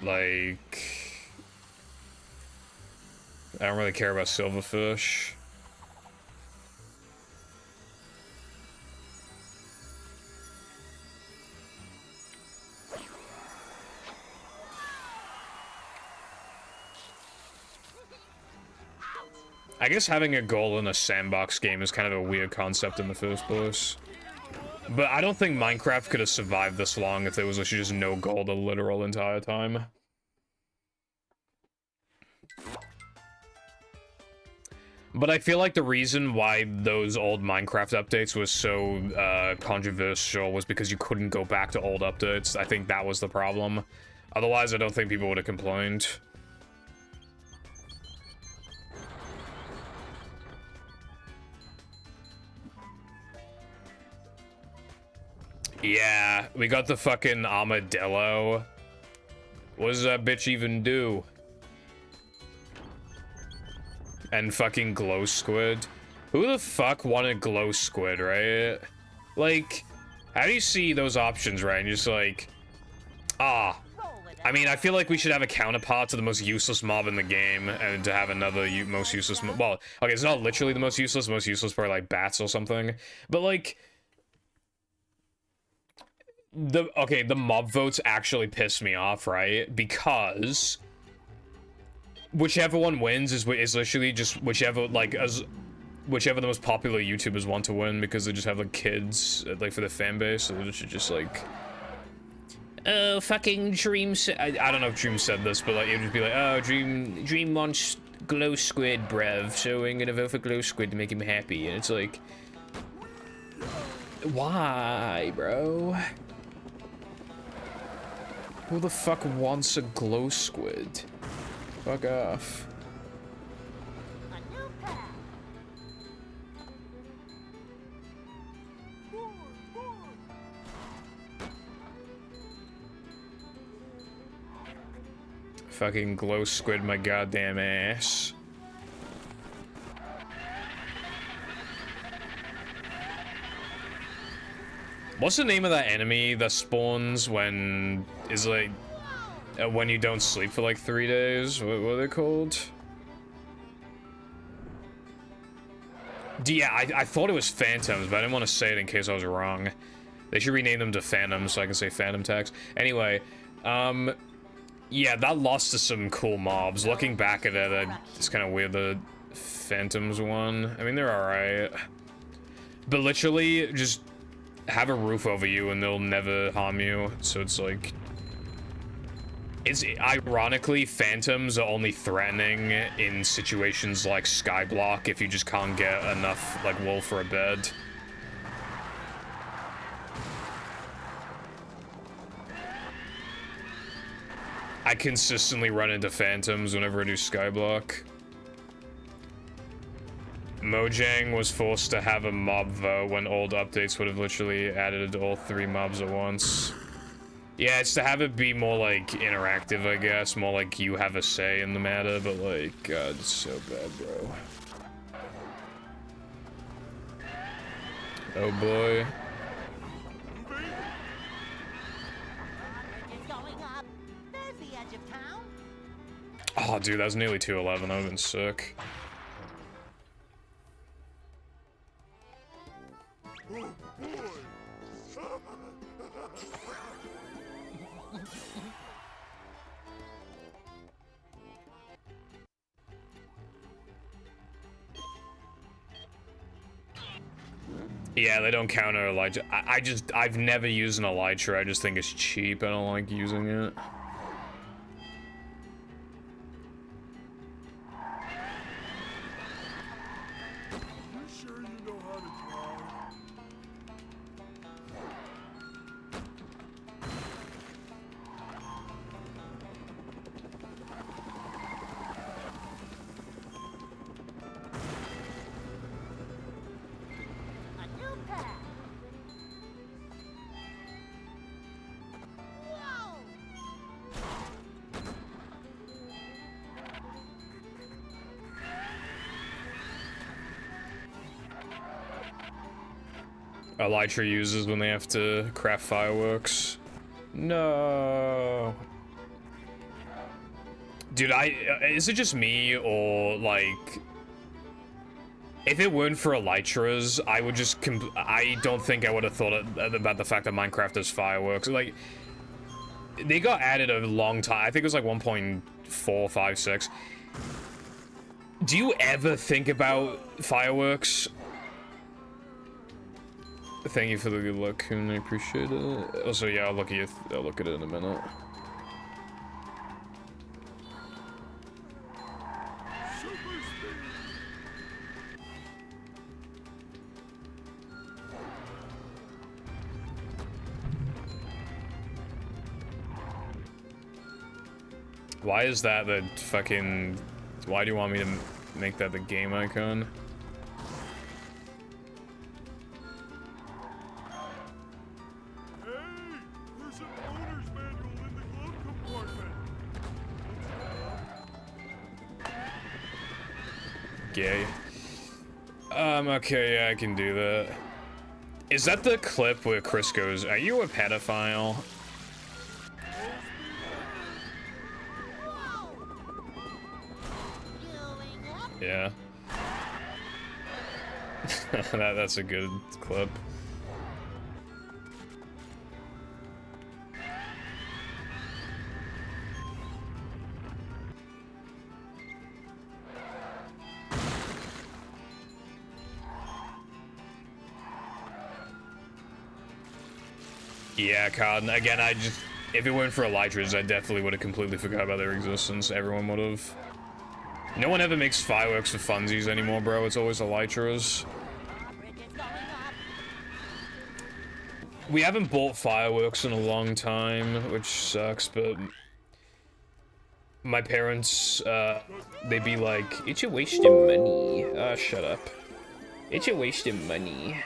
like, I don't really care about silverfish. I guess having a goal in a sandbox game is kind of a weird concept in the first place. But I don't think Minecraft could have survived this long if there was literally just no goal the literal entire time. But I feel like the reason why those old Minecraft updates was so controversial was because you couldn't go back to old updates. I think that was the problem. Otherwise, I don't think people would have complained. Yeah, we got the fucking armadillo. What does that bitch even do? And fucking glow squid. Who the fuck wanted glow squid, right? Like, how do you see those options, right? And just like, I mean, I feel like we should have a counterpart to the most useless mob in the game, and to have another most useless mob. Well, okay, it's not literally the most useless probably like bats or something. But like, the mob votes actually piss me off, right? Because whichever one wins is literally just whichever the most popular YouTubers want to win, because they just have like kids like for the fan base, so they should just like, oh, fucking Dream I don't know if Dream said this, but like it would just be like, oh, Dream wants glow squid, bruv, so I'm gonna vote for glow squid to make him happy. And it's like, why, bro? Who the fuck wants a glow squid? Fuck off. Fucking glow squid my goddamn ass. What's the name of that enemy that spawns when when you don't sleep for like 3 days? What are they called? Yeah, I thought it was phantoms, but I didn't want to say it in case I was wrong. They should rename them to phantoms so I can say phantom tags. Anyway, yeah, that lost to some cool mobs. Looking back at it, it's kind of weird the phantoms one. I mean, they're alright. But literally, just have a roof over you and they'll never harm you. So it's like, it's ironically, phantoms are only threatening in situations like Skyblock if you just can't get enough like wool for a bed. I consistently run into phantoms whenever I do Skyblock. Mojang was forced to have a mob vote when old updates would have literally added all 3 mobs at once. Yeah, it's to have it be more, like, interactive, I guess. More like you have a say in the matter, but, like, God, it's so bad, bro. Oh, boy. It's going up. There's the edge of town. Oh, dude, that was nearly 211. That would've been sick. Oh boy! Yeah, they don't counter Elytra. I've never used an Elytra. I just think it's cheap. I don't like using it. You sure you know how to drive? A new path. Whoa! Elytra uses when they have to craft fireworks. No. Dude, is it just me, or, like... If it weren't for Elytras, I would just I don't think I would have thought about the fact that Minecraft has fireworks. Like, they got added a long time. I think it was like 1.456. Do you ever think about fireworks? Thank you for the good luck, Kun. I appreciate it. Also, yeah, I'll look at it in a minute. Super speed! Why is that the fucking... Why do you want me to make that the game icon? Hey! There's an owner's manual in the glove compartment! Gay. Okay, yeah, I can do that. Is that the clip where Chris goes, "Are you a pedophile?" Going up. Yeah. That's a good clip. Yeah, Cod. Again, if it weren't for Elytras, I definitely would have completely forgot about their existence. Everyone would have. No one ever makes fireworks for funsies anymore, bro. It's always Elytras. Bridge is going up. We haven't bought fireworks in a long time, which sucks, but my parents, they'd be like, "It's a waste of money." Shut up. It's a waste of money.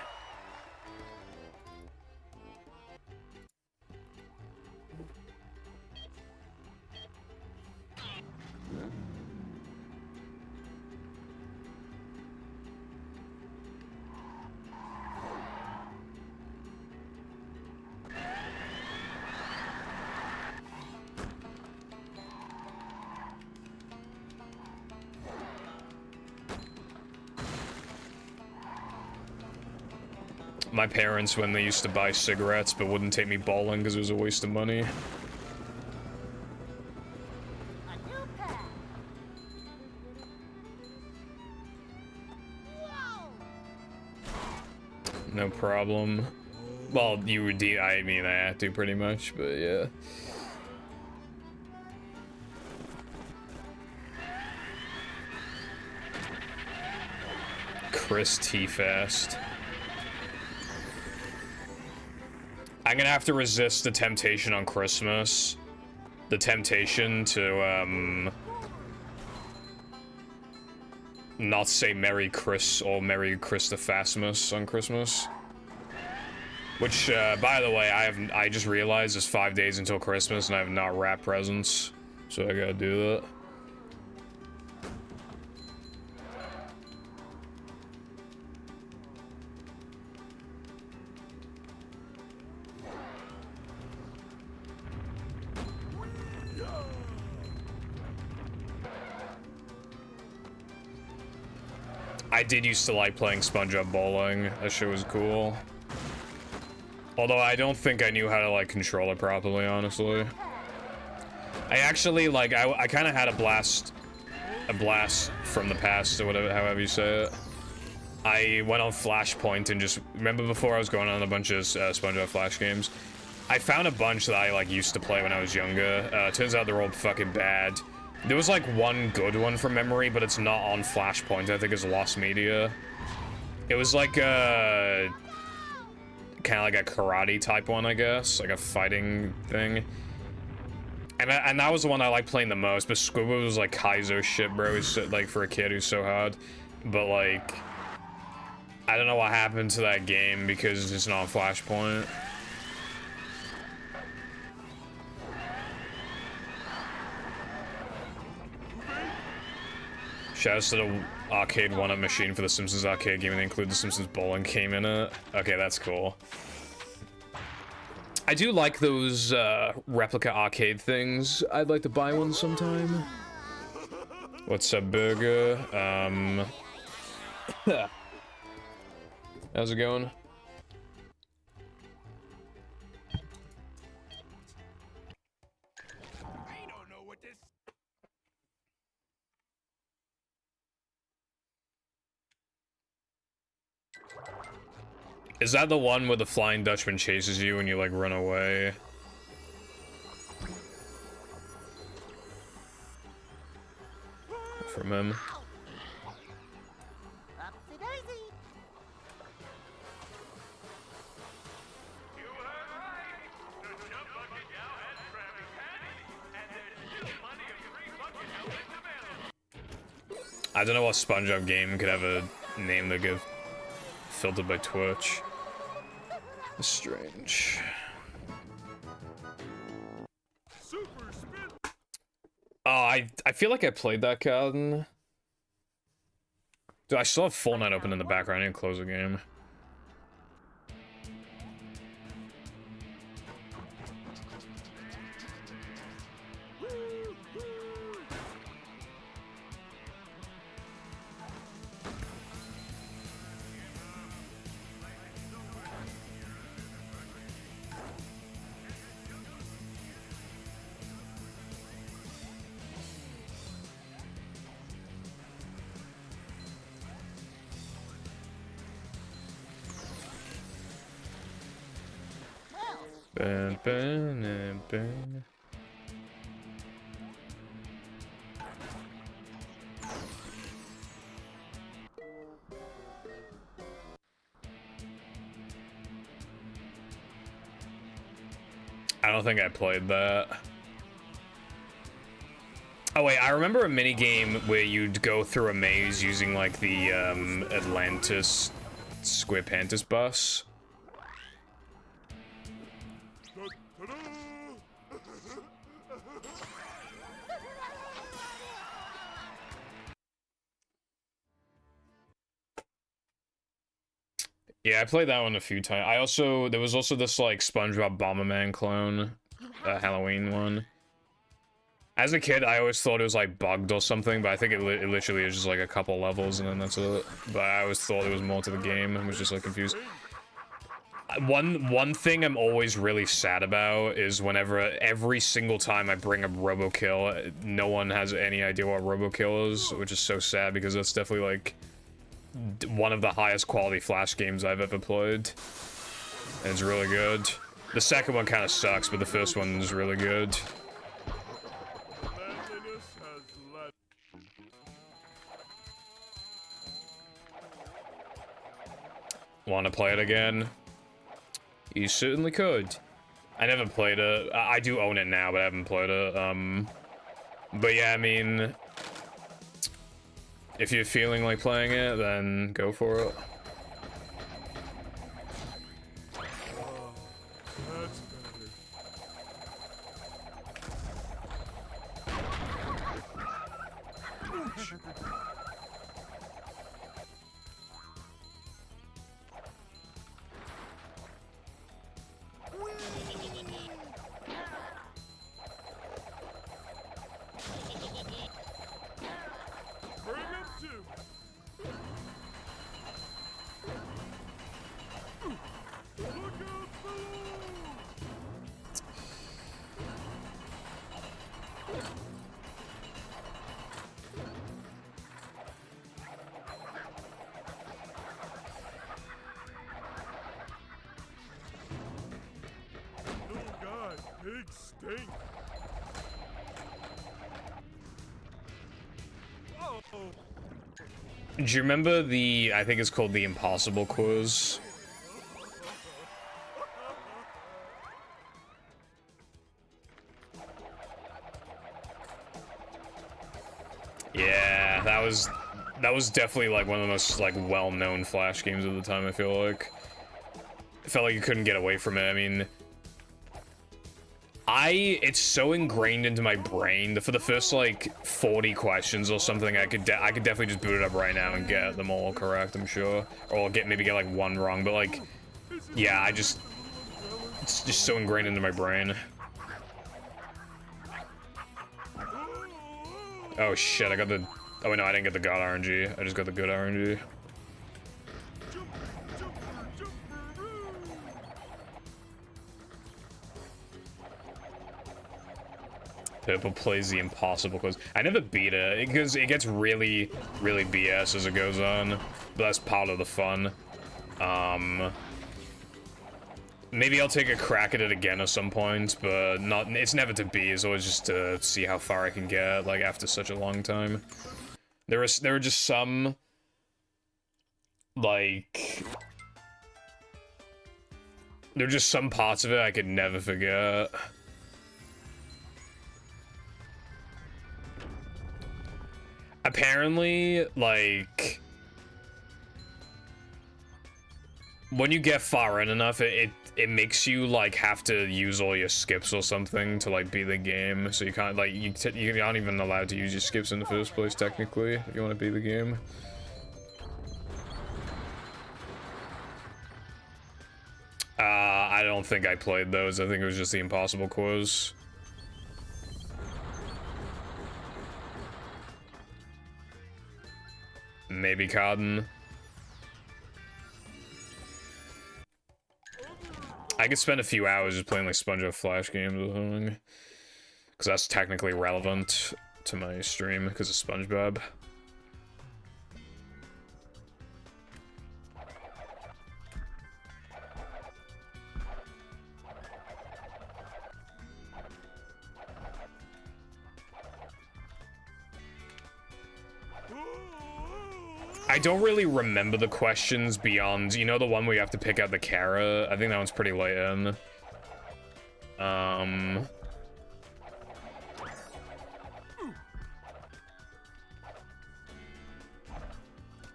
My parents, when they used to buy cigarettes but wouldn't take me bowling because it was a waste of money. A new path. Whoa! No problem. Well, you would I mean, I had to pretty much, but yeah. Chris T-Fast. I'm gonna have to resist the temptation on Christmas. The temptation to, not say Merry Chris or Merry Christophassimus on Christmas. Which, by the way, I just realized it's 5 days until Christmas and I have not wrapped presents. So I gotta do that. I did used to like playing SpongeBob Bowling. That shit was cool. Although I don't think I knew how to like control it properly, honestly. I actually like I kind of had a blast from the past or whatever, however you say it. I went on Flashpoint and just remember before I was going on a bunch of SpongeBob Flash games. I found a bunch that I like used to play when I was younger. Turns out they're all fucking bad. There was like one good one from memory, but it's not on Flashpoint. I think it's Lost Media. It was like a kind of like a karate type one, I guess, like a fighting thing. And that was the one I liked playing the most. But Squidward was like Kaizo shit, bro. He's so, like for a kid who's so hard. But like, I don't know what happened to that game because it's not on Flashpoint. Shoutouts to the arcade one-up machine for the Simpsons arcade game, and they include the Simpsons bowling game in it. Okay, that's cool. I do like those replica arcade things. I'd like to buy one sometime. What's up, Burger? How's it going? Is that the one where the Flying Dutchman chases you and you, like, run away? From him. I don't know what SpongeBob game could have a name that get filtered by Twitch. Strange. Oh, I feel like I played that card. Dude, I still have Fortnite open in the background. I need to close the game. I don't think I played that. Oh wait, I remember a minigame where you'd go through a maze using like the Atlantis Square bus. Yeah, I played that one a few times. There was also this like SpongeBob Bomberman clone, Halloween one. As a kid, I always thought it was like bugged or something, but I think it literally is just like a couple levels and then that's it. But I always thought there was more to the game. I was just like confused. One thing I'm always really sad about is whenever every single time I bring up Robokill, no one has any idea what Robokill is, which is so sad because that's definitely like one of the highest quality Flash games I've ever played. And it's really good. The second one kind of sucks, but the first one is really good. Want to play it again? You certainly could. I never played it. I do own it now, but I haven't played it. But yeah, I mean, If you're feeling like playing it, then go for it. That's better. Bring him to. Look out below! Little guy, big stink. Oh. Do you remember the, I think it's called the Impossible Quiz? Yeah, that was definitely like one of the most like well-known Flash games of the time, I feel like. It felt like you couldn't get away from it. I mean, it's so ingrained into my brain that for the first like 40 questions or something, I could definitely just boot it up right now and get them all correct, I'm sure. Or maybe get like one wrong, but like, yeah, it's just so ingrained into my brain. Oh shit, I got the, oh wait, no, I didn't get the god RNG. I just got the good RNG. Purple plays the Impossible Quiz. I never beat it because it gets really, really BS as it goes on. But that's part of the fun. Maybe I'll take a crack at it again at some point, but not. It's never to be. It's always just to see how far I can get, like after such a long time. There are just some, like, there are just some parts of it I could never forget. Apparently, like, when you get far in enough, it makes you like have to use all your skips or something to like beat the game. So you can't like you're not even allowed to use your skips in the first place technically if you want to beat the game. I don't think I played those. I think it was just the Impossible Quiz. Maybe Cotton. I could spend a few hours just playing like SpongeBob Flash games or something. Because that's technically relevant to my stream because of SpongeBob. I don't really remember the questions beyond, you know, the one where you have to pick out the carrot. I think that one's pretty late in. I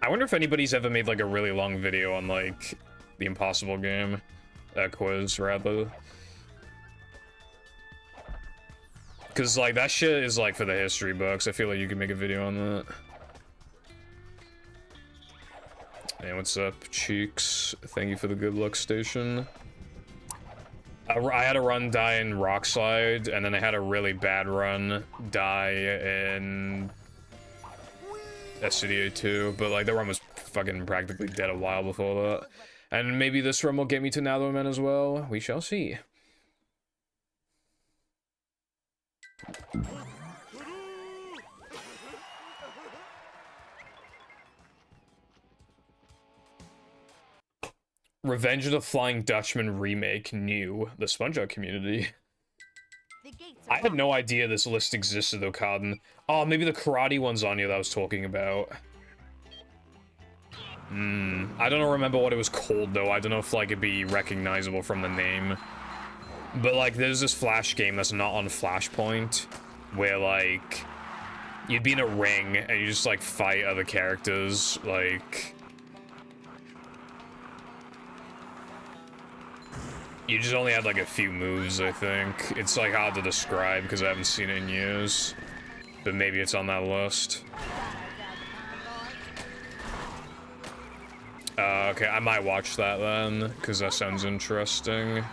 wonder if anybody's ever made like a really long video on like the Impossible game, quiz rather. Cause like that shit is like for the history books. I feel like you could make a video on that. Hey, what's up, Cheeks? Thank you for the good luck station. I had a run die in Rock Slide, and then I had a really bad run die in SCDA 2, but like the run was fucking practically dead a while before that. And maybe this run will get me to Netherman as well. We shall see. Revenge of the Flying Dutchman remake new. The SpongeBob community. I had no idea this list existed though, Cotton. Oh, maybe the karate one's on here that I was talking about. I don't remember what it was called though. I don't know if like it'd be recognizable from the name. But like there's this Flash game that's not on Flashpoint where like you'd be in a ring and you just like fight other characters, like you just only had like a few moves, I think. It's like hard to describe because I haven't seen it in years, but maybe it's on that list. Okay, I might watch that then, because that sounds interesting.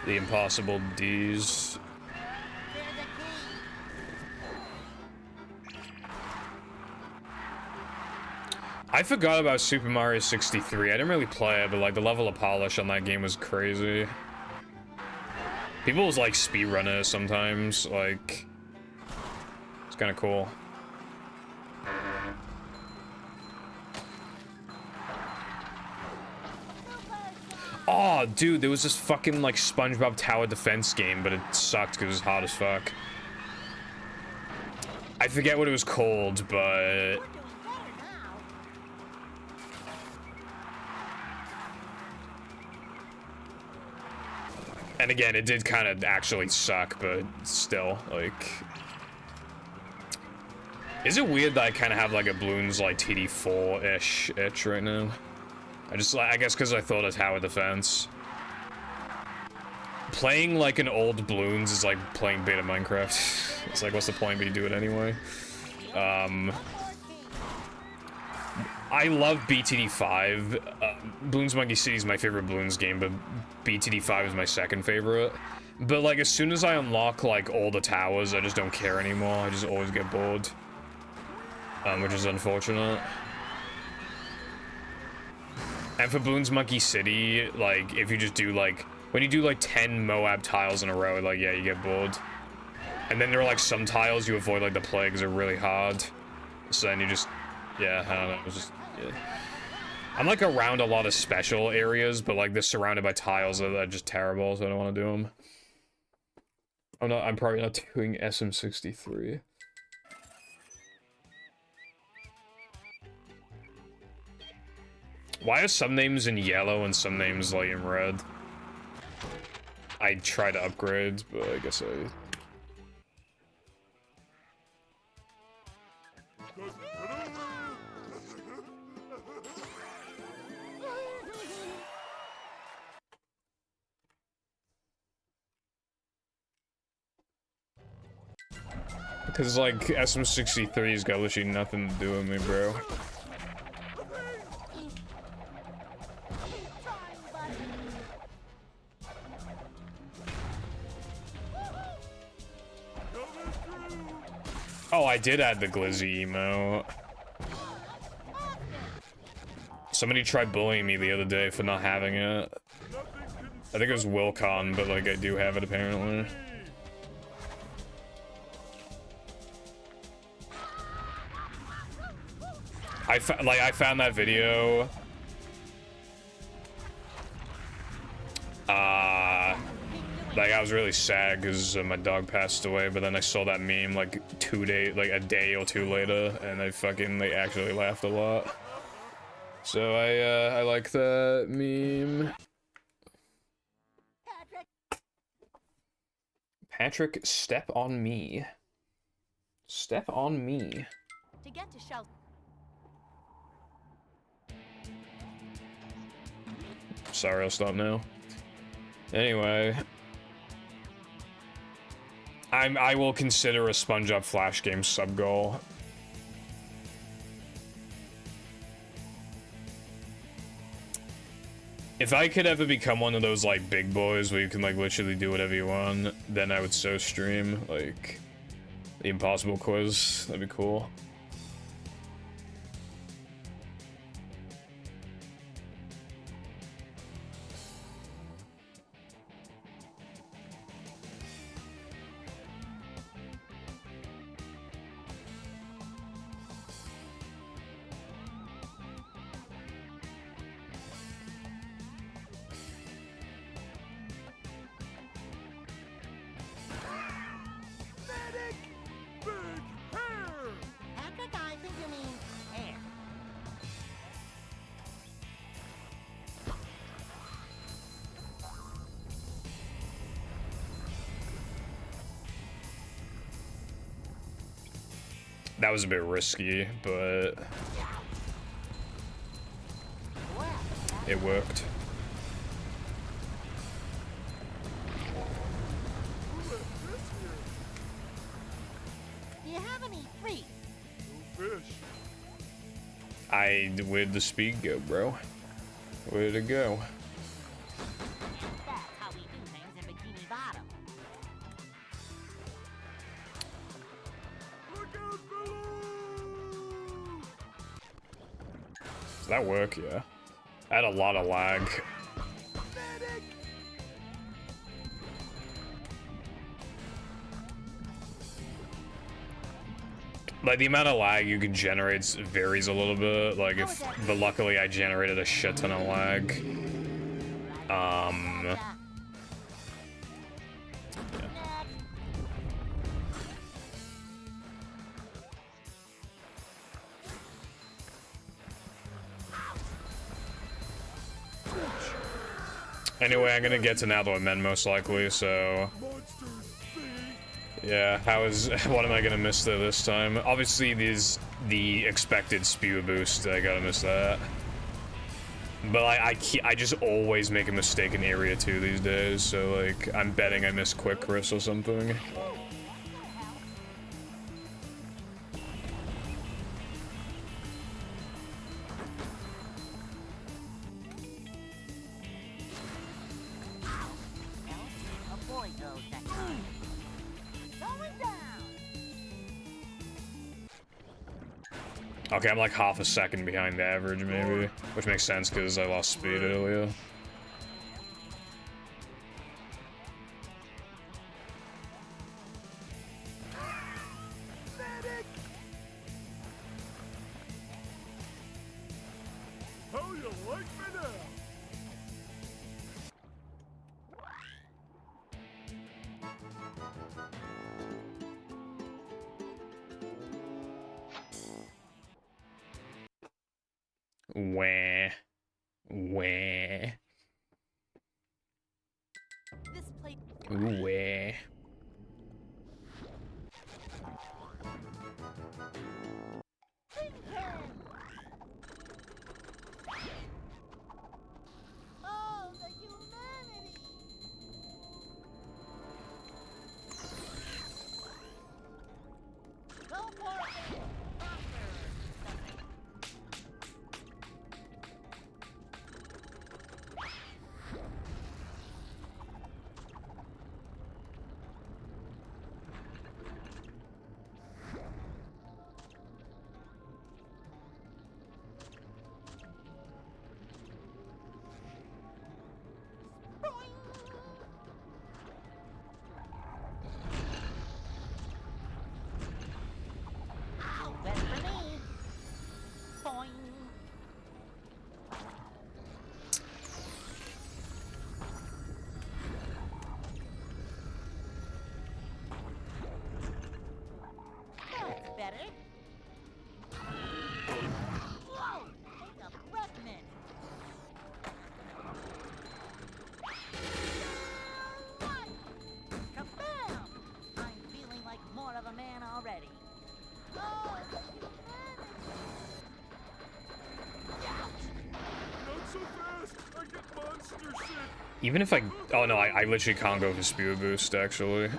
The Impossible D's. I forgot about Super Mario 63. I didn't really play it, but like the level of polish on that game was crazy. People was like speedrunners sometimes, like it's kind of cool. Oh, dude, there was this fucking like SpongeBob Tower Defense game, but it sucked because it was hard as fuck. I forget what it was called, but and again, it did kind of actually suck, but still, like, is it weird that I kind of have like a Bloons like TD4-ish itch right now? I guess because I thought of Tower Defense. Playing like an old Bloons is like playing beta Minecraft. It's like, what's the point, but you do it anyway. I love BTD5. Bloons Monkey City is my favorite Bloons game, but BTD5 is my second favorite. But like, as soon as I unlock like all the towers, I just don't care anymore. I just always get bored. Which is unfortunate. And for Bloons Monkey City, like, if you just do, like, when you do, like, 10 Moab tiles in a row, like, yeah, you get bored. And then there are, like, some tiles you avoid, like, the plagues are really hard. So then you just, yeah, I don't know, it's just, yeah. I'm, like, around a lot of special areas, but, like, they're surrounded by tiles that are just terrible, so I don't want to do them. I'm probably not doing SM63. Why are some names in yellow and some names like in red? I try to upgrade, but I guess I... Because like SM63's got literally nothing to do with me, bro. Oh, I did add the Glizzy emote. Somebody tried bullying me the other day for not having it. I think it was Wilcon, but like I do have it apparently. I found that video. Like I was really sad because my dog passed away, but then I saw that meme like a day or two later, and they actually laughed a lot. So I like that meme. Patrick, step on me. Step on me. To get to shelter. Sorry, I'll stop now. Anyway. I will consider a SpongeBob Flash game sub-goal. If I could ever become one of those, like, big boys where you can, like, literally do whatever you want, then I would so stream, like, the Impossible Quiz. That'd be cool. That was a bit risky, but it worked. Who left this here? Do you have any free? No fish. Where'd the speed go, bro? Where'd it go? That's how we do things in Bikini Bottom. Look out below! Does that work? Yeah. I had a lot of lag. Medic! Like, the amount of lag you can generate varies a little bit. Like, but luckily I generated a shit ton of lag. Yeah. Anyway, I'm gonna get to Nether Men most likely, so Monsters, thingy! yeah. What am I gonna miss there this time? Obviously, the expected spew boost. I gotta miss that. But I just always make a mistake in Area 2 these days, so like I'm betting I miss Quick Chris or something. Avoid those next time. Going down. Okay, I'm like half a second behind the average, maybe, which makes sense because I lost speed earlier. Medic! How you like me now? Wah. Wah. This plate. Ooh, wah. Oh, the humanity! Go for it! Wet for me. Boing. That's better. Whoa! Take a breath mint. Kabam! I'm feeling like more of a man already. Oh, the Not so fast! I get monster sick! Even if oh no, I literally can't go for spew boost, actually.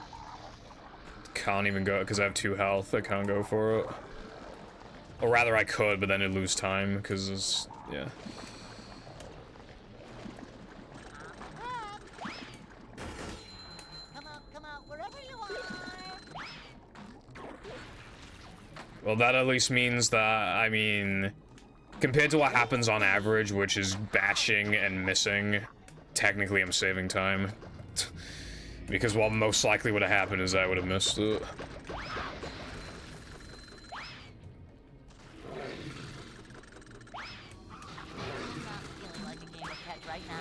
Can't even go, because I have 2 health, I can't go for it. Or rather I could, but then I'd lose time, because it's, yeah. come out, wherever you are. Well, that at least means that, I mean, compared to what happens on average, which is batching and missing, technically I'm saving time. Because what most likely would have happened is I would have missed it. Feeling like a game of catch right now.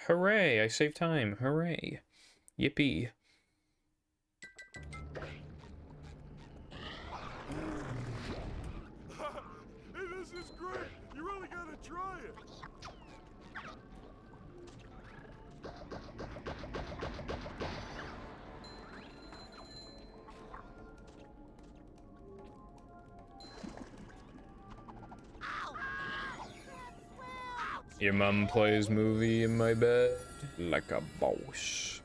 Hooray, I saved time. Hooray. Yippee. Your mum plays movie in my bed like a boss.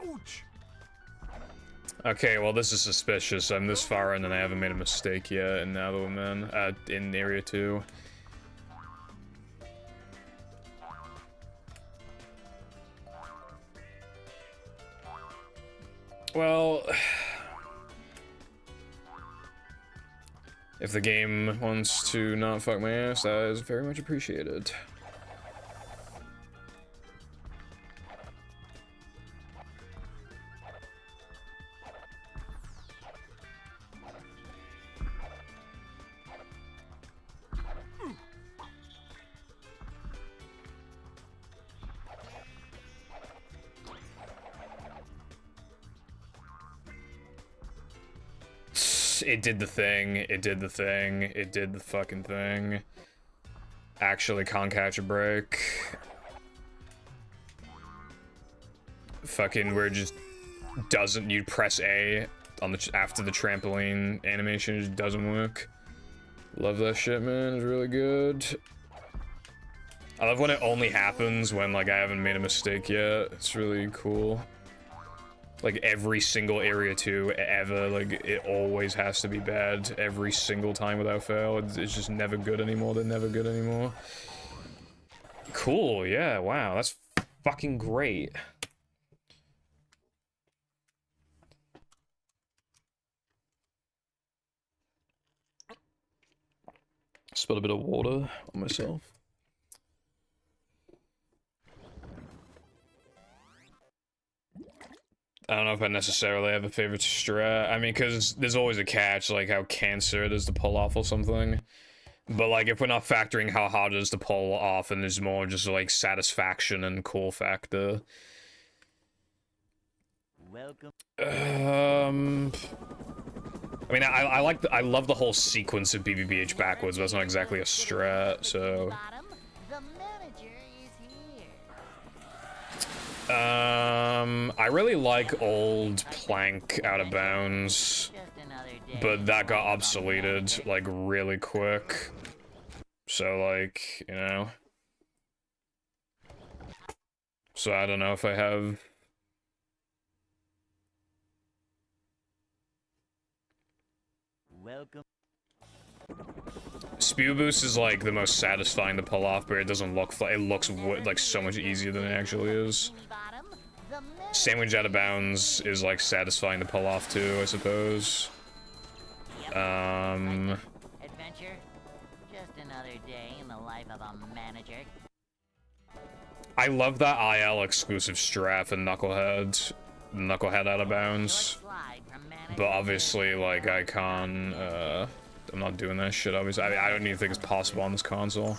Ouch! Okay, well this is suspicious. I'm this far in and I haven't made a mistake yet in Navalman, in area 2. Well, if the game wants to not fuck my ass, that is very much appreciated. It did the thing, it did the thing, it did the fucking thing. Actually can't catch a break. Fucking where it just doesn't, you press A on the after the trampoline animation, it just doesn't work. Love that shit, man, it's really good. I love when it only happens when like I haven't made a mistake yet. It's really cool. Like every single area 2 ever, like it always has to be bad every single time without fail. It's just never good anymore. They're never good anymore. Cool, yeah, wow, that's fucking great. Spilled a bit of water on myself. I don't know if I necessarily have a favorite strat. I mean, because there's always a catch, like how cancer it is to pull off or something. But, like, if we're not factoring how hard it is to pull off, and there's more just, like, satisfaction and cool factor. Welcome. I mean, I love the whole sequence of BBBH backwards, but it's not exactly a strat, so... The manager is here. I really like old Plank Out of Bounds, but that got obsoleted, like, really quick. So, like, you know. So I don't know if I have... Welcome. Spew Boost is, like, the most satisfying to pull off, but it doesn't look... It looks, like, so much easier than it actually is. Sandwich Out of Bounds is, like, satisfying to pull off, too, I suppose. Adventure? Just another day in the life of a manager. I love that IL exclusive strat and Knucklehead Out of Bounds. But obviously, like, I can't, I'm not doing that shit, obviously. I don't even think it's possible on this console.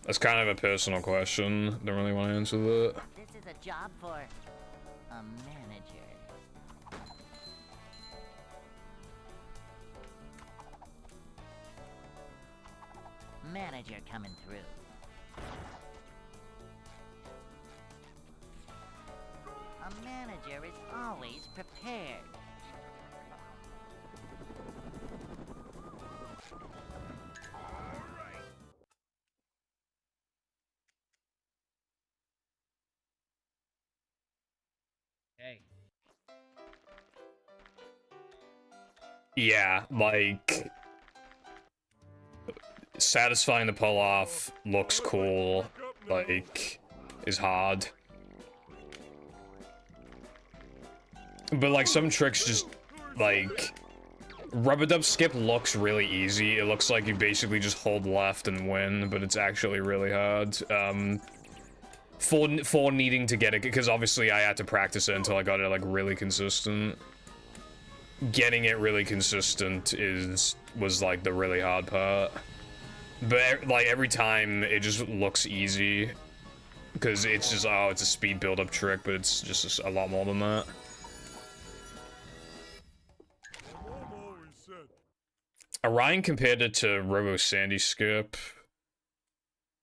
That's kind of a personal question. Don't really want to answer that. This is a job for a manager. Manager coming through. A manager is always prepared. Hey. Yeah, like... satisfying to pull off, looks cool, like, is hard. But, like, some tricks just, like, Rubber dub skip looks really easy. It looks like you basically just hold left and win, but it's actually really hard. For needing to get it, because obviously I had to practice it until I got it like really consistent. Getting it really consistent was like the really hard part. But like every time it just looks easy, because it's just, oh, it's a speed build-up trick, but it's just a lot more than that. Orion compared it to Robo Sandy Skip,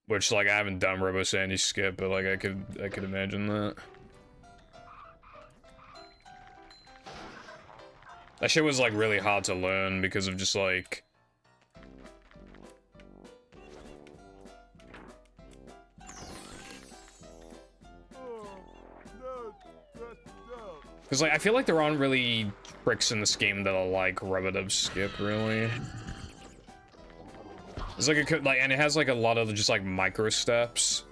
which like I haven't done Robo Sandy Skip, but like I could imagine that. That shit was like really hard to learn because of just like because like I feel like there aren't really tricks in this game that are like rubber dub skip really. It's like and it has like a lot of just like micro steps.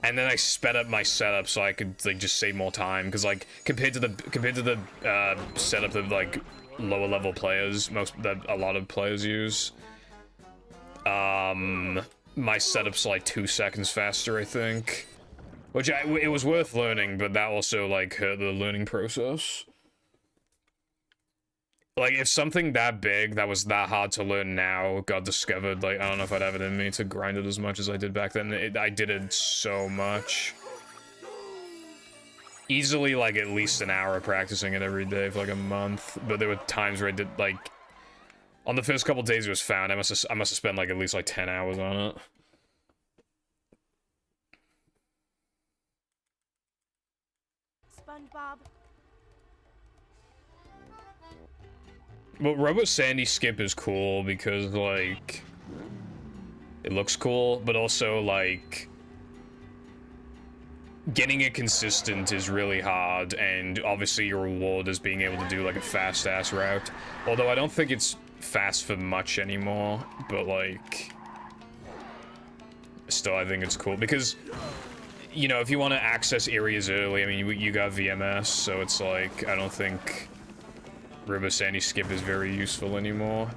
And then I sped up my setup so I could like just save more time because like compared to the setup that like lower level players a lot of players use, my setup's like 2 seconds faster I think, which it was worth learning, but that also like hurt the learning process. Like, if something that big, that was that hard to learn now, got discovered, like, I don't know if I'd have it in me to grind it as much as I did back then. I did it so much. Easily, like, at least an hour practicing it every day for, like, a month. But there were times where I did, like... On the first couple days it was found, I must have spent, like, at least, like, 10 hours on it. SpongeBob. Well, Robo Sandy Skip is cool because, like, it looks cool, but also, like, getting it consistent is really hard, and obviously your reward is being able to do, like, a fast-ass route. Although I don't think it's fast for much anymore, but, like, still, I think it's cool because, you know, if you want to access areas early, I mean, you got VMS, so it's like, I don't think Robo Sandy Skip is very useful anymore.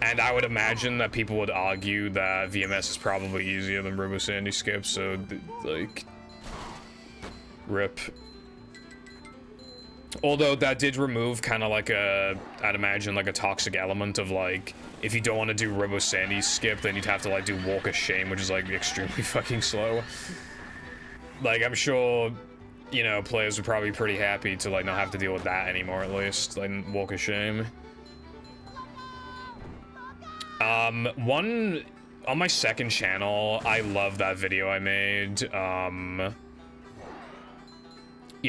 And I would imagine that people would argue that VMS is probably easier than Robo Sandy Skip, so, like, rip. Although that did remove kind of like I'd imagine, like a toxic element of, like, if you don't want to do Robo Sandy Skip, then you'd have to, like, do Walk of Shame, which is, like, extremely fucking slow. Like, I'm sure, you know, players are probably pretty happy to, like, not have to deal with that anymore, at least. Like, Walk of Shame. One... On my second channel, I love that video I made, you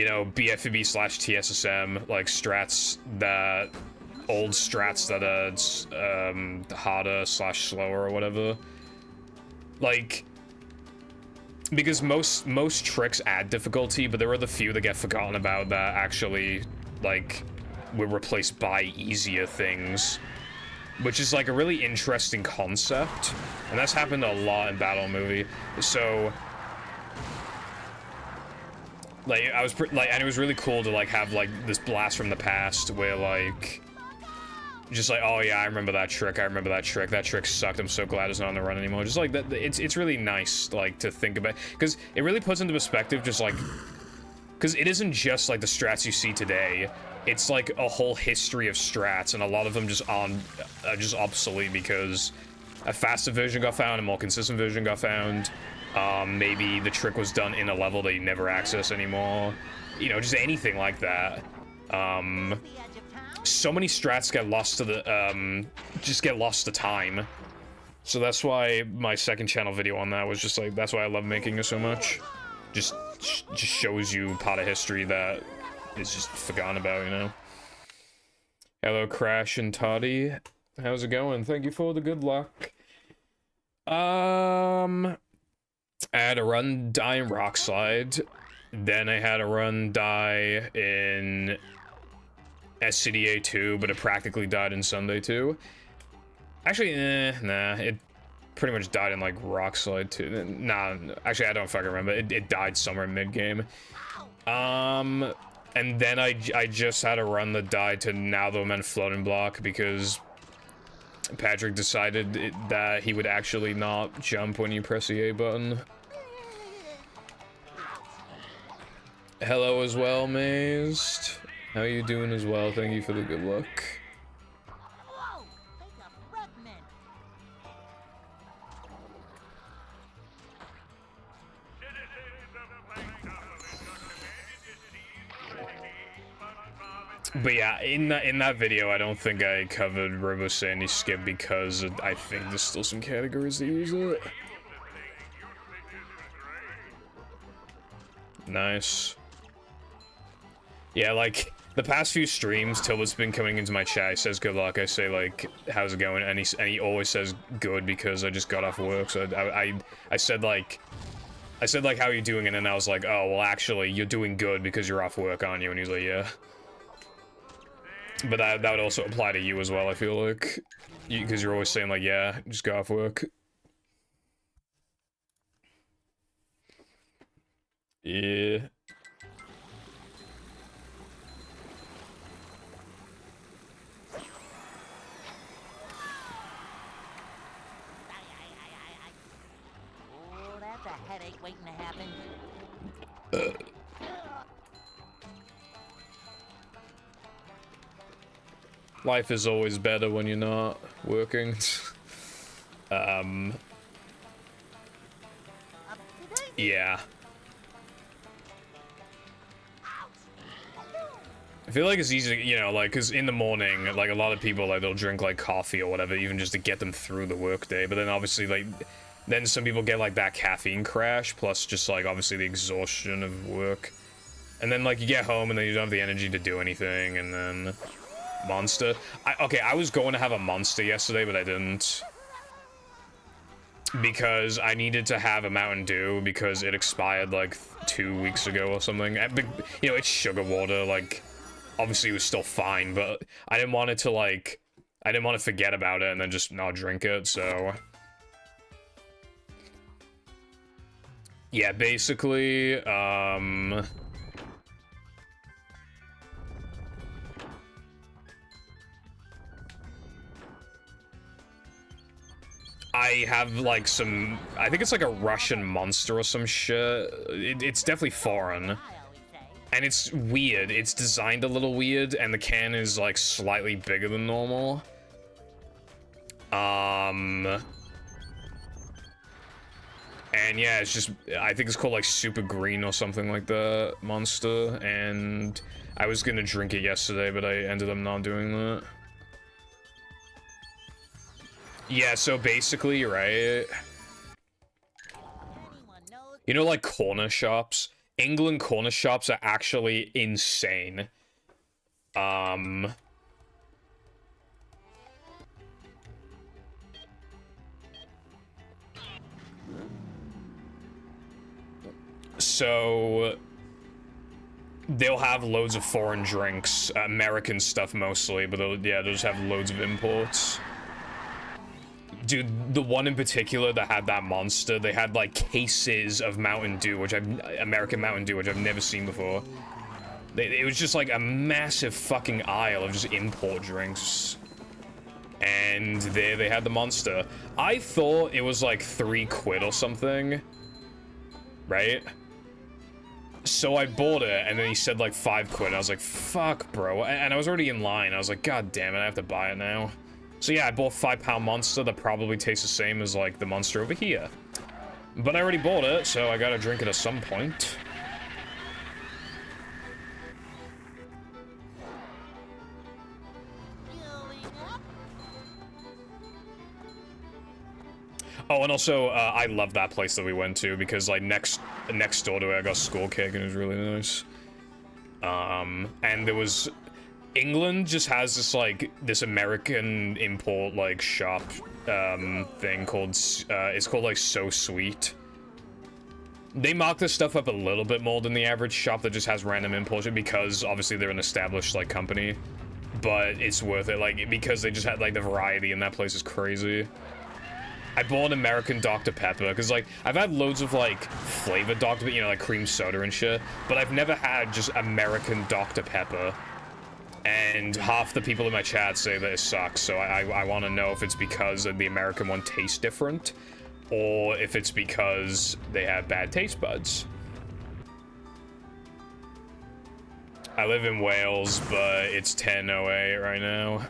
know, BFB/TSSM, like, strats that... Old strats that are, harder/slower or whatever. Like... Because most tricks add difficulty, but there are the few that get forgotten about that actually, like, were replaced by easier things. Which is, like, a really interesting concept. And that's happened a lot in Battle Movie. So... Like, and it was really cool to, like, have, like, this blast from the past where, like... Just like, oh yeah, I remember that trick, that trick sucked, I'm so glad it's not on the run anymore. Just like, that, it's really nice, like, to think about, because it really puts into perspective just, like... Because it isn't just, like, the strats you see today. It's, like, a whole history of strats, and a lot of them just are just obsolete because a faster version got found, a more consistent version got found. Maybe the trick was done in a level that you never access anymore. You know, just anything like that. So many strats get lost to the, just get lost to time. So that's why my second channel video on that was just like, that's why I love making it so much. Just shows you part of history that is just forgotten about, you know? Hello, Crash and Toddy. How's it going? Thank you for the good luck. I had a run die in Rock Slide. Then I had a run die in SCDA 2, but it practically died in Sunday 2. Actually, nah, it pretty much died in, like, Rock Slide 2. Nah, actually, I don't fucking remember. It died somewhere mid-game. And then I just had to run the die to now the men floating block because Patrick decided that he would actually not jump when you press the A button. Hello as well, Mazed. How you doing as well? Thank you for the good luck. Whoa! Take a breath, man. But yeah, in that video, I don't think I covered Robo Sandy Skip because I think there's still some categories that use it. Nice. Yeah, like, the past few streams, Tilbert's been coming into my chat. He says good luck. I say, like, how's it going? And he always says good because I just got off work. So I said, like, how are you doing? And then I was like, oh, well, actually, you're doing good because you're off work, aren't you? And he's like, yeah. But that would also apply to you as well, I feel like. Because you're always saying, like, yeah, just got off work. Yeah. Oh, that's a headache waiting to happen. Life is always better when you're not working. Yeah. I feel like it's easy, you know, like, because in the morning, like, a lot of people, like, they'll drink, like, coffee or whatever, even just to get them through the workday, but then obviously, like, then some people get, like, that caffeine crash, plus just, like, obviously the exhaustion of work. And then, like, you get home and then you don't have the energy to do anything, and then Monster. Okay, I was going to have a Monster yesterday, but I didn't. Because I needed to have a Mountain Dew because it expired, like, 2 weeks ago or something. You know, it's sugar water, like, obviously it was still fine, but I didn't want it to, like, I didn't want to forget about it and then just not drink it, so... Yeah, basically, I have, like, some... I think it's, like, a Russian Monster or some shit. It's definitely foreign. And it's weird. It's designed a little weird, and the can is, like, slightly bigger than normal. And, yeah, it's just... I think it's called, like, Super Green or something like that. Monster. And I was gonna drink it yesterday, but I ended up not doing that. Yeah, so basically, right? You know, like, corner shops? England corner shops are actually insane. So... they'll have loads of foreign drinks, American stuff mostly, but they'll just have loads of imports. Dude, the one in particular that had that Monster, they had, like, cases of Mountain Dew, American Mountain Dew, which I've never seen before. It was just, like, a massive fucking aisle of just import drinks. And there they had the Monster. I thought it was, like, £3 or something. Right? So I bought it, and then he said, like, £5. I was like, fuck, bro. And I was already in line. I was like, god damn it, I have to buy it now. So yeah, I bought £5 Monster that probably tastes the same as, like, the Monster over here. But I already bought it, so I gotta drink it at some point. Oh, and also, I love that place that we went to, because, like, next door to it, I got Skull Cake, and it was really nice. And there was... England just has this, like, this American import, like, shop, thing called, it's called, like, So Sweet. They mark this stuff up a little bit more than the average shop that just has random import because, obviously, they're an established, like, company. But it's worth it, like, because they just had, like, the variety in that place is crazy. I bought an American Dr. Pepper, because, like, I've had loads of, like, flavored Dr. Pepper, you know, like cream soda and shit, but I've never had just American Dr. Pepper. And half the people in my chat say that it sucks, so I want to know if it's because the American one tastes different, or if it's because they have bad taste buds. I live in Wales, but it's 10:08 right now.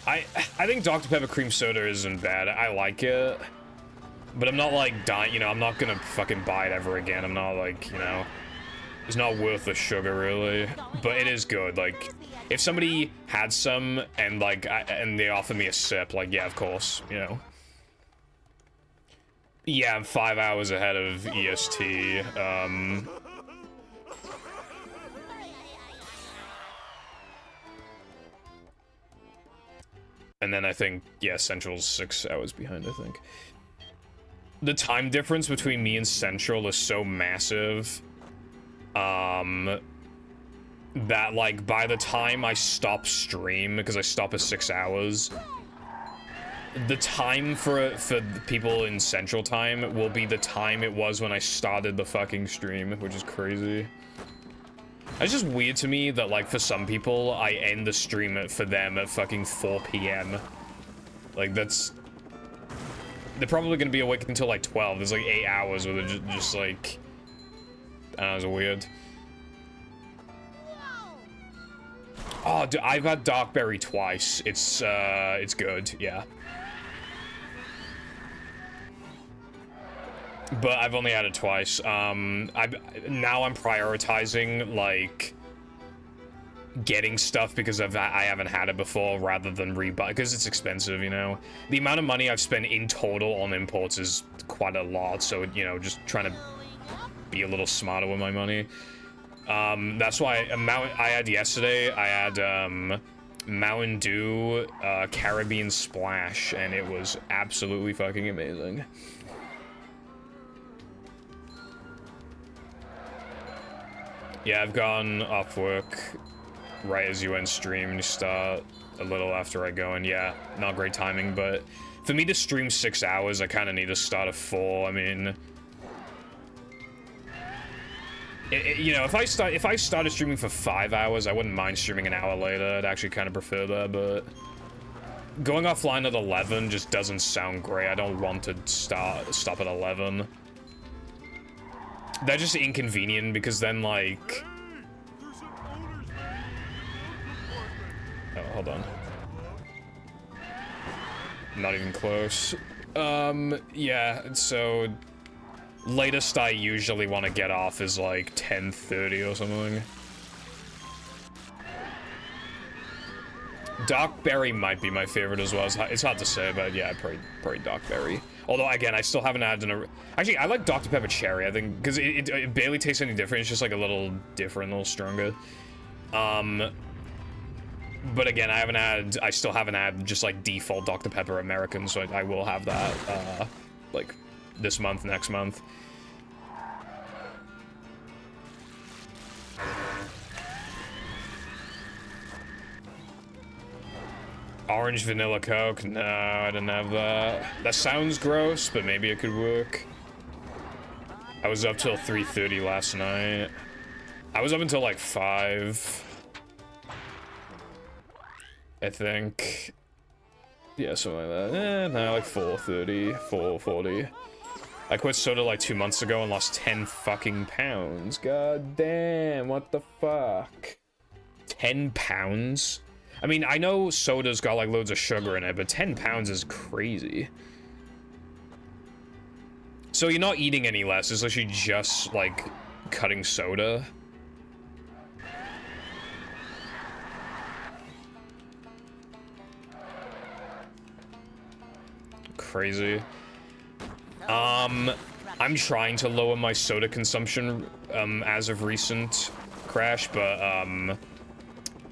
I think Dr. Pepper cream soda isn't bad. I like it, but I'm not like dying, you know, I'm not gonna fucking buy it ever again. I'm not like, you know, it's not worth the sugar really, but it is good. Like, if somebody had some and like, and they offered me a sip, like, yeah, of course, you know. Yeah, I'm 5 hours ahead of EST. And then I think, yeah, Central's 6 hours behind, I think. The time difference between me and Central is so massive, that, like, by the time I stop stream, because I stop at 6 hours, the time for people in Central Time will be the time it was when I started the fucking stream, which is crazy. It's just weird to me that, like, for some people, I end the stream for them at fucking 4 p.m. Like, that's... They're probably gonna be awake until, like, 12. There's, like, 8 hours where they're just like... I don't know, it's weird. Oh, dude, I've had Darkberry twice. It's good, yeah. But I've only had it twice. Now I'm prioritizing, like, getting stuff because I haven't had it before rather than rebuy, because it's expensive, you know? The amount of money I've spent in total on imports is quite a lot, so, you know, just trying to be a little smarter with my money. That's why I had yesterday, I had, Mountain Dew, Caribbean Splash, and it was absolutely fucking amazing. Yeah, I've gone off work right as you end stream and you start a little after I go, and yeah, not great timing, but for me to stream 6 hours, I kind of need to start at 4. I mean, you know, if I started streaming for 5 hours, I wouldn't mind streaming an hour later. I'd actually kind of prefer that, but going offline at 11 just doesn't sound great. I don't want to stop at 11. That's just inconvenient because then, like... Oh, hold on. Not even close. Yeah, so... Latest I usually want to get off is, like, 10:30 or something. Darkberry might be my favorite as well. It's hard to say, but yeah, probably Darkberry. Although, again, I still haven't had an... Actually, I like Dr. Pepper Cherry, I think, because it barely tastes any different. It's just, like, a little different, a little stronger. But again, I still haven't had just, like, default Dr. Pepper American, so I will have that, like, this month, next month. Orange vanilla Coke? No, I didn't have that. That sounds gross, but maybe it could work. I was up till 3:30 last night. I was up until like 5. I think. Yeah, something like that. No, like 4:30, 4:40. I quit soda like 2 months ago and lost 10 fucking pounds. God damn, what the fuck? 10 pounds? I mean, I know soda's got like loads of sugar in it, but 10 pounds is crazy. So you're not eating any less, it's literally just like cutting soda. Crazy. I'm trying to lower my soda consumption as of recent, Crash, but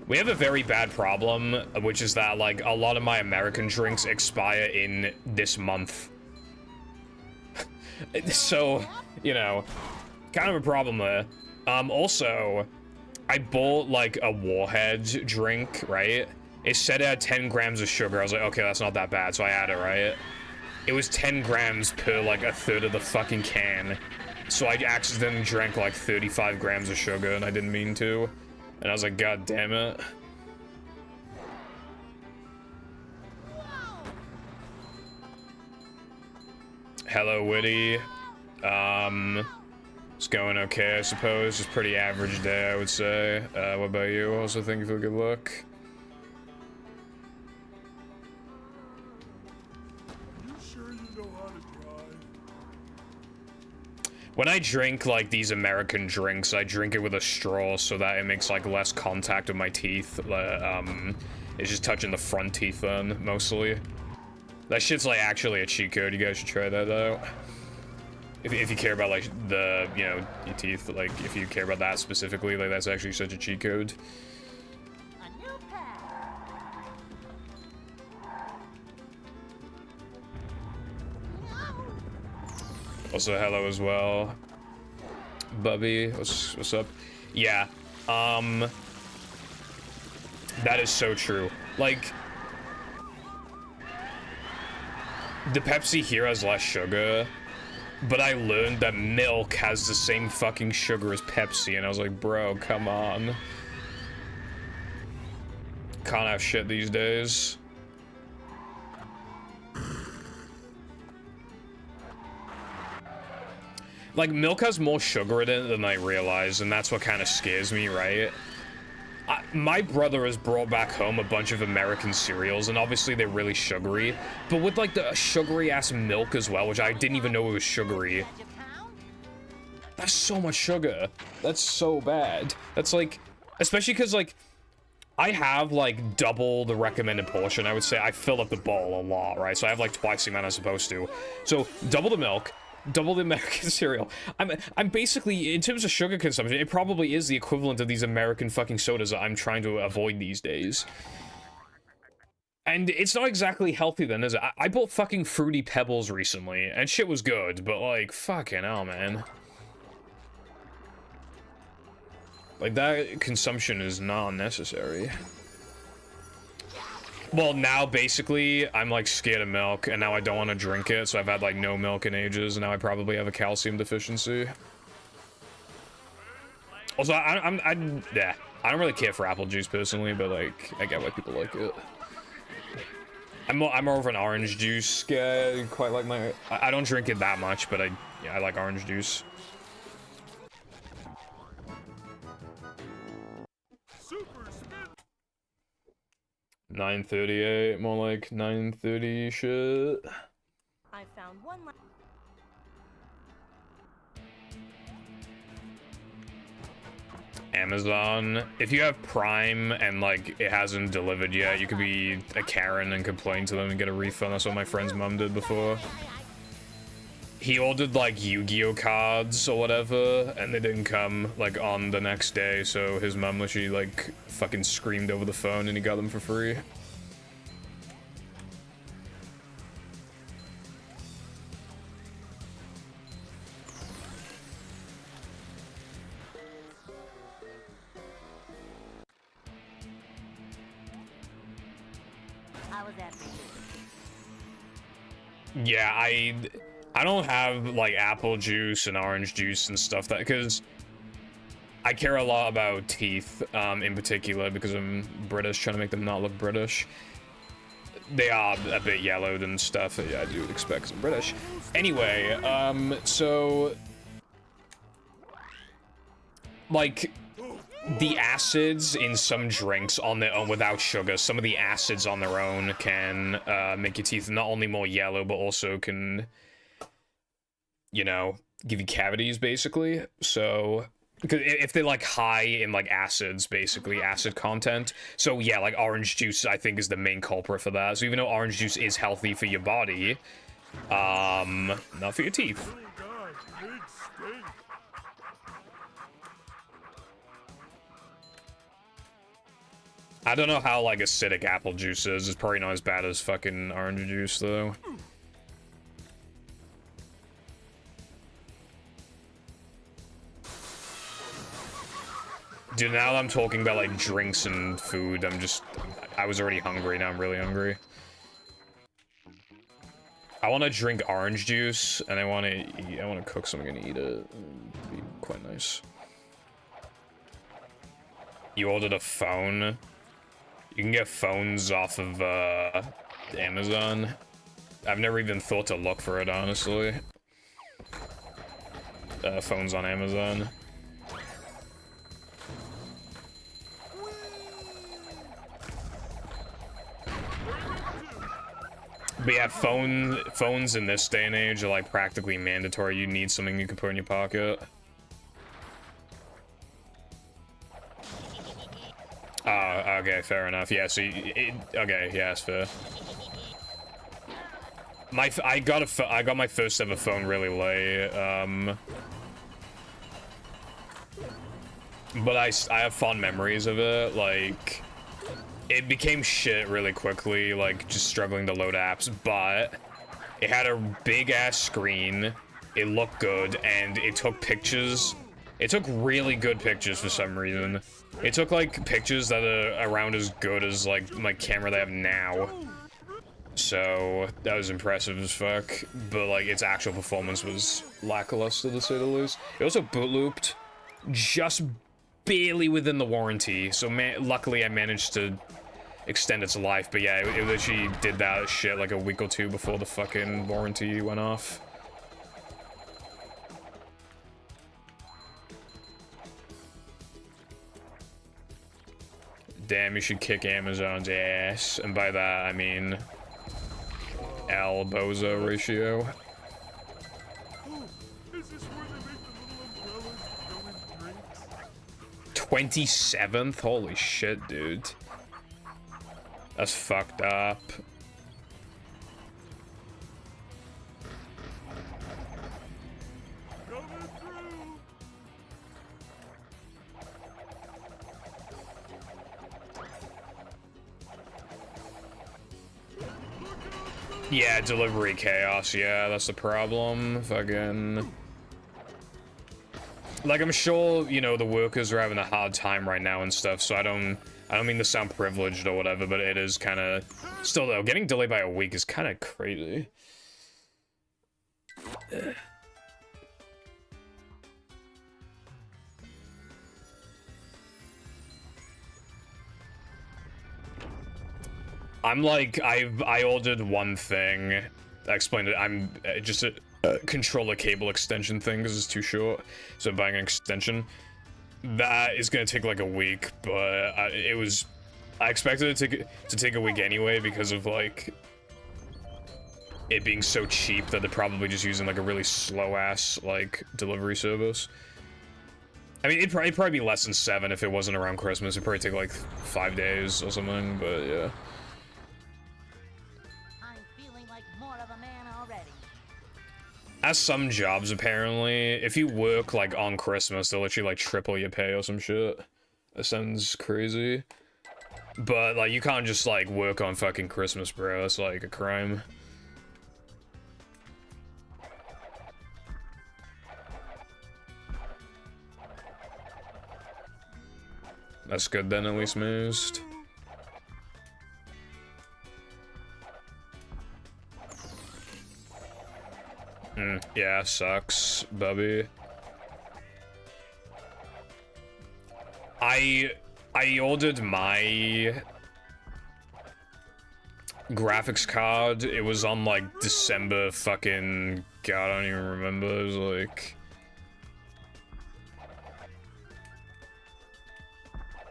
we have a very bad problem, which is that, like, a lot of my American drinks expire in this month. So, you know, kind of a problem there. Also, I bought, like, a Warhead drink, right? It said it had 10 grams of sugar. I was like, okay, that's not that bad. So I added, right? It was 10 grams per like a third of the fucking can. So I accidentally drank like 35 grams of sugar and I didn't mean to. And I was like, God damn it. Hello, Witty. It's going okay, I suppose. Just pretty average day, I would say. What about you? Also, thank you for the good luck. You sure you know how to drive? When I drink, like, these American drinks, I drink it with a straw so that it makes, like, less contact with my teeth. It's just touching the front teeth then, mostly. That shit's, like, actually a cheat code. You guys should try that out. If you care about, like, the, you know, your teeth, like, if you care about that specifically, like, that's actually such a cheat code. A new pet. Also, hello as well. Bubby, what's up? Yeah, that is so true. Like, the Pepsi here has less sugar, but I learned that milk has the same fucking sugar as Pepsi, and I was like, bro, come on. Can't have shit these days. Like, milk has more sugar in it than I realize, and that's what kind of scares me, right? My brother has brought back home a bunch of American cereals, and obviously they're really sugary, but with, like, the sugary-ass milk as well, which I didn't even know it was sugary. That's so much sugar. That's so bad. That's, like, especially because, like, I have, like, double the recommended portion. I would say I fill up the bowl a lot, right? So I have, like, twice the amount I'm supposed to. So, double the milk. Double the American cereal. I'm basically, in terms of sugar consumption, it probably is the equivalent of these American fucking sodas that I'm trying to avoid these days. And it's not exactly healthy then, is it? I bought fucking Fruity Pebbles recently, and shit was good, but like, fucking hell, man. Like, that consumption is not necessary. Well, now, basically, I'm, like, scared of milk, and now I don't want to drink it, so I've had, like, no milk in ages, and now I probably have a calcium deficiency. Also, yeah, I don't really care for apple juice, personally, but, like, I get why people like it. I'm more of an orange juice guy, quite like my... I don't drink it that much, but I like orange juice. Super spin. 9:38, more like 9:30 shit. I found one. Amazon, if you have Prime and like it hasn't delivered yet, you could be a Karen and complain to them and get a refund. That's what my friend's mom did before. He ordered like Yu-Gi-Oh cards or whatever, and they didn't come like on the next day, so his mom literally like fucking screamed over the phone and he got them for free. How was that for you? Yeah, I don't have like apple juice and orange juice and stuff that because I care a lot about teeth in particular because I'm British, trying to make them not look British. They are a bit yellowed and stuff. Yeah, I do expect some British. Anyway, so like the acids in some drinks on their own without sugar, some of the acids on their own can make your teeth not only more yellow, but also can, you know, give you cavities, basically. So, because if they're, like, high in, like, acids, basically, acid content. So, yeah, like, orange juice, I think, is the main culprit for that. So, even though orange juice is healthy for your body, not for your teeth. Little guy, big steak. I don't know how, like, acidic apple juice is. It's probably not as bad as fucking orange juice, though. Dude, now that I'm talking about like drinks and food, I was already hungry, now I'm really hungry. I want to drink orange juice, and I want to cook something and eat it. It'd be quite nice. You ordered a phone? You can get phones off of, Amazon. I've never even thought to look for it, honestly. Phones on Amazon. But yeah, phones in this day and age are like practically mandatory. You need something you can put in your pocket. Oh, okay, fair enough. Yeah, so okay, yeah, that's fair. I got my first ever phone really late. But I have fond memories of it. Like, it became shit really quickly, like just struggling to load apps, but it had a big ass screen, it looked good, and it took pictures. It took really good pictures for some reason. It took like pictures that are around as good as like my camera they have now. So that was impressive as fuck, but like its actual performance was lackluster to say the least. It also boot looped just barely within the warranty, so luckily I managed to extend its life, but yeah, it literally did that shit like a week or two before the fucking warranty went off. Damn, you should kick Amazon's ass, and by that I mean Al Bozo ratio. Is this where they make the little umbrellas that go in drinks? 27th? Holy shit, dude. That's fucked up. Coming through. Yeah, delivery chaos, yeah, that's the problem. Fucking... Like, I'm sure, you know, the workers are having a hard time right now and stuff, so I don't mean to sound privileged or whatever, but it is kind of... Still, though, getting delayed by a week is kind of crazy. I'm like, I ordered one thing. I explained it. I'm just a controller cable extension thing because it's too short. So I'm buying an extension. That is gonna take like a week, but I expected it to take a week anyway because of like it being so cheap that they're probably just using like a really slow ass like delivery service. I mean, it'd probably be less than 7 if it wasn't around Christmas. It'd probably take like 5 days or something, but yeah. I'm feeling like more of a man already. As some jobs, apparently, if you work, like, on Christmas, they'll literally, like, triple your pay or some shit. That sounds crazy. But, like, you can't just, like, work on fucking Christmas, bro. That's, like, a crime. That's good then, at least moved. Yeah, sucks, Bubby. I ordered my graphics card. It was on like December fucking... God, I don't even remember. It was like...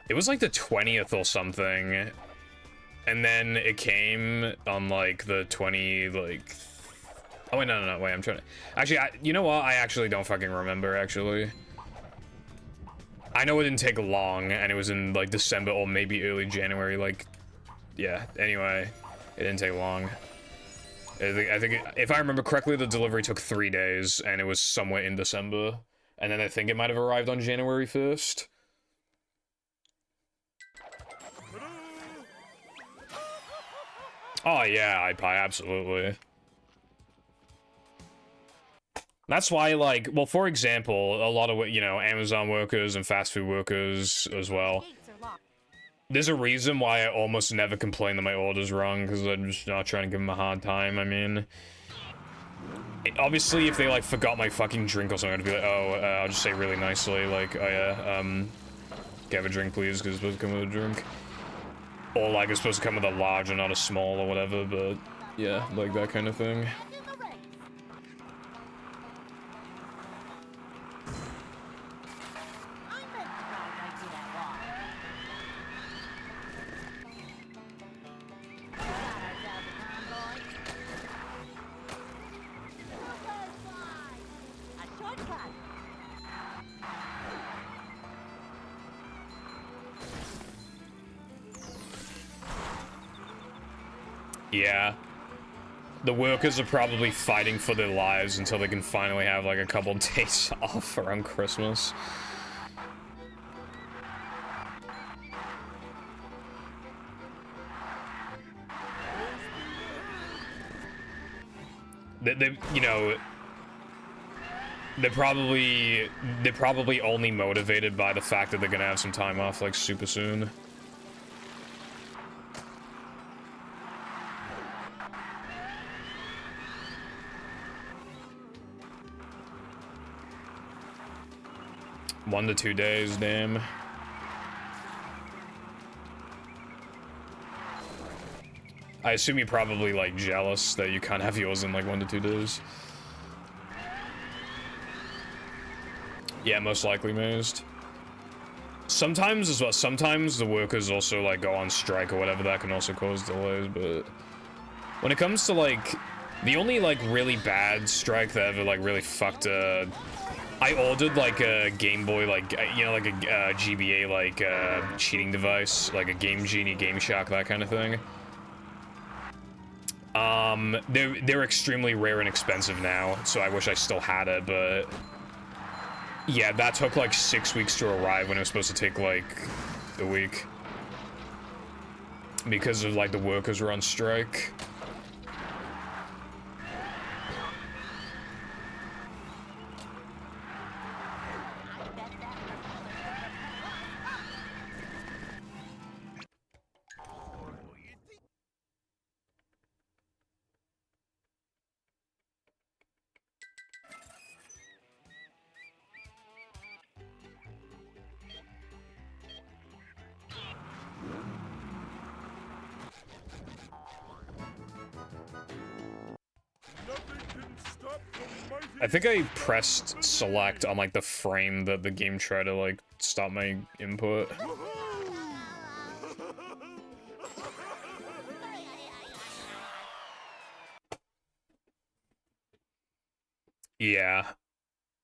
It was like the 20th or something. And then it came on like the 20, like... Oh, wait, no, wait, I'm trying to... Actually, you know what? I actually don't fucking remember, actually. I know it didn't take long, and it was in, like, December or maybe early January, like... Yeah, anyway, it didn't take long. I think if I remember correctly, the delivery took 3 days, and it was somewhere in December. And then I think it might have arrived on January 1st. Oh, yeah, iPie, absolutely. That's why, like, well, for example, a lot of, you know, Amazon workers and fast food workers as well. Gates are locked. There's a reason why I almost never complain that my order's wrong, because I'm just not trying to give them a hard time. I mean, obviously, if they, like, forgot my fucking drink or something, I'd be like, oh, I'll just say really nicely, like, oh yeah, can I have a drink, please, because it's supposed to come with a drink. Or, like, it's supposed to come with a large and not a small or whatever, but, yeah, like, that kind of thing. Back in the race. I meant to ride right through that wall. Got ourselves a convoy. Super slide. A shortcut. Yeah. The workers are probably fighting for their lives until they can finally have, like, a couple days off around Christmas. They you know, they're probably only motivated by the fact that they're gonna have some time off, like, super soon. One to 2 days, damn. I assume you're probably, like, jealous that you can't have yours in, like, 1 to 2 days. Yeah, most likely, Mazed. Sometimes as well, sometimes the workers also, like, go on strike or whatever, that can also cause delays, but when it comes to, like, the only, like, really bad strike that ever, like, really fucked, I ordered, like, a Game Boy, like, you know, like a GBA, like, cheating device, like a Game Genie, Game Shock, that kind of thing. They're extremely rare and expensive now, so I wish I still had it, but yeah, that took like 6 weeks to arrive when it was supposed to take like a week because of like the workers were on strike. I think I pressed select on like the frame that the game tried to like stop my input. Yeah.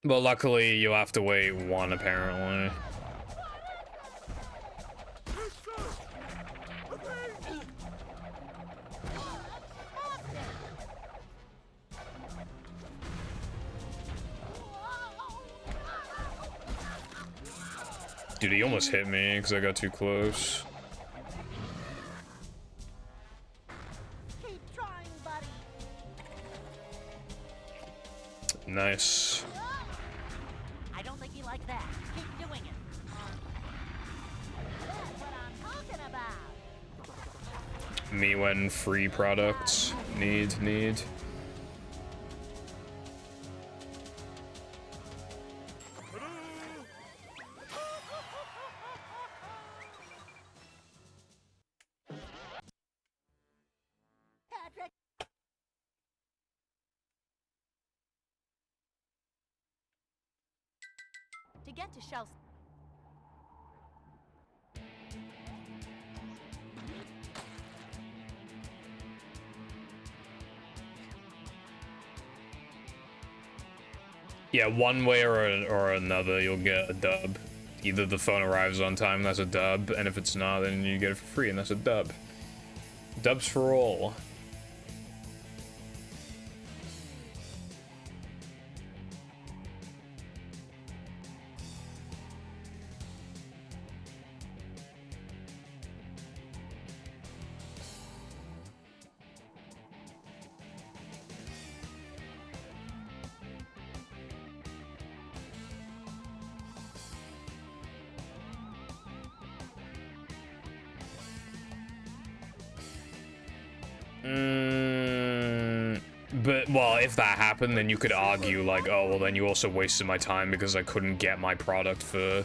But luckily you'll have to wait 1 apparently. Dude, he almost hit me because I got too close. Keep trying, buddy. Nice. I don't think he likes that. Keep doing it. That's what I'm talking about. Me when free products. Need. Patrick. To get to shelf. Yeah, one way or another, you'll get a dub. Either the phone arrives on time, that's a dub, and if it's not, then you get it for free, and that's a dub. Dubs for all. But, well, if that happened, then you could argue, like, oh, well, then you also wasted my time because I couldn't get my product for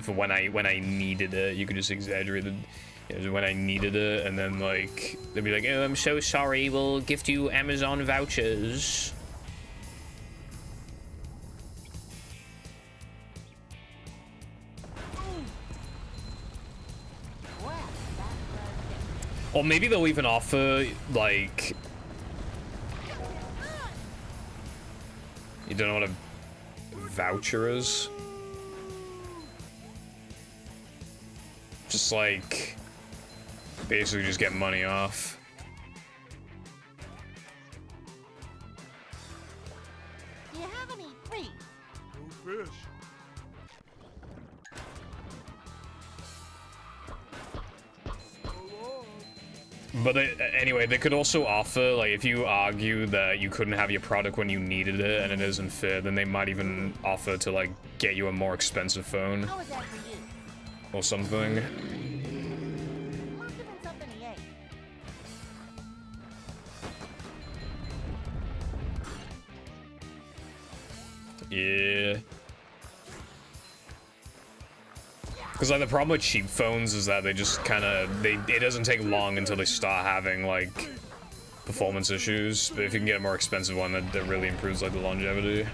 when I needed it. You could just exaggerate it. You know, when I needed it, and then, like, they'd be like, oh, I'm so sorry, we'll gift you Amazon vouchers. Or maybe they'll even offer, like... You don't know what a voucher is? Just like... Basically just get money off. Do you have any free? No fish. But anyway, they could also offer, like, if you argue that you couldn't have your product when you needed it and it isn't fair, then they might even offer to, like, get you a more expensive phone. How was that for you? Or something. Must have been something he ate. Yeah. Because, like, the problem with cheap phones is that they just kind of, it doesn't take long until they start having, like, performance issues. But if you can get a more expensive one, that really improves, like, the longevity.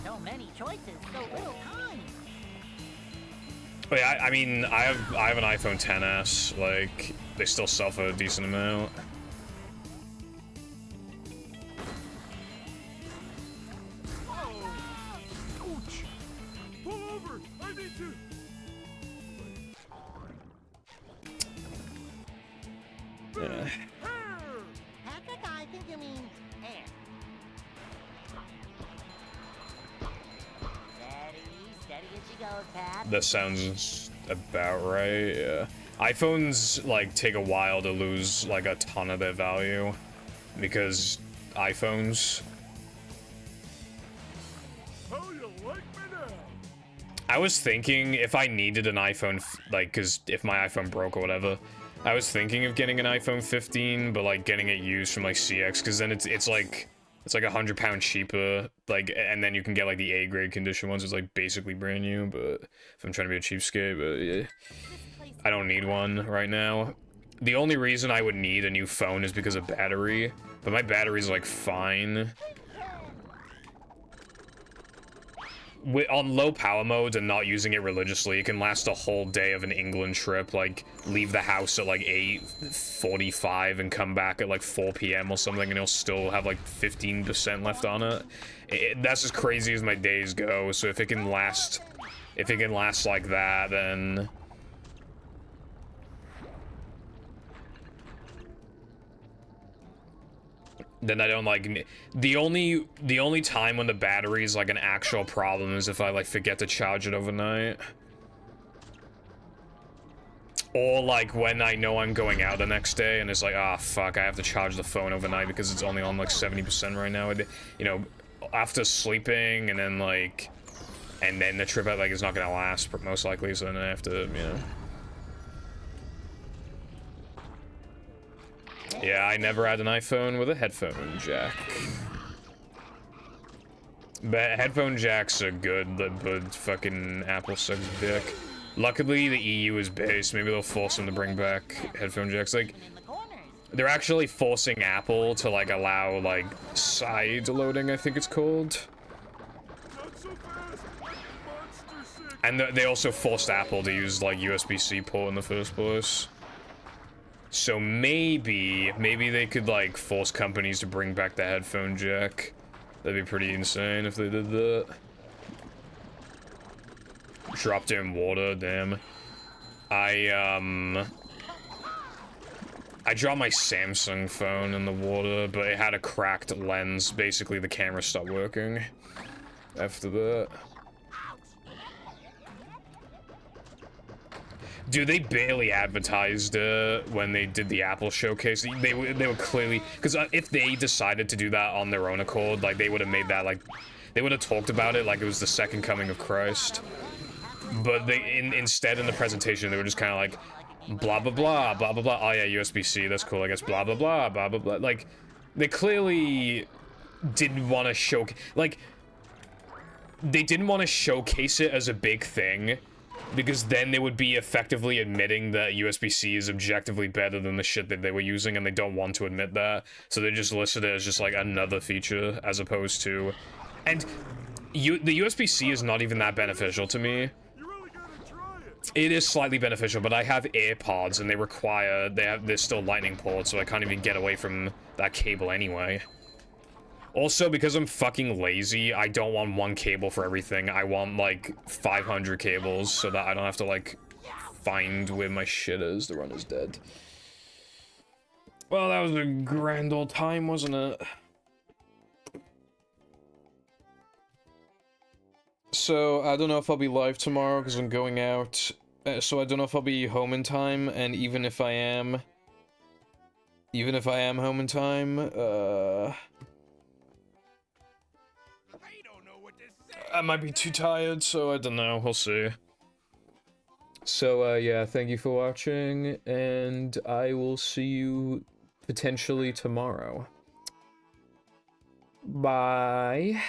So many choices, so little time. But yeah, I mean, I have an iPhone XS, like, they still sell for a decent amount. Ouch! Pull over! I need to... Yeah. Patrick, I think you mean air. Steady as she goes, Pat. That sounds about right, yeah. iPhones, like, take a while to lose, like, a ton of their value. Because iPhones... How you like me now? I was thinking if I needed an iPhone, like, because if my iPhone broke or whatever, I was thinking of getting an iPhone 15, but, like, getting it used from, like, CX, because then it's like £100 cheaper, like, and then you can get, like, the A-grade condition ones. It's, like, basically brand new, but if I'm trying to be a cheapskate, but, yeah. I don't need one right now. The only reason I would need a new phone is because of battery, but my battery's, like, fine. On low power modes and not using it religiously, it can last a whole day of an England trip, like, leave the house at, like, 8:45 and come back at, like, 4 p.m. or something, and it'll still have, like, 15% left on it. That's as crazy as my days go, so if it can last like that, then... Then I don't, like, the only time when the battery is, like, an actual problem is if I, like, forget to charge it overnight. Or, like, when I know I'm going out the next day and it's like, ah, fuck, I have to charge the phone overnight because it's only on, like, 70% right now. You know, after sleeping and then, like, and then the trip out, like, is not gonna last, most likely, so then I have to, you know. Yeah, I never had an iPhone with a headphone jack. But headphone jacks are good, but fucking Apple sucks dick. Luckily, the EU is based. Maybe they'll force them to bring back headphone jacks. Like, they're actually forcing Apple to, like, allow, like, side loading, I think it's called. Not so fast! Monster sick! And they also forced Apple to use, like, USB-C port in the first place. So maybe they could, like, force companies to bring back the headphone jack. That'd be pretty insane if they did that. Dropped it in water, damn. I dropped my Samsung phone in the water, but it had a cracked lens. Basically, the camera stopped working after that. Dude, they barely advertised when they did the Apple showcase. They were clearly, because if they decided to do that on their own accord, like, they would have made that, like, they would have talked about it like it was the second coming of Christ. But instead in the presentation, they were just kind of like, blah, blah, blah, blah, blah, blah. Oh yeah, USB-C, that's cool, I guess, blah, blah, blah, blah, blah, blah. Like, they clearly didn't want to show, like, they didn't want to showcase it as a big thing, because then they would be effectively admitting that USB-C is objectively better than the shit that they were using, and they don't want to admit that. So they just listed it as just, like, another feature, as opposed to... And the USB-C is not even that beneficial to me. It is slightly beneficial, but I have AirPods, and they're still lightning ports, so I can't even get away from that cable anyway. Also, because I'm fucking lazy, I don't want one cable for everything. I want, like, 500 cables so that I don't have to, like, find where my shit is. The run is dead. Well, that was a grand old time, wasn't it? So, I don't know if I'll be live tomorrow because I'm going out. So I don't know if I'll be home in time, and even if I am home in time, I might be too tired, so I don't know, we'll see. So, yeah, thank you for watching, and I will see you potentially tomorrow. Bye.